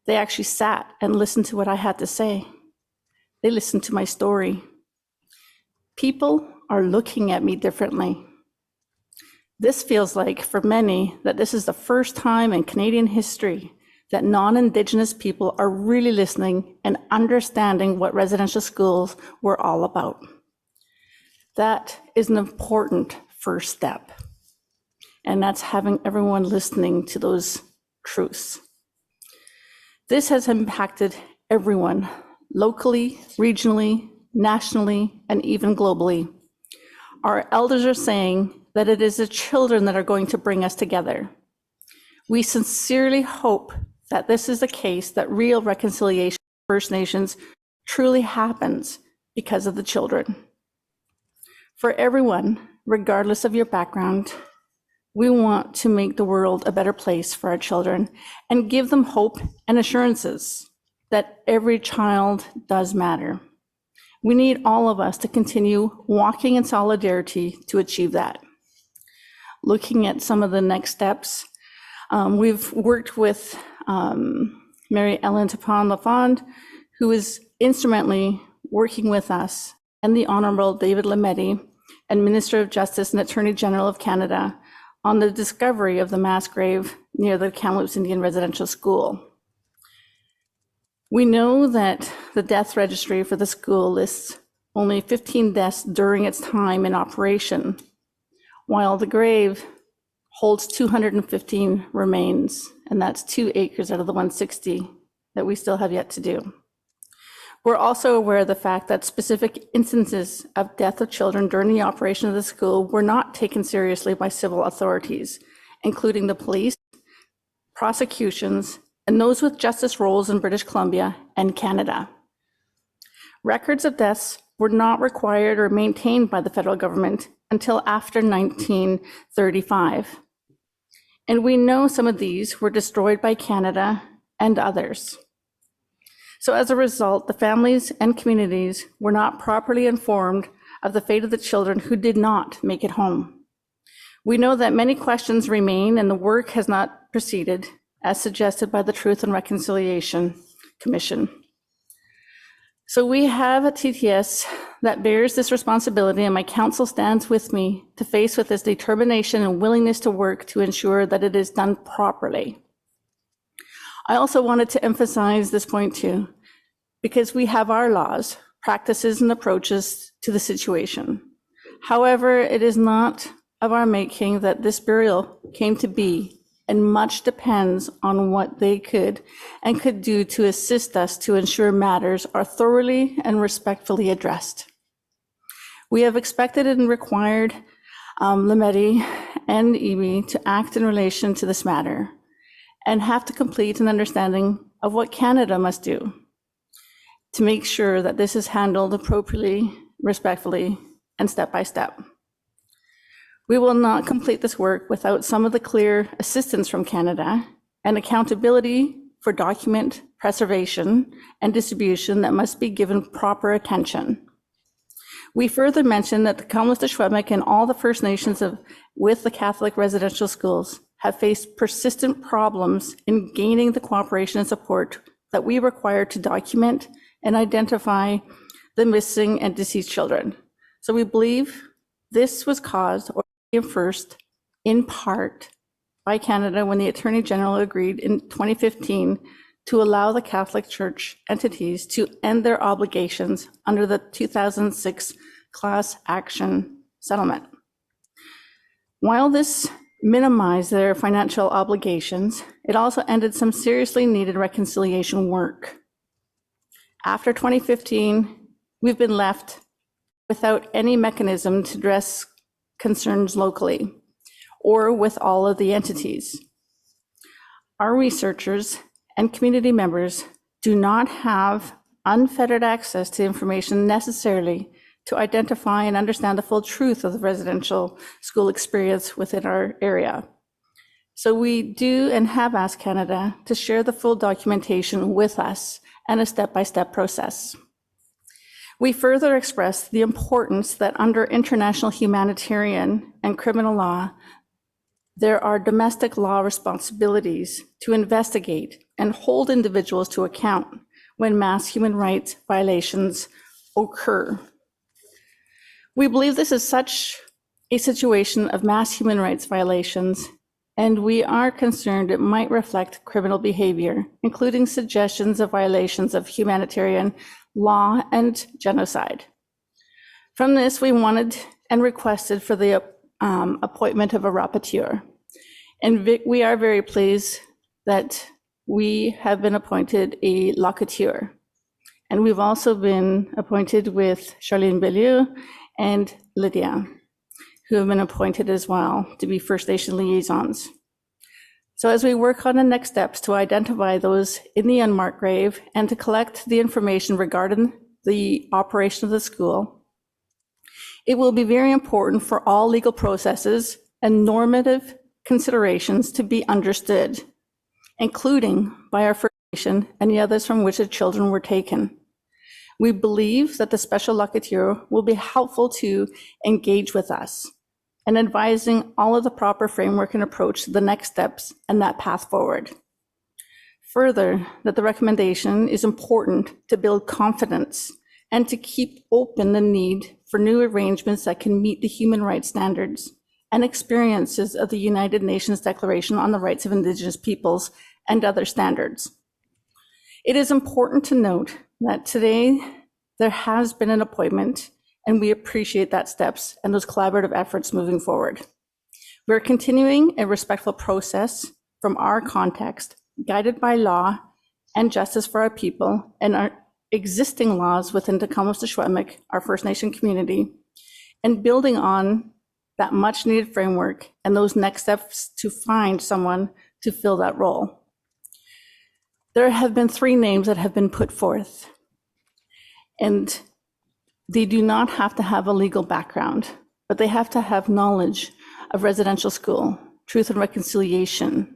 They actually sat and listened to what I had to say. They listened to my story. People are looking at me differently. This feels like, for many, that this is the first time in Canadian history that non-Indigenous people are really listening and understanding what residential schools were all about. That is an important first step. And that's having everyone listening to those truths. This has impacted everyone, locally, regionally, nationally, and even globally. Our elders are saying that it is the children that are going to bring us together. We sincerely hope that this is the case, that real reconciliation with First Nations truly happens because of the children. For everyone, regardless of your background, we want to make the world a better place for our children and give them hope and assurances that every child does matter. We need all of us to continue walking in solidarity to achieve that. looking at some of the next steps. We've worked with Mary Ellen Tapon-Lafond, who is instrumentally working with us, and the Honorable David Lametti, and Minister of Justice and Attorney General of Canada, on the discovery of the mass grave near the Kamloops Indian Residential School. We know that the death registry for the school lists only 15 deaths during its time in operation, while the grave holds 215 remains, and that's 2 acres out of the 160 that we still have yet to do. We're also aware of the fact that specific instances of death of children during the operation of the school were not taken seriously by civil authorities, including the police, prosecutions, and those with justice roles in British Columbia and Canada. Records of deaths were not required or maintained by the federal government until after 1935. And we know some of these were destroyed by Canada and others. So as a result, the families and communities were not properly informed of the fate of the children who did not make it home. We know that many questions remain and the work has not proceeded as suggested by the Truth and Reconciliation Commission. So we have a TTS that bears this responsibility, and my council stands with me to face with this determination and willingness to work to ensure that it is done properly. I also wanted to emphasize this point too, because we have our laws, practices, and approaches to the situation. However, it is not of our making that this burial came to be, and much depends on what they could do to assist us to ensure matters are thoroughly and respectfully addressed. We have expected and required Lametti and Eby to act in relation to this matter, and have to complete an understanding of what Canada must do to make sure that this is handled appropriately, respectfully, and step by step. We will not complete this work without some of the clear assistance from Canada and accountability for document preservation and distribution that must be given proper attention. We further mentioned that the Kamloops Secwépemc and all the First Nations with the Catholic residential schools have faced persistent problems in gaining the cooperation and support that we require to document and identify the missing and deceased children. So we believe this was caused or first in part by Canada when the Attorney General agreed in 2015 to allow the Catholic Church entities to end their obligations under the 2006 class action settlement. While this minimized their financial obligations, it also ended some seriously needed reconciliation work. After 2015, we've been left without any mechanism to address concerns locally or with all of the entities. Our researchers and community members do not have unfettered access to information necessarily to identify and understand the full truth of the residential school experience within our area. So we do and have asked Canada to share the full documentation with us and a step-by-step process. We further express the importance that under international humanitarian and criminal law, there are domestic law responsibilities to investigate and hold individuals to account when mass human rights violations occur. We believe this is such a situation of mass human rights violations, and we are concerned it might reflect criminal behavior, including suggestions of violations of humanitarian law and genocide. From this, we wanted and requested for the appointment of a rapporteur. And we are very pleased that we have been appointed a locateur. And we've also been appointed with Charlene Beaulieu and Lydia, who have been appointed as well to be First Nation liaisons. So as we work on the next steps to identify those in the unmarked grave and to collect the information regarding the operation of the school, it will be very important for all legal processes and normative considerations to be understood, including by our First Nation and the others from which the children were taken. We believe that the special locateur will be helpful to engage with us and advising all of the proper framework and approach to the next steps and that path forward. Further, that the recommendation is important to build confidence and to keep open the need for new arrangements that can meet the human rights standards and experiences of the United Nations Declaration on the Rights of Indigenous Peoples and other standards. It is important to note that today there has been an appointment, and we appreciate that steps and those collaborative efforts moving forward. We're continuing a respectful process from our context, guided by law and justice for our people and our existing laws within Tecumseh-Secwepemc, our First Nation community, and building on that much needed framework and those next steps to find someone to fill that role. There have been 3 names that have been put forth, and they do not have to have a legal background, but they have to have knowledge of residential school, truth and reconciliation,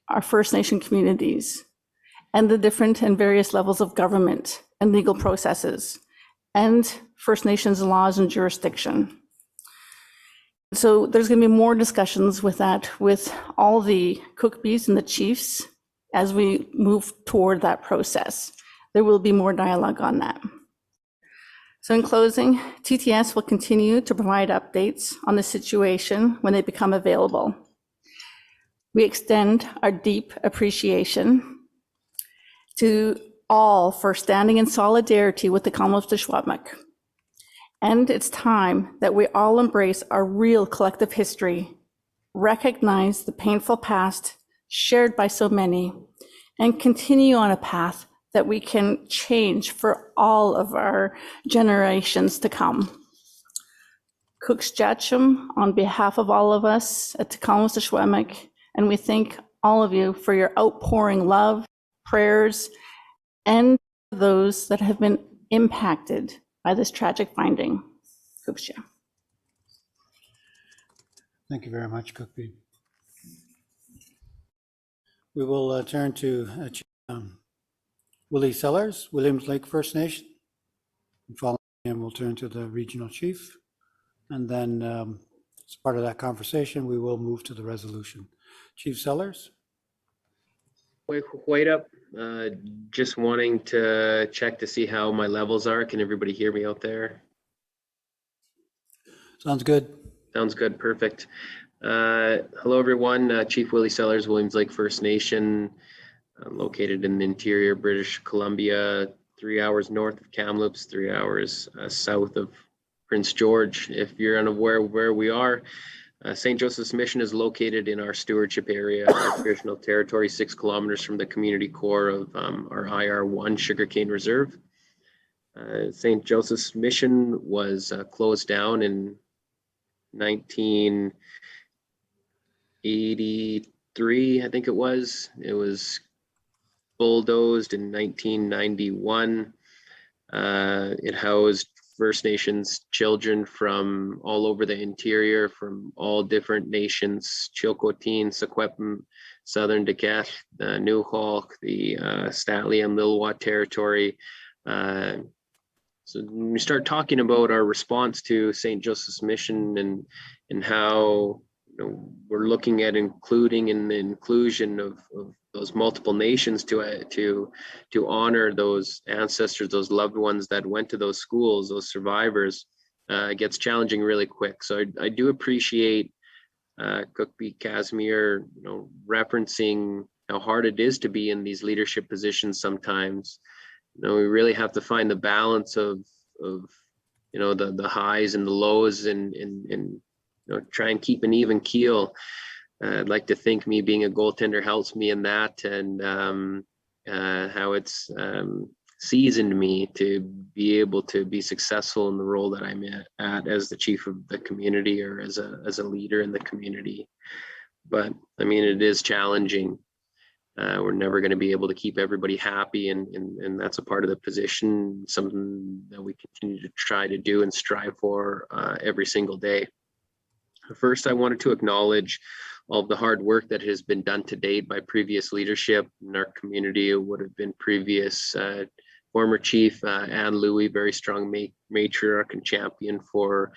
our First Nation communities, and the different and various levels of government and legal processes, and First Nations laws and jurisdiction. So there's going to be more discussions with that with all the Cookbees and the chiefs as we move toward that process. There will be more dialogue on that. So in closing, TTS will continue to provide updates on the situation when they become available. We extend our deep appreciation to all for standing in solidarity with the Commonwealth of Secwepemc. And it's time that we all embrace our real collective history, recognize the painful past shared by so many, and continue on a path that we can change for all of our generations to come. Cooksjatchum, on behalf of all of us at Tecumseh-Secwepemc, and we thank all of you for your outpouring love, prayers, and those that have been impacted by this tragic finding. Cooksja. Thank you very much, Cookbee. We will turn to Willie Sellers, Williams Lake First Nation. And following him, we'll turn to the regional chief. And then as part of that conversation, we will move to the resolution. Chief Sellers. Wait up. Just wanting to check to see how my levels are. Can everybody hear me out there? Sounds good. Sounds good. Perfect. Hello, everyone. Chief Willie Sellers, Williams Lake First Nation, located in the interior British Columbia, 3 hours north of Kamloops, 3 hours south of Prince George. If you're unaware where we are, St. Joseph's Mission is located in our stewardship area, our traditional territory, 6 kilometers from the community core of our IR1 Sugarcane Reserve. St. Joseph's Mission was closed down in 1983, I think it was. It was bulldozed in 1991. It housed First Nations children from all over the interior, from all different nations: Chilcotin, Secwepemc, Southern Dakotas, Newhawk, the Statliam, Lilwat territory. So when we start talking about our response to St. Joseph's Mission and how we're looking at including in the inclusion of those multiple nations to honor those ancestors, those loved ones that went to those schools, those survivors, it gets challenging really quick. So I do appreciate Cookbee Casimir, referencing how hard it is to be in these leadership positions sometimes. We really have to find the balance of the highs and the lows and try and keep an even keel. I'd like to think me being a goaltender helps me in that, and how it's seasoned me to be able to be successful in the role that I'm at as the chief of the community or as a leader in the community. But I mean, it is challenging. We're never going to be able to keep everybody happy, and that's a part of the position, something that we continue to try to do and strive for every single day. First, I wanted to acknowledge all of the hard work that has been done to date by previous leadership in our community. It would have been previous former chief Anne Louie, very strong matriarch and champion for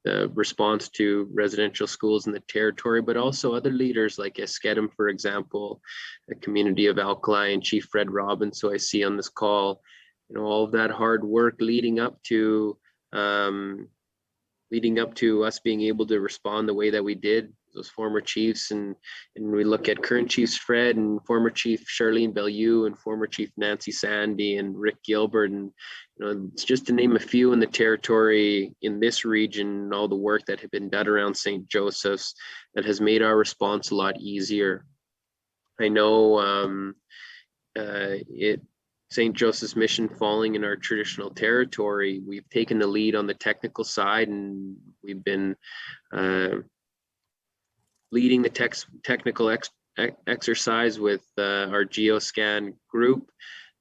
the response to residential schools in the territory, but also other leaders like Eskedem, for example, the community of Alkali and Chief Fred Robbins, who I see on this call. All of that hard work leading up to us being able to respond the way that we did, those former chiefs, and we look at current chiefs Fred and former chief Charlene Bellew and former chief Nancy Sandy and Rick Gilbert, and it's just to name a few in the territory in this region, all the work that had been done around St. Joseph's that has made our response a lot easier. I know St. Joseph's Mission falling in our traditional territory, we've taken the lead on the technical side, and we've been leading the technical exercise with our geoscan group,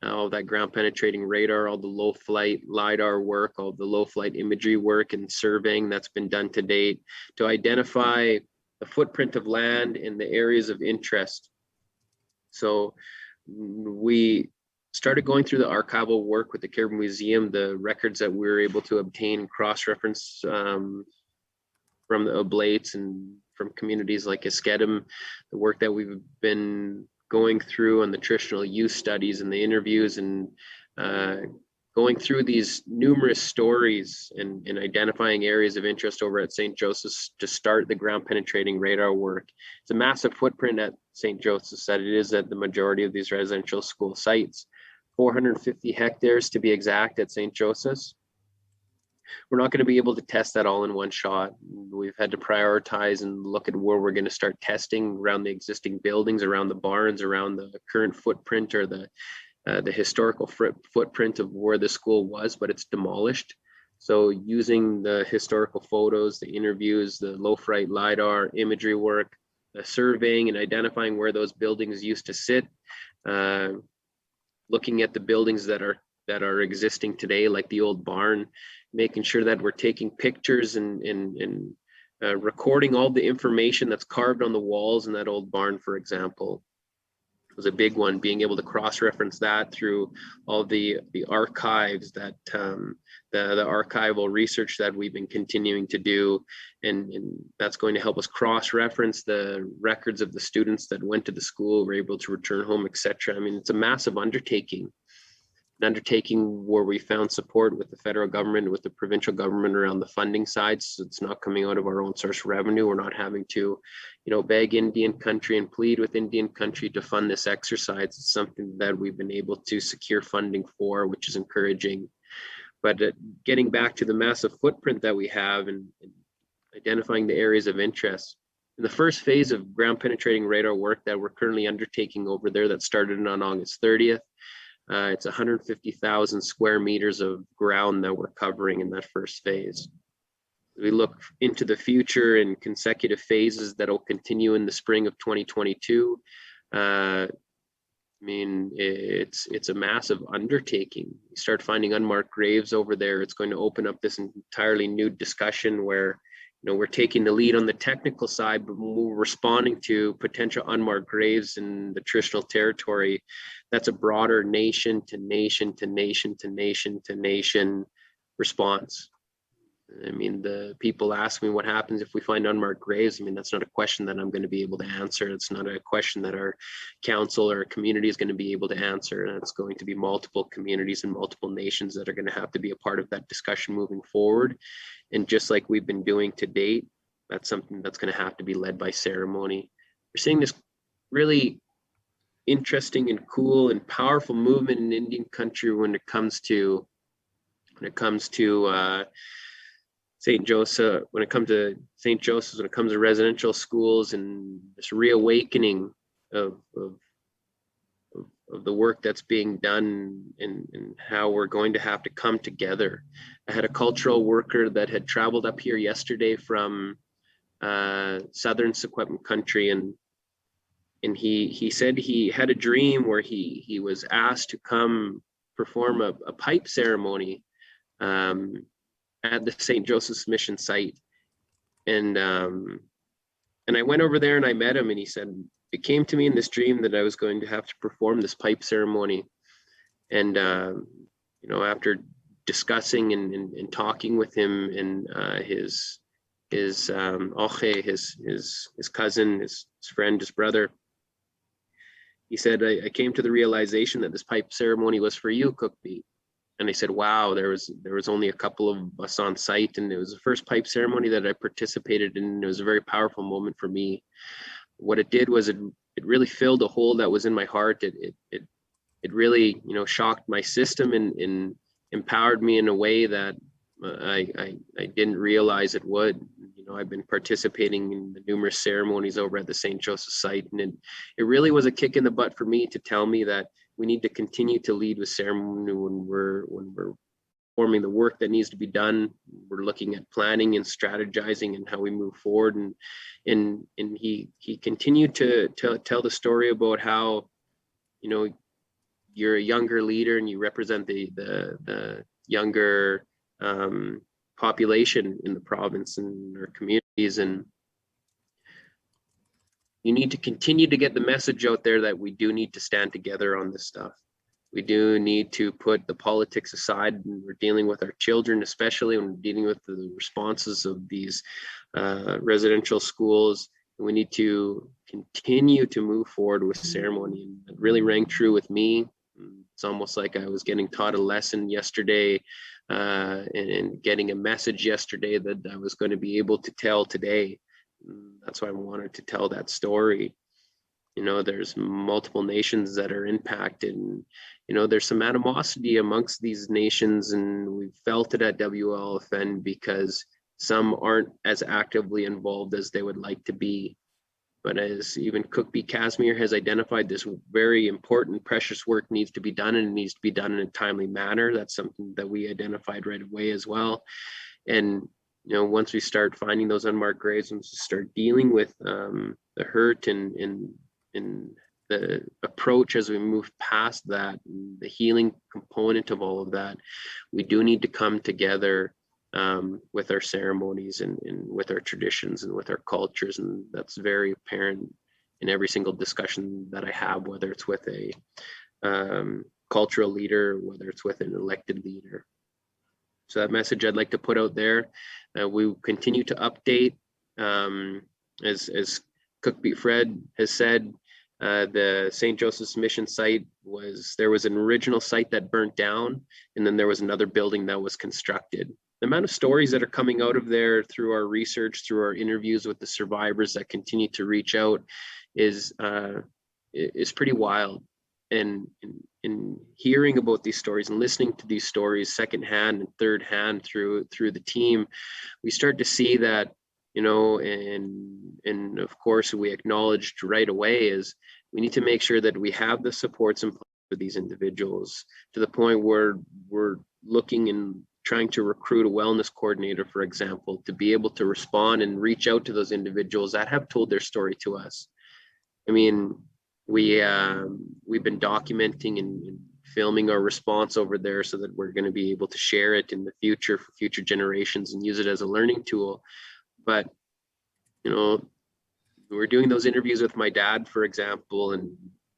all that ground penetrating radar, all the low flight LiDAR work, all the low flight imagery work and surveying that's been done to date to identify the footprint of land in the areas of interest. So we started going through the archival work with the Caribou Museum, the records that we were able to obtain, cross-reference from the oblates and from communities like Eskedem, the work that we've been going through on the traditional use studies and the interviews, and going through these numerous stories and identifying areas of interest over at St. Joseph's to start the ground penetrating radar work. It's a massive footprint at St. Joseph's that it is at the majority of these residential school sites. 450 hectares to be exact at St. Joseph's. We're not going to be able to test that all in one shot. We've had to prioritize and look at where we're going to start testing around the existing buildings, around the barns, around the current footprint or the historical footprint of where the school was, but it's demolished. So using the historical photos, the interviews, the low flight LiDAR imagery work, the surveying and identifying where those buildings used to sit, looking at the buildings that are existing today, like the old barn, making sure that we're taking pictures and recording all the information that's carved on the walls in that old barn, for example. It was a big one, being able to cross-reference that through all the archives, that the archival research that we've been continuing to do, and that's going to help us cross-reference the records of the students that went to the school, were able to return home, etc. I mean, it's a massive undertaking. An undertaking where we found support with the federal government, with the provincial government around the funding side. So it's not coming out of our own source of revenue. We're not having to, beg Indian country and plead with Indian country to fund this exercise. It's something that we've been able to secure funding for, which is encouraging. But getting back to the massive footprint that we have and identifying the areas of interest. In the first phase of ground penetrating radar work that we're currently undertaking over there, that started on August 30th, it's 150,000 square meters of ground that we're covering in that first phase. We look into the future in consecutive phases that will continue in the spring of 2022. I mean, it's a massive undertaking. You start finding unmarked graves over there, it's going to open up this entirely new discussion where we're taking the lead on the technical side, but we're responding to potential unmarked graves in the traditional territory. That's a broader nation to nation to nation to nation to nation response. I mean, the people ask me what happens if we find unmarked graves. I mean, that's not a question that I'm going to be able to answer. It's not a question that our council or community is going to be able to answer. And it's going to be multiple communities and multiple nations that are going to have to be a part of that discussion moving forward. And just like we've been doing to date, that's something that's going to have to be led by ceremony. We're seeing this really interesting and cool and powerful movement in Indian country when it comes to St. Joseph, when it comes to St. Joseph's, when it comes to residential schools, and this reawakening of the work that's being done and how we're going to have to come together. I had a cultural worker that had traveled up here yesterday from southern Secwepemc country, and he said he had a dream where he was asked to come perform a pipe ceremony at the St. Joseph's Mission site. And I went over there and I met him, and he said, it came to me in this dream that I was going to have to perform this pipe ceremony. And, after discussing and talking with him and his Oche, his cousin, his friend, his brother. He said, I came to the realization that this pipe ceremony was for you, Cookbee. And I said, wow, there was only a couple of us on site, and it was the first pipe ceremony that I participated in. And it was a very powerful moment for me. What it did was it really filled a hole that was in my heart. It really, shocked my system and empowered me in a way that I didn't realize it would. I've been participating in the numerous ceremonies over at the St. Joseph site, and it really was a kick in the butt for me to tell me that we need to continue to lead with ceremony when we're performing the work that needs to be done. We're looking at planning and strategizing and how we move forward. And he continued to tell the story about how, you're a younger leader and you represent the younger population in the province and our communities, and you need to continue to get the message out there that we do need to stand together on this stuff. We do need to put the politics aside, and we're dealing with our children, especially when we're dealing with the responses of these residential schools. We need to continue to move forward with ceremony, and it really rang true with me. It's almost like I was getting taught a lesson yesterday and getting a message yesterday that I was going to be able to tell today. That's why I wanted to tell that story. There's multiple nations that are impacted, and there's some animosity amongst these nations, and we've felt it at WLFN because some aren't as actively involved as they would like to be. But as even Cookbee Casimir has identified, this very important, precious work needs to be done, and it needs to be done in a timely manner. That's something that we identified right away as well. And once we start finding those unmarked graves, once we start dealing with the hurt and the approach as we move past that, the healing component of all of that, we do need to come together with our ceremonies and with our traditions and with our cultures. And that's very apparent in every single discussion that I have, whether it's with a cultural leader, whether it's with an elected leader. So that message I'd like to put out there. We continue to update, as Cookbee Fred has said, the St. Joseph's Mission site there was an original site that burnt down, and then there was another building that was constructed. The amount of stories that are coming out of there through our research, through our interviews with the survivors that continue to reach out is pretty wild. And in hearing about these stories and listening to these stories secondhand and third hand through the team, we start to see that, and of course we acknowledged right away is we need to make sure that we have the supports in place for these individuals, to the point where we're looking and trying to recruit a wellness coordinator, for example, to be able to respond and reach out to those individuals that have told their story to us. I mean, we've been documenting and filming our response over there so that we're going to be able to share it in the future for future generations and use it as a learning tool. But, we're doing those interviews with my dad, for example, and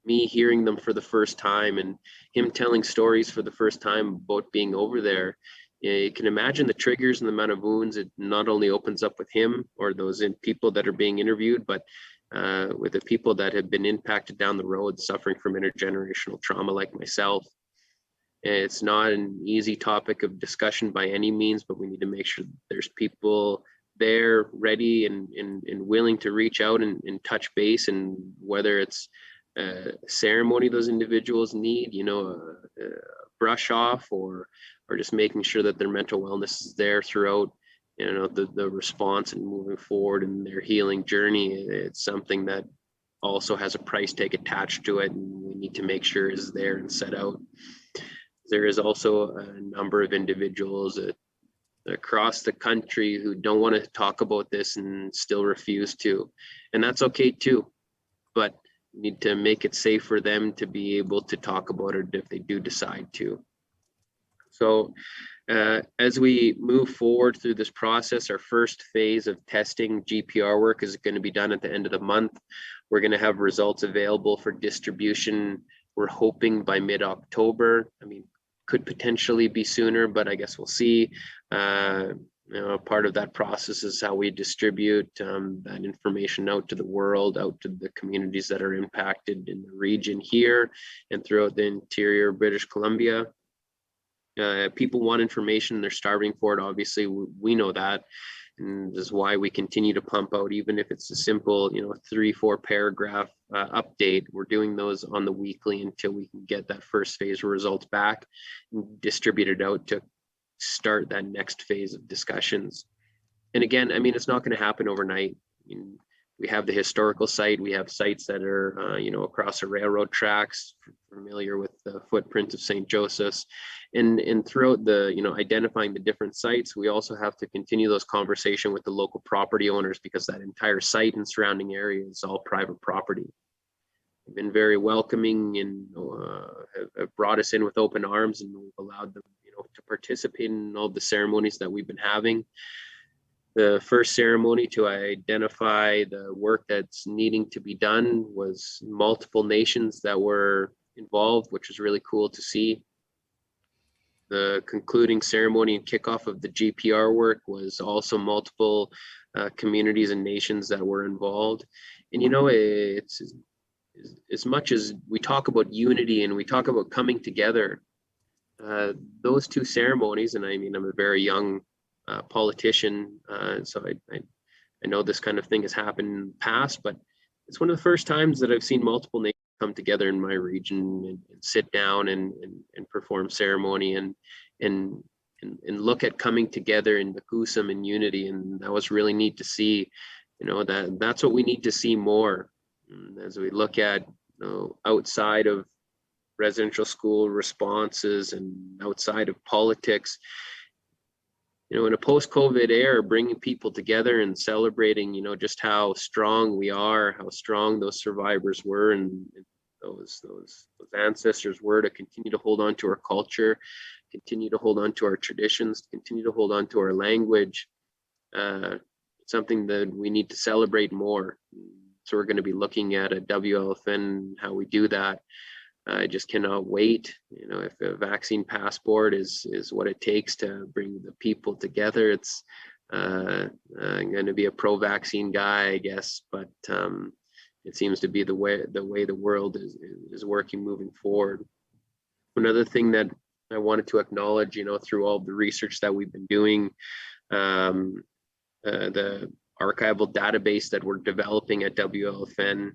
me hearing them for the first time and him telling stories for the first time about being over there. You can imagine the triggers and the amount of wounds it not only opens up with him or those people that are being interviewed, but with the people that have been impacted down the road, suffering from intergenerational trauma like myself. It's not an easy topic of discussion by any means, but we need to make sure there's people there ready and willing to reach out and touch base, and whether it's a ceremony those individuals need, a brush off, or just making sure that their mental wellness is there throughout, the response and moving forward in their healing journey. It's something that also has a price tag attached to it, and we need to make sure is there and set out. There is also a number of individuals across the country who don't want to talk about this and still refuse to, and that's okay too, but we need to make it safe for them to be able to talk about it if they do decide to. So as we move forward through this process, our first phase of testing GPR work is going to be done at the end of the month. We're going to have results available for distribution, we're hoping by mid-October. I mean, could potentially be sooner, but I guess we'll see. Part of that process is how we distribute that information out to the world, out to the communities that are impacted in the region here and throughout the interior British Columbia. People want information, they're starving for it. Obviously, we know that. And this is why we continue to pump out, even if it's a simple, 3-4 paragraph update. We're doing those on the weekly until we can get that first phase results back and distribute it out to start that next phase of discussions. And again, I mean, it's not going to happen overnight. We have the historical site. We have sites that are, across the railroad tracks, familiar with the footprint of St. Joseph's. And throughout the, identifying the different sites, we also have to continue those conversation with the local property owners, because that entire site and surrounding area is all private property. They've been very welcoming and have brought us in with open arms, and we've allowed them, to participate in all the ceremonies that we've been having. The first ceremony to identify the work that's needing to be done was multiple nations that were involved, which was really cool to see. The concluding ceremony and kickoff of the GPR work was also multiple communities and nations that were involved. And it's as much as we talk about unity and we talk about coming together, those two ceremonies, and I mean, I'm a very young politician, so I know this kind of thing has happened in the past, but it's one of the first times that I've seen multiple nations come together in my region and sit down and perform ceremony and look at coming together in Bcafn and unity. And that was really neat to see. That's what we need to see more as we look at outside of residential school responses and outside of politics. In a post-COVID era, bringing people together and celebrating, just how strong we are, how strong those survivors were, and those ancestors were, to continue to hold on to our culture, continue to hold on to our traditions, continue to hold on to our language. Something that we need to celebrate more. So we're going to be looking at a WLFN, how we do that. I just cannot wait. If a vaccine passport is what it takes to bring the people together, it's I'm going to be a pro-vaccine guy, I guess, but it seems to be the way the world is working moving forward. Another thing that I wanted to acknowledge, through all the research that we've been doing, the archival database that we're developing at WLFN,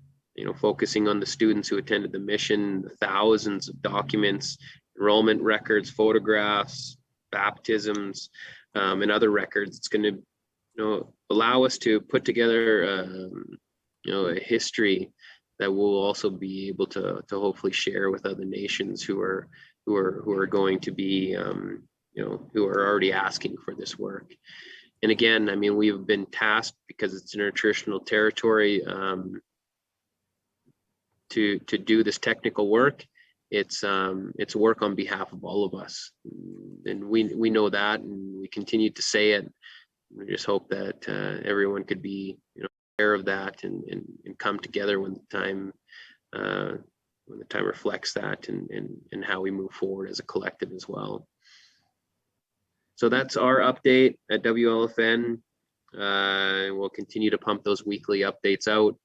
focusing on the students who attended the mission, the thousands of documents, enrollment records, photographs, baptisms, and other records. It's going to, allow us to put together, a history that we'll also be able to hopefully share with other nations who are going to be, who are already asking for this work. And again, I mean, we've been tasked, because it's in our traditional territory, to do this technical work. It's work on behalf of all of us, and we know that, and we continue to say it. We just hope that everyone could be aware of that and come together when the time reflects that, and how we move forward as a collective as well. So that's our update at WLFN. We'll continue to pump those weekly updates out.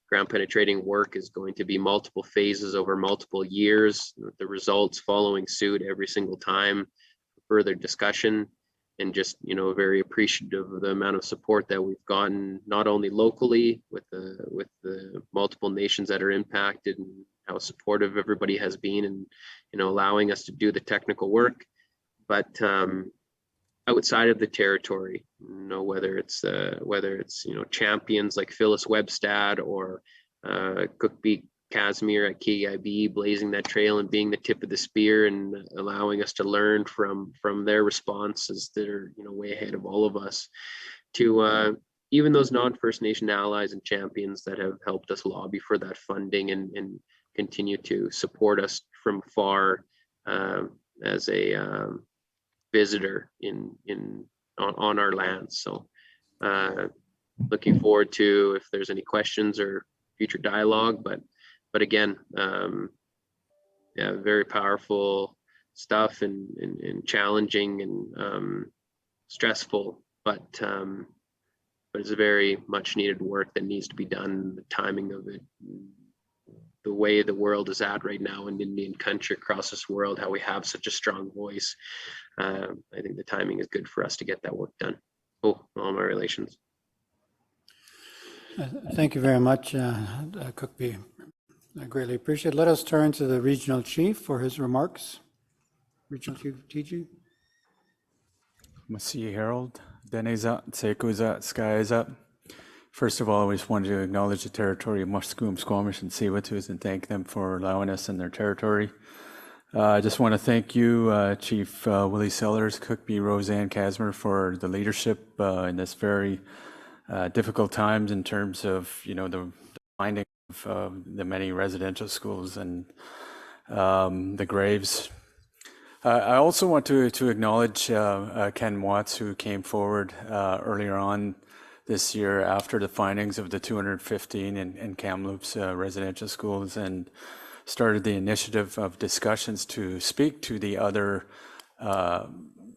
Ground penetrating work is going to be multiple phases over multiple years, with the results following suit every single time. Further discussion, and just very appreciative of the amount of support that we've gotten, not only locally with the multiple nations that are impacted, and how supportive everybody has been, and allowing us to do the technical work, but outside of the territory, whether it's champions like Phyllis Webstad or Cookbeak Casimir at KIB, blazing that trail and being the tip of the spear, and allowing us to learn from their responses that are way ahead of all of us, to even those non-First Nation allies and champions that have helped us lobby for that funding and continue to support us from far as a visitor on our lands. So looking forward to if there's any questions or future dialogue, but again, very powerful stuff, and challenging and stressful but it's a very much needed work that needs to be done. The timing of it, the way the world is at right now in Indian country across this world, how we have such a strong voice. I think the timing is good for us to get that work done. Oh, all my relations. Thank you very much, Cookby. I greatly appreciate it. Let us turn to the regional chief for his remarks. Regional Chief TG. Masi Harold, Deneza, Tsekuza, Skyza. First of all, I just wanted to acknowledge the territory of Musqueam, Squamish, and Tsleil-Waututh and thank them for allowing us in their territory. I just want to thank you, Chief Willie Sellers, Cookby, Roseanne Casmer, for the leadership in this very difficult times in terms of, the finding of the many residential schools and the graves. I also want to acknowledge Ken Watts, who came forward earlier on this year after the findings of the 215 in Kamloops residential schools and started the initiative of discussions to speak to the other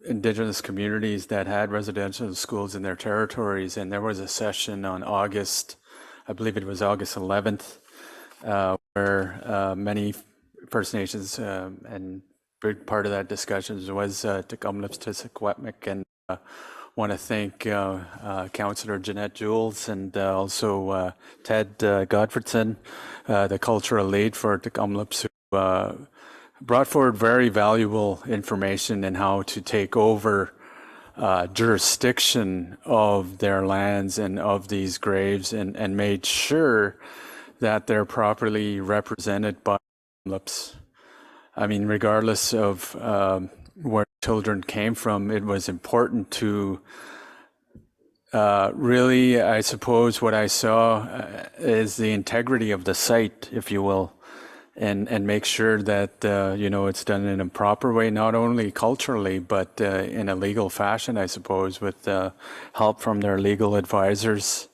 Indigenous communities that had residential schools in their territories. And there was a session on August 11th, where many First Nations and big part of that discussion was Tecumlip's Tissaquatmik, and want to thank Councillor Jeanette Jules and also Ted Godfredson, the cultural lead for Tecumlip's, who brought forward very valuable information in how to take over jurisdiction of their lands and of these graves and made sure that they're properly represented by Tecumlip's. I mean, regardless of where children came from, it was important to really, I suppose, what I saw is the integrity of the site, if you will, and make sure that, it's done in a proper way, not only culturally, but in a legal fashion, I suppose, with help from their legal advisors.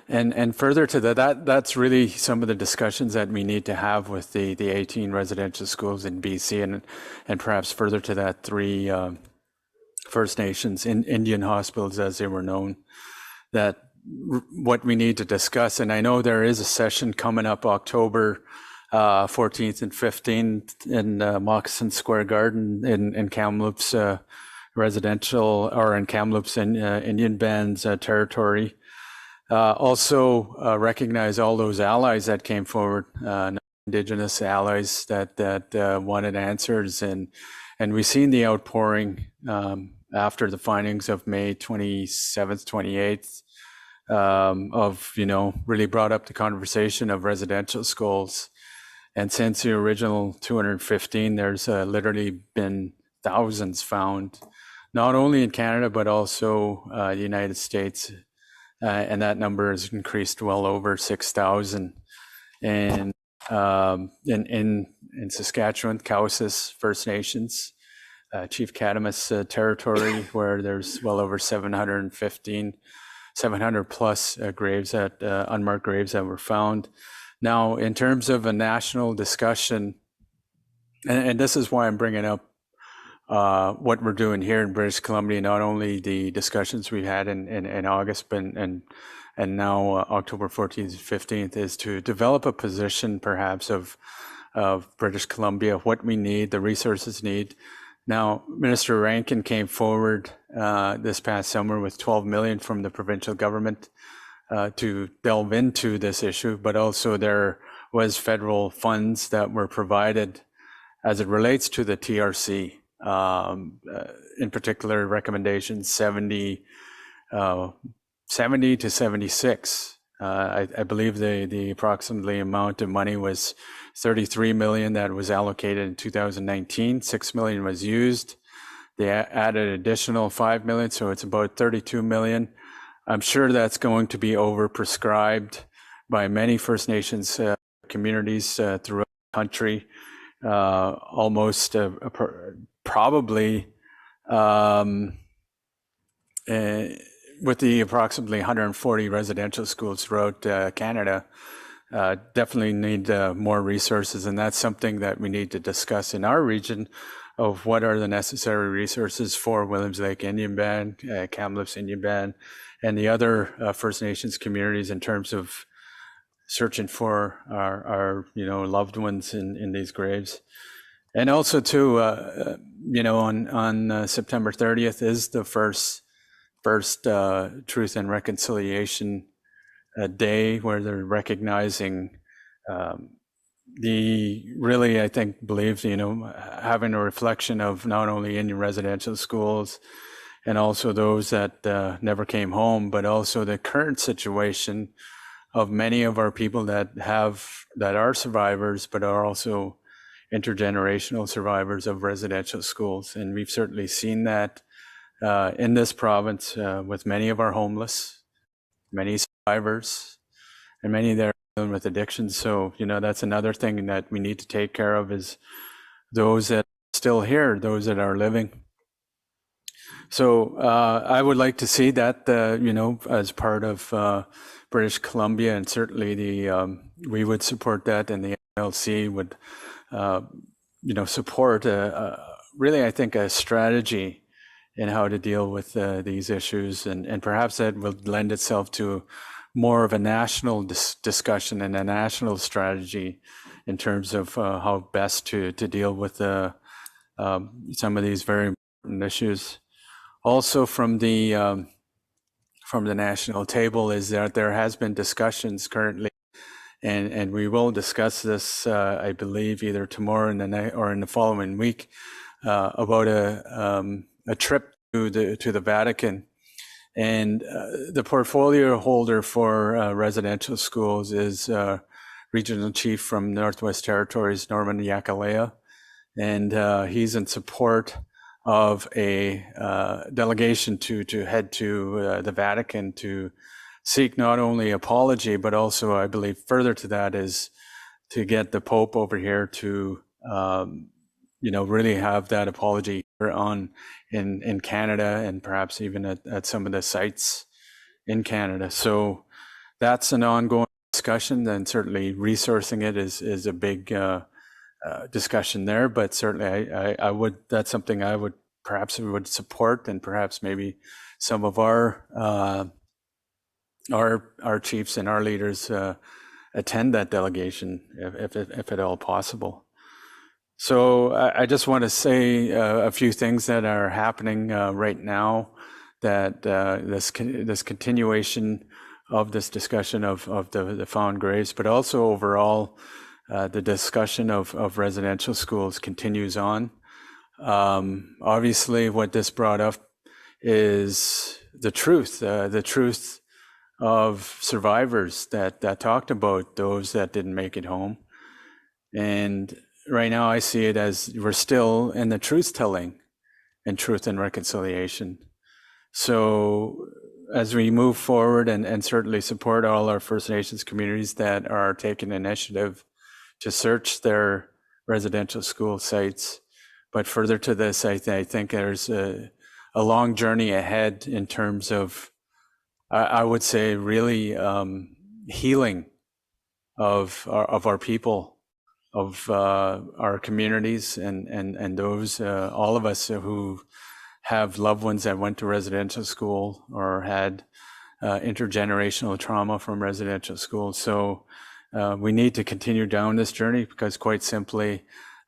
And further to that's really some of the discussions that we need to have with the 18 residential schools in BC, and perhaps further to that, 3 First Nations Indian hospitals, as they were known, that what we need to discuss. And I know there is a session coming up October 14th and 15th in Moccasin Square Garden in Kamloops residential, or in Kamloops Indian Bands territory. Also recognize all those allies that came forward, Indigenous allies that wanted answers, and we've seen the outpouring after the findings of May 27th, 28th, of really brought up the conversation of residential schools. And since the original 215, there's literally been thousands found, not only in Canada but also the United States. And that number has increased well over 6,000. And in Saskatchewan, Cowessess First Nations, Chief Catamus territory, where there's well over 700 plus graves, unmarked graves that were found. Now, in terms of a national discussion, and this is why I'm bringing up what we're doing here in British Columbia, not only the discussions we had in August, but and now October 14th, 15th, is to develop a position perhaps of British Columbia, what we need, the resources need. Now, Minister Rankin came forward this past summer with 12 million from the provincial government to delve into this issue, but also there was federal funds that were provided as it relates to the TRC. In particular, recommendations 70 to 76. I believe the approximately amount of money was 33 million that was allocated in 2019. 6 million was used. They added additional 5 million, so it's about 32 million. I'm sure that's going to be overprescribed by many First Nations communities throughout the country. Almost probably with the approximately 140 residential schools throughout Canada, definitely need more resources, and that's something that we need to discuss in our region, of what are the necessary resources for Williams Lake Indian Band, Kamloops Indian Band, and the other First Nations communities in terms of searching for our loved ones in these graves. And also too, on September 30th is the first Truth and Reconciliation Day, where they're recognizing I believe, having a reflection of not only Indian residential schools and also those that never came home, but also the current situation of many of our people that are survivors, but are also intergenerational survivors of residential schools. And we've certainly seen that in this province with many of our homeless, many survivors, and many that are dealing with addiction. So, that's another thing that we need to take care of, is those that are still here, those that are living. So I would like to see that, as part of British Columbia, and certainly we would support that, and the NLC would, support really, I think, a strategy in how to deal with these issues, and perhaps that will lend itself to more of a national discussion and a national strategy in terms of how best to deal with some of these very important issues. Also, from the national table, is that there has been discussions currently, and we will discuss this, I believe, either tomorrow or in the following week, about a trip to the Vatican. And the portfolio holder for residential schools is Regional Chief from Northwest Territories, Norman Yakalea, and he's in support of a delegation to head to the Vatican to seek not only apology, but also, I believe, further to that is to get the Pope over here to, really have that apology in Canada, and perhaps even at some of the sites in Canada. So that's an ongoing discussion, and certainly resourcing it is a big discussion there. But certainly, that's something I would support, and perhaps maybe some of our chiefs and our leaders attend that delegation if at all possible. So I just want to say a few things that are happening right now, that this continuation of this discussion of the found graves, but also overall the discussion of residential schools continues on. Obviously, what this brought up is the truth of survivors that talked about those that didn't make it home. And right now I see it as we're still in the truth telling and truth and reconciliation. So as we move forward and certainly support all our First Nations communities that are taking initiative to search their residential school sites. But further to this, I think there's a long journey ahead in terms of, I would say, really healing of our people, of our communities, and those, all of us who have loved ones that went to residential school or had intergenerational trauma from residential school. So we need to continue down this journey, because quite simply,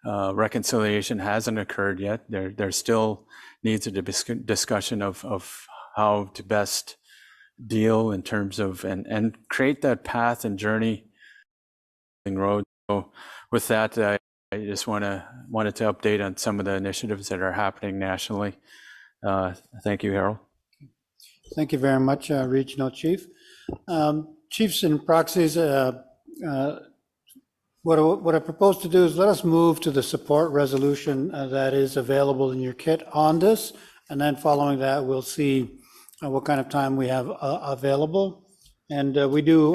reconciliation hasn't occurred yet. There still needs a discussion of how to best deal in terms of and create that path and journey road. So with that, I just wanted to update on some of the initiatives that are happening nationally. Thank you, Harold. Thank you very much, Regional Chief. Chiefs and proxies, what I propose to do is let us move to the support resolution that is available in your kit on this, and then following that, we'll see what kind of time we have available. And we do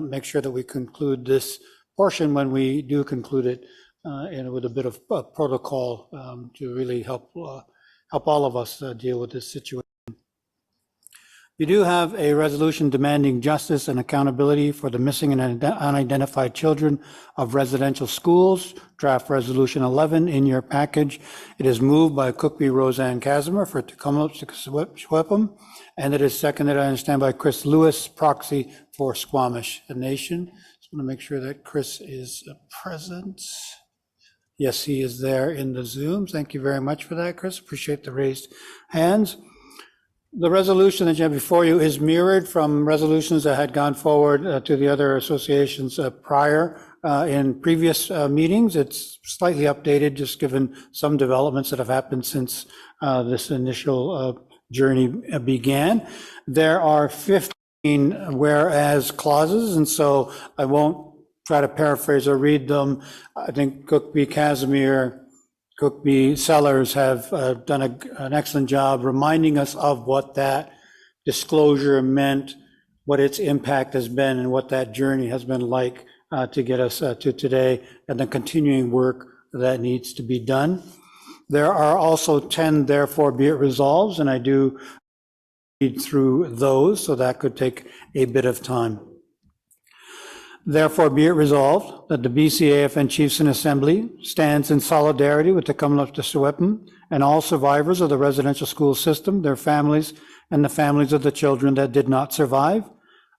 make sure that we conclude this portion when we do conclude it with a bit of protocol to really help all of us deal with this situation. You do have a resolution demanding justice and accountability for the missing and unidentified children of residential schools, draft resolution 11 in your package. It is moved by Cookby Roseanne Casimir for Tecumseh Secwepemc, and it is seconded, I understand, by Chris Lewis, proxy for Squamish Nation. Just want to make sure that Chris is present. Yes, he is there in the Zoom. Thank you very much for that, Chris. Appreciate the raised hands. The resolution that you have before you is mirrored from resolutions that had gone forward to the other associations prior in previous meetings. It's slightly updated, just given some developments that have happened since this initial journey began. There are 15 whereas clauses, and so I won't try to paraphrase or read them. I think Cookby Casimir, Cookby Sellers have done an excellent job reminding us of what that disclosure meant, what its impact has been, and what that journey has been like to get us to today, and the continuing work that needs to be done. There are also 10 therefore be it resolves, and I do read through those, so that could take a bit of time. Therefore, be it resolved that the BCAFN Chiefs and Assembly stands in solidarity with the Tecumseh Secwepemc and all survivors of the residential school system, their families, and the families of the children that did not survive,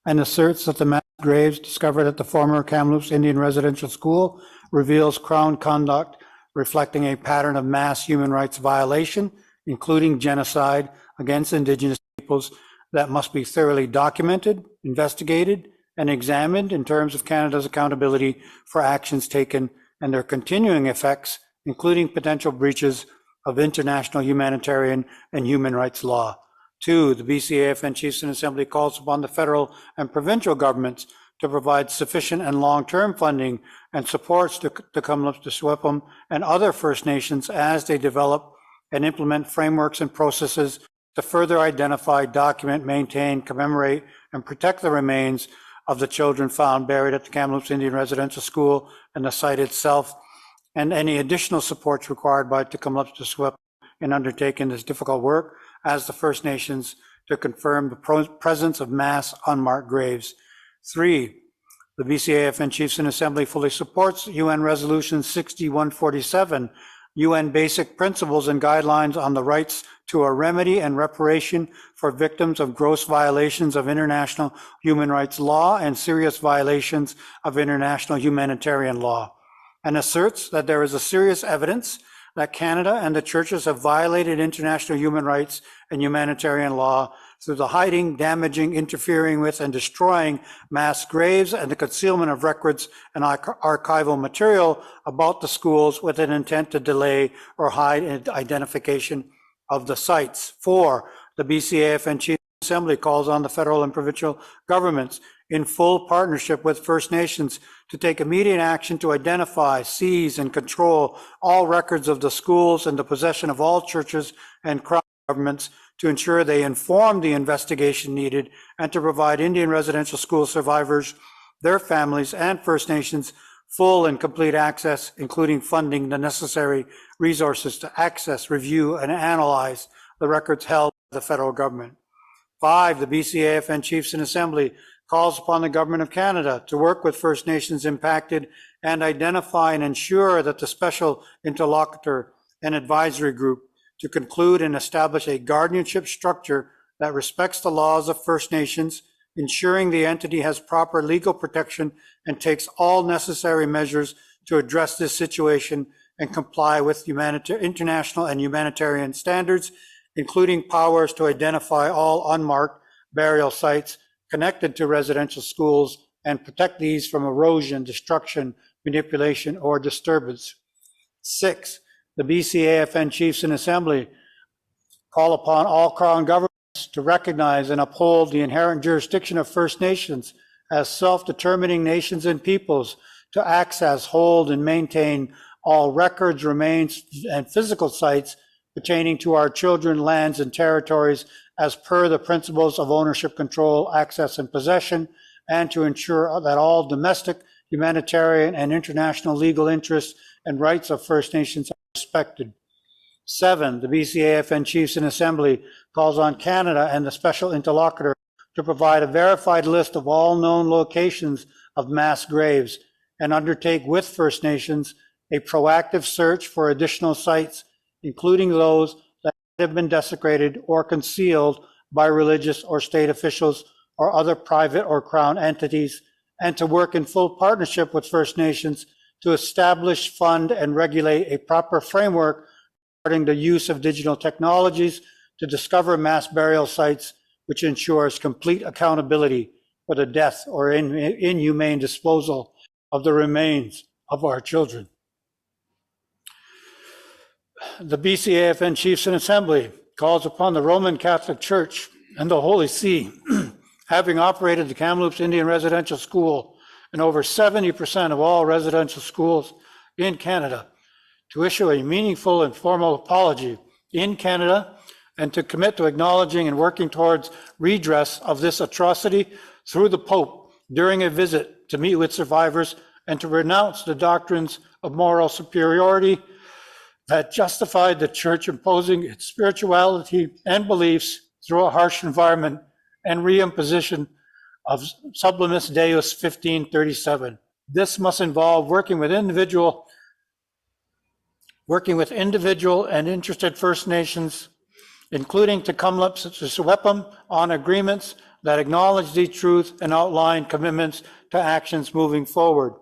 and asserts that the mass graves discovered at the former Kamloops Indian Residential School reveals Crown conduct reflecting a pattern of mass human rights violation, including genocide against Indigenous peoples, that must be thoroughly documented, investigated, and examined in terms of Canada's accountability for actions taken and their continuing effects, including potential breaches of international humanitarian and human rights law. 2, the BCAFN Chiefs and Assembly calls upon the federal and provincial governments to provide sufficient and long-term funding and supports to Tecumseh Secwepemc and other First Nations as they develop and implement frameworks and processes to further identify, document, maintain, commemorate, and protect the remains of the children found buried at the Kamloops Indian Residential School and the site itself, and any additional supports required by Tecumseh Secwepemc in undertaking this difficult work as the First Nations to confirm the presence of mass unmarked graves. 3, the BCAFN Chiefs and Assembly fully supports UN Resolution 6147, UN Basic Principles and Guidelines on the Rights to a Remedy and Reparation for Victims of Gross Violations of International Human Rights Law and Serious Violations of International Humanitarian Law, and asserts that there is a serious evidence that Canada and the churches have violated international human rights and humanitarian law through the hiding, damaging, interfering with, and destroying mass graves and the concealment of records and archival material about the schools with an intent to delay or hide identification of the sites. 4, the BCAFN Chief Assembly calls on the federal and provincial governments in full partnership with First Nations to take immediate action to identify, seize, and control all records of the schools and the possession of all churches and Crown governments to ensure they inform the investigation needed and to provide Indian residential school survivors, their families, and First Nations full and complete access, including funding the necessary resources to access, review, and analyze the records held by the federal government. 5, the BCAFN Chiefs and Assembly calls upon the Government of Canada to work with First Nations impacted and identify and ensure that the Special Interlocutor and Advisory Group to conclude and establish a guardianship structure that respects the laws of First Nations, ensuring the entity has proper legal protection and takes all necessary measures to address this situation and comply with international and humanitarian standards, including powers to identify all unmarked burial sites connected to residential schools and protect these from erosion, destruction, manipulation, or disturbance. 6, the BCAFN Chiefs and Assembly call upon all Crown governments to recognize and uphold the inherent jurisdiction of First Nations as self-determining nations and peoples to access, hold, and maintain all records, remains, and physical sites pertaining to our children, lands, and territories as per the principles of ownership, control, access, and possession, and to ensure that all domestic, humanitarian, and international legal interests and rights of First Nations are respected. 7, the BCAFN Chiefs in Assembly calls on Canada and the Special Interlocutor to provide a verified list of all known locations of mass graves and undertake with First Nations a proactive search for additional sites, including those that have been desecrated or concealed by religious or state officials or other private or Crown entities, and to work in full partnership with First Nations to establish, fund, and regulate a proper framework regarding the use of digital technologies to discover mass burial sites, which ensures complete accountability for the death or inhumane disposal of the remains of our children. The BCAFN Chiefs in Assembly calls upon the Roman Catholic Church and the Holy See, having operated the Kamloops Indian Residential School and over 70% of all residential schools in Canada, to issue a meaningful and formal apology in Canada and to commit to acknowledging and working towards redress of this atrocity through the Pope during a visit to meet with survivors and to renounce the doctrines of moral superiority that justified the Church imposing its spirituality and beliefs through a harsh environment and reimposition of Sublimis Deus 1537. This must involve working with individual and interested First Nations, including Tecumlip to Secwepemc, on agreements that acknowledge the truth and outline commitments to actions moving forward.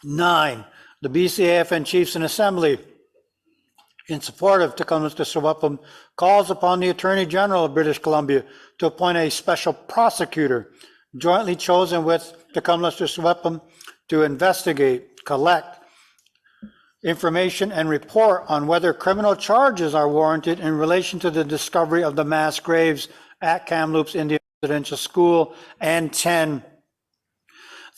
9, the BCAFN Chiefs in Assembly, in support of Tecumlip to Secwepemc, calls upon the Attorney General of British Columbia to appoint a special prosecutor jointly chosen with Tecumlip to Secwepemc to investigate, collect information and report on whether criminal charges are warranted in relation to the discovery of the mass graves at Kamloops Indian Residential School. And 10,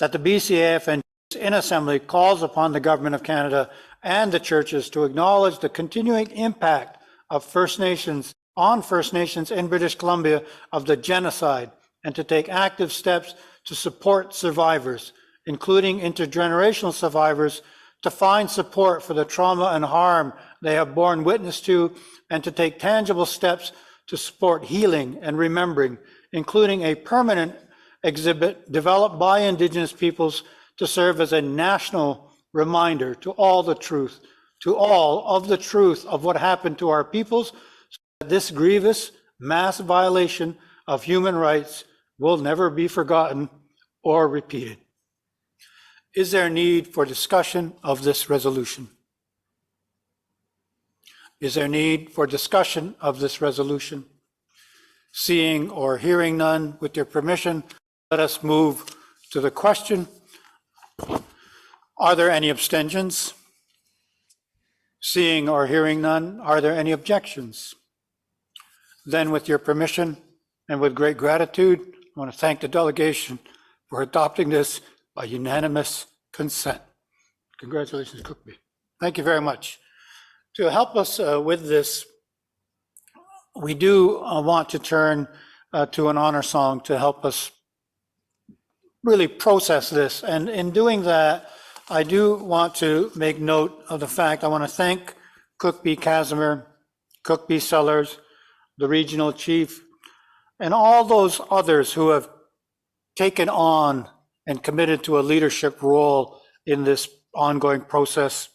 that the BCAFN in Assembly calls upon the Government of Canada and the churches to acknowledge the continuing impact of First Nations in British Columbia of the genocide and to take active steps to support survivors, including intergenerational survivors, to find support for the trauma and harm they have borne witness to, and to take tangible steps to support healing and remembering, including a permanent exhibit developed by Indigenous peoples to serve as a national reminder to all of the truth of what happened to our peoples, so that this grievous mass violation of human rights will never be forgotten or repeated. Is there a need for discussion of this resolution? Is there a need for discussion of this resolution? Seeing or hearing none, with your permission, let us move to the question. Are there any abstentions? Seeing or hearing none, are there any objections? Then, with your permission and with great gratitude, I want to thank the delegation for adopting this by unanimous consent. Congratulations, Cookby. Thank you very much. To help us with this, we do want to turn to an honor song to help us really process this. And in doing that, I do want to make note of the fact I want to thank Cookby Casimir, Cookby Sellers, the regional chief, and all those others who have taken on and committed to a leadership role in this ongoing process.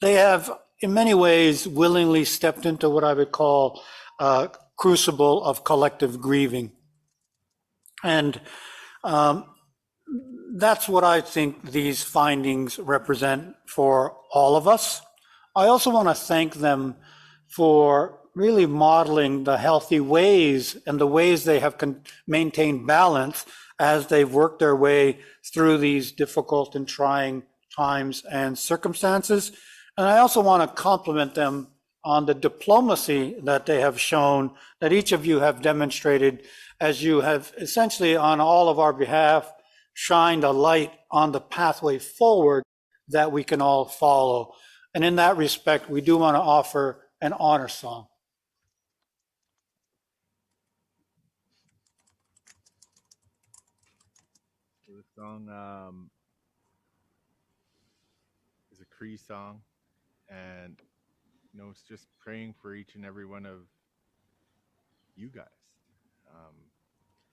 They have, in many ways, willingly stepped into what I would call a crucible of collective grieving. And that's what I think these findings represent for all of us. I also want to thank them for really modeling the healthy ways and the ways they have maintained balance as they've worked their way through these difficult and trying times and circumstances. And I also want to compliment them on the diplomacy that they have shown, that each of you have demonstrated, as you have essentially on all of our behalf shined a light on the pathway forward that we can all follow. And in that respect, we do want to offer an honor song. The song is a Cree song. And, it's just praying for each and every one of you guys,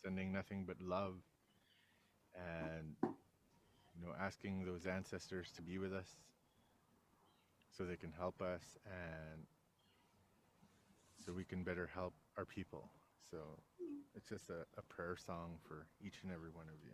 sending nothing but love and, asking those ancestors to be with us so they can help us and so we can better help our people. So it's just a prayer song for each and every one of you.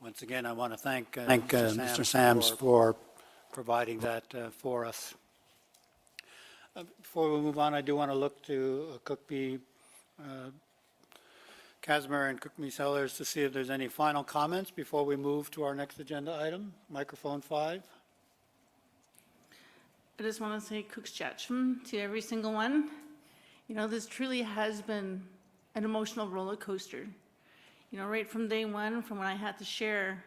Once again, I want to thank Mr. Sams for providing that for us. Before we move on, I do want to look to Cookby, Casimir and Cookby Sellers to see if there's any final comments before we move to our next agenda item. Microphone 5. I just want to say Cooksjatchum to every single one. This truly has been an emotional roller coaster. Right from day one, from when I had to share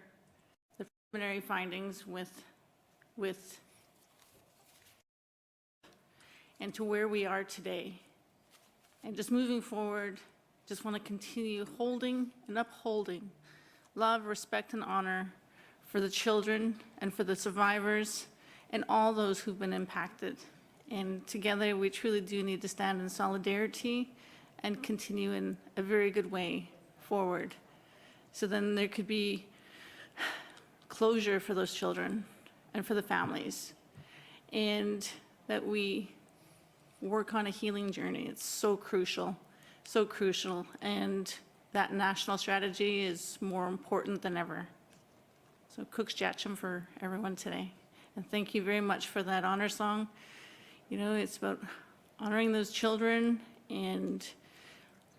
the preliminary findings with and to where we are today. And just moving forward, just want to continue holding and upholding love, respect, and honor for the children and for the survivors and all those who've been impacted. And together, we truly do need to stand in solidarity and continue in a very good way forward. So then there could be closure for those children and for the families, and that we work on a healing journey. It's so crucial, and that national strategy is more important than ever. So Cooksjatchum for everyone today. And thank you very much for that honor song. It's about honoring those children and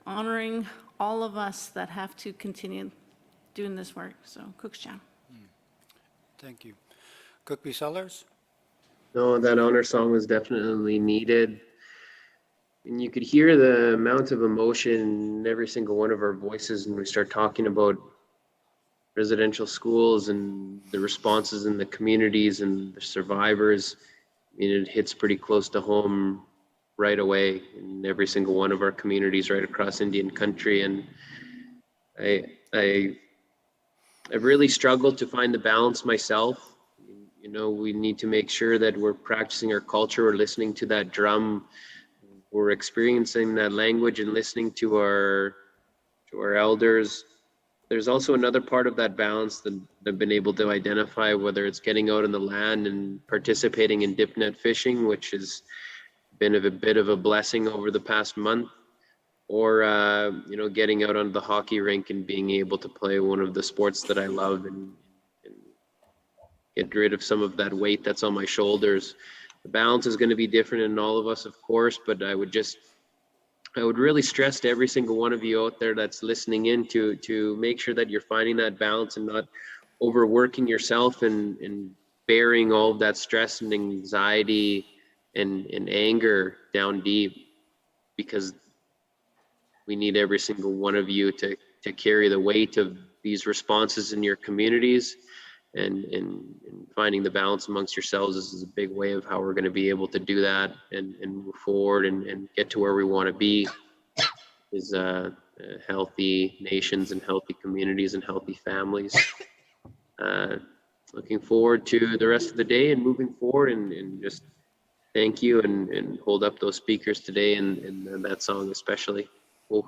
honoring all of us that have to continue doing this work. So Cooksjatchum. Thank you. Cookby Sellers? No, that honor song was definitely needed. And you could hear the amount of emotion in every single one of our voices when we start talking about residential schools and the responses in the communities and the survivors. It hits pretty close to home right away in every single one of our communities right across Indian country. And I've really struggled to find the balance myself. We need to make sure that we're practicing our culture, we're listening to that drum, we're experiencing that language and listening to our elders. There's also another part of that balance that I've been able to identify, whether it's getting out on the land and participating in dip net fishing, which has been a bit of a blessing over the past month, or getting out on the hockey rink and being able to play one of the sports that I love and get rid of some of that weight that's on my shoulders. The balance is going to be different in all of us, of course, but I would just I would really stress to every single one of you out there that's listening in to make sure that you're finding that balance and not overworking yourself and bearing all of that stress and anxiety and anger down deep, because we need every single one of you to carry the weight of these responses in your communities, and finding the balance amongst yourselves. This is a big way of how we're going to be able to do that and move forward and get to where we want to be, is healthy nations and healthy communities and healthy families. Looking forward to the rest of the day and moving forward, and just thank you and hold up those speakers today and that song especially. Oh.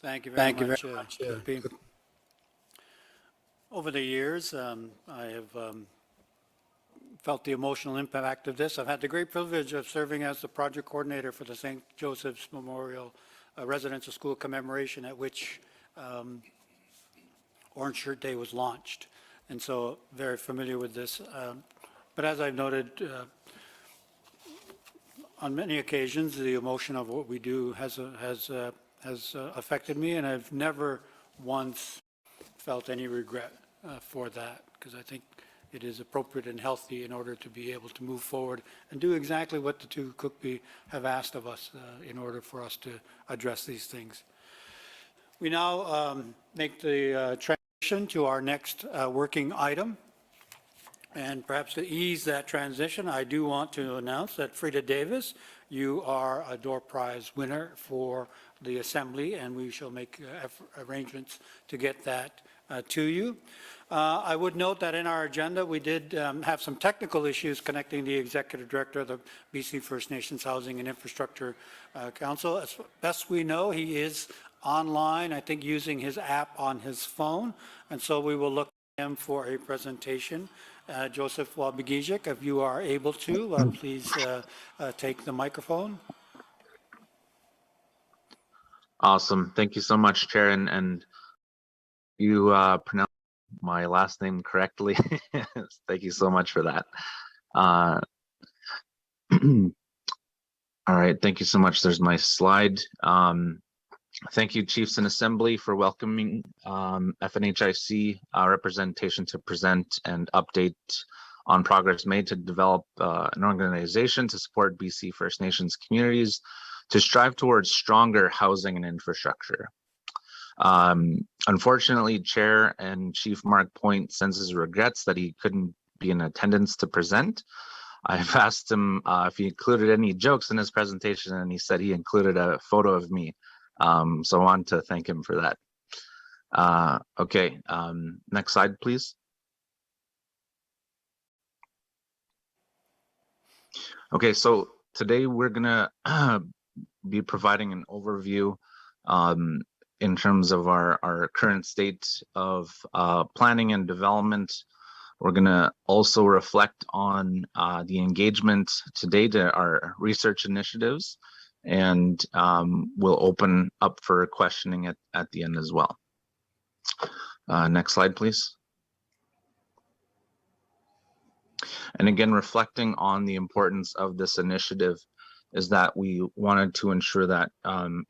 Thank you very much. Coopy. Over the years, I have felt the emotional impact of this. I've had the great privilege of serving as the project coordinator for the St. Joseph's Memorial Residential School commemoration, at which Orange Shirt Day was launched. And so very familiar with this. But as I've noted, on many occasions, the emotion of what we do has affected me, and I've never once felt any regret for that, because I think it is appropriate and healthy in order to be able to move forward and do exactly what the two Cookbe have asked of us in order for us to address these things. We now make the transition to our next working item. And perhaps to ease that transition, I do want to announce that Frida Davis, you are a door prize winner for the assembly, and we shall make arrangements to get that to you. I would note that in our agenda, we did have some technical issues connecting the executive director of the BC First Nations Housing and Infrastructure Council. As best we know, he is online, I think using his app on his phone, and so we will look at him for a presentation. Joseph Wabigijic, if you are able to, please take the microphone. Awesome. Thank you so much, Chair. And you pronounced my last name correctly. Thank you so much for that. All right. Thank you so much. There's my slide. Thank you, Chiefs and Assembly, for welcoming FNHIC representation to present and update on progress made to develop an organization to support BC First Nations communities to strive towards stronger housing and infrastructure. Unfortunately, Chair and Chief Mark Point sends his regrets that he couldn't be in attendance to present. I've asked him if he included any jokes in his presentation, and he said he included a photo of me. So I want to thank him for that. Okay, next slide, please. Okay, so today we're gonna be providing an overview in terms of our current state of planning and development. We're gonna also reflect on the engagement to date, our research initiatives, and we'll open up for questioning at the end as well. Next slide, please. And again, reflecting on the importance of this initiative is that we wanted to ensure that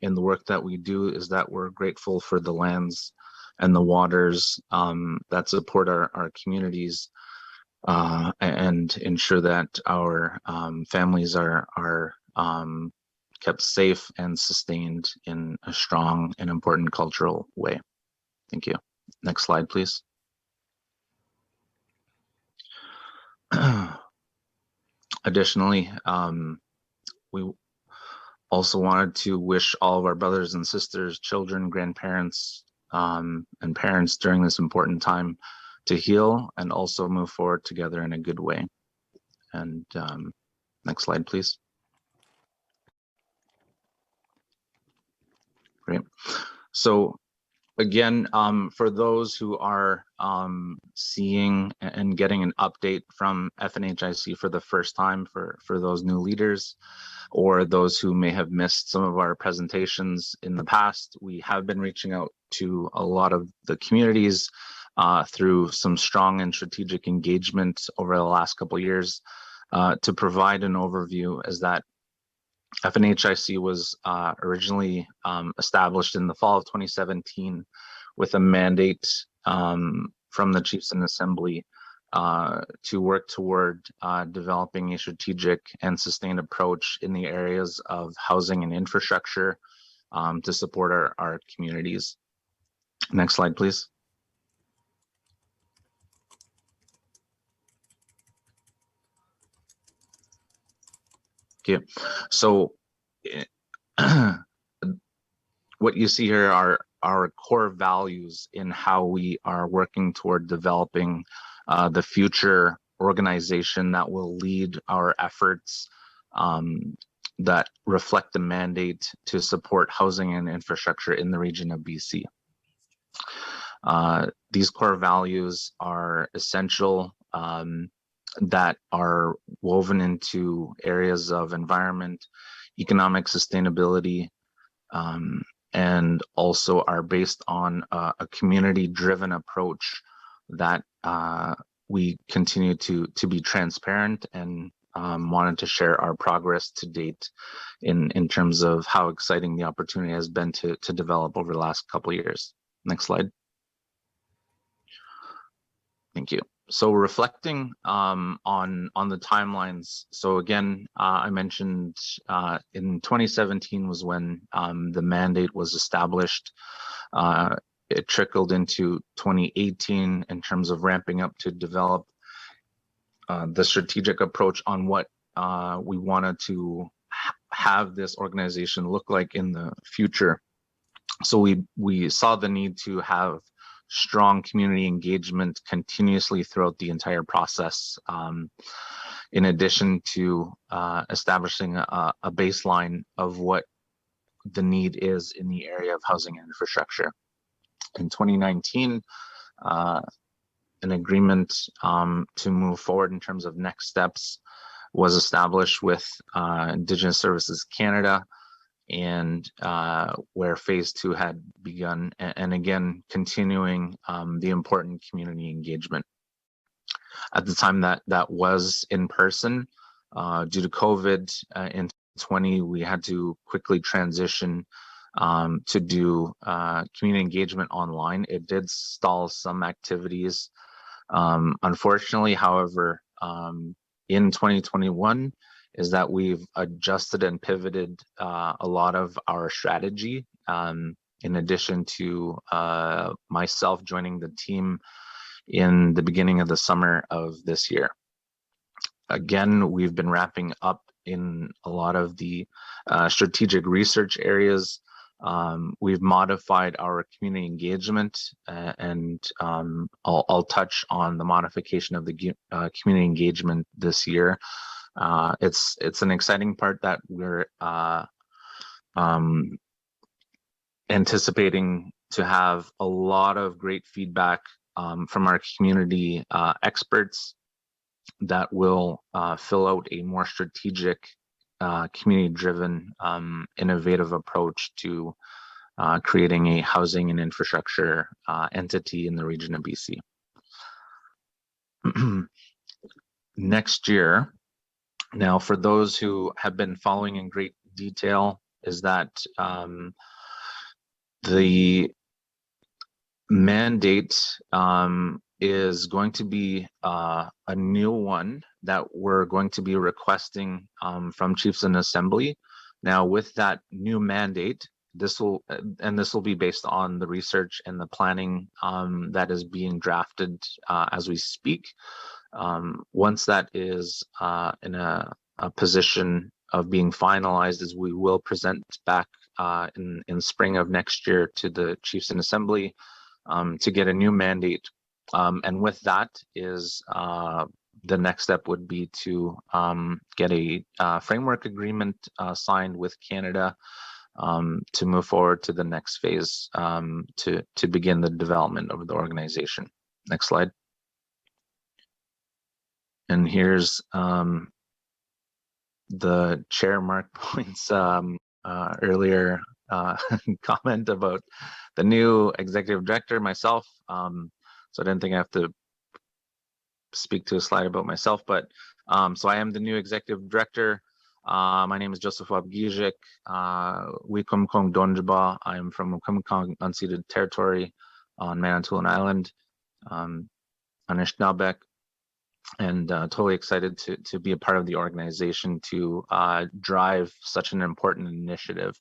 in the work that we do is that we're grateful for the lands and the waters that support our communities and ensure that our families are kept safe and sustained in a strong and important cultural way. Thank you. Next slide, please. Additionally, we also wanted to wish all of our brothers and sisters, children, grandparents, and parents during this important time to heal and also move forward together in a good way. And next slide, please. Great. So again, for those who are seeing and getting an update from FNHIC for the first time, for those new leaders or those who may have missed some of our presentations in the past, we have been reaching out to a lot of the communities through some strong and strategic engagement over the last couple of years to provide an overview as that FNHIC was originally established in the fall of 2017 with a mandate from the Chiefs and Assembly to work toward developing a strategic and sustained approach in the areas of housing and infrastructure to support our communities. Next slide, please. Okay, so what you see here are our core values in how we are working toward developing the future organization that will lead our efforts that reflect the mandate to support housing and infrastructure in the region of BC. These core values are essential that are woven into areas of environment, economic sustainability, and also are based on a community-driven approach that we continue to be transparent and wanted to share our progress to date in terms of how exciting the opportunity has been to develop over the last couple of years. Next slide. Thank you. So reflecting on the timelines. So again, I mentioned in 2017 was when the mandate was established. It trickled into 2018 in terms of ramping up to develop the strategic approach on what we wanted to have this organization look like in the future. So we saw the need to have strong community engagement continuously throughout the entire process, in addition to establishing a baseline of what the need is in the area of housing and infrastructure. In 2019, an agreement to move forward in terms of next steps was established with Indigenous Services Canada, and where phase 2 had begun, and again continuing the important community engagement. At the time that was in person, due to COVID in 2020, we had to quickly transition to do community engagement online. It did stall some activities. Unfortunately, however, in 2021, is that we've adjusted and pivoted a lot of our strategy, in addition to myself joining the team in the beginning of the summer of this year. Again, we've been wrapping up in a lot of the strategic research areas. We've modified our community engagement, and I'll touch on the modification of the community engagement this year. It's an exciting part that we're anticipating to have a lot of great feedback from our community experts that will fill out a more strategic, community-driven, innovative approach to creating a housing and infrastructure entity in the region of BC. Next year, now for those who have been following in great detail, is that the mandate is going to be a new one that we're going to be requesting from Chiefs and Assembly. Now, with that new mandate, this will be based on the research and the planning that is being drafted as we speak. Once that is in a position of being finalized, as we will present back in spring of next year to the Chiefs and Assembly to get a new mandate. And with that is the next step would be to get a framework agreement signed with Canada to move forward to the next phase to begin the development of the organization. Next slide. And here's the chair Mark Point's earlier comment about the new executive director, myself. So I didn't think I have to speak to a slide about myself, but so I am the new executive director. My name is Joseph Wabgijik. Wikumkong Donjaba. I'm from Wikumkong unceded territory on Manitoulin Island, on Anishinaabe, and totally excited to be a part of the organization to drive such an important initiative.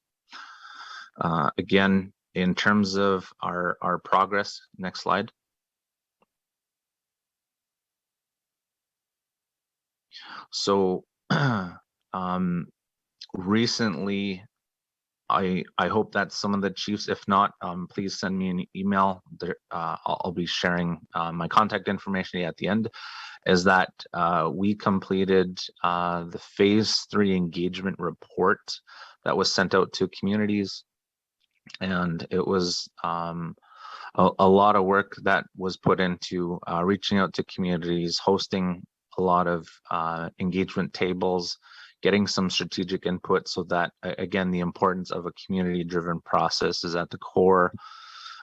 Again, in terms of our progress, next slide. So recently, I hope that some of the chiefs, if not, please send me an email. I'll be sharing my contact information at the end, is that we completed the phase 3 engagement report that was sent out to communities. And it was a lot of work that was put into reaching out to communities, hosting a lot of engagement tables, getting some strategic input so that, again, the importance of a community-driven process is at the core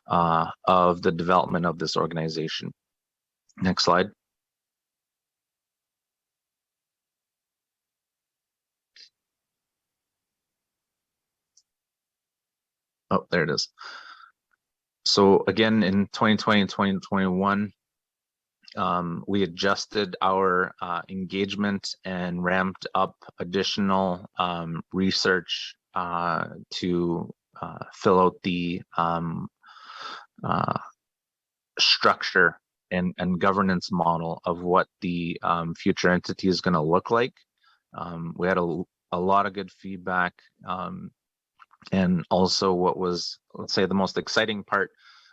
of the development of this organization. Next slide. Oh, there it is. So again, in 2020 and 2021, we adjusted our engagement and ramped up additional research to fill out the structure and governance model of what the future entity is going to look like. We had a lot of good feedback, and also what was, let's say, the most exciting part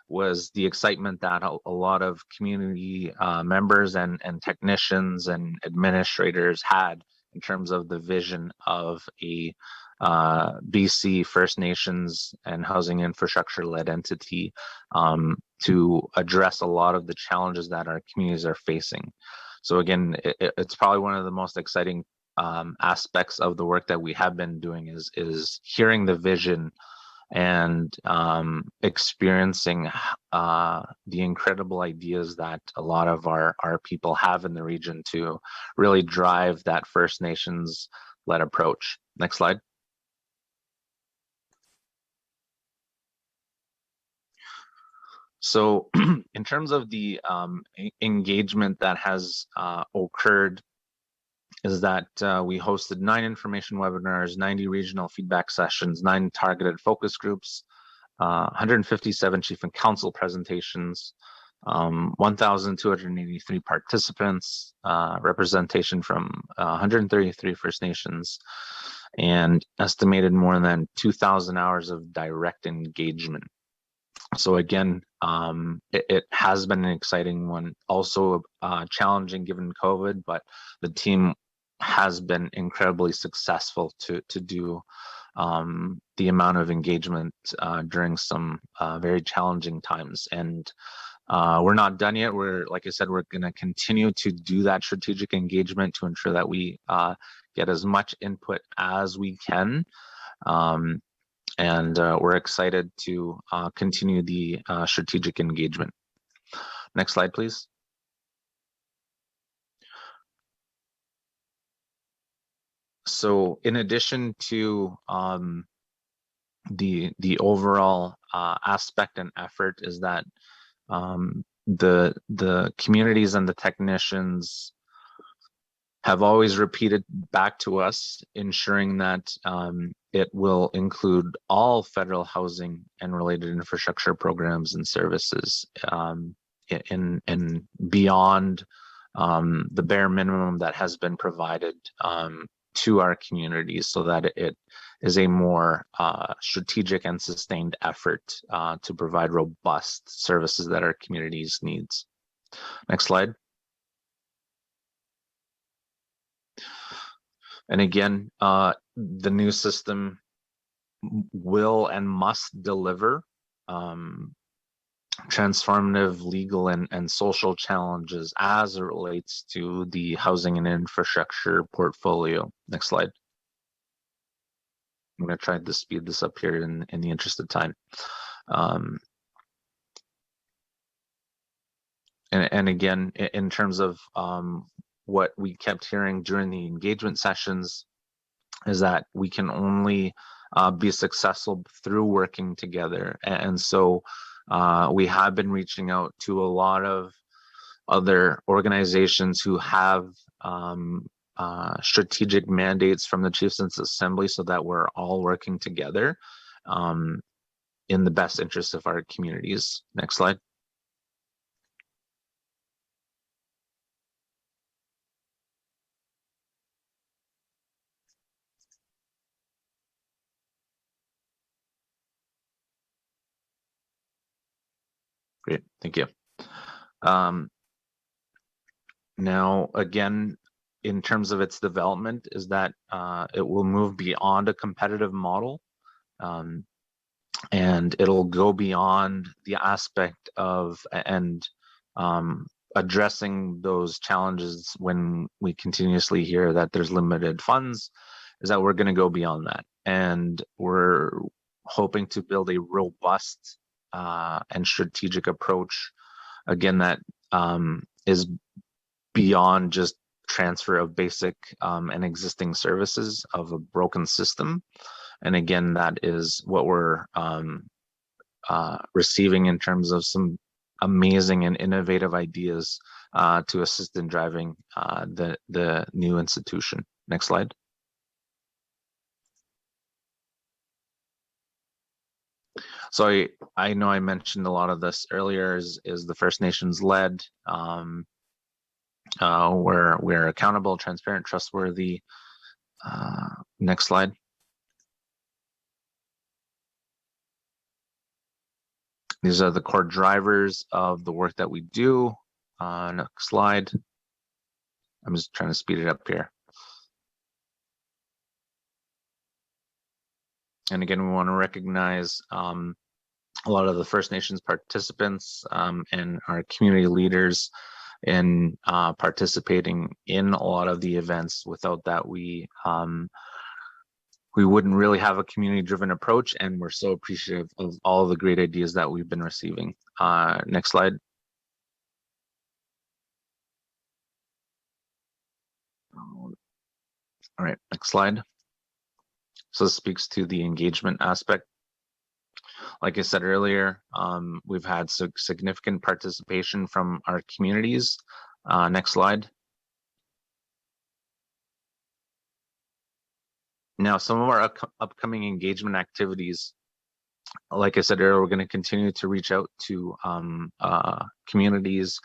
was the excitement that a lot of community members and technicians and administrators had in terms of the vision of a BC First Nations and housing infrastructure-led entity to address a lot of the challenges that our communities are facing. So again, it's probably one of the most exciting aspects of the work that we have been doing is hearing the vision and experiencing the incredible ideas that a lot of our people have in the region to really drive that First Nations led approach. Next slide. So in terms of the engagement that has occurred, is that we hosted 9 information webinars, 90 regional feedback sessions, 9 targeted focus groups, 157 chief and council presentations, 1,283 participants, representation from 133 First Nations, and estimated more than 2,000 hours of direct engagement. So again, it has been an exciting one, also challenging given COVID, but the team has been incredibly successful to do the amount of engagement during some very challenging times. And we're not done yet. Like I said, we're going to continue to do that strategic engagement to ensure that we get as much input as we can. And we're excited to continue the strategic engagement. Next slide, please. So in addition to the overall aspect and effort is that the communities and the technicians have always repeated back to us, ensuring that it will include all federal housing and related infrastructure programs and services in beyond the bare minimum that has been provided to our communities, so that it is a more strategic and sustained effort to provide robust services that our communities needs. Next slide. And again, the new system will and must deliver transformative legal and social challenges as it relates to the housing and infrastructure portfolio. Next slide. I'm going to try to speed this up here in the interest of time. And again, in terms of what we kept hearing during the engagement sessions, is that we can only be successful through working together. And so we have been reaching out to a lot of other organizations who have strategic mandates from the Chieftains Assembly, so that we're all working together in the best interest of our communities. Next slide. Great, thank you. Now, again, in terms of its development, is that it will move beyond a competitive model, and it'll go beyond the aspect of addressing those challenges when we continuously hear that there's limited funds, is that we're going to go beyond that. And we're hoping to build a robust and strategic approach, again, that is beyond just transfer of basic and existing services of a broken system. And again, that is what we're receiving in terms of some amazing and innovative ideas to assist in driving the new institution. Next slide. So I know I mentioned a lot of this earlier, is the First Nations led, where we're accountable, transparent, trustworthy. Next slide. These are the core drivers of the work that we do. Next slide. I'm just trying to speed it up here. And again, we want to recognize a lot of the First Nations participants and our community leaders in participating in a lot of the events. Without that, we wouldn't really have a community-driven approach, and we're so appreciative of all the great ideas that we've been receiving. Next slide. All right, next slide. So this speaks to the engagement aspect. Like I said earlier, we've had significant participation from our communities. Next slide. Now, some of our upcoming engagement activities, like I said earlier, we're going to continue to reach out to communities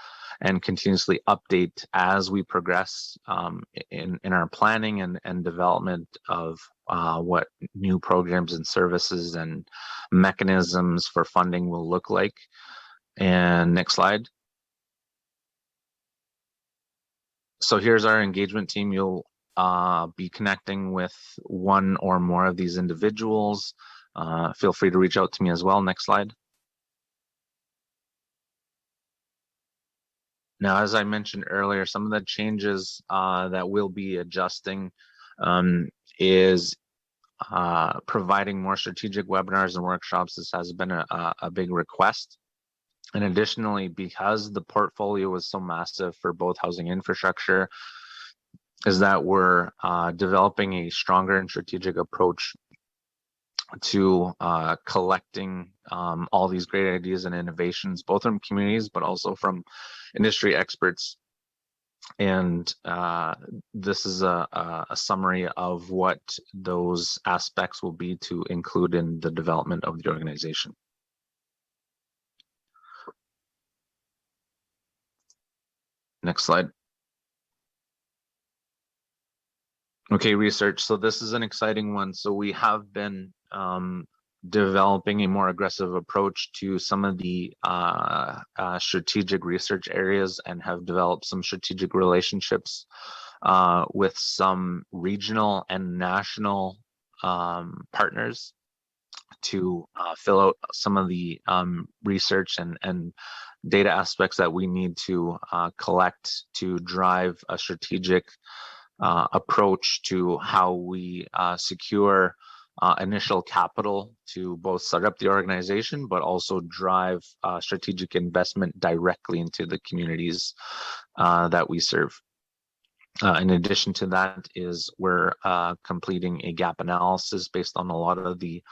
and continuously update as we progress in our planning and development of what new programs and services and mechanisms for funding will look like. And next slide. So here's our engagement team. You'll be connecting with one or more of these individuals. Feel free to reach out to me as well. Next slide. Now, as I mentioned earlier, some of the changes that we'll be adjusting is providing more strategic webinars and workshops. This has been a big request. And additionally, because the portfolio was so massive for both housing infrastructure, is that we're developing a stronger and strategic approach to collecting all these great ideas and innovations, both from communities, but also from industry experts. And this is a summary of what those aspects will be to include in the development of the organization. Next slide. Okay, research. So this is an exciting one. So we have been developing a more aggressive approach to some of the strategic research areas, and have developed some strategic relationships with some regional and national partners to fill out some of the research and data aspects that we need to collect to drive a strategic approach to how we secure initial capital to both start up the organization, but also drive strategic investment directly into the communities that we serve. In addition to that is we're completing a gap analysis based on a lot of the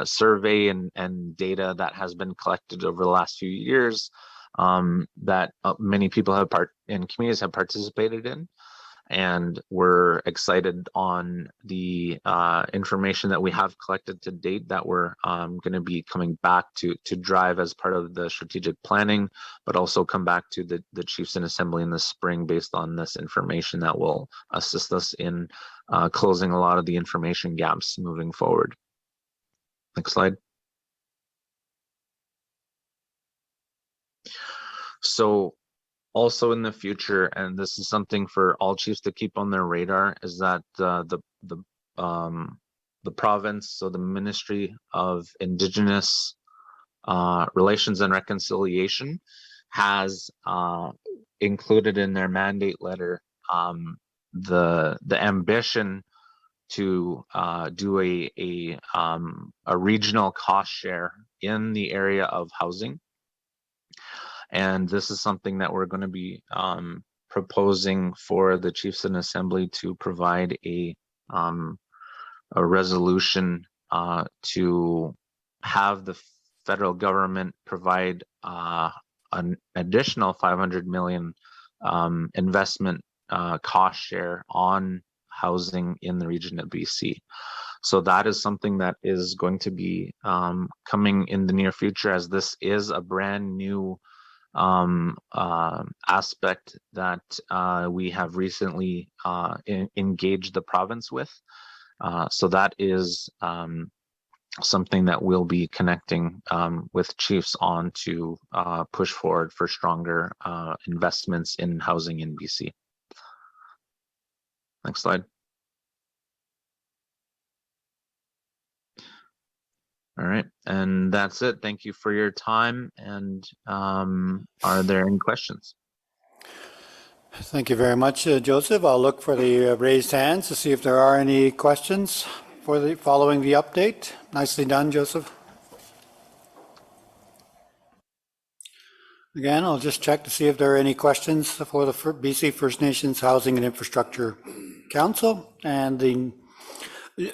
survey and data that has been collected over the last few years that many people and communities have participated in. And we're excited on the information that we have collected to date that we're going to be coming back to drive as part of the strategic planning, but also come back to the Chiefs in Assembly in the spring based on this information that will assist us in closing a lot of the information gaps moving forward. Next slide. So also in the future, and this is something for all chiefs to keep on their radar, is that the province, so the Ministry of Indigenous Relations and Reconciliation, has included in their mandate letter the ambition to do a regional cost share in the area of housing. And this is something that we're going to be proposing for the Chiefs in Assembly to provide a resolution to have the federal government provide an additional 500 million investment cost share on housing in the region of BC. So that is something that is going to be coming in the near future, as this is a brand new aspect that we have recently engaged the province with. So that is something that we'll be connecting with chiefs on to push forward for stronger investments in housing in BC. Next slide. All right, and that's it. Thank you for your time. And are there any questions? Thank you very much, Joseph. I'll look for the raised hands to see if there are any questions following the update. Nicely done, Joseph. Again, I'll just check to see if there are any questions for the BC First Nations Housing and Infrastructure Council. And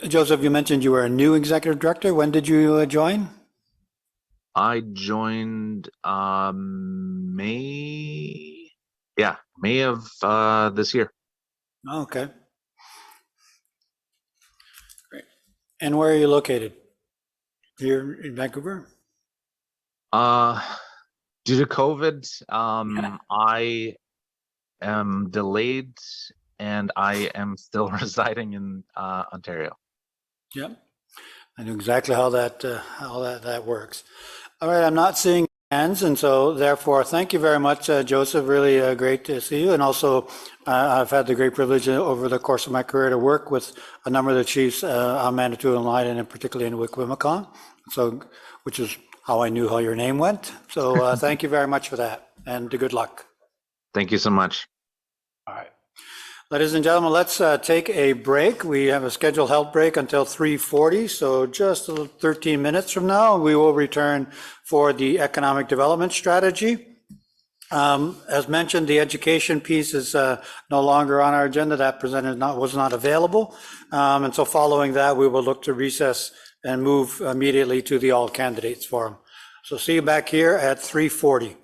Joseph, you mentioned you were a new executive director. When did you join? I joined May of this year. Okay. Great. And where are you located? Here in Vancouver? Due to COVID, I am delayed and I am still residing in Ontario. Yep. I know exactly how that works. All right, I'm not seeing hands, and so therefore, thank you very much, Joseph. Really great to see you. And also, I've had the great privilege over the course of my career to work with a number of the chiefs on Manitou and Lydon, and particularly in Wikwimicon. So, which is how I knew how your name went. So, thank you very much for that, and good luck. Thank you so much. All right. Ladies and gentlemen, let's take a break. We have a scheduled health break until 3:40, so just 13 minutes from now, we will return for the economic development strategy. As mentioned, the education piece is no longer on our agenda. That was not available. And so following that, we will look to recess and move immediately to the all candidates forum. So see you back here at 3:40.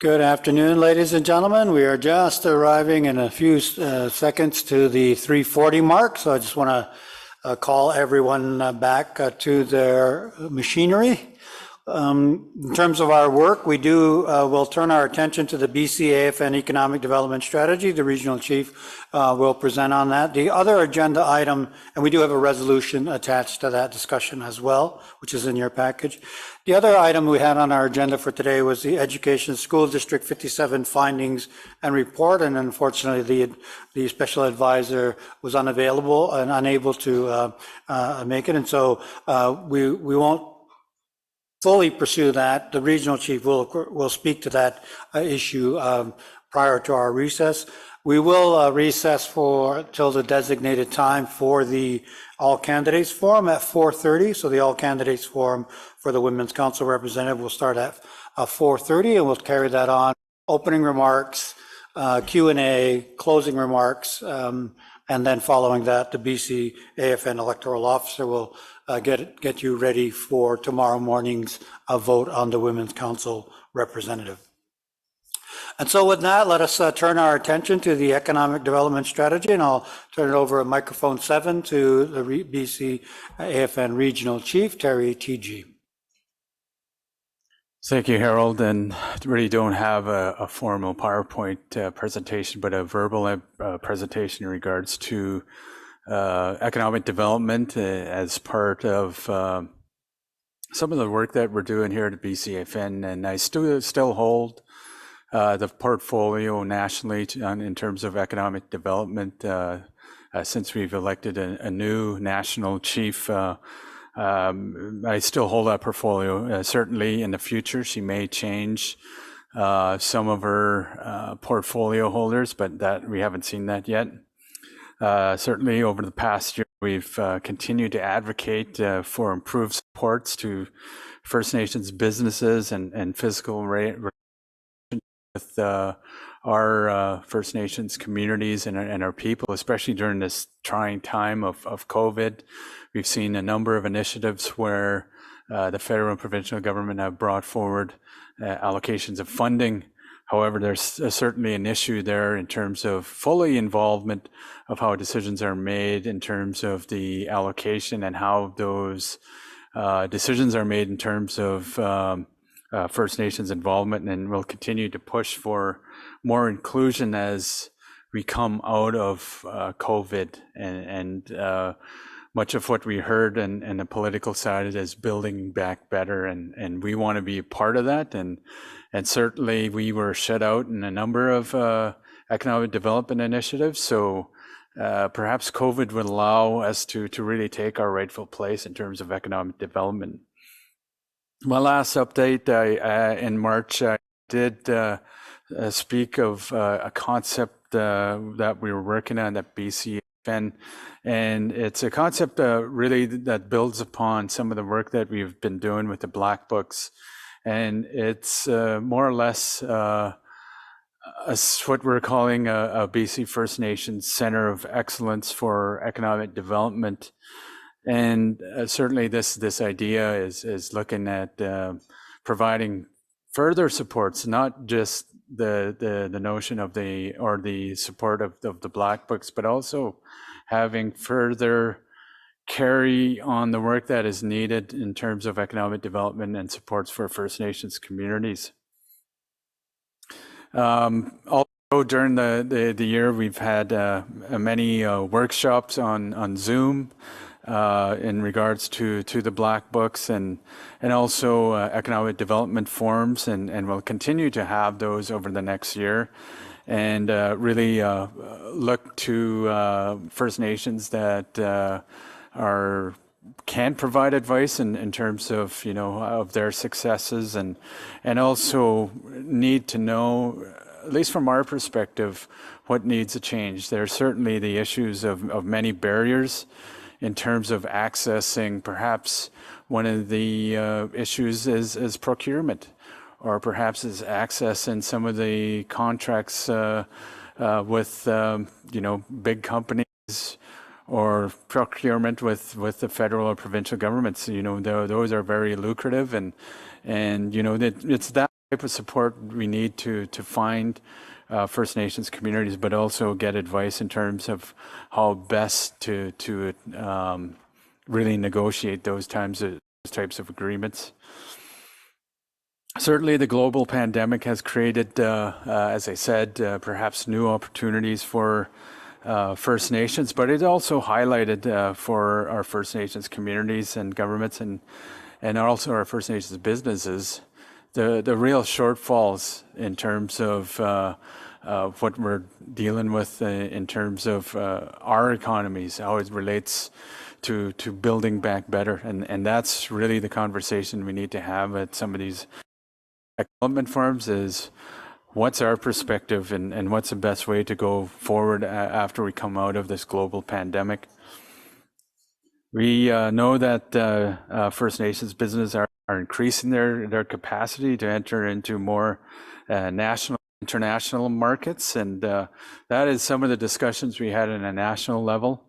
Good afternoon, ladies and gentlemen. We are just arriving in a few seconds to the 3:40 mark, so I just want to call everyone back to their machinery. In terms of our work, we'll turn our attention to the Bcafn Economic Development Strategy. The regional chief will present on that. The other agenda item, and we do have a resolution attached to that discussion as well, which is in your package. The other item we had on our agenda for today was the Education School District 57 findings and report, and unfortunately the special advisor was unavailable and unable to make it, and so we won't fully pursue that. The regional chief will speak to that issue prior to our recess. We will recess till the designated time for the All Candidates Forum at 4:30. So the All Candidates Forum for the Women's Council representative will start at 4:30, and we'll carry that on. Opening remarks, Q&A, closing remarks, and then following that, the Bcafn electoral officer will get you ready for tomorrow morning's vote on the Women's Council representative. And so with that, let us turn our attention to the Economic Development Strategy, and I'll turn it over at microphone 7 to the Bcafn Regional Chief, Terry T.G. Thank you, Harold, and really don't have a formal PowerPoint presentation, but a verbal presentation in regards to economic development as part of some of the work that we're doing here at Bcafn, and I still hold the portfolio nationally in terms of economic development since we've elected a new national chief. I still hold that portfolio. Certainly in the future, she may change some of her portfolio holders, but that we haven't seen that yet. Certainly over the past year, we've continued to advocate for improved supports to First Nations businesses and fiscal relations with our First Nations communities and our people, especially during this trying time of COVID. We've seen a number of initiatives where the federal and provincial government have brought forward allocations of funding. However, there's certainly an issue there in terms of fully involvement of how decisions are made in terms of the allocation and how those decisions are made in terms of First Nations involvement, and we'll continue to push for more inclusion as we come out of COVID, and much of what we heard and the political side is building back better, and we want to be a part of that, and certainly we were shut out in a number of economic development initiatives, so perhaps COVID would allow us to really take our rightful place in terms of economic development. My last update in March, I did speak of a concept that we were working on at Bcafn, and it's a concept really that builds upon some of the work that we've been doing with the Black Books, and it's more or less what we're calling a BC First Nations Center of Excellence for Economic Development. And certainly this idea is looking at providing further supports, not just the notion of the support of the Black Books, but also having further carry on the work that is needed in terms of economic development and supports for First Nations communities. Also during the year, we've had many workshops on Zoom in regards to the Black Books and also economic development forums, and we'll continue to have those over the next year, and really look to First Nations that can provide advice in terms of of their successes, and also need to know, at least from our perspective, what needs to change. There are certainly the issues of many barriers in terms of accessing. Perhaps one of the issues is procurement, or perhaps is access in some of the contracts with big companies, or procurement with the federal or provincial governments. Those are very lucrative, and it's that type of support we need to find First Nations communities, but also get advice in terms of how best to really negotiate those types of agreements. Certainly, the global pandemic has created, as I said, perhaps new opportunities for First Nations, but it also highlighted for our First Nations communities and governments and also our First Nations businesses the real shortfalls in terms of what we're dealing with in terms of our economies, how it relates to building back better, and that's really the conversation we need to have at some of these development farms is what's our perspective and what's the best way to go forward after we come out of this global pandemic. We know that First Nations businesses are increasing their capacity to enter into more national, international markets, and that is some of the discussions we had at a national level.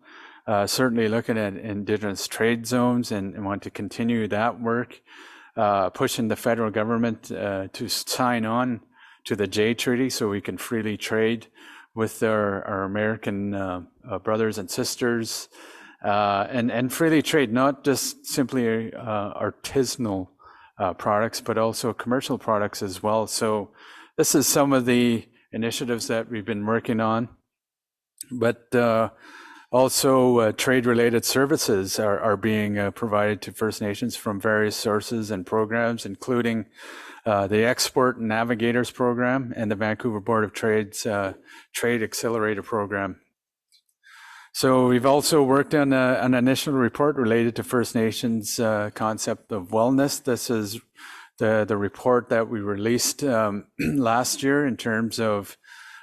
Certainly looking at Indigenous trade zones and want to continue that work. Pushing the federal government to sign on to the Jay Treaty so we can freely trade with our American brothers and sisters and freely trade, not just simply artisanal products, but also commercial products as well. So this is some of the initiatives that we've been working on, but also, trade-related services are being provided to First Nations from various sources and programs, including the Export Navigators Program and the Vancouver Board of Trade's Trade Accelerator Program. So we've also worked on an initial report related to First Nations concept of wellness. This is the report that we released last year in terms of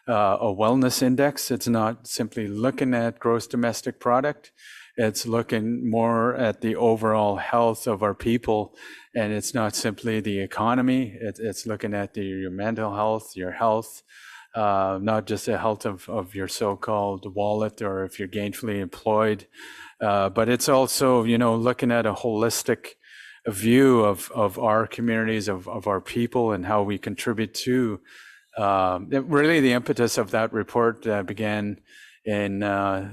a wellness index. It's not simply looking at gross domestic product. It's looking more at the overall health of our people. And it's not simply the economy. It's looking at your mental health, your health, not just the health of your so-called wallet or if you're gainfully employed. But it's also, looking at a holistic view of our communities, of our people and how we contribute to really, the impetus of that report began in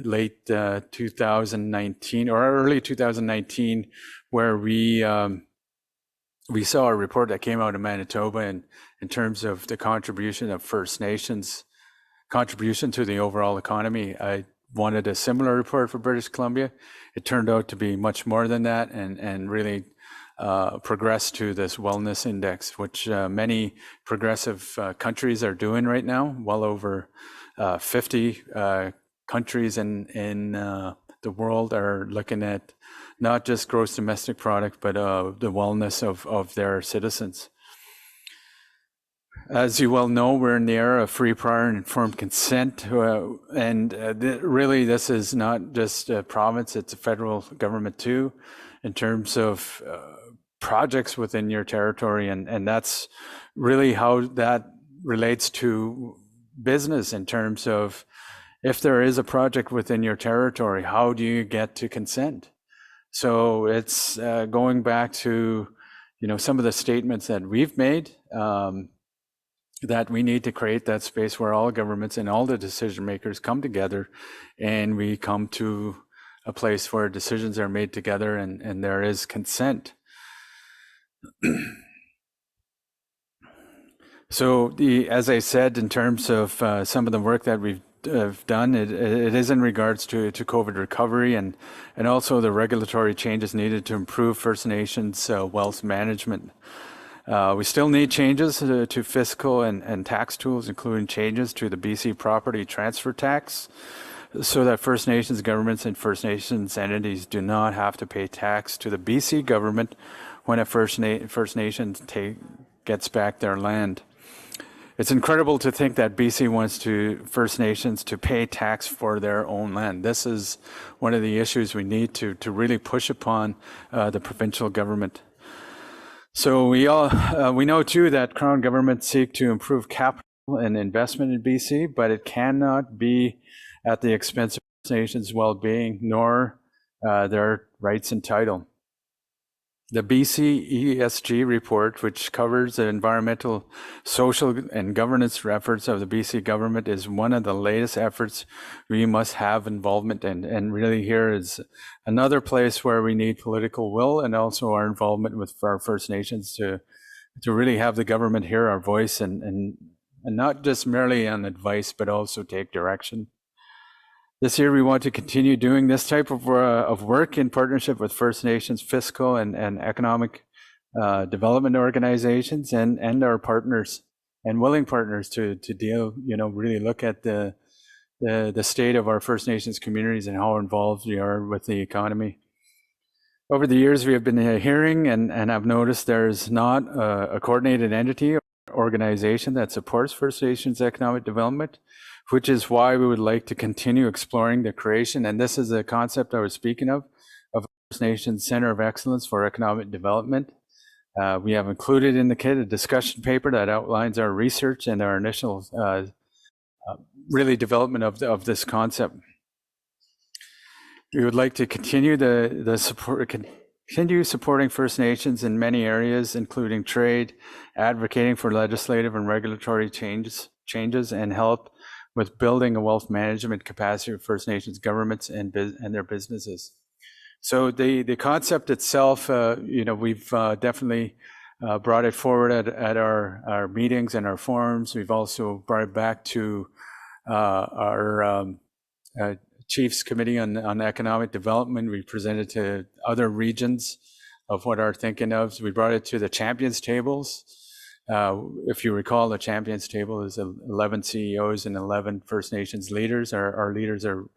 late 2019 or early 2019, where we saw a report that came out of Manitoba in terms of the contribution of First Nations contribution to the overall economy. I wanted a similar report for British Columbia. It turned out to be much more than that, and really progress to this wellness index, which many progressive countries are doing right now. Well over 50 countries in the world are looking at not just gross domestic product, but the wellness of their citizens. As you well know, we're in the era of free, prior, and informed consent, and really this is not just a province, it's a federal government too, in terms of projects within your territory, and that's really how that relates to business in terms of if there is a project within your territory, how do you get to consent? So it's going back to some of the statements that we've made, that we need to create that space where all governments and all the decision makers come together, and we come to a place where decisions are made together and there is consent. So as I said, in terms of some of the work that we've done, it is in regards to COVID recovery and also the regulatory changes needed to improve First Nations wealth management. We still need changes to fiscal and tax tools, including changes to the BC property transfer tax, so that First Nations governments and First Nations entities do not have to pay tax to the BC government when a First Nation gets back their land. It's incredible to think that BC wants First Nations to pay tax for their own land. This is one of the issues we need to really push upon the provincial government. So we know too that Crown governments seek to improve capital and investment in BC, but it cannot be at the expense of First Nations' well-being nor their rights and title. The BC ESG report, which covers the environmental, social, and governance efforts of the BC government, is one of the latest efforts we must have involvement in. And really here is another place where we need political will and also our involvement with our First Nations to really have the government hear our voice and not just merely on advice, but also take direction. This year, we want to continue doing this type of work in partnership with First Nations fiscal and economic development organizations and our partners and willing partners to deal, really look at the state of our First Nations communities and how involved we are with the economy. Over the years, we have been hearing and I've noticed there's not a coordinated entity or organization that supports First Nations economic development, which is why we would like to continue exploring the creation, and this is a concept I was speaking of First Nations Center of Excellence for Economic Development. We have included in the kit a discussion paper that outlines our research and our initial really development of this concept. We would like to continue continue supporting First Nations in many areas, including trade, advocating for legislative and regulatory changes, and help with building a wealth management capacity of First Nations governments and their businesses. So the concept itself, we've definitely brought it forward at our meetings and our forums. We've also brought it back to our Chiefs Committee on Economic Development. We presented to other regions of what our thinking of. So we brought it to the Champions Tables. If you recall, the Champions Table is 11 CEOs and 11 First Nations leaders. Our leaders are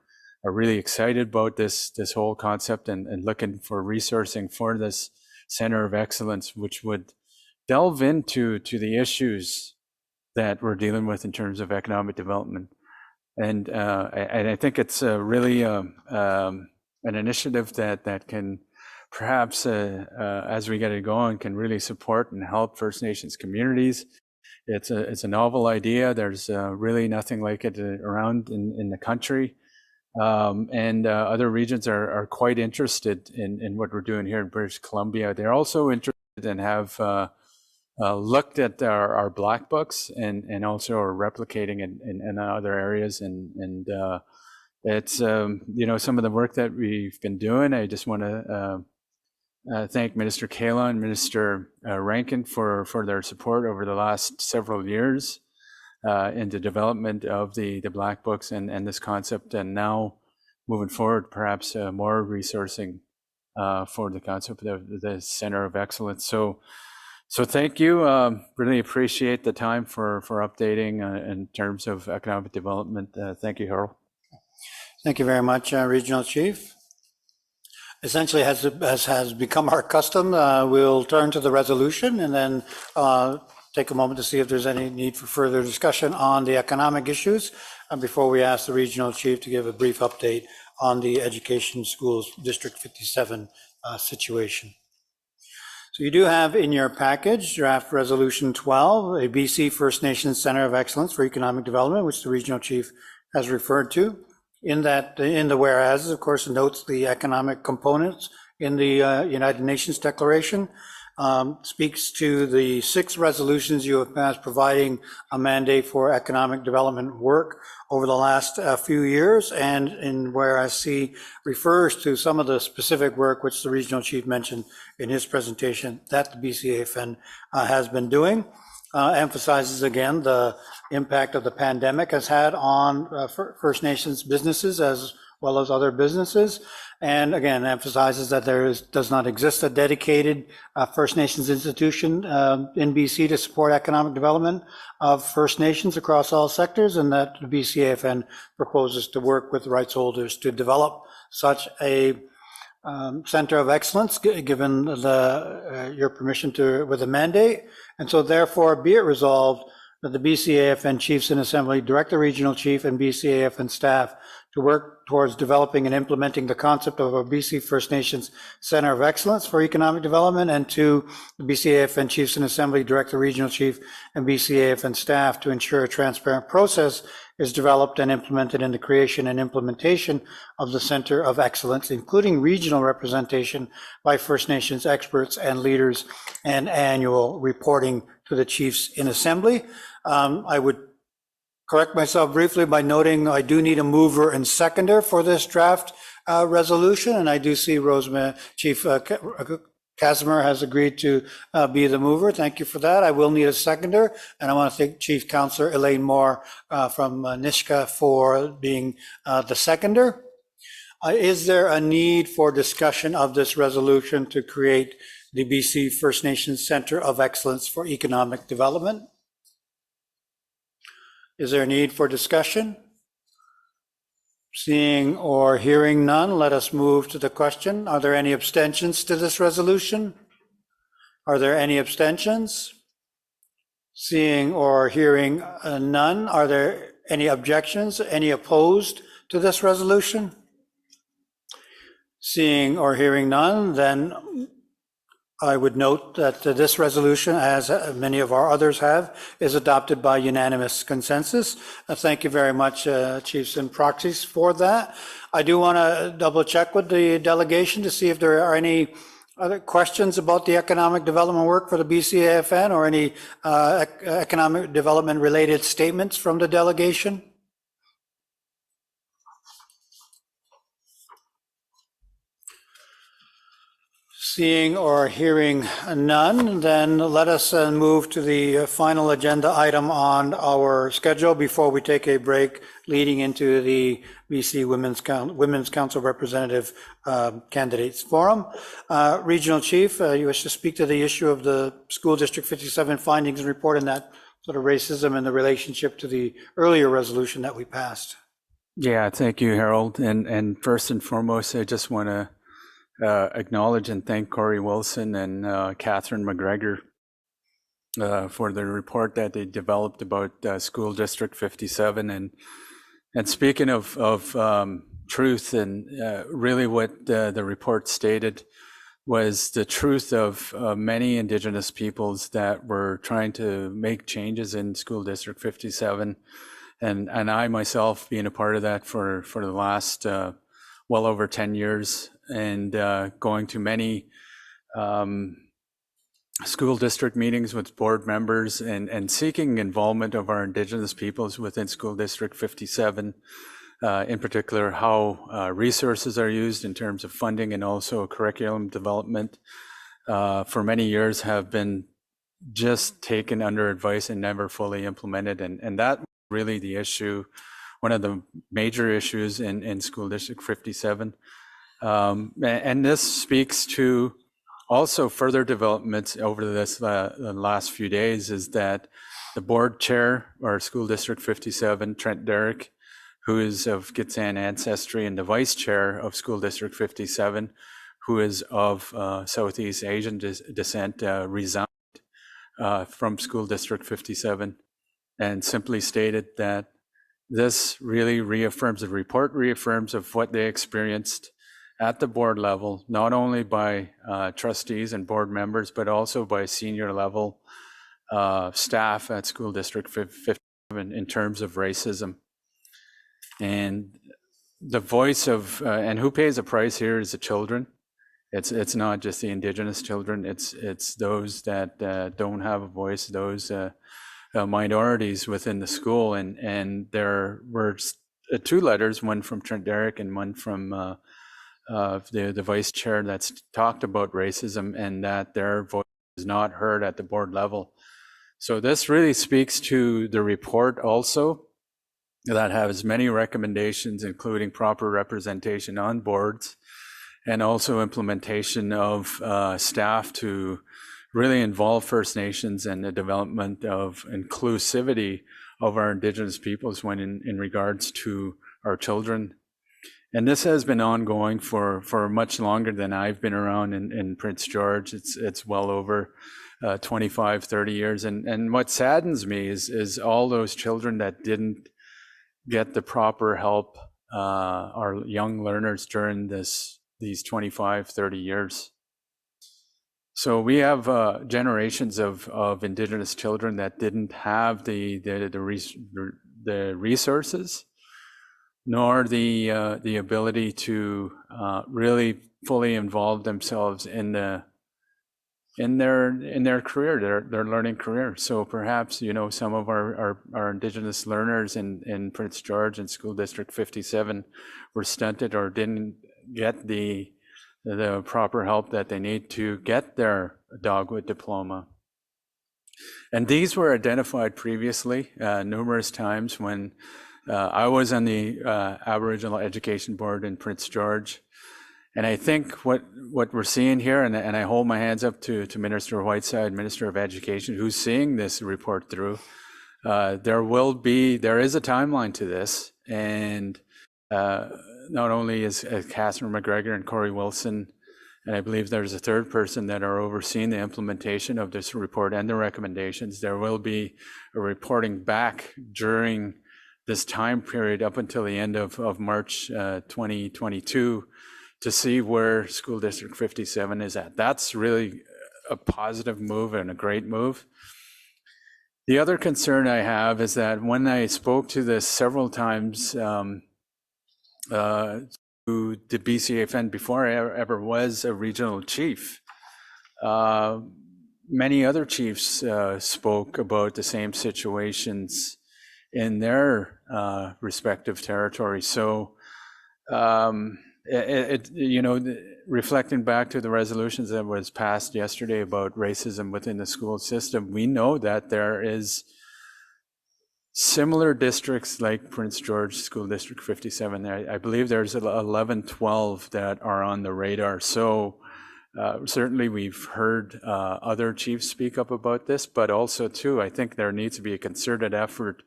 really excited about this whole concept and looking for resourcing for this Center of Excellence, which would delve into the issues that we're dealing with in terms of economic development. And I think it's really an initiative that can perhaps, as we get it going, can really support and help First Nations communities. It's a novel idea. There's really nothing like it around in the country. And other regions are quite interested in what we're doing here in British Columbia. They're also interested and have looked at our black books and also are replicating in other areas. And it's, some of the work that we've been doing. I just want to thank Minister Kayla and Minister Rankin for their support over the last several years in the development of the black books and this concept, and now moving forward, perhaps more resourcing for the concept of the Center of Excellence. So thank you. Really appreciate the time for updating in terms of economic development. Thank you, Harold. Thank you very much, Regional Chief. Essentially, as has become our custom, we'll turn to the resolution and then take a moment to see if there's any need for further discussion on the economic issues before we ask the Regional Chief to give a brief update on the Education Schools District 57 situation. So you do have in your package draft Resolution 12, a BC First Nations Center of Excellence for Economic Development, which the Regional Chief has referred to. In the whereas, of course, notes the economic components in the United Nations Declaration, speaks to the 6 resolutions you have passed providing a mandate for economic development work over the last few years, and in whereas C refers to some of the specific work which the Regional Chief mentioned in his presentation that the Bcafn has been doing. Emphasizes again the impact of the pandemic has had on First Nations businesses as well as other businesses, and again emphasizes that does not exist a dedicated First Nations institution in BC to support economic development of First Nations across all sectors, and that the Bcafn proposes to work with rights holders to develop such a Center of Excellence, given your permission with a mandate. And so therefore be it resolved that the Bcafn Chiefs in Assembly direct the Regional Chief and Bcafn staff to work towards developing and implementing the concept of a BC First Nations Center of Excellence for Economic Development, and to the Bcafn Chiefs in Assembly direct the Regional Chief and Bcafn staff to ensure a transparent process is developed and implemented in the creation and implementation of the Center of Excellence, including regional representation by First Nations experts and leaders, and annual reporting to the chiefs in assembly. I would correct myself briefly by noting I do need a mover and seconder for this draft resolution, and I do see Chief Casimir has agreed to be the mover. Thank you for that. I will need a seconder, and I want to thank Chief Counselor Elaine Moore from Nishka for being the seconder. Is there a need for discussion of this resolution to create the BC First Nations Center of Excellence for Economic Development? Is there a need for discussion? Seeing or hearing none, let us move to the question. Are there any abstentions to this resolution? Are there any abstentions? Seeing or hearing none, are there any objections? Any opposed to this resolution? Seeing or hearing none, then I would note that this resolution, as many of our others have, is adopted by unanimous consensus. Thank you very much, Chiefs and Proxies, for that. I do want to double check with the delegation to see if there are any other questions about the economic development work for the Bcafn or any economic development related statements from the delegation. Seeing or hearing none, then let us move to the final agenda item on our schedule before we take a break leading into the BC Women's Council Representative Candidates Forum. Regional Chief, you wish to speak to the issue of the School District 57 findings and report in that sort of racism and the relationship to the earlier resolution that we passed. Yeah, thank you, Harold. And first and foremost, I just want to acknowledge and thank Corey Wilson and Catherine McGregor for the report that they developed about School District 57. And speaking of truth, and really what the report stated was the truth of many Indigenous peoples that were trying to make changes in School District 57. And I myself being a part of that for the last well over 10 years, and going to many school district meetings with board members and seeking involvement of our Indigenous peoples within School District 57, in particular how resources are used in terms of funding and also curriculum development, for many years have been just taken under advice and never fully implemented. And that really the issue, one of the major issues in School District 57. And this speaks to also further developments over this the last few days, is that the board chair or School District 57, Trent Derrick, who is of Gitxsan ancestry, and the vice chair of School District 57, who is of Southeast Asian descent, resigned from School District 57 and simply stated that this really reaffirms, the report reaffirms of what they experienced at the board level, not only by trustees and board members, but also by senior level staff at School District 57 in terms of racism. And the voice of, and who pays the price here is the children. It's not just the Indigenous children, it's those that don't have a voice, those minorities within the school. And there were two letters, one from Trent Derrick and one from the vice chair, that's talked about racism and that their voice is not heard at the board level. So this really speaks to the report also, that has many recommendations, including proper representation on boards and also implementation of staff to really involve First Nations and the development of inclusivity of our Indigenous peoples when in regards to our children. And this has been ongoing for much longer than I've been around in Prince George. It's well over 25, 30 years. And what saddens me is all those children that didn't get the proper help, our young learners during these 25, 30 years. So we have generations of Indigenous children that didn't have the the resources, nor the ability to really fully involve themselves in their career, their learning career. So perhaps, you know, some of our Indigenous learners in Prince George and School District 57 were stunted or didn't get the proper help that they need to get their dogwood diploma. And these were identified previously numerous times when I was on the Aboriginal Education Board in Prince George. And I think what we're seeing here, and I hold my hands up to Minister Whiteside, Minister of Education, who's seeing this report through, there is a timeline to this. And not only is Catherine McGregor and Corey Wilson, and I believe there's a third person that are overseeing the implementation of this report and the recommendations, there will be a reporting back during this time period up until the end of March 2022 to see where School District 57 is at. That's really a positive move and a great move. The other concern I have is that when I spoke to this several times to the Bcafn before I ever was a regional chief, many other chiefs spoke about the same situations in their respective territories. So, reflecting back to the resolutions that was passed yesterday about racism within the school system, we know that there is similar districts like Prince George School District 57. I believe there's 11, 12 that are on the radar. So certainly we've heard other chiefs speak up about this, but also too, I think there needs to be a concerted effort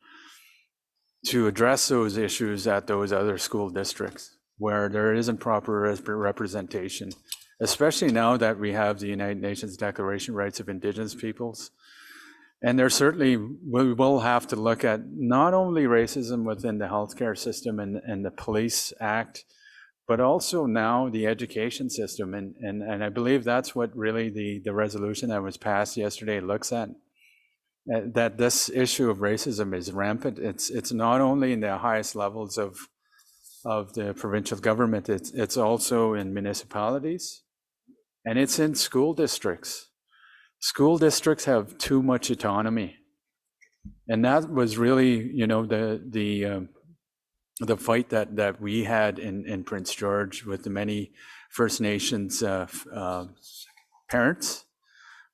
to address those issues at those other school districts where there isn't proper representation, especially now that we have the United Nations Declaration of Rights of Indigenous Peoples. And there certainly, we will have to look at not only racism within the healthcare system and the Police Act, but also now the education system. And I believe that's what really the resolution that was passed yesterday looks at, that this issue of racism is rampant. It's not only in the highest levels of the provincial government, it's also in municipalities, and it's in school districts. School districts have too much autonomy, and that was really, you know, the fight that we had in Prince George with the many First Nations parents,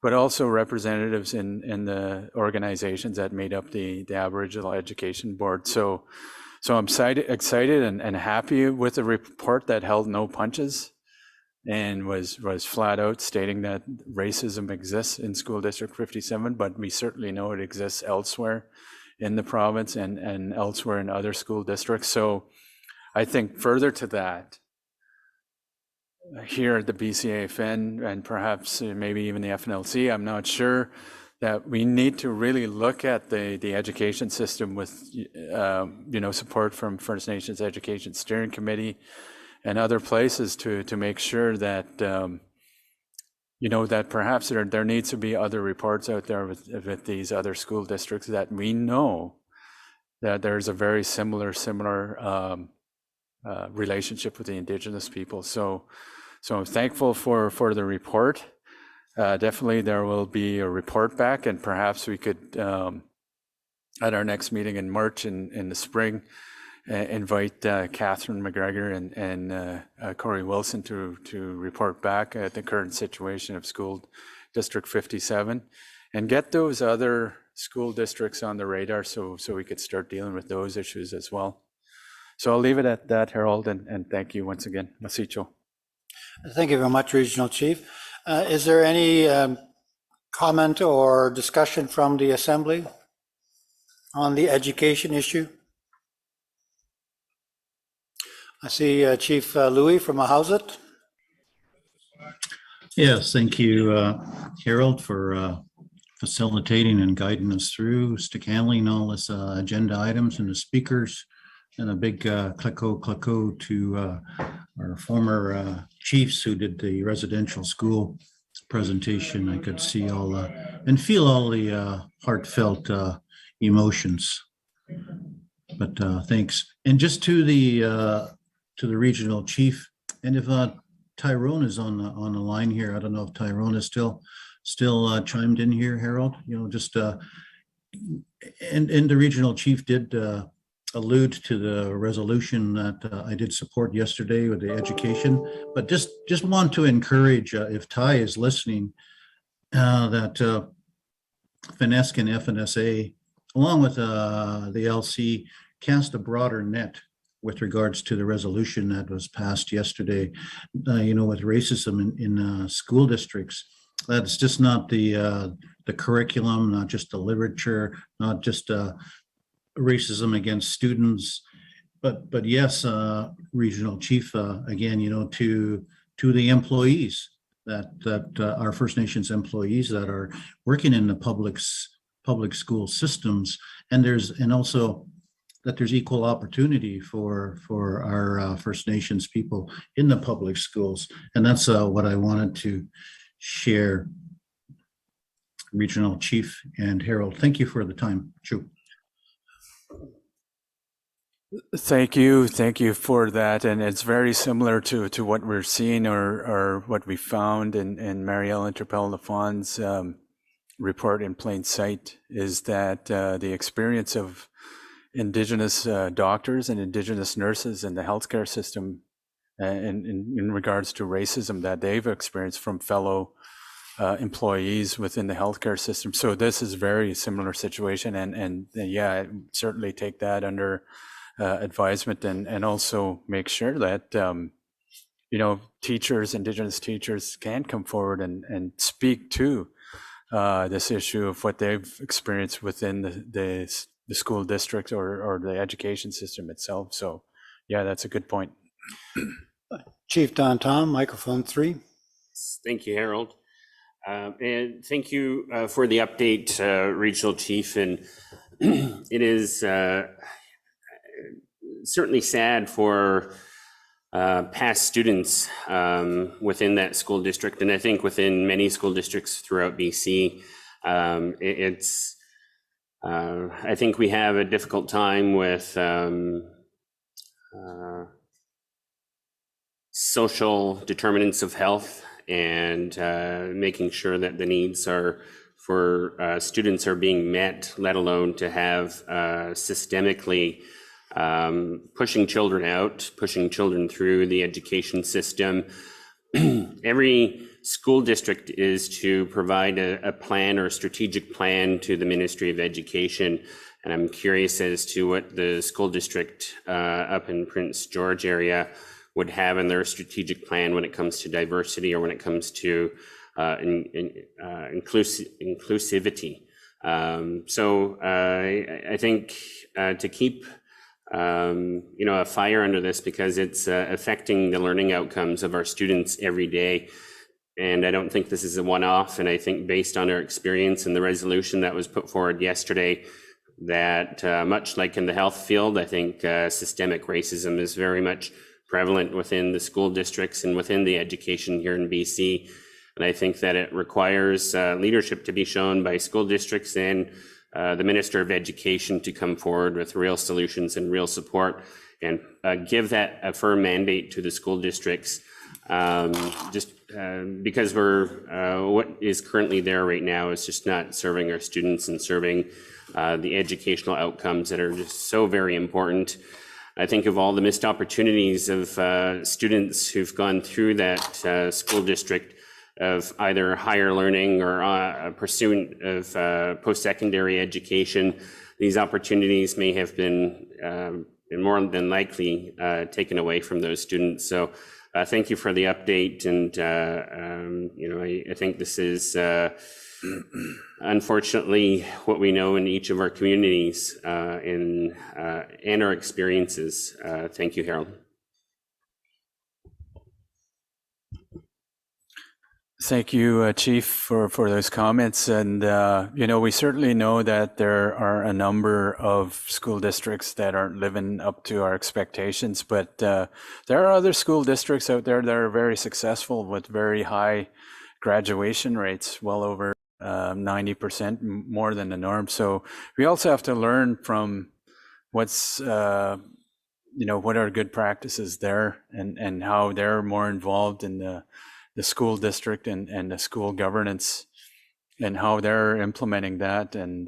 but also representatives in the organizations that made up the Aboriginal Education Board. So I'm excited and happy with the report that held no punches and was flat out stating that racism exists in School District 57, but we certainly know it exists elsewhere in the province and elsewhere in other school districts. So I think further to that, here at the Bcafn and perhaps maybe even the FNLC, I'm not sure, that we need to really look at the education system with support from First Nations Education Steering Committee and other places to make sure that that perhaps there needs to be other reports out there with these other school districts that we know that there's a very similar relationship with the Indigenous people. So I'm thankful for the report. Definitely there will be a report back, and perhaps we could, at our next meeting in March in the spring, invite Catherine McGregor and Corey Wilson to report back at the current situation of School District 57 and get those other school districts on the radar so we could start dealing with those issues as well. So I'll leave it at that, Harold, and thank you once again. Masicho. Thank you very much, Regional Chief. Is there any comment or discussion from the Assembly on the education issue? I see Chief Louis from Ahousaht. Yes, thank you, Harold, for facilitating and guiding us through, stick handling all this agenda items and the speakers, and a big clicko to our former chiefs who did the residential school presentation. I could see all and feel all the heartfelt emotions. But thanks. And just to the regional chief, and if Tyrone is on the line here, I don't know if Tyrone is still chimed in here, Harold. Just and the regional chief did allude to the resolution that I did support yesterday with the education, but just want to encourage if Ty is listening, that FNESC and FNSA, along with the LC, cast a broader net with regards to the resolution that was passed yesterday, with racism in school districts. That's just not the curriculum, not just the literature, not just racism against students, but yes, regional chief, again, to the employees that are First Nations employees that are working in the public school systems, and also that there's equal opportunity for our First Nations people in the public schools. And that's what I wanted to share. Regional Chief and Harold, thank you for the time. Chu. Thank you for that. And it's very similar to what we're seeing or what we found in Marielle Interpel-Lafon's report in Plain Sight, is that the experience of Indigenous doctors and Indigenous nurses in the healthcare system in regards to racism that they've experienced from fellow employees within the healthcare system. So this is very similar situation, and yeah, certainly take that under advisement, and also make sure that teachers, Indigenous teachers, can come forward and speak to this issue of what they've experienced within the school district or the education system itself. So yeah, that's a good point. Chief Don Tom, microphone 3. Thank you, Harold. And thank you for the update, Regional Chief. And it is certainly sad for past students within that school district, and I think within many school districts throughout BC. I think we have a difficult time with social determinants of health, and making sure that the needs for students are being met, let alone to have systemically pushing children out, pushing children through the education system. Every school district is to provide a plan or a strategic plan to the Ministry of Education. And I'm curious as to what the school district up in Prince George area would have in their strategic plan when it comes to diversity, or when it comes to inclusivity. So I think to keep a fire under this, because it's affecting the learning outcomes of our students every day. And I don't think this is a one-off. And I think based on our experience and the resolution that was put forward yesterday, that much like in the health field, I think systemic racism is very much prevalent within the school districts and within the education here in BC. And I think that it requires leadership to be shown by school districts and the Minister of Education to come forward with real solutions and real support, and give that a firm mandate to the school districts. Because what is currently there right now is just not serving our students and serving the educational outcomes that are just so very important. I think of all the missed opportunities of students who've gone through that school district of either higher learning or pursuit of post-secondary education. These opportunities may have been more than likely taken away from those students. So thank you for the update. And I think this is unfortunately what we know in each of our communities and our experiences. Thank you, Harold. Thank you, Chief, for those comments. And, we certainly know that there are a number of school districts that aren't living up to our expectations, but there are other school districts out there that are very successful with very high graduation rates, well over 90%, more than the norm. So we also have to learn from what's what are good practices there, and how they're more involved in the school district and the school governance, and how they're implementing that. And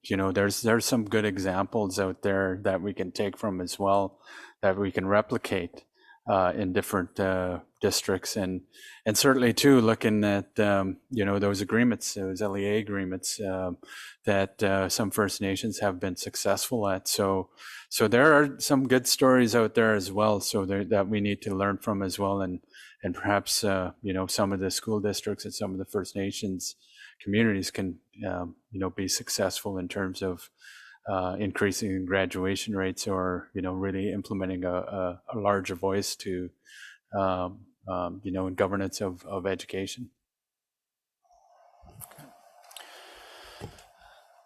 there's some good examples out there that we can take from as well, that we can replicate in different districts, and certainly too looking at those agreements, those LEA agreements that some First Nations have been successful at. So there are some good stories out there as well, so that we need to learn from as well, and perhaps some of the school districts and some of the First Nations communities can be successful in terms of increasing graduation rates, or really implementing a larger voice to in governance of education.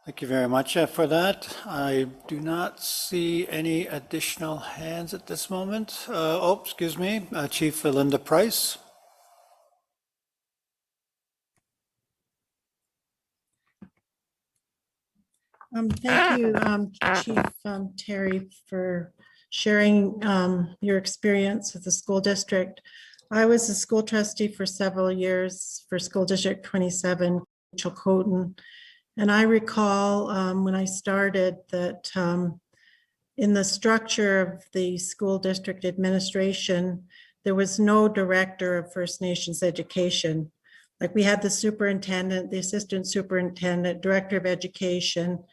Thank you very much for that. I do not see any additional hands at this moment. Excuse me, Chief Linda Price. Thank you, Chief Terry, for sharing your experience with the school district. I was a school trustee for several years for School District 27, Chilcotin. And I recall when I started that in the structure of the school district administration, there was no director of First Nations education. Like, we had the superintendent, the assistant superintendent, director of education,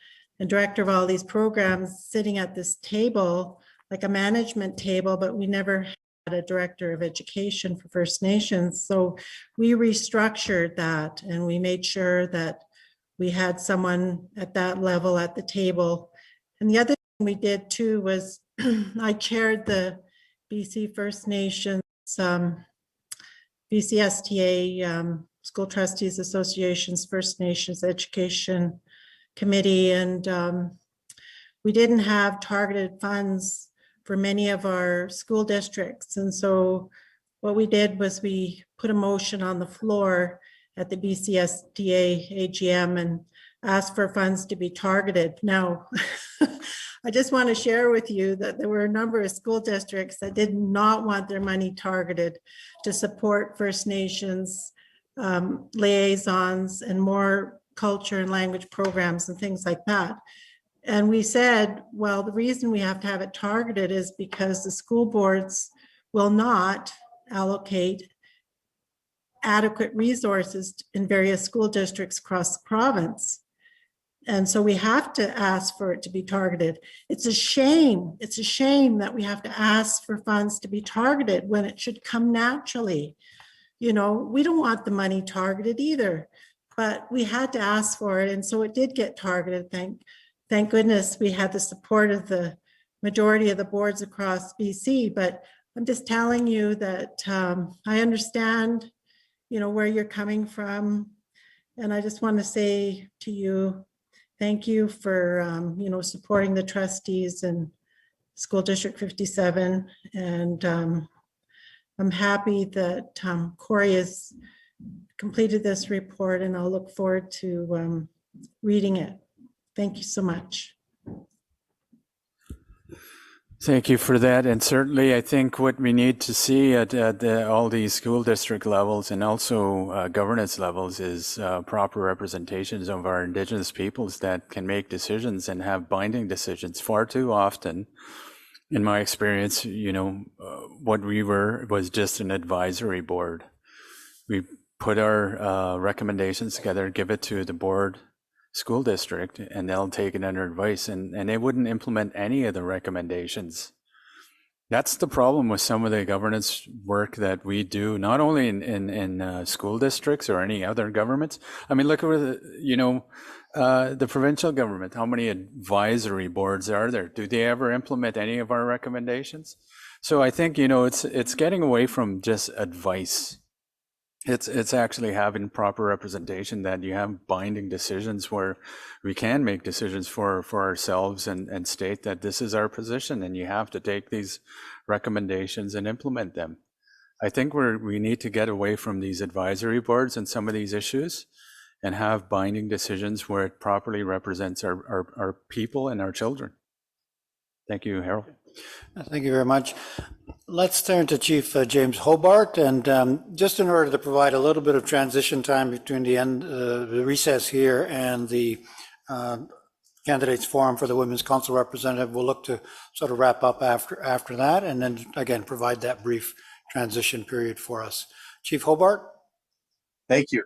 and director of all these programs sitting at this table, like a management table, but we never had a director of education for First Nations. So we restructured that, and we made sure that we had someone at that level at the table. And the other thing we did too was I chaired the BC First Nations, BCSTA, School Trustees Association's First Nations Education Committee. And we didn't have targeted funds for many of our school districts. And so what we did was we put a motion on the floor at the BCSTA AGM and asked for funds to be targeted. Now, I just want to share with you that there were a number of school districts that did not want their money targeted to support First Nations liaisons and more culture and language programs and things like that. And we said, well, the reason we have to have it targeted is because the school boards will not allocate adequate resources in various school districts across the province. And so we have to ask for it to be targeted. It's a shame. It's a shame that we have to ask for funds to be targeted when it should come naturally. We don't want the money targeted either, but we had to ask for it. And so it did get targeted. Thank goodness we had the support of the majority of the boards across BC. But I'm just telling you that I understand where you're coming from. And I just want to say to you, thank you for, supporting the trustees and School District 57. And I'm happy that Corey has completed this report, and I'll look forward to reading it. Thank you so much. Thank you for that. And certainly, I think what we need to see at all these school district levels and also governance levels is proper representations of our Indigenous peoples that can make decisions and have binding decisions. Far too often, in my experience, what we were was just an advisory board. We put our recommendations together, give it to the board school district, and they'll take it under advice, and they wouldn't implement any of the recommendations. That's the problem with some of the governance work that we do, not only in school districts or any other governments. I mean, look at the provincial government. How many advisory boards are there? Do they ever implement any of our recommendations? So I think it's getting away from just advice. It's actually having proper representation, that you have binding decisions where we can make decisions for ourselves and state that this is our position, and you have to take these recommendations and implement them. I think we need to get away from these advisory boards and some of these issues and have binding decisions where it properly represents our people and our children. Thank you, Harold. Thank you very much. Let's turn to Chief James Hobart, and just in order to provide a little bit of transition time between the recess here and the candidates forum for the Women's Council representative, we'll look to sort of wrap up after that, and then again provide that brief transition period for us. Chief Hobart. Thank you.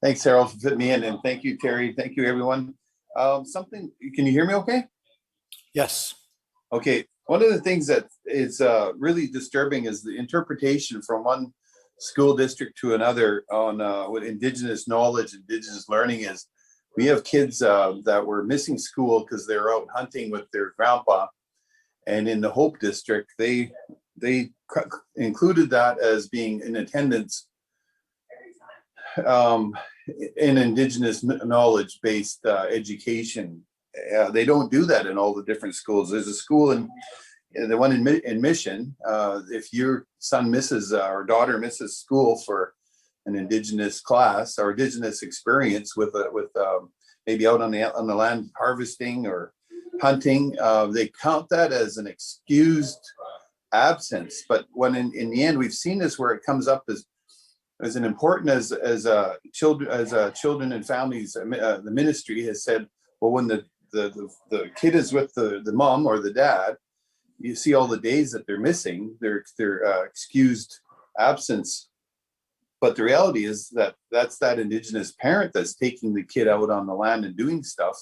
Thanks, Harold, for fitting me in, and thank you, Terry. Thank you, everyone. Can you hear me okay? Yes. Okay. One of the things that is really disturbing is the interpretation from one school district to another on what Indigenous knowledge, Indigenous learning is. We have kids that were missing school because they're out hunting with their grandpa, and in the Hope District, they included that as being in attendance in Indigenous knowledge-based education. They don't do that in all the different schools. There's a school in the one in Mission. If your son misses or daughter misses school for an Indigenous class or Indigenous experience with maybe out on the land harvesting or hunting, they count that as an excused absence. But when in the end, we've seen this where it comes up as an important as children and families. The ministry has said, well, when the kid is with the mom or the dad, you see all the days that they're missing, their excused absence. But the reality is that that's that Indigenous parent that's taking the kid out on the land and doing stuff,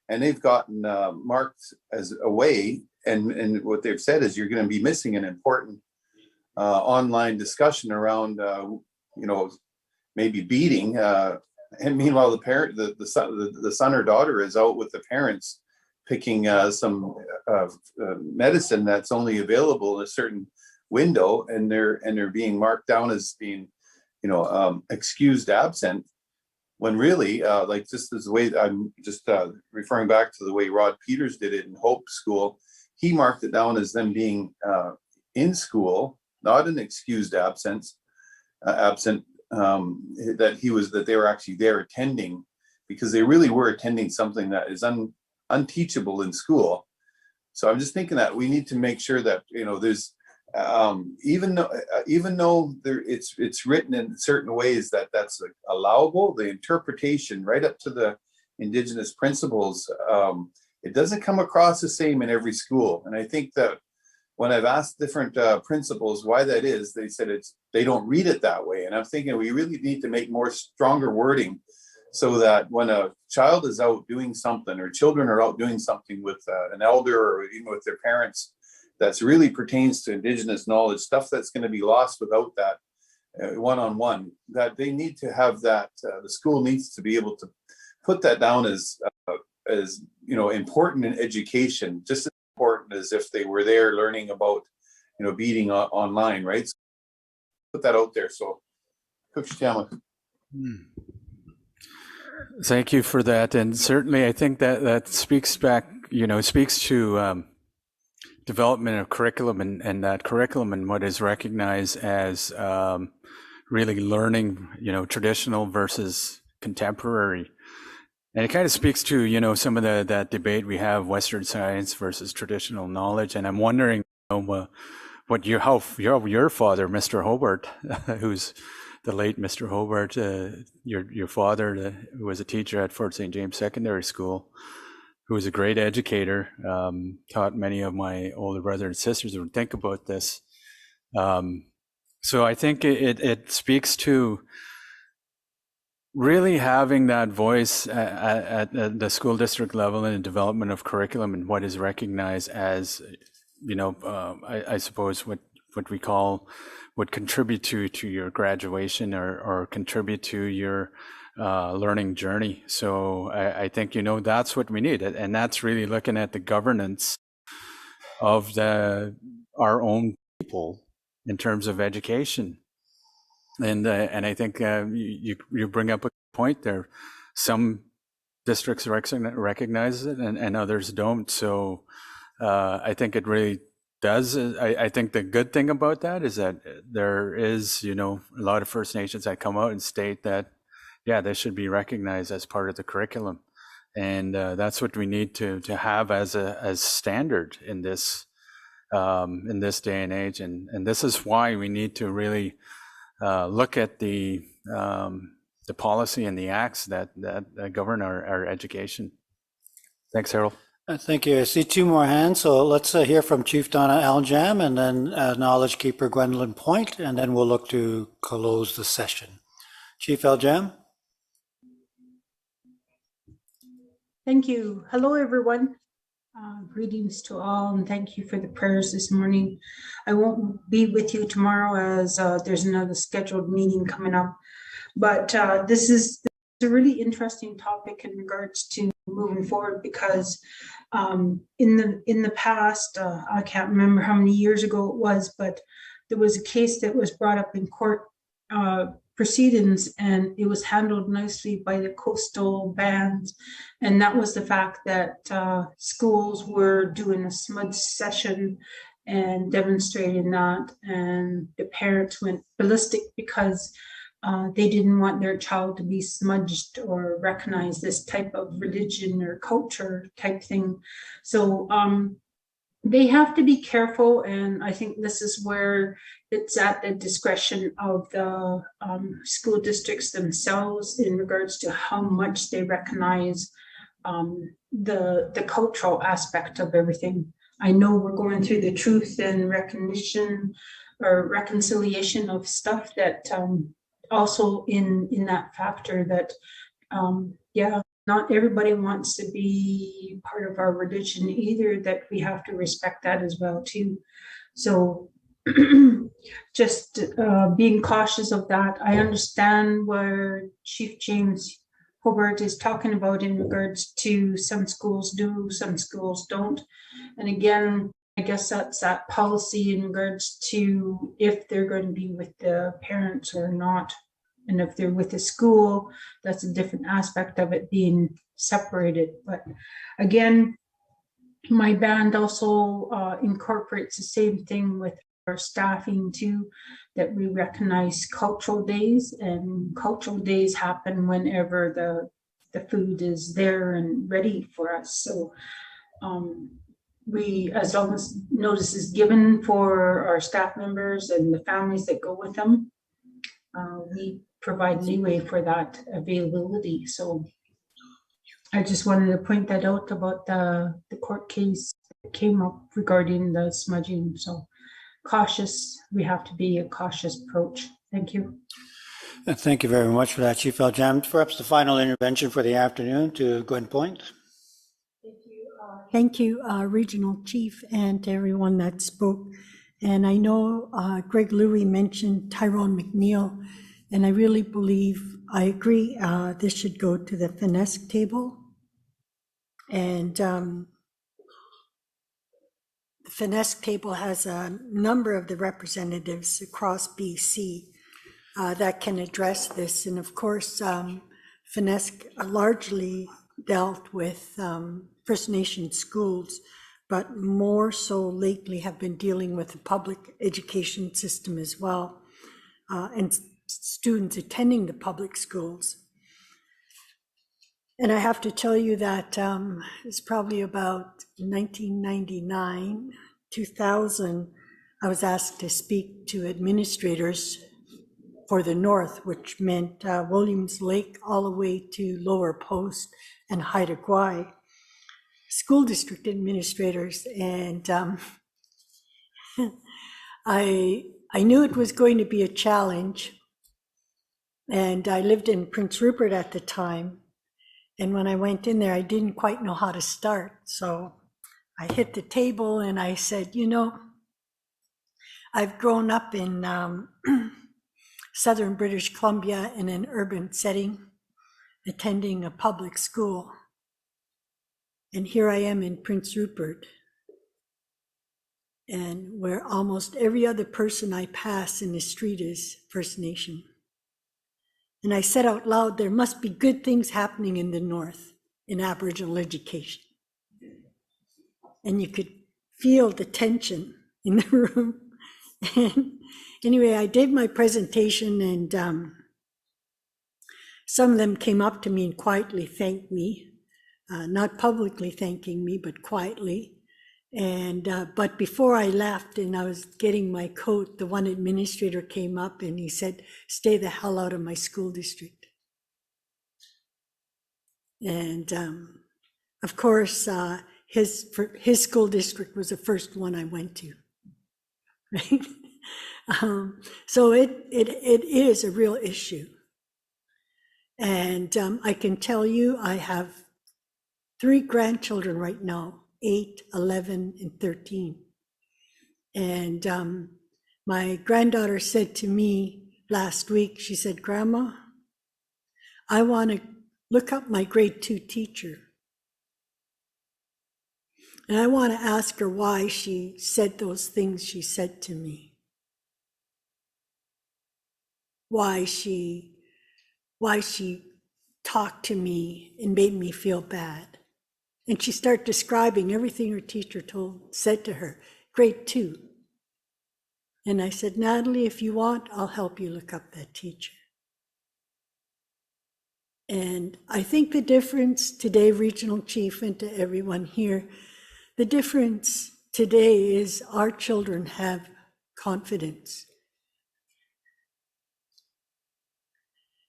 and they've gotten marked as away. And what they've said is you're going to be missing an important online discussion around, maybe beating. And meanwhile, the parent, the son or daughter is out with the parents picking some medicine that's only available in a certain window, and they're being marked down as being, excused absent, when really, like just as the way I'm just referring back to the way Rod Peters did it in Hope School, he marked it down as them being in school, not an excused absent, that they were actually there attending, because they really were attending something that is unteachable in school. So I'm just thinking that we need to make sure that there's even though it's written in certain ways that's allowable, the interpretation right up to the Indigenous principles, it doesn't come across the same in every school. And I think that when I've asked different principals why that is, they said they don't read it that way. And I'm thinking we really need to make more stronger wording so that when a child is out doing something, or children are out doing something with an elder or even with their parents, that's really pertains to Indigenous knowledge, stuff that's going to be lost without that one-on-one, that they need to have that, the school needs to be able to put that down as important in education, just as important as if they were there learning about, beating online, right? So put that out there. So, Coach Shamla. Thank you for that. And certainly I think that speaks back, speaks to development of curriculum and that curriculum and what is recognized as really learning, traditional versus contemporary. And it kind of speaks to, some of that debate we have, Western science versus traditional knowledge. And I'm wondering, how your father, Mr. Hobart, who's the late Mr. Hobart, your father, who was a teacher at Fort St. James Secondary School, who was a great educator, taught many of my older brothers and sisters would think about this. So I think it speaks to really having that voice at the school district level in the development of curriculum and what is recognized as, I suppose what we call would contribute to your graduation or contribute to your learning journey. So I think, that's what we need. And that's really looking at the governance of our own people in terms of education. And I think you bring up a point there. Some districts recognize it and others don't. So I think it really does. I think the good thing about that is that there is, a lot of First Nations that come out and state that, yeah, they should be recognized as part of the curriculum. And that's what we need to have as standard in this day and age. And this is why we need to really look at the policy and the acts that govern our education. Thanks, Harold. Thank you. I see two more hands, so let's hear from Chief Donna Aljam and then Knowledge Keeper Gwendolyn Point, and then we'll look to close the session. Chief Aljam. Thank you. Hello, everyone. Greetings to all, and thank you for the prayers this morning. I won't be with you tomorrow as there's another scheduled meeting coming up, but this is a really interesting topic in regards to moving forward, because in the past, I can't remember how many years ago it was, but there was a case that was brought up in court proceedings, and it was handled nicely by the coastal bands, and that was the fact that schools were doing a smudge session and demonstrating that, and the parents went ballistic because they didn't want their child to be smudged or recognize this type of religion or culture type thing. So they have to be careful, and I think this is where it's at the discretion of the school districts themselves in regards to how much they recognize the cultural aspect of everything. I know we're going through the truth and recognition or reconciliation of stuff that also in that factor that yeah, not everybody wants to be part of our religion either, that we have to respect that as well too. So just being cautious of that. I understand where Chief James Hobart is talking about in regards to some schools do, some schools don't. And again, I guess that's that policy in regards to if they're going to be with the parents or not. And if they're with the school, that's a different aspect of it being separated. But again, my band also incorporates the same thing with our staffing too, that we recognize cultural days, and cultural days happen whenever the food is there and ready for us. So we, as long as notice is given for our staff members and the families that go with them, we provide leeway for that availability. So I just wanted to point that out about the court case that came up regarding the smudging. So cautious, we have to be a cautious approach. Thank you. Thank you very much for that, Chief Aljam. Perhaps the final intervention for the afternoon to Gwen Point. Thank you, Regional Chief, and to everyone that spoke. And I know Greg Louie mentioned Tyrone McNeil, and I really believe, I agree, this should go to the finesse table. And the finesse table has a number of the representatives across BC that can address this. And of course, finesse largely dealt with First Nation schools, but more so lately have been dealing with the public education system as well, and students attending the public schools. And I have to tell you that it's probably about 1999, 2000, I was asked to speak to administrators for the North, which meant Williams Lake all the way to Lower Post and Haida Gwaii, school district administrators. And I knew it was going to be a challenge. And I lived in Prince Rupert at the time. And when I went in there, I didn't quite know how to start. So I hit the table and I said, you know, I've grown up in southern British Columbia in an urban setting, attending a public school. And here I am in Prince Rupert, and where almost every other person I pass in the street is First Nation. And I said out loud, there must be good things happening in the North in Aboriginal education. And you could feel the tension in the room. And anyway, I did my presentation, and some of them came up to me and quietly thanked me not publicly thanking me, but quietly. And but before I left and I was getting my coat, the one administrator came up and he said, "Stay the hell out of my school district." And of course, his school district was the first one I went to, right? So it is a real issue. And I can tell you, I have 3 grandchildren right now, 8, 11, and 13. And my granddaughter said to me last week, she said, "Grandma, I want to look up my grade 2 teacher. And I want to ask her why she said those things she said to me. Why she talked to me and made me feel bad." And she started describing everything her teacher said to her, grade 2. And I said, "Natalie, if you want, I'll help you look up that teacher." And I think the difference today, Regional Chief, and to everyone here, the difference today is our children have confidence.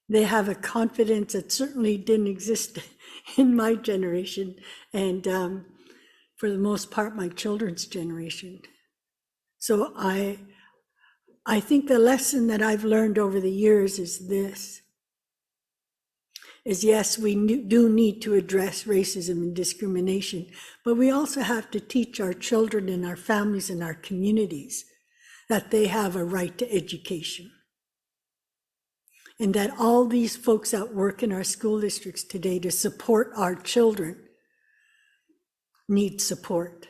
They have a confidence that certainly didn't exist in my generation, and for the most part, my children's generation. So I think the lesson that I've learned over the years is this, is yes, we do need to address racism and discrimination, but we also have to teach our children and our families and our communities that they have a right to education. And that all these folks that work in our school districts today to support our children need support.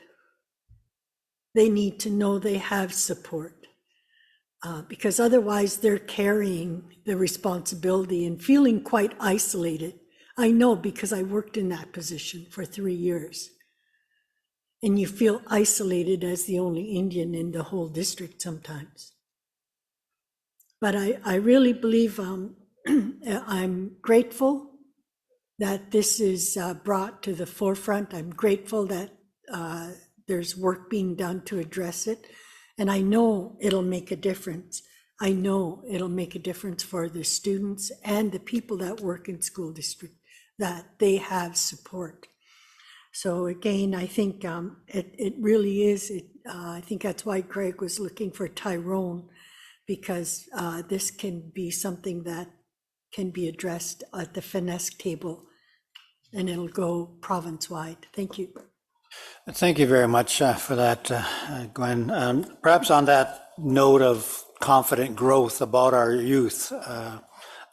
They need to know they have support. Because otherwise they're carrying the responsibility and feeling quite isolated. I know, because I worked in that position for 3 years. And you feel isolated as the only Indian in the whole district sometimes. But I really believe I'm grateful that this is brought to the forefront. I'm grateful that there's work being done to address it. And I know it'll make a difference. I know it'll make a difference for the students and the people that work in school district, that they have support. So again, I think it really is, I think that's why Greg was looking for Tyrone, because this can be something that can be addressed at the FNESC table, and it'll go province-wide. Thank you. Thank you very much for that, Gwen. Perhaps on that note of confident growth about our youth,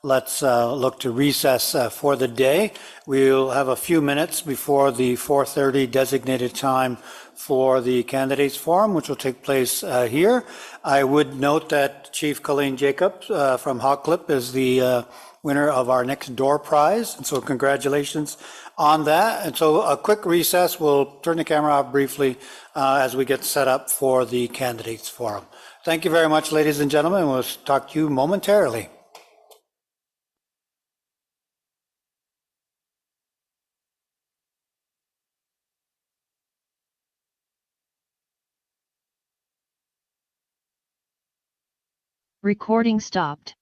let's look to recess for the day. We'll have a few minutes before the 4:30 designated time for the candidates forum, which will take place here. I would note that Chief Colleen Jacobs from Hawk Clip is the winner of our next door prize. And so congratulations on that. And so a quick recess. We'll turn the camera off briefly as we get set up for the candidates forum. Thank you very much, ladies and gentlemen. We'll talk to you momentarily. Recording stopped.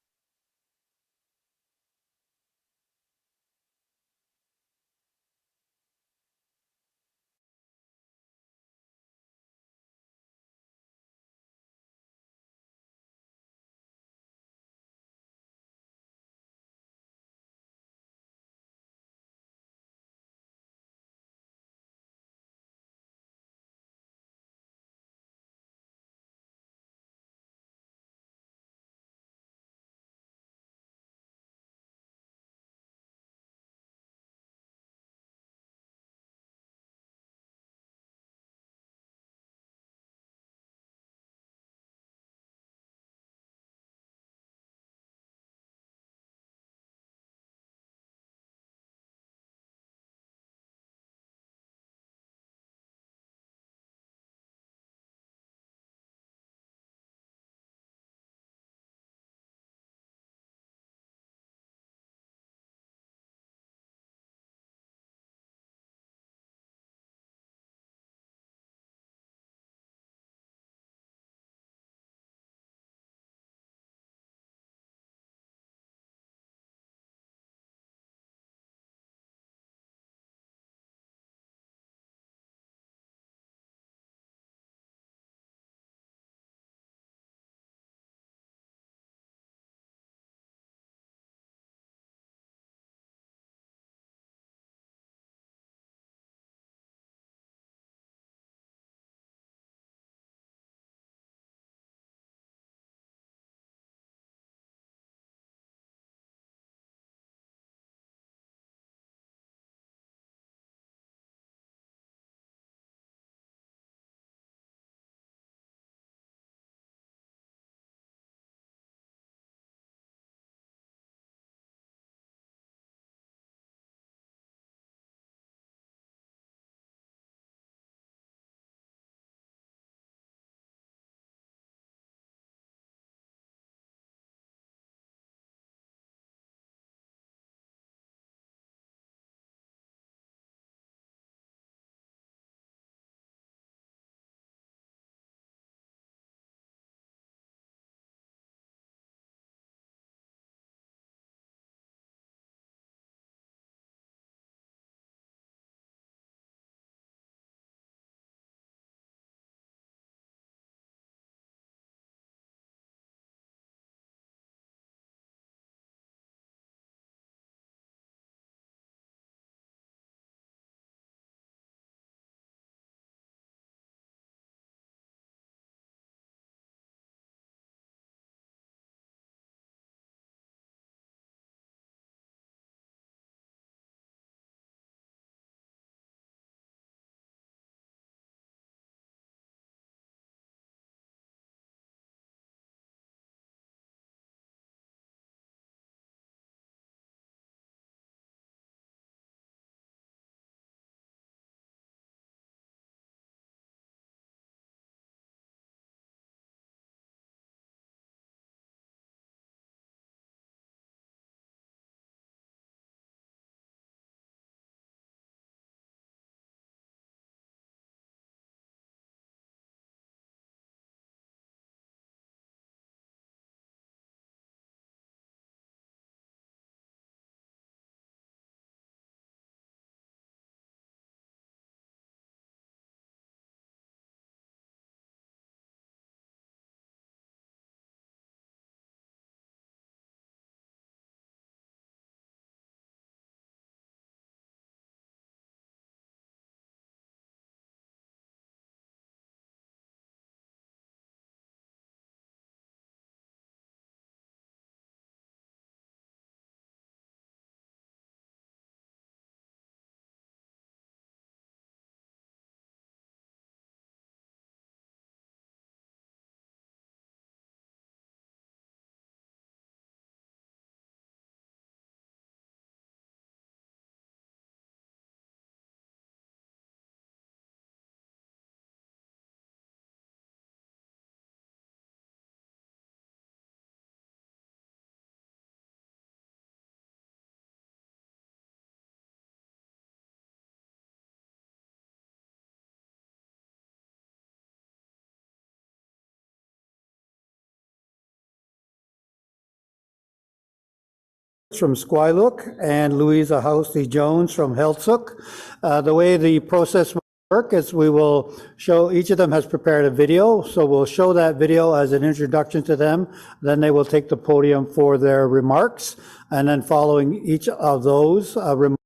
from Squiluk and Louisa Housey Jones from Healthsook. The way the process will work is we will show, each of them has prepared a video, so we'll show that video as an introduction to them. Then they will take the podium for their remarks. And then following each of those remarks,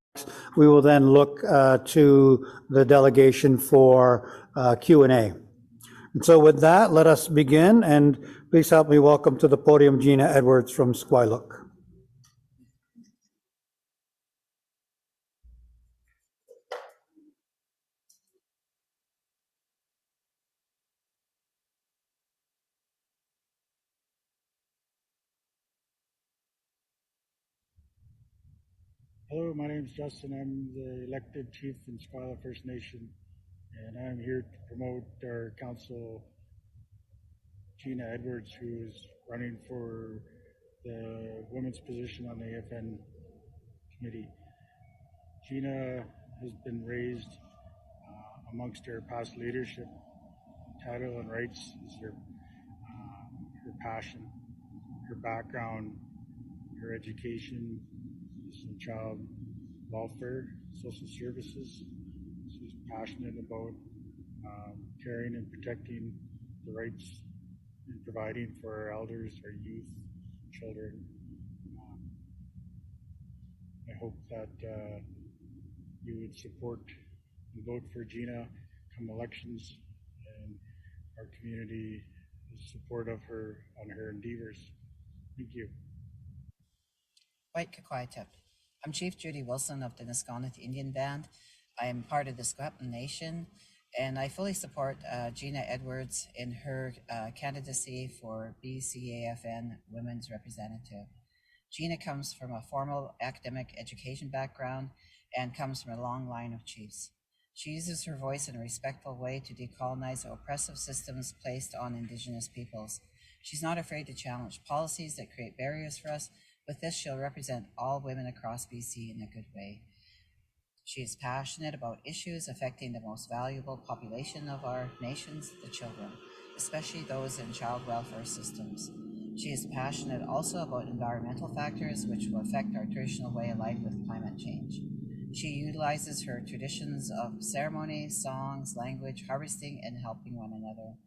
we will then look to the delegation for Q&A. And so with that, let us begin, and please help me welcome to the podium Gina Edwards from Squiluk. Hello, my name is Justin. I'm the elected chief in Squiluk First Nation, and I'm here to promote our council, Gina Edwards, who is running for the women's position on the AFN committee. Gina has been raised amongst her past leadership. Title and rights is her passion, her background, her education is in child welfare, social services. She's passionate about caring and protecting the rights and providing for our elders, our youth, children. I hope that you would support and vote for Gina come elections, and our community is supportive of her on her endeavors. Thank you. White Kakwaiatip. I'm Chief Judy Wilson of the Nisconnet Indian Band. I am part of the Bcafn Nation, and I fully support Gina Edwards in her candidacy for Bcafn Women's Representative. Gina comes from a formal academic education background and comes from a long line of chiefs. She uses her voice in a respectful way to decolonize the oppressive systems placed on Indigenous peoples. She's not afraid to challenge policies that create barriers for us. With this, she'll represent all women across BC in a good way. She is passionate about issues affecting the most valuable population of our nations, the children, especially those in child welfare systems. She is passionate also about environmental factors which will affect our traditional way of life with climate change. She utilizes her traditions of ceremony, songs, language, harvesting, and helping one another.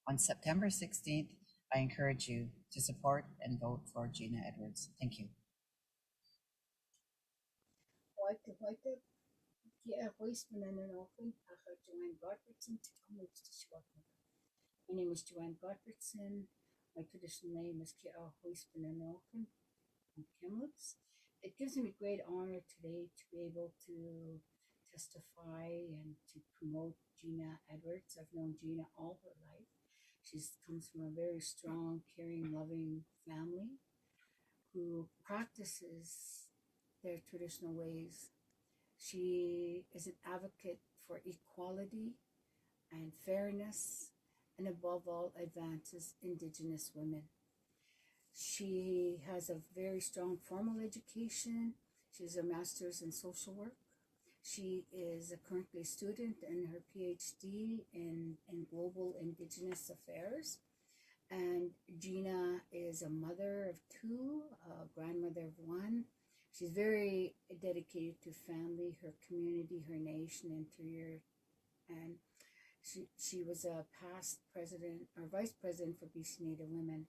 On September 16th, I encourage you to support and vote for Gina Edwards. Thank you. My name is Joanne Gottfredson. My traditional name is Kiahuispananokan from Kamloops. It gives me great honor today to be able to testify and to promote Gina Edwards. I've known Gina all her life. She comes from a very strong, caring, loving family who practices their traditional ways. She is an advocate for equality and fairness, and above all, advances Indigenous women. She has a very strong formal education. She has a master's in social work. She is currently a student in her PhD in global Indigenous affairs. And Gina is a mother of two, a grandmother of one. She's very dedicated to family, her community, her nation, interior, and she was a past president or vice president for BC Native Women.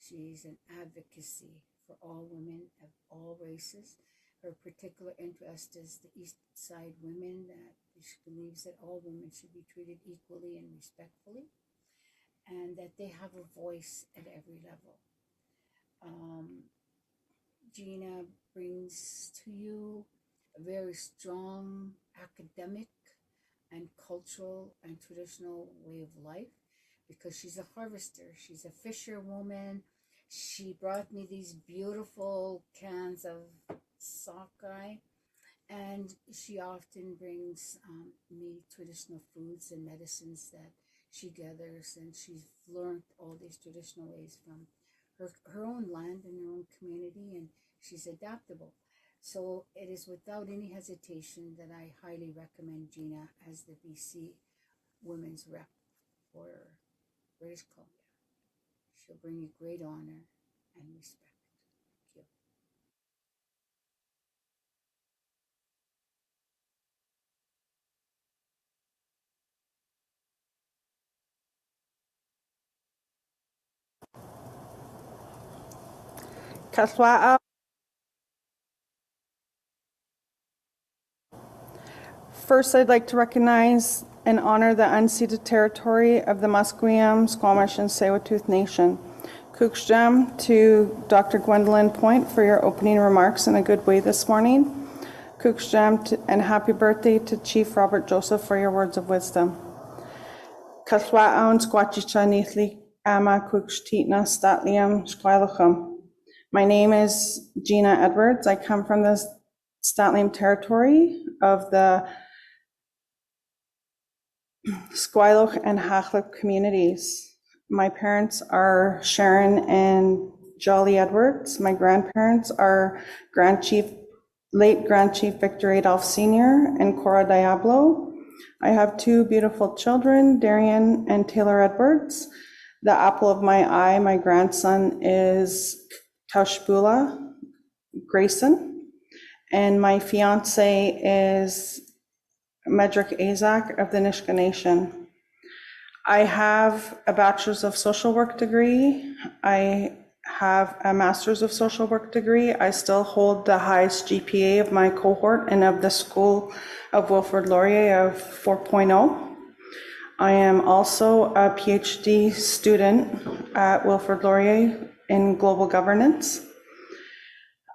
She's an advocacy for all women of all races. Her particular interest is the East Side women, that she believes that all women should be treated equally and respectfully, and that they have a voice at every level. Gina brings to you a very strong academic and cultural and traditional way of life, because she's a harvester, she's a fisherwoman. She brought me these beautiful cans of sockeye, and she often brings me traditional foods and medicines that she gathers, and she's learned all these traditional ways from her own land and her own community, and she's adaptable. So it is without any hesitation that I highly recommend Gina as the BC Women's Rep for British Columbia. She'll bring you great honor and respect. Thank you. Kaswa'a. First, I'd like to recognize and honor the unceded territory of the Musqueam, Squamish, and Tsleil-Waututh Nation. Kuksjam to Dr. Gwendolyn Point for your opening remarks in a good way this morning. Kuksjam and happy birthday to Chief Robert Joseph for your words of wisdom. Kaswa'aun Squachicha Nithli Ama Kukchtitna Statliam Squilachum. My name is Gina Edwards. I come from the Statliam territory of the Squilach and Hachlik communities. My parents are Sharon and Jolly Edwards. My grandparents are late Grand Chief Victor Adolph Sr. and Cora Diablo. I have two beautiful children, Darian and Taylor Edwards. The apple of my eye, my grandson, is Taushbula Grayson, and my fiance is Medrick Azak of the Nisga'a Nation. I have a bachelor's of social work degree. I have a master's of social work degree. I still hold the highest GPA of my cohort and of the School of Wilfrid Laurier of 4.0. I am also a PhD student at Wilfrid Laurier in global governance.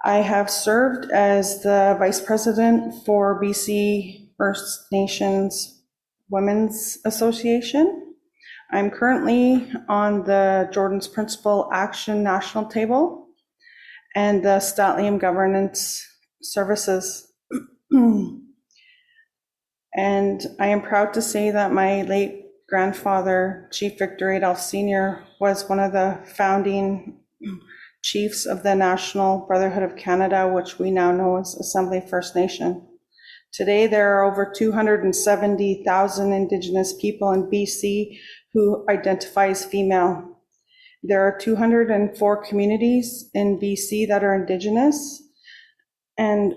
I have served as the vice president for BC First Nations Women's Association. I'm currently on the Jordan's Principal Action National Table and the Statliam Governance Services. And I am proud to say that my late grandfather, Chief Victor Adolph Sr., was one of the founding chiefs of the National Brotherhood of Canada, which we now know as Assembly First Nation. Today, there are over 270,000 Indigenous people in BC who identify as female. There are 204 communities in BC that are Indigenous, and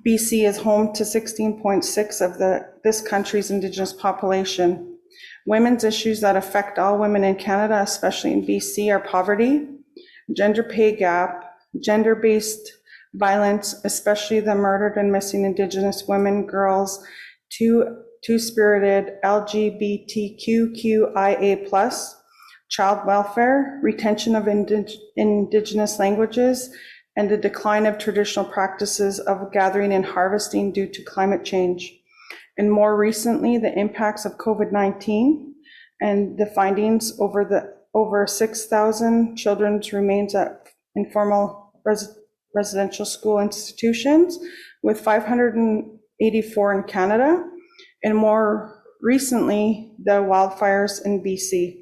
BC is home to 16.6 of this country's Indigenous population. Women's issues that affect all women in Canada, especially in BC, are poverty, gender pay gap, gender-based violence, especially the murdered and missing Indigenous women, girls, two-spirited LGBTQIA+, child welfare, retention of Indigenous languages, and the decline of traditional practices of gathering and harvesting due to climate change. And more recently, the impacts of COVID-19 and the findings over 6,000 children's remains at informal residential school institutions, with 584 in Canada, and more recently, the wildfires in BC.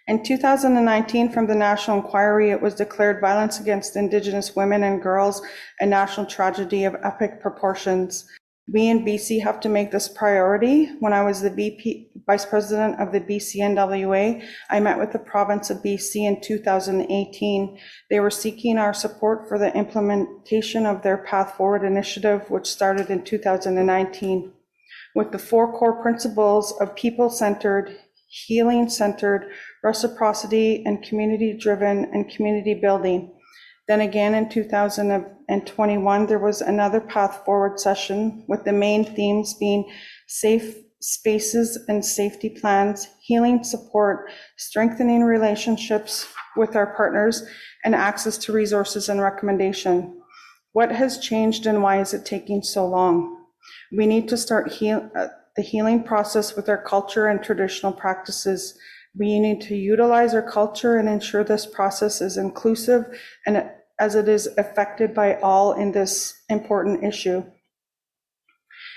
In 2019, from the National Inquiry, it was declared violence against Indigenous women and girls a national tragedy of epic proportions. We in BC have to make this priority. When I was the Vice President of the BC NWA, I met with the province of BC in 2018. They were seeking our support for the implementation of their Path Forward initiative, which started in 2019, with the 4 core principles of people-centered, healing-centered, reciprocity, and community-driven and community building. Then again in 2021, there was another Path Forward session with the main themes being safe spaces and safety plans, healing support, strengthening relationships with our partners, and access to resources and recommendation. What has changed and why is it taking so long? We need to start the healing process with our culture and traditional practices. We need to utilize our culture and ensure this process is inclusive and as it is affected by all in this important issue.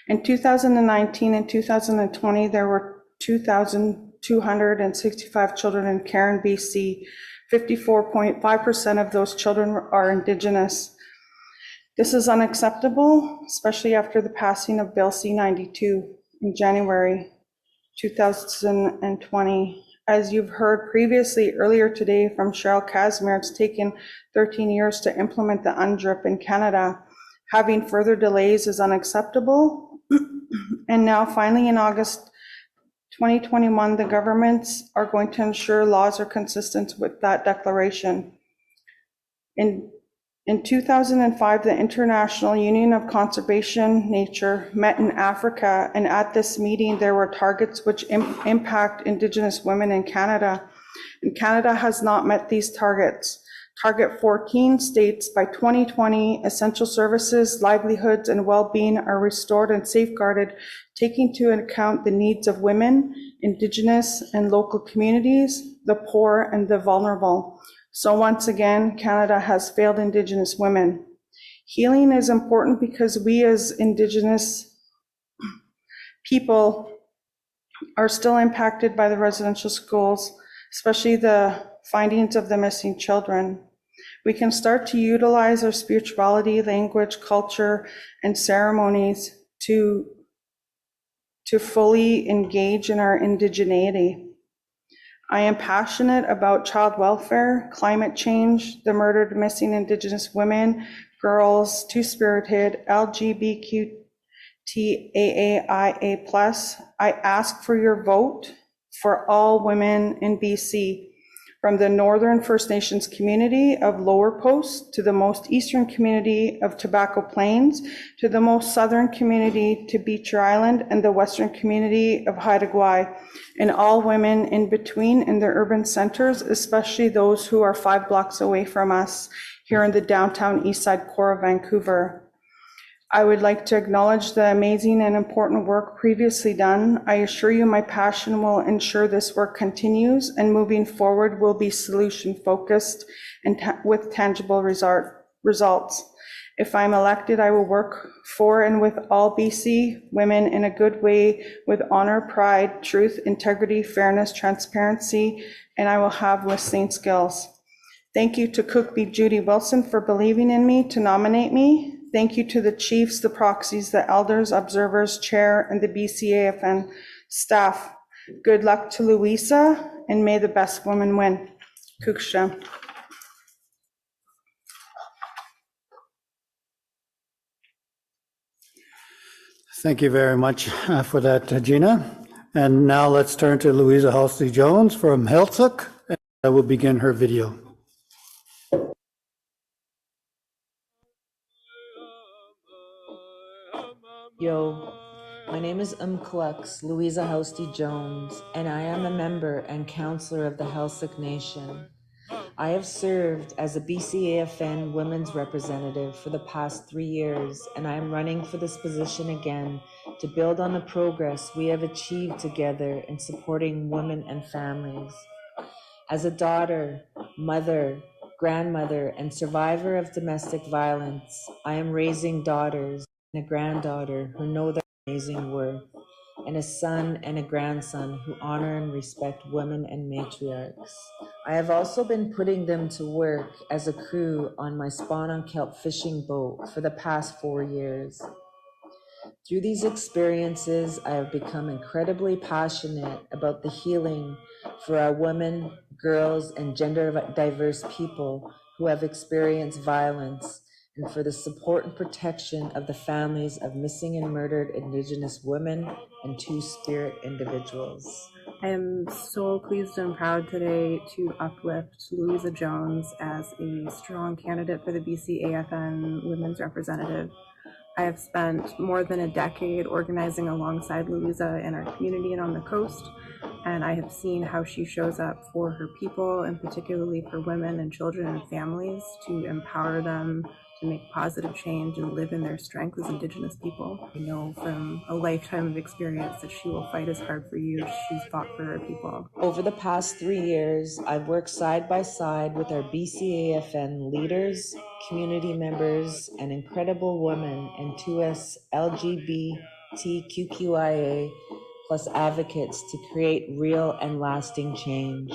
In 2019 and 2020, there were 2,265 children in care in BC. 54.5% of those children are Indigenous. This is unacceptable, especially after the passing of Bill C-92 in January 2020. As you've heard previously earlier today from Cheryl Casimir, it's taken 13 years to implement the UNDRIP in Canada. Having further delays is unacceptable. And now finally in August 2021, the governments are going to ensure laws are consistent with that declaration. In, in 2005, the International Union of Conservation Nature met in Africa, and at this meeting, there were targets which impact Indigenous women in Canada. And Canada has not met these targets. Target 14 states by 2020, essential services, livelihoods, and well-being are restored and safeguarded, taking into account the needs of women, Indigenous and local communities, the poor, and the vulnerable. So once again, Canada has failed Indigenous women. Healing is important because we as Indigenous people are still impacted by the residential schools, especially the findings of the missing children. We can start to utilize our spirituality, language, culture, and ceremonies to fully engage in our indigeneity. I am passionate about child welfare, climate change, the murdered missing Indigenous women, girls, two-spirited, LGBTQIAIA+. I ask for your vote for all women in BC, from the Northern First Nations community of Lower Post to the most eastern community of Tobacco Plains to the most southern community to Beecher Island and the western community of Haida Gwaii, and all women in between in the urban centers, especially those who are 5 blocks away from us here in the downtown east side core of Vancouver. I would like to acknowledge the amazing and important work previously done. I assure you my passion will ensure this work continues, and moving forward will be solution focused and with tangible results. If I'm elected, I will work for and with all BC women in a good way with honor, pride, truth, integrity, fairness, transparency, and I will have listening skills. Thank you to Cook B. Judy Wilson for believing in me to nominate me. Thank you to the chiefs, the proxies, the elders, observers, chair, and the BCAFN staff. Good luck to Louisa, and may the best woman win. Kuksha. Thank you very much for that, Gina. And now let's turn to Louisa Halsey Jones from Heiltsuk, and I will begin her video. Yo, my name is Klux Louisa Halsey Jones, and I am a member and counselor of the Heiltsuk Nation. I have served as a BCAFN women's representative for the past 3 years, and I am running for this position again to build on the progress we have achieved together in supporting women and families. As a daughter, mother, grandmother, and survivor of domestic violence, I am raising daughters and a granddaughter who know their amazing worth, and a son and a grandson who honor and respect women and matriarchs. I have also been putting them to work as a crew on my spawn on kelp fishing boat for the past 4 years. Through these experiences, I have become incredibly passionate about the healing for our women, girls, and gender diverse people who have experienced violence, and for the support and protection of the families of missing and murdered Indigenous women and two-spirit individuals. I am so pleased and proud today to uplift Louisa Jones as a strong candidate for the BCAFN Women's Representative. I have spent more than a decade organizing alongside Louisa in our community and on the coast, and I have seen how she shows up for her people, and particularly for women and children and families, to empower them to make positive change and live in their strength as Indigenous people. I know from a lifetime of experience that she will fight as hard for you as she's fought for her people. Over the past 3 years, I've worked side by side with our BCAFN leaders, community members, and incredible women and 2S LGBTQIA+ advocates to create real and lasting change.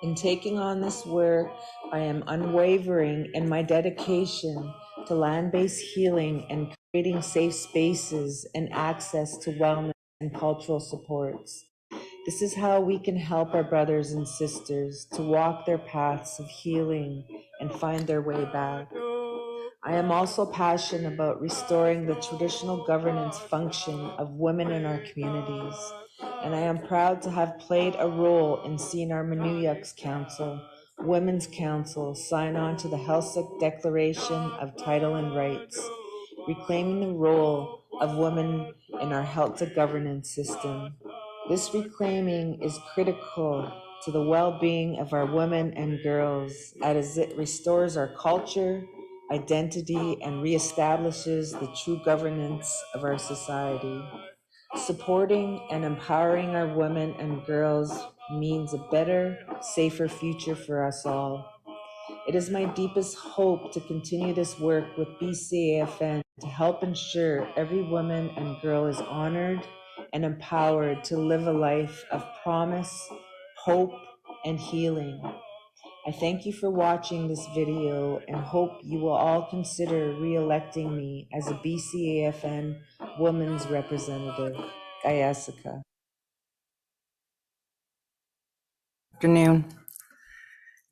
In taking on this work, I am unwavering in my dedication to land-based healing and creating safe spaces and access to wellness and cultural supports. This is how we can help our brothers and sisters to walk their paths of healing and find their way back. I am also passionate about restoring the traditional governance function of women in our communities, and I am proud to have played a role in seeing our Manuyuks Council Women's Council sign on to the Helsinki Declaration of Title and Rights, reclaiming the role of women in our Helsinki governance system. This reclaiming is critical to the well-being of our women and girls as it restores our culture, identity, and reestablishes the true governance of our society. Supporting and empowering our women and girls means a better, safer future for us all. It is my deepest hope to continue this work with BCAFN to help ensure every woman and girl is honored and empowered to live a life of promise, hope, and healing. I thank you for watching this video and hope you will all consider re-electing me as a BCAFN Women's Representative. Gayasika. Afternoon.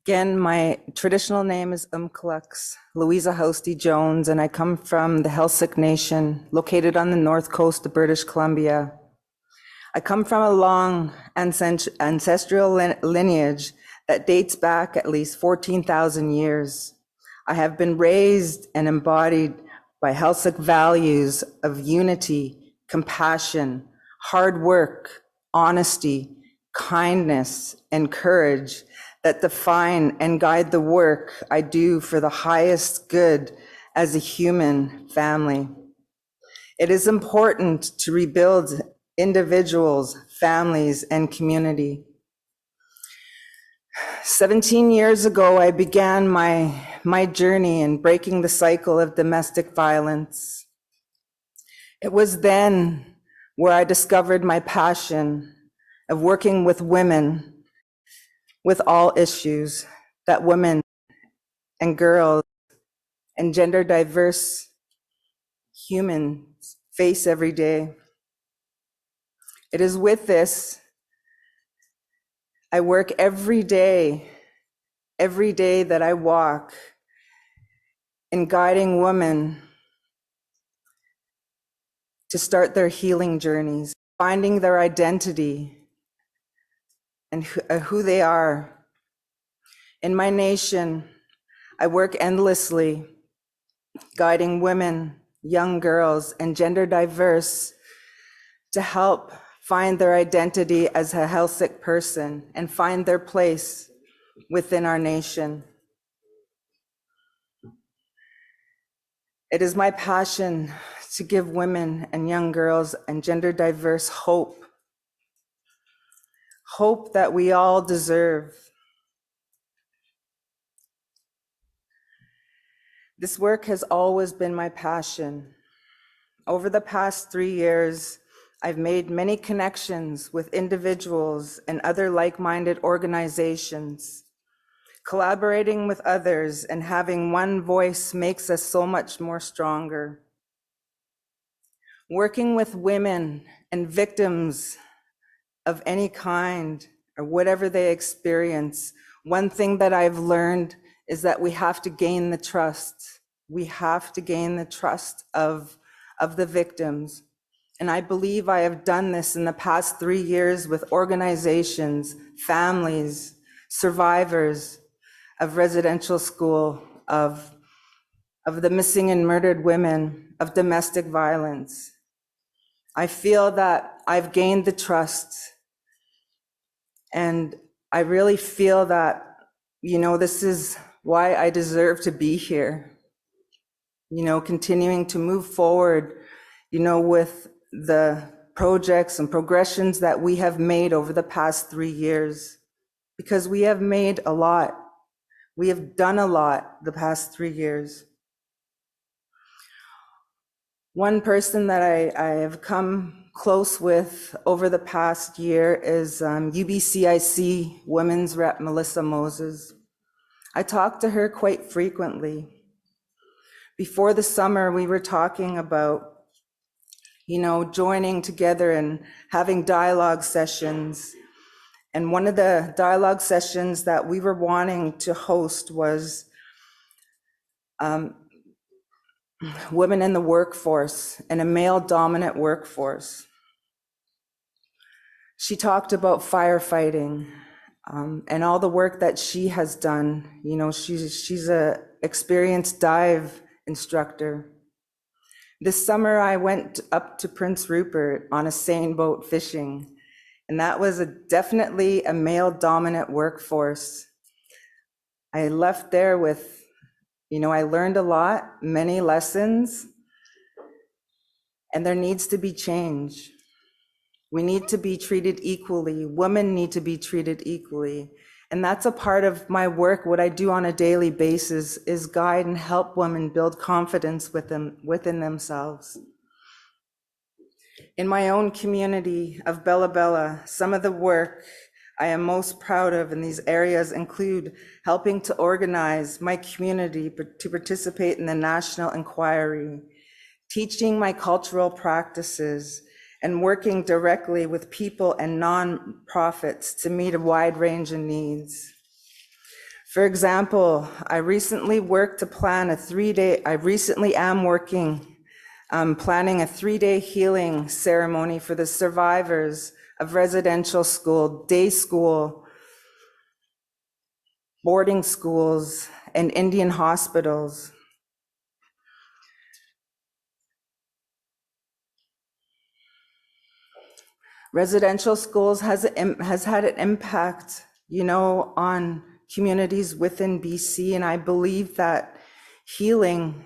Again, my traditional name is Umkalux, Louisa Housty Jones, and I come from the Helsikh Nation, located on the north coast of British Columbia. I come from a long ancestral lineage that dates back at least 14,000 years. I have been raised and embodied by Helsikh values of unity, compassion, hard work, honesty, kindness, and courage that define and guide the work I do for the highest good as a human family. It is important to rebuild individuals, families, and community. 17 years ago, I began my journey in breaking the cycle of domestic violence. It was then where I discovered my passion of working with women with all issues that women and girls and gender diverse humans face every day. It is with this I work every day that I walk in guiding women to start their healing journeys, finding their identity and who they are. In my nation, I work endlessly, guiding women, young girls, and gender diverse to help find their identity as a Helsikh person and find their place within our nation. It is my passion to give women and young girls and gender diverse hope that we all deserve. This work has always been my passion. Over the past 3 years, I've made many connections with individuals and other like-minded organizations. Collaborating with others and having one voice makes us so much more stronger. Working with women and victims of any kind or whatever they experience, one thing that I've learned is that we have to gain the trust. We have to gain the trust of the victims. And I believe I have done this in the past 3 years with organizations, families, survivors of residential school, of the missing and murdered women, of domestic violence. I feel that I've gained the trust, and I really feel that, this is why I deserve to be here. Continuing to move forward, with the projects and progressions that we have made over the past 3 years, because we have made a lot. We have done a lot the past 3 years. One person that I have come close with over the past year is UBCIC Women's Rep Melissa Moses. I talk to her quite frequently. Before the summer, we were talking about, joining together and having dialogue sessions. And one of the dialogue sessions that we were wanting to host was women in the workforce, in a male-dominant workforce. She talked about firefighting, and all the work that she has done. You know, she's a experienced dive instructor. This summer, I went up to Prince Rupert on a seine boat fishing, and that was definitely a male-dominant workforce. I left there with, you know, I learned a lot, many lessons, and there needs to be change. We need to be treated equally. Women need to be treated equally. And that's a part of my work. What I do on a daily basis is guide and help women build confidence within themselves. In my own community of Bella Bella, some of the work I am most proud of in these areas include helping to organize my community to participate in the National Inquiry, teaching my cultural practices, and working directly with people and nonprofits to meet a wide range of needs. For example, I recently am working planning a 3-day healing ceremony for the survivors of residential school, day school, boarding schools, and Indian hospitals. Residential schools has had an impact, you know, on communities within BC, and I believe that healing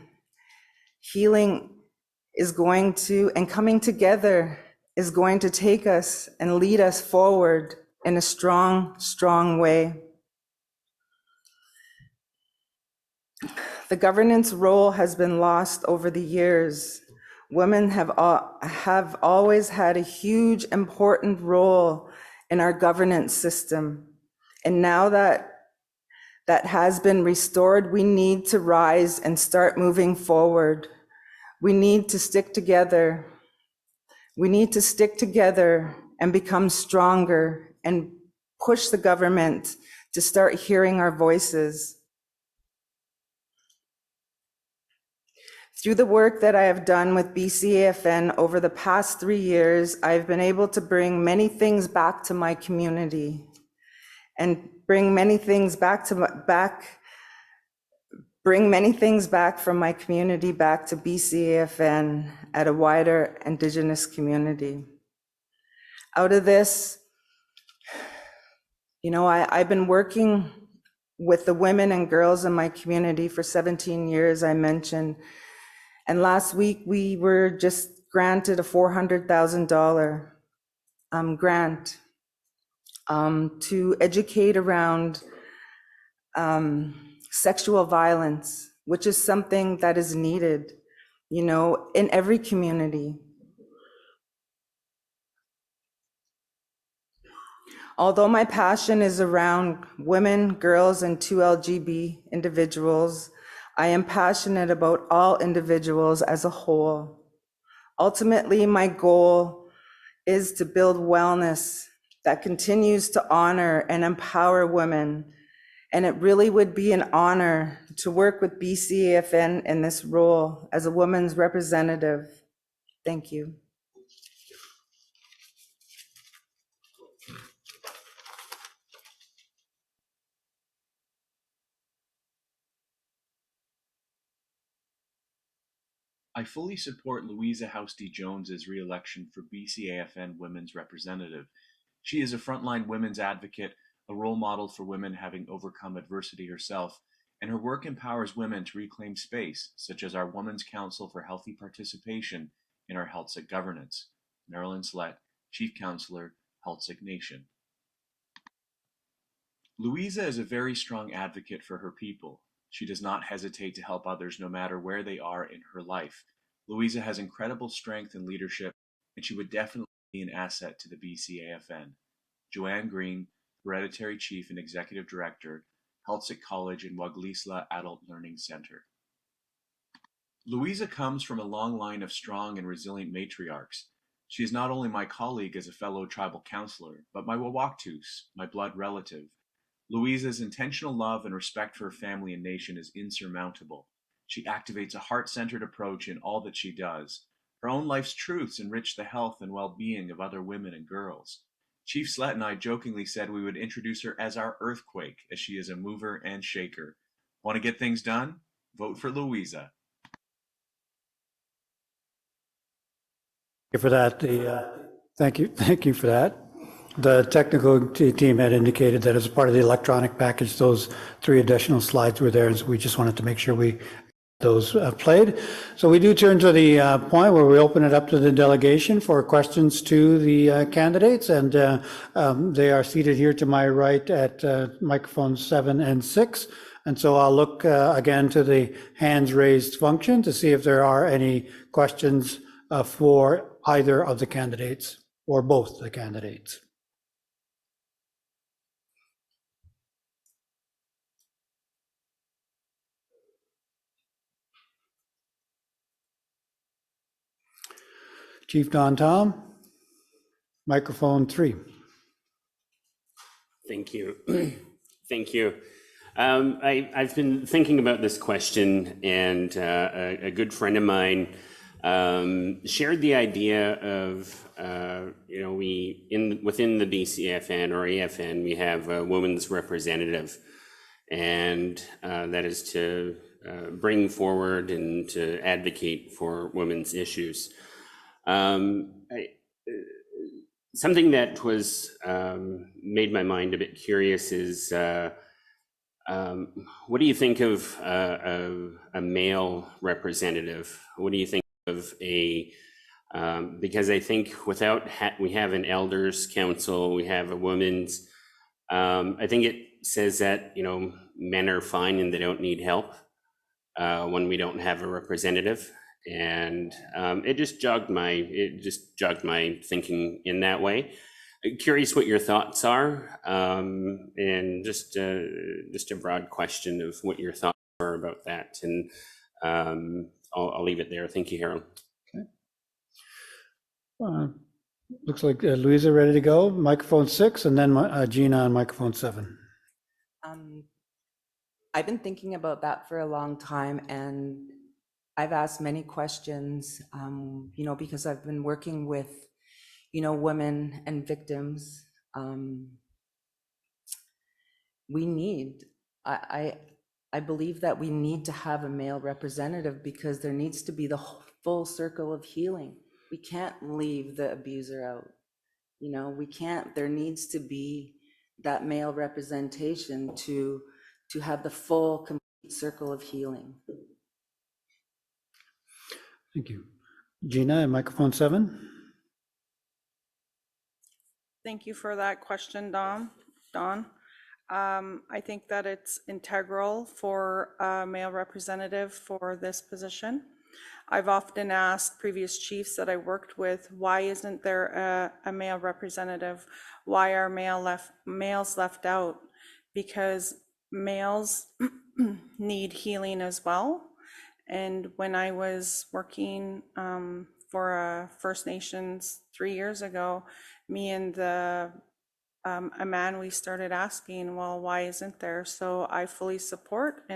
is going to, and coming together is going to take us and lead us forward in a strong, strong way. The governance role has been lost over the years. Women have always had a huge, important role in our governance system. And now that has been restored, we need to rise and start moving forward. We need to stick together. We need to stick together and become stronger and push the government to start hearing our voices. Through the work that I have done with Bcafn over the past 3 years, I've been able to bring many things back to my community and bring many things back from my community back to Bcafn at a wider Indigenous community. Out of this, you know, I've been working with the women and girls in my community for 17 years, I mentioned. And last week, we were just granted a $400,000 grant to educate around sexual violence, which is something that is needed, you know, in every community. Although my passion is around women, girls, and 2LGB individuals, I am passionate about all individuals as a whole. Ultimately, my goal is to build wellness that continues to honor and empower women. And it really would be an honor to work with Bcafn in this role as a woman's representative. Thank you. I fully support Louisa Housty-Jones's re-election for Bcafn Women's Representative. She is a frontline women's advocate, a role model for women having overcome adversity herself, and her work empowers women to reclaim space, such as our Women's Council for Healthy Participation in our Healthsick governance. Marilyn Slett, Chief Counselor, Healthsick Nation. Louisa is a very strong advocate for her people. She does not hesitate to help others no matter where they are in her life. Louisa has incredible strength and leadership, and she would definitely be an asset to the Bcafn. Joanne Green, Hereditary Chief and Executive Director, Healthsick College and Waglisla Adult Learning Center. Louisa comes from a long line of strong and resilient matriarchs. She is not only my colleague as a fellow tribal counselor, but my Wawaktus, my blood relative. Louisa's intentional love and respect for her family and nation is insurmountable. She activates a heart-centered approach in all that she does. Her own life's truths enrich the health and well-being of other women and girls. Chief Slett and I jokingly said we would introduce her as our earthquake, as she is a mover and shaker. Want to get things done? Vote for Louisa. For that, thank you for that. The technical team had indicated that as part of the electronic package, those 3 additional slides were there, and so we just wanted to make sure we those played. So we do turn to the point where we open it up to the delegation for questions to the candidates, and they are seated here to my right at microphones 7 and 6. And so I'll look again to the hands raised function to see if there are any questions for either of the candidates or both the candidates. Chief Don Tom, microphone 3. Thank you. Thank you. I've been thinking about this question, and a good friend of mine shared the idea of, within the Bcafn or AFN, we have a women's representative, and that is to bring forward and to advocate for women's issues. Something that was made my mind a bit curious is what do you think of a male representative? What do you think of because I think without we have an elders council, we have a women's, I think it says that, men are fine and they don't need help when we don't have a representative. And it just jogged my thinking in that way. Curious what your thoughts are, and just a broad question of what your thoughts are about that. And I'll leave it there. Thank you, Harold. Okay. Looks like Louisa ready to go. Microphone 6, and then Gina on microphone 7. I've been thinking about that for a long time, and I've asked many questions, because I've been working with, women and victims. I believe that we need to have a male representative because there needs to be the full circle of healing. We can't leave the abuser out. There needs to be that male representation to have the full, complete circle of healing. Thank you. Gina, microphone 7. Thank you for that question, Don. I think that it's integral for a male representative for this position. I've often asked previous chiefs that I worked with, why isn't there a male representative? Why are males left out? Because males need healing as well. And when I was working for First Nations 3 years ago, me and a man, we started asking, well, why isn't there? So I fully support,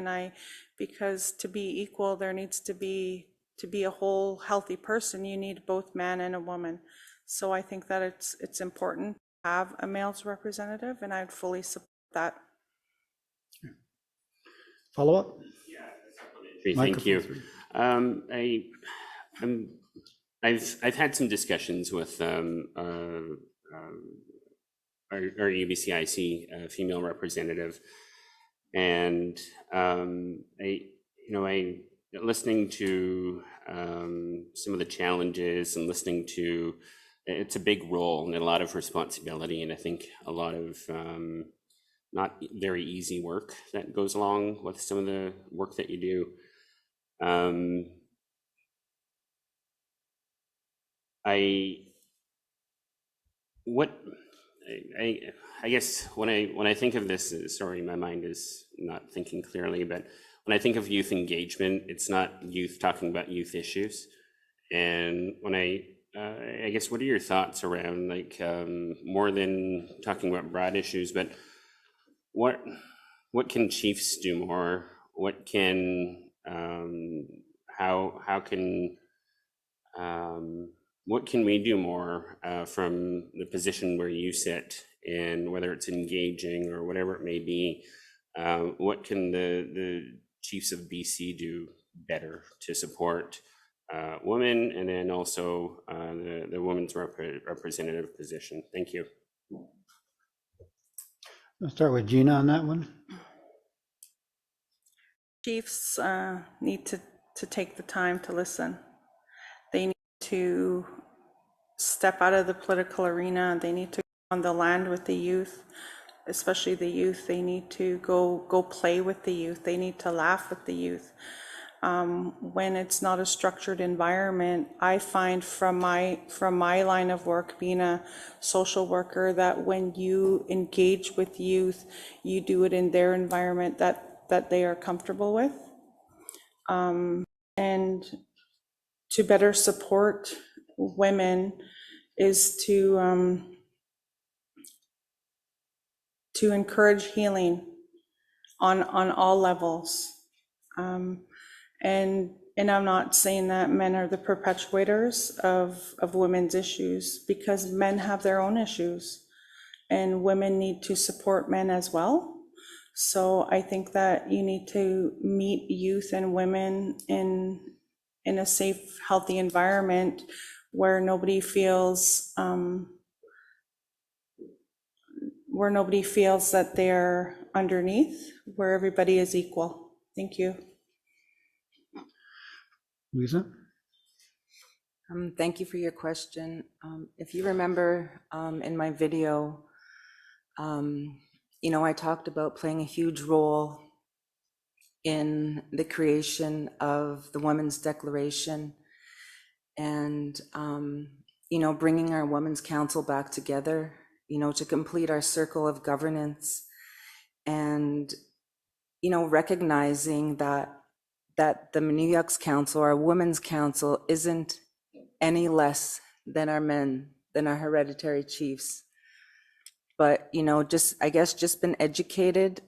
because to be equal, there needs to be a whole healthy person, you need both man and a woman. So I think that it's important to have a male's representative, and I'd fully support that. Follow up? Thank you. I've had some discussions with our UBCIC female representative, and listening to some of the challenges and listening to, it's a big role and a lot of responsibility, and I think a lot of not very easy work that goes along with some of the work that you do. I guess when I think of this, sorry, my mind is not thinking clearly, but when I think of youth engagement, it's not youth talking about youth issues. And when I guess, what are your thoughts around, like, more than talking about broad issues, but what can chiefs do more? What can how can what can we do more from the position where you sit, and whether it's engaging or whatever it may be, what can the chiefs of BC do better to support women, and then also the women's representative position? Thank you. I'll start with Gina on that one. Chiefs need to take the time to listen. They need to step out of the political arena. They need to go on the land with the youth, especially the youth. They need to go play with the youth. They need to laugh with the youth. When it's not a structured environment, I find from my line of work, being a social worker, that when you engage with youth, you do it in their environment that they are comfortable with. And to better support women is to encourage healing on all levels. And I'm not saying that men are the perpetuators of women's issues, because men have their own issues, and women need to support men as well. So I think that you need to meet youth and women in a safe, healthy environment where nobody feels that they're underneath, where everybody is equal. Thank you. Lisa? Thank you for your question. If you remember in my video, I talked about playing a huge role in the creation of the Women's Declaration and, bringing our Women's Council back together, to complete our circle of governance and, recognizing that the Manuyuks Council, our Women's Council, isn't any less than our men, than our hereditary chiefs. But, just been educated,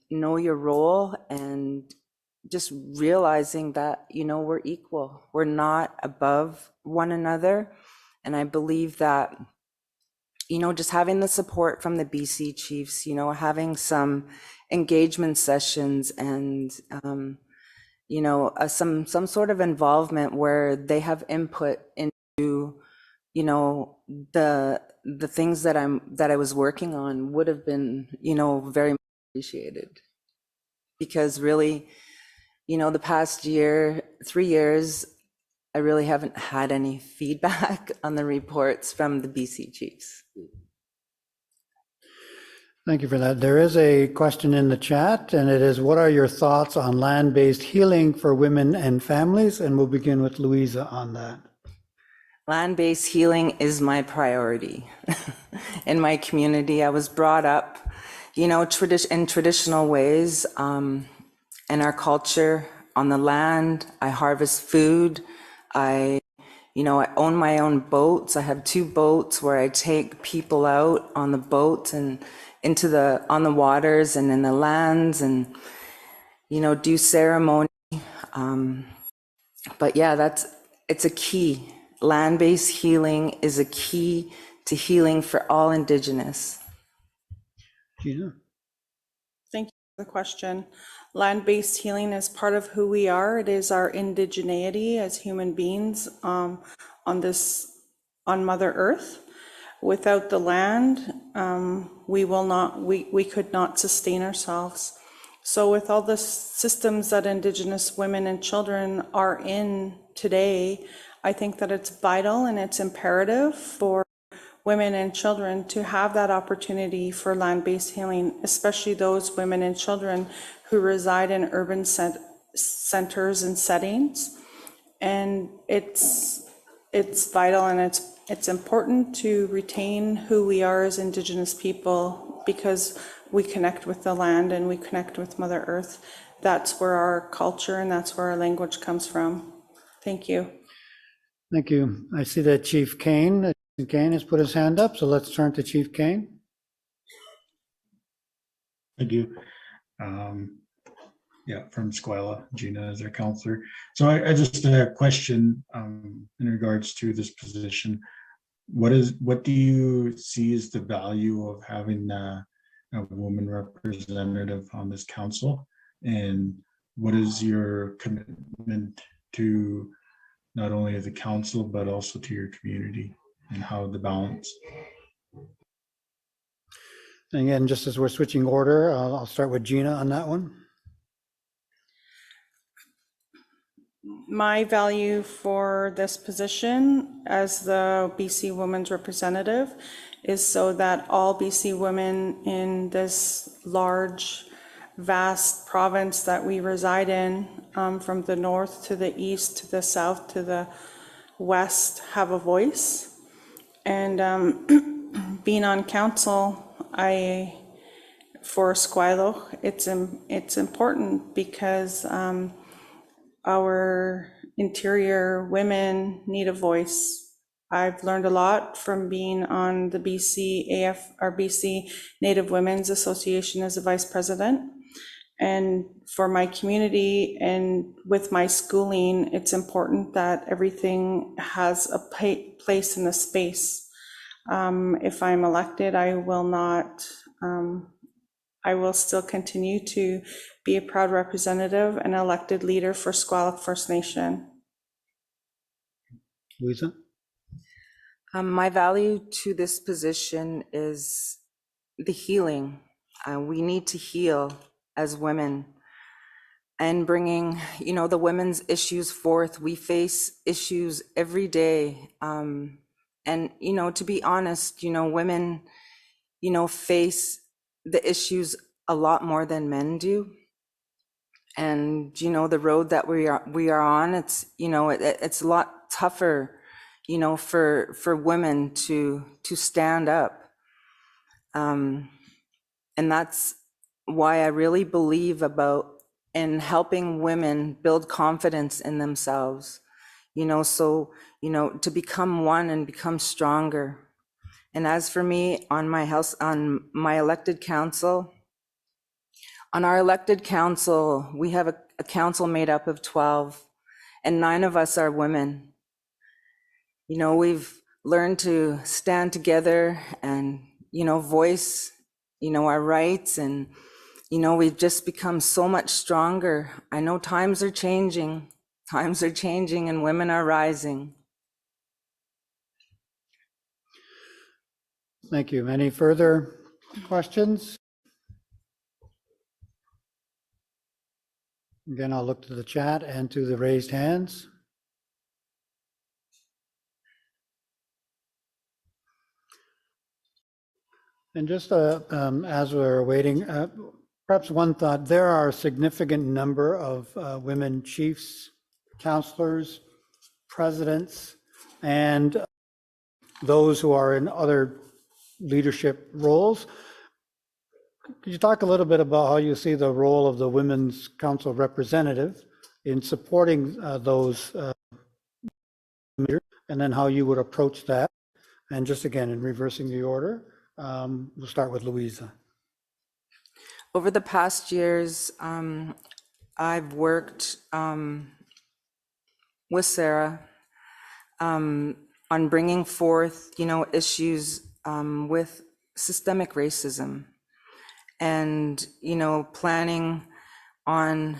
know your role, and just realizing that, we're equal. We're not above one another. And I believe that, just having the support from the BC chiefs, having some engagement sessions and, some sort of involvement where they have input into, the things that I was working on would have been, very appreciated. Because really, the past 3 years, I really haven't had any feedback on the reports from the BC chiefs. Thank you for that. There is a question in the chat, and it is, what are your thoughts on land-based healing for women and families? And we'll begin with Louisa on that. Land-based healing is my priority. In my community, I was brought up, in traditional ways, in our culture, on the land. I harvest food. I own my own boats. I have 2 boats where I take people out on the boats and on the waters and in the lands, and, do ceremony. But yeah, it's a key. Land-based healing is a key to healing for all Indigenous. Gina? Thank you for the question. Land-based healing is part of who we are. It is our indigeneity as human beings on Mother Earth. Without the land, we could not sustain ourselves. So with all the systems that Indigenous women and children are in today, I think that it's vital and it's imperative for women and children to have that opportunity for land-based healing, especially those women and children who reside in urban centers and settings. And it's vital, and it's important to retain who we are as Indigenous people, because we connect with the land and we connect with Mother Earth. That's where our culture and that's where our language comes from. Thank you. Thank you. I see that Chief Kane has put his hand up, so let's turn to Chief Kane. Thank you. Yeah, from Squala, Gina is their counselor. So I just had a question in regards to this position. What do you see as the value of having a woman representative on this council? And what is your commitment to not only the council, but also to your community, and how the balance? And again, just as we're switching order, I'll start with Gina on that one. My value for this position as the BC Women's Representative is so that all BC women in this large, vast province that we reside in, from the north to the east to the south to the west, have a voice. And being on council, for Squilo, it's important because our interior women need a voice. I've learned a lot from being on the BC Native Women's Association as a vice president. And for my community and with my schooling, it's important that everything has a place in the space. If I'm elected, I will still continue to be a proud representative and elected leader for Squamish First Nation. Louisa? My value to this position is the healing. We need to heal as women, and bringing, the women's issues forth. We face issues every day. And, to be honest, women, face the issues a lot more than men do. And, the road that we are on, it's, it's a lot tougher, for women to stand up. And that's why I really believe in helping women build confidence in themselves, to become one and become stronger. And as for me, on my elected council, on our elected council, we have a council made up of 12, and 9 of us are women. We've learned to stand together and, voice, our rights, and, we've just become so much stronger. I know times are changing and women are rising. Thank you. Any further questions? Again, I'll look to the chat and to the raised hands. And just as we're waiting, perhaps one thought, there are a significant number of women chiefs, counselors, presidents, and those who are in other leadership roles. Could you talk a little bit about how you see the role of the Women's Council representative in supporting those and then how you would approach that? And just again, in reversing the order, we'll start with Louisa. Over the past years, I've worked with Sarah on bringing forth, issues with systemic racism, and, planning on,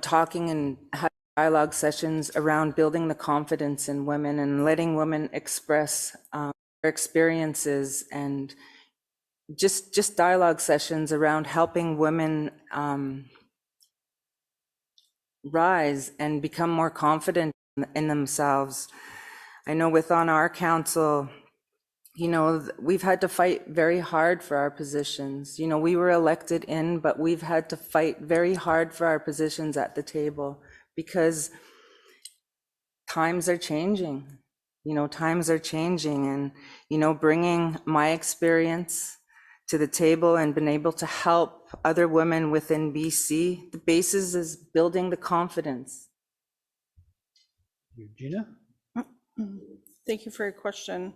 talking and having dialogue sessions around building the confidence in women and letting women express their experiences, and just dialogue sessions around helping women rise and become more confident in themselves. I know on our council, we've had to fight very hard for our positions. We were elected in, but we've had to fight very hard for our positions at the table because times are changing. Times are changing, and, bringing my experience to the table and been able to help other women within BC, the basis is building the confidence. Gina? Thank you for your question.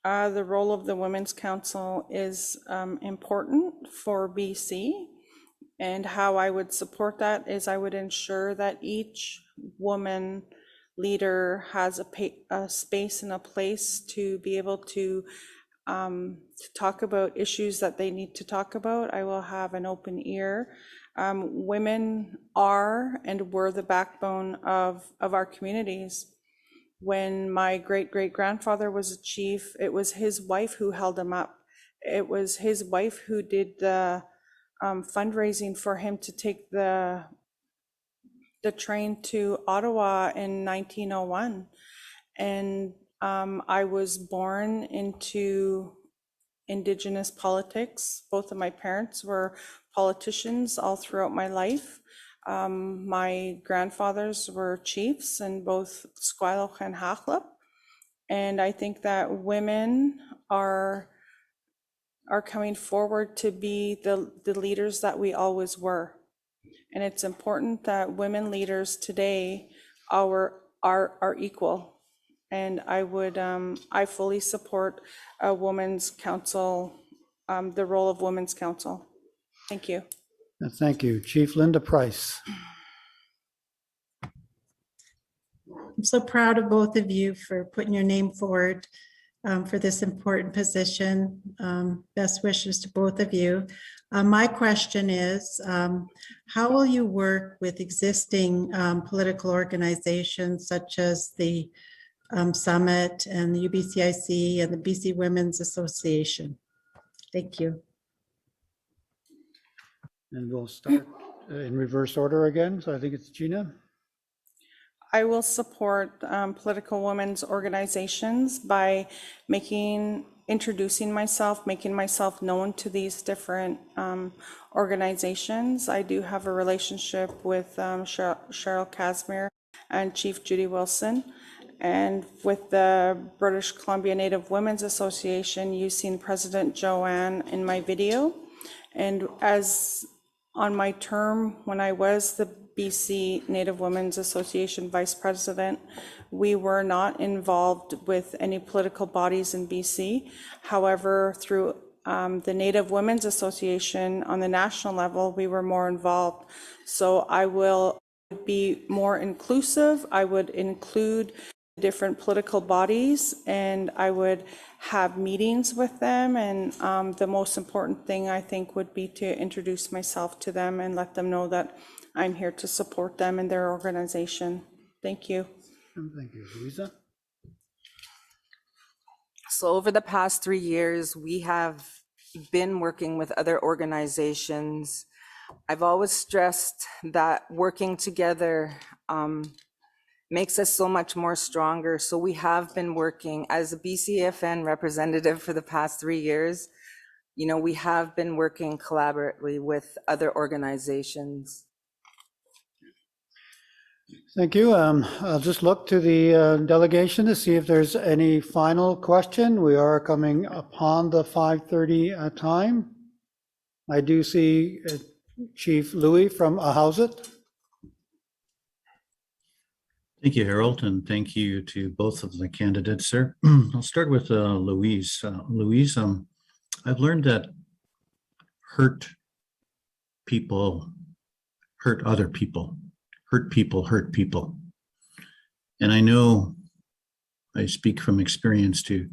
The role of the Women's Council is important for BC, And how I would support that is I would ensure that each woman leader has a space and a place to be able to talk about issues that they need to talk about. I will have an open ear. Women are and were the backbone of our communities. When my great-great-grandfather was a chief, it was his wife who held him up. It was his wife who did the fundraising for him to take the train to Ottawa in 1901. And I was born into Indigenous politics. Both of my parents were politicians all throughout my life. My grandfathers were chiefs in both Squamish and Haklip. And I think that women are coming forward to be the leaders that we always were. And it's important that women leaders today are equal. And I fully support a women's council, the role of women's council. Thank you. Thank you. Chief Linda Price. I'm so proud of both of you for putting your name forward for this important position. Best wishes to both of you. My question is, how will you work with existing political organizations such as the Summit and the UBCIC and the BC Women's Association? Thank you. And we'll start in reverse order again. So I think it's Gina. I will support political women's organizations by introducing myself, making myself known to these different organizations. I do have a relationship with Cheryl Casimir and Chief Judy Wilson. And with the British Columbia Native Women's Association, you've seen President Joanne in my video. And as on my term, when I was the BC Native Women's Association Vice President, we were not involved with any political bodies in BC. However, through the Native Women's Association on the national level, we were more involved. So I will be more inclusive. I would include different political bodies and I would have meetings with them. And the most important thing I think would be to introduce myself to them and let them know that I'm here to support them in their organization. Thank you. Thank you. Louisa? So over the past 3 years, we have been working with other organizations. I've always stressed that working together makes us so much more stronger. So we have been working as a Bcafn representative for the past 3 years. You know, we have been working collaboratively with other organizations. Thank you. I'll just look to the delegation to see if there's any final question. We are coming upon the 5:30 time. I do see Chief Louis from Ahousaht. Thank you, Harold, and thank you to both of the candidates, sir. I'll start with Louise. Louise, I've learned that hurt people hurt other people. Hurt people hurt people. And I know, I speak from experience too,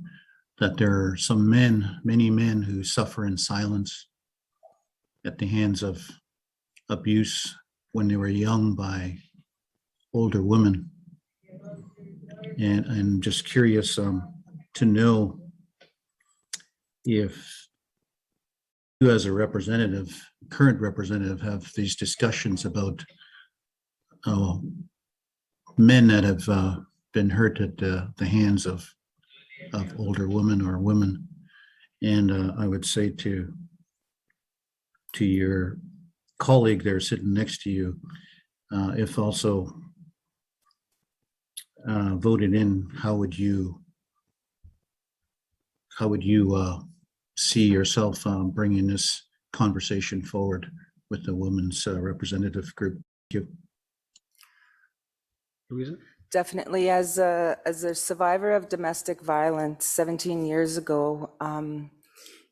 that there are some men, many men who suffer in silence at the hands of abuse when they were young by older women. And I'm just curious to know if you as a representative, current representative, have these discussions about men that have been hurt at the hands of older women or women. And I would say to your colleague there sitting next to you, if also voted in, how would you see yourself bringing this conversation forward with the women's representative group? Thank you. Louisa? Definitely, as a survivor of domestic violence 17 years ago,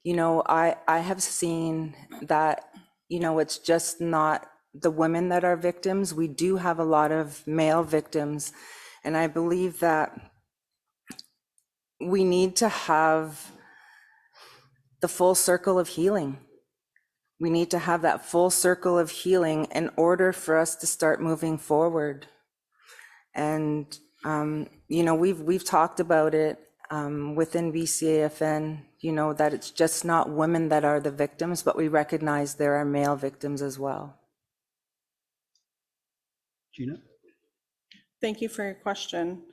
you know, I have seen that it's just not the women that are victims. We do have a lot of male victims. And I believe that we need to have the full circle of healing. We need to have that full circle of healing in order for us to start moving forward. And, we've talked about it within Bcafn, that it's just not women that are the victims, but we recognize there are male victims as well. Gina? Thank you for your question.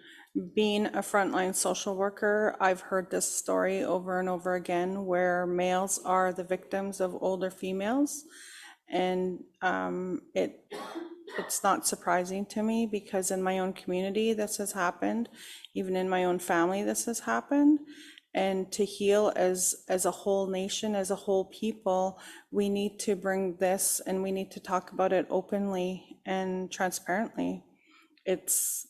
Being a frontline social worker, I've heard this story over and over again where males are the victims of older females. And it's not surprising to me because in my own community, this has happened. Even in my own family, this has happened. And to heal as a whole nation, as a whole people, we need to bring this and we need to talk about it openly and transparently. It's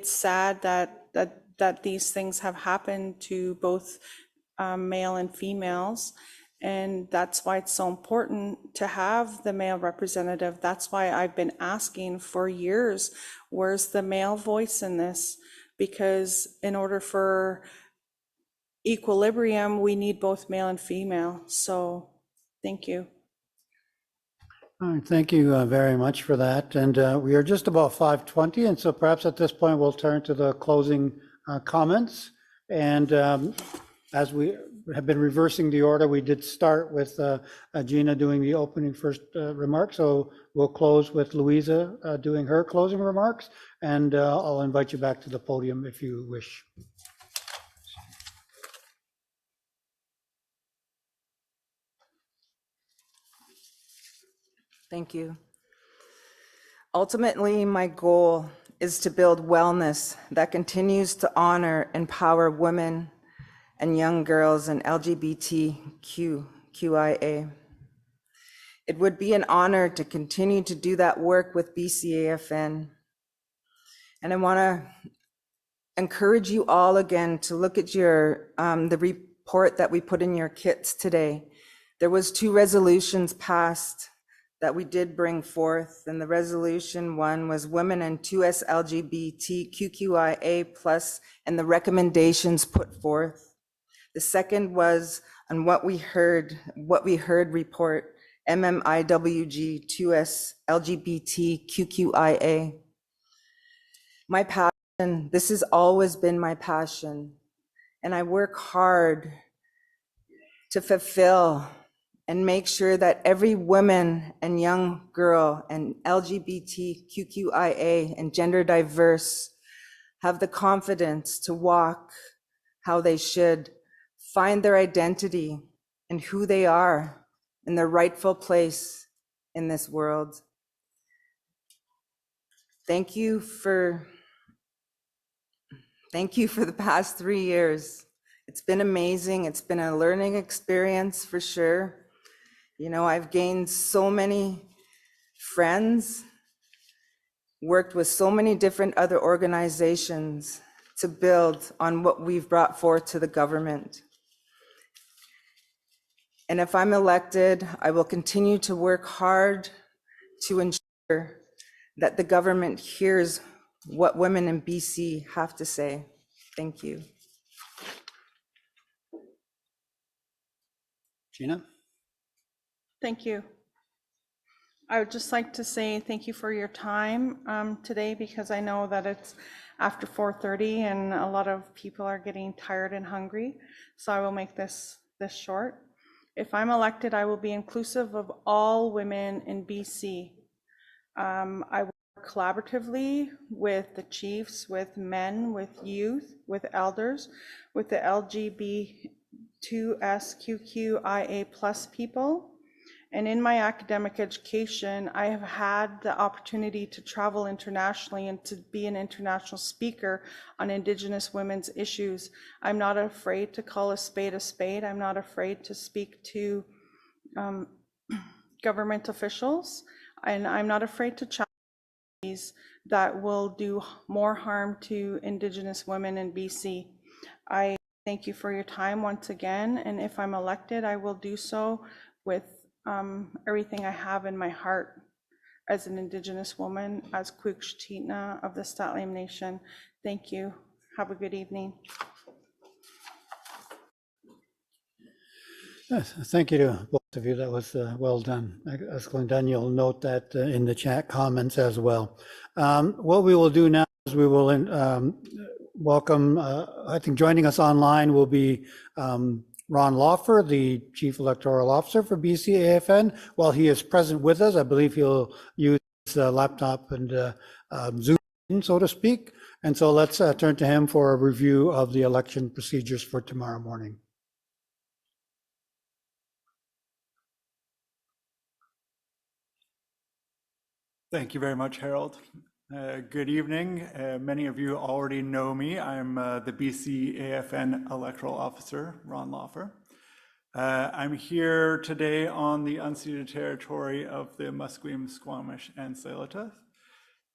sad that these things have happened to both male and females. And that's why it's so important to have the male representative. That's why I've been asking for years, where's the male voice in this? Because in order for equilibrium, we need both male and female. So thank you. All right, thank you very much for that. And we are just about 5:20, and so perhaps at this point we'll turn to the closing comments. And as we have been reversing the order, we did start with Gina doing the opening first remarks. So we'll close with Louisa doing her closing remarks, and I'll invite you back to the podium if you wish. Thank you. Ultimately, my goal is to build wellness that continues to honor, empower women and young girls and LGBTQIA. It would be an honor to continue to do that work with Bcafn. And I want to encourage you all again to look at your the report that we put in your kits today. There was 2 resolutions passed that we did bring forth, and the resolution one was women and 2S LGBTQIA+, and the recommendations put forth. The second was on what we heard report, MMIWG 2S LGBTQIA. My passion, this has always been my passion, and I work hard to fulfill and make sure that every woman and young girl and LGBTQIA and gender diverse have the confidence to walk how they should, find their identity and who they are in their rightful place in this world. Thank you for the past 3 years. It's been amazing. It's been a learning experience for sure. I've gained so many friends, worked with so many different other organizations to build on what we've brought forth to the government. And if I'm elected, I will continue to work hard to ensure that the government hears what women in BC have to say. Thank you. Gina? Thank you. I would just like to say thank you for your time today, because I know that it's after 4:30 and a lot of people are getting tired and hungry. So I will make this short. If I'm elected, I will be inclusive of all women in BC. I work collaboratively with the chiefs, with men, with youth, with elders, with the LGBTQIA+ people. And in my academic education, I have had the opportunity to travel internationally and to be an international speaker on Indigenous women's issues. I'm not afraid to call a spade a spade. I'm not afraid to speak to government officials, and I'm not afraid to challenge these that will do more harm to Indigenous women in BC. I thank you for your time once again. And if I'm elected, I will do so with everything I have in my heart as an Indigenous woman, as Quechua of the St'át'imc Nation. Thank you. Have a good evening. Yes, thank you to both of you. That was well done. Excellent done. You'll note that in the chat comments as well. What we will do now is we will welcome, I think joining us online will be Ron Lawfer, the Chief Electoral Officer for BCAFN. While he is present with us, I believe he'll use laptop and Zoom, so to speak. And so let's turn to him for a review of the election procedures for tomorrow morning. Thank you very much, Harold. Good evening. Many of you already know me. I'm the BCAFN Electoral Officer, Ron Lawfer. I'm here today on the unceded territory of the Musqueam, Squamish, and Tsleil-Waututh.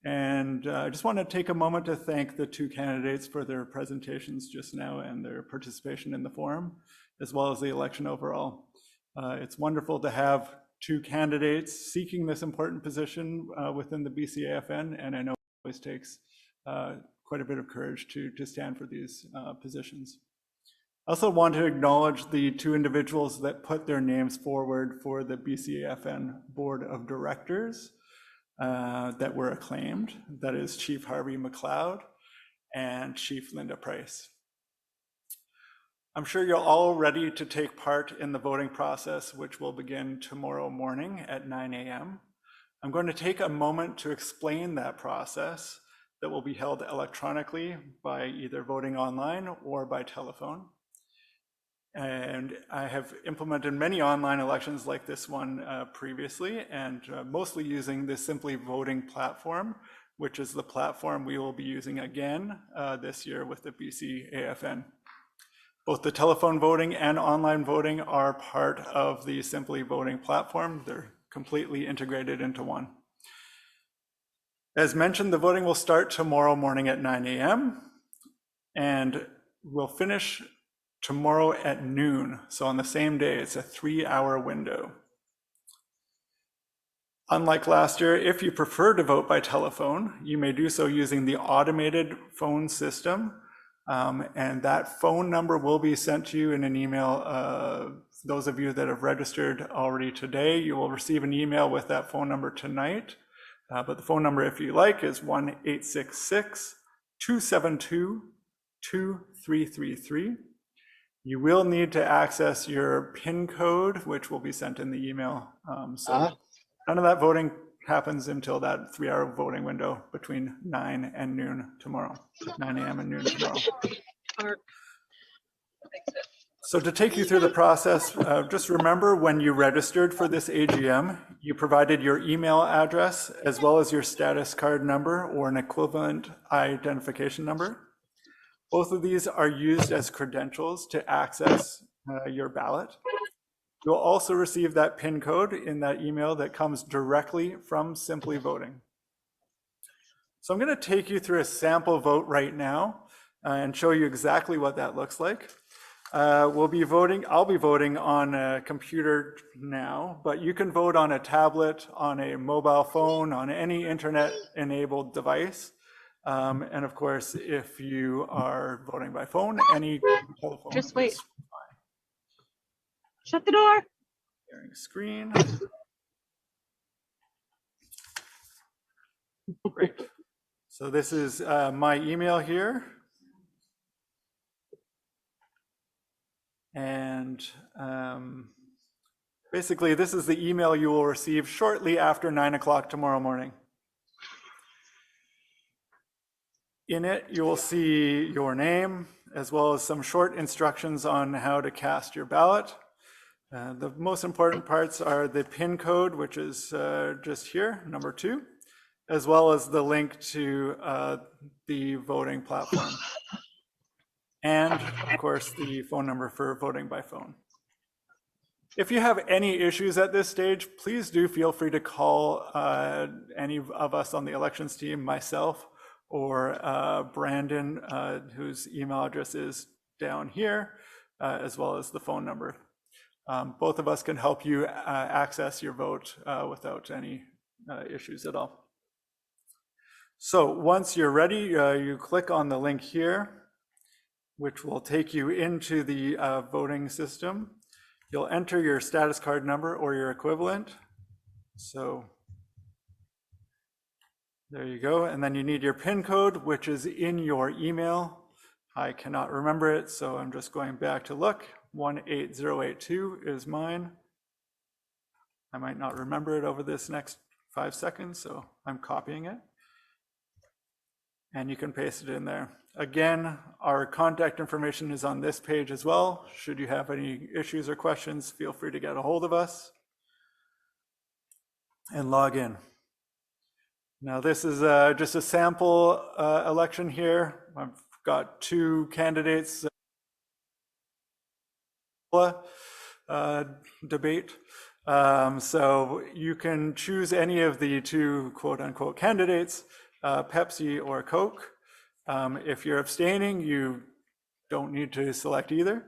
And I just want to take a moment to thank the two candidates for their presentations just now and their participation in the forum, as well as the election overall. It's wonderful to have two candidates seeking this important position within the BCAFN, and I know it always takes quite a bit of courage to stand for these positions. I also want to acknowledge the two individuals that put their names forward for the BCAFN Board of Directors that were acclaimed. That is Chief Harvey McLeod and Chief Linda Price. I'm sure you're all ready to take part in the voting process, which will begin tomorrow morning at 9 a.m. I'm going to take a moment to explain that process that will be held electronically by either voting online or by telephone. And I have implemented many online elections like this one previously, and mostly using the Simply Voting platform, which is the platform we will be using again this year with the BCAFN. Both the telephone voting and online voting are part of the Simply Voting platform. They're completely integrated into one. As mentioned, the voting will start tomorrow morning at 9 a.m. and will finish tomorrow at noon. So on the same day, it's a 3-hour window. Unlike last year, if you prefer to vote by telephone, you may do so using the automated phone system. And that phone number will be sent to you in an email. Those of you that have registered already today, you will receive an email with that phone number tonight. But the phone number, if you like, is 1-866-272-2333. You will need to access your PIN code, which will be sent in the email. None of that voting happens until that 3-hour voting window between 9 and noon tomorrow, 9 a.m. and noon tomorrow. So to take you through the process, just remember when you registered for this AGM, you provided your email address as well as your status card number or an equivalent identification number. Both of these are used as credentials to access your ballot. You'll also receive that PIN code in that email that comes directly from Simply Voting. So I'm going to take you through a sample vote right now and show you exactly what that looks like. I'll be voting on a computer now, but you can vote on a tablet, on a mobile phone, on any internet-enabled device. And of course, if you are voting by phone, any telephone. Just wait. Shut the door. Sharing screen. Great. So this is my email here. And basically, this is the email you will receive shortly after 9 o'clock tomorrow morning. In it, you will see your name, as well as some short instructions on how to cast your ballot. The most important parts are the PIN code, which is just here, number 2, as well as the link to the voting platform. And of course, the phone number for voting by phone. If you have any issues at this stage, please do feel free to call any of us on the elections team, myself, or Brandon, whose email address is down here, as well as the phone number. Both of us can help you access your vote without any issues at all. So once you're ready, you click on the link here, which will take you into the voting system. You'll enter your status card number or your equivalent. So there you go. And then you need your PIN code, which is in your email. I cannot remember it, so I'm just going back to look. 18082 is mine. I might not remember it over this next 5 seconds, so I'm copying it. And you can paste it in there. Again, our contact information is on this page as well. Should you have any issues or questions, feel free to get a hold of us and log in. Now this is just a sample election here. I've got 2 candidates debate. So you can choose any of the 2 quote unquote candidates, Pepsi or Coke. If you're abstaining, you don't need to select either.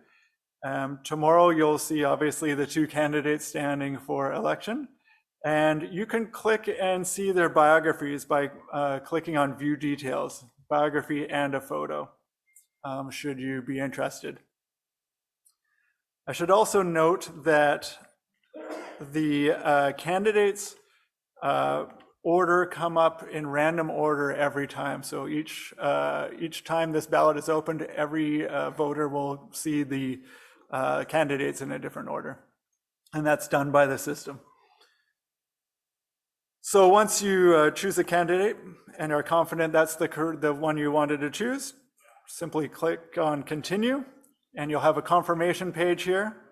Tomorrow you'll see obviously the 2 candidates standing for election, and you can click and see their biographies by clicking on view details, biography and a photo, should you be interested. I should also note that the candidates order come up in random order every time. So each time this ballot is opened, every voter will see the candidates in a different order. And that's done by the system. So once you choose a candidate and are confident that's the one you wanted to choose, simply click on continue, and you'll have a confirmation page here.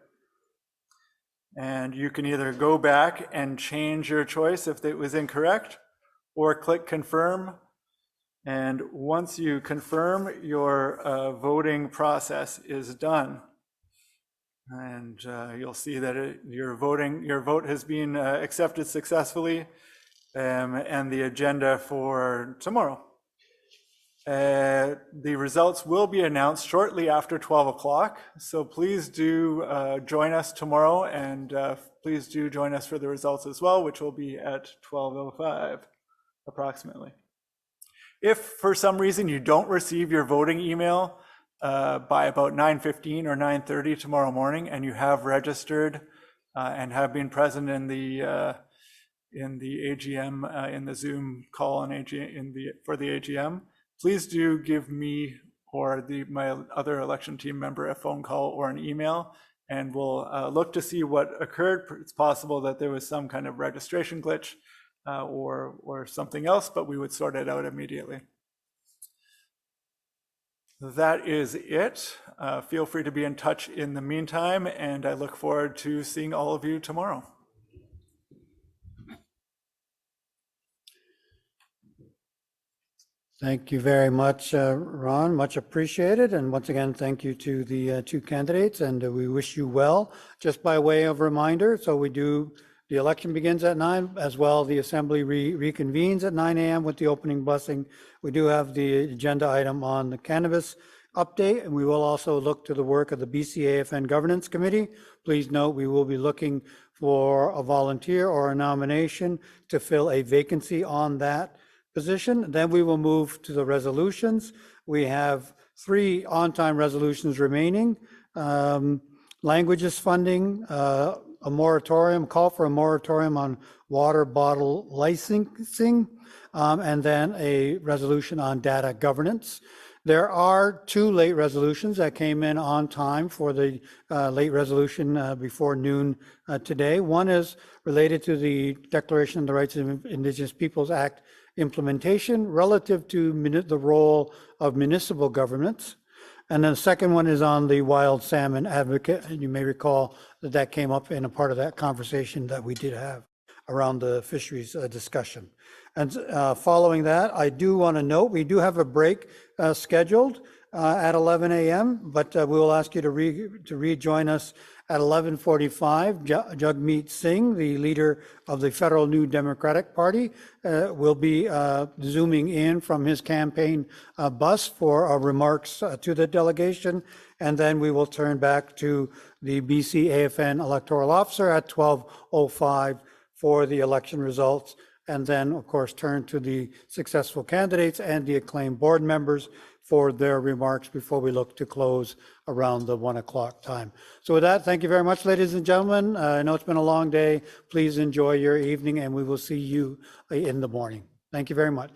And you can either go back and change your choice if it was incorrect, or click confirm. And once you confirm, your voting process is done. And you'll see that your vote has been accepted successfully, and the agenda for tomorrow. The results will be announced shortly after 12 o'clock. So please do join us tomorrow, and please do join us for the results as well, which will be at 12:05 approximately. If for some reason you don't receive your voting email by about 9:15 or 9:30 tomorrow morning, and you have registered and have been present in the AGM, in the Zoom call on for the AGM, please do give me or my other election team member a phone call or an email, and we'll look to see what occurred. It's possible that there was some kind of registration glitch or something else, but we would sort it out immediately. That is it. Feel free to be in touch in the meantime, and I look forward to seeing all of you tomorrow. Thank you very much, Ron. Much appreciated. And once again, thank you to the 2 candidates, and we wish you well. Just by way of reminder, so the election begins at 9, as well the assembly reconvenes at 9 a.m. with the opening blessing. We do have the agenda item on the cannabis update, and we will also look to the work of the Bcafn Governance Committee. Please note, we will be looking for a volunteer or a nomination to fill a vacancy on that position. Then we will move to the resolutions. We have 3 on-time resolutions remaining. Languages funding, a moratorium, call for a moratorium on water bottle licensing, and then a resolution on data governance. There are 2 late resolutions that came in on time for the late resolution before noon today. One is related to the Declaration of the Rights of Indigenous Peoples Act implementation relative to the role of municipal governments. And then the second one is on the wild salmon advocate. And you may recall that that came up in a part of that conversation that we did have around the fisheries discussion. And following that, I do want to note, we do have a break scheduled at 11 a.m., but we will ask you to rejoin us at 11:45. Jagmeet Singh, the leader of the Federal New Democratic Party, will be zooming in from his campaign bus for remarks to the delegation. And then we will turn back to the BC AFN electoral officer at 12:05 for the election results. And then, of course, turn to the successful candidates and the acclaimed board members for their remarks before we look to close around the 1 o'clock time. So with that, thank you very much, ladies and gentlemen. I know it's been a long day. Please enjoy your evening, and we will see you in the morning. Thank you very much.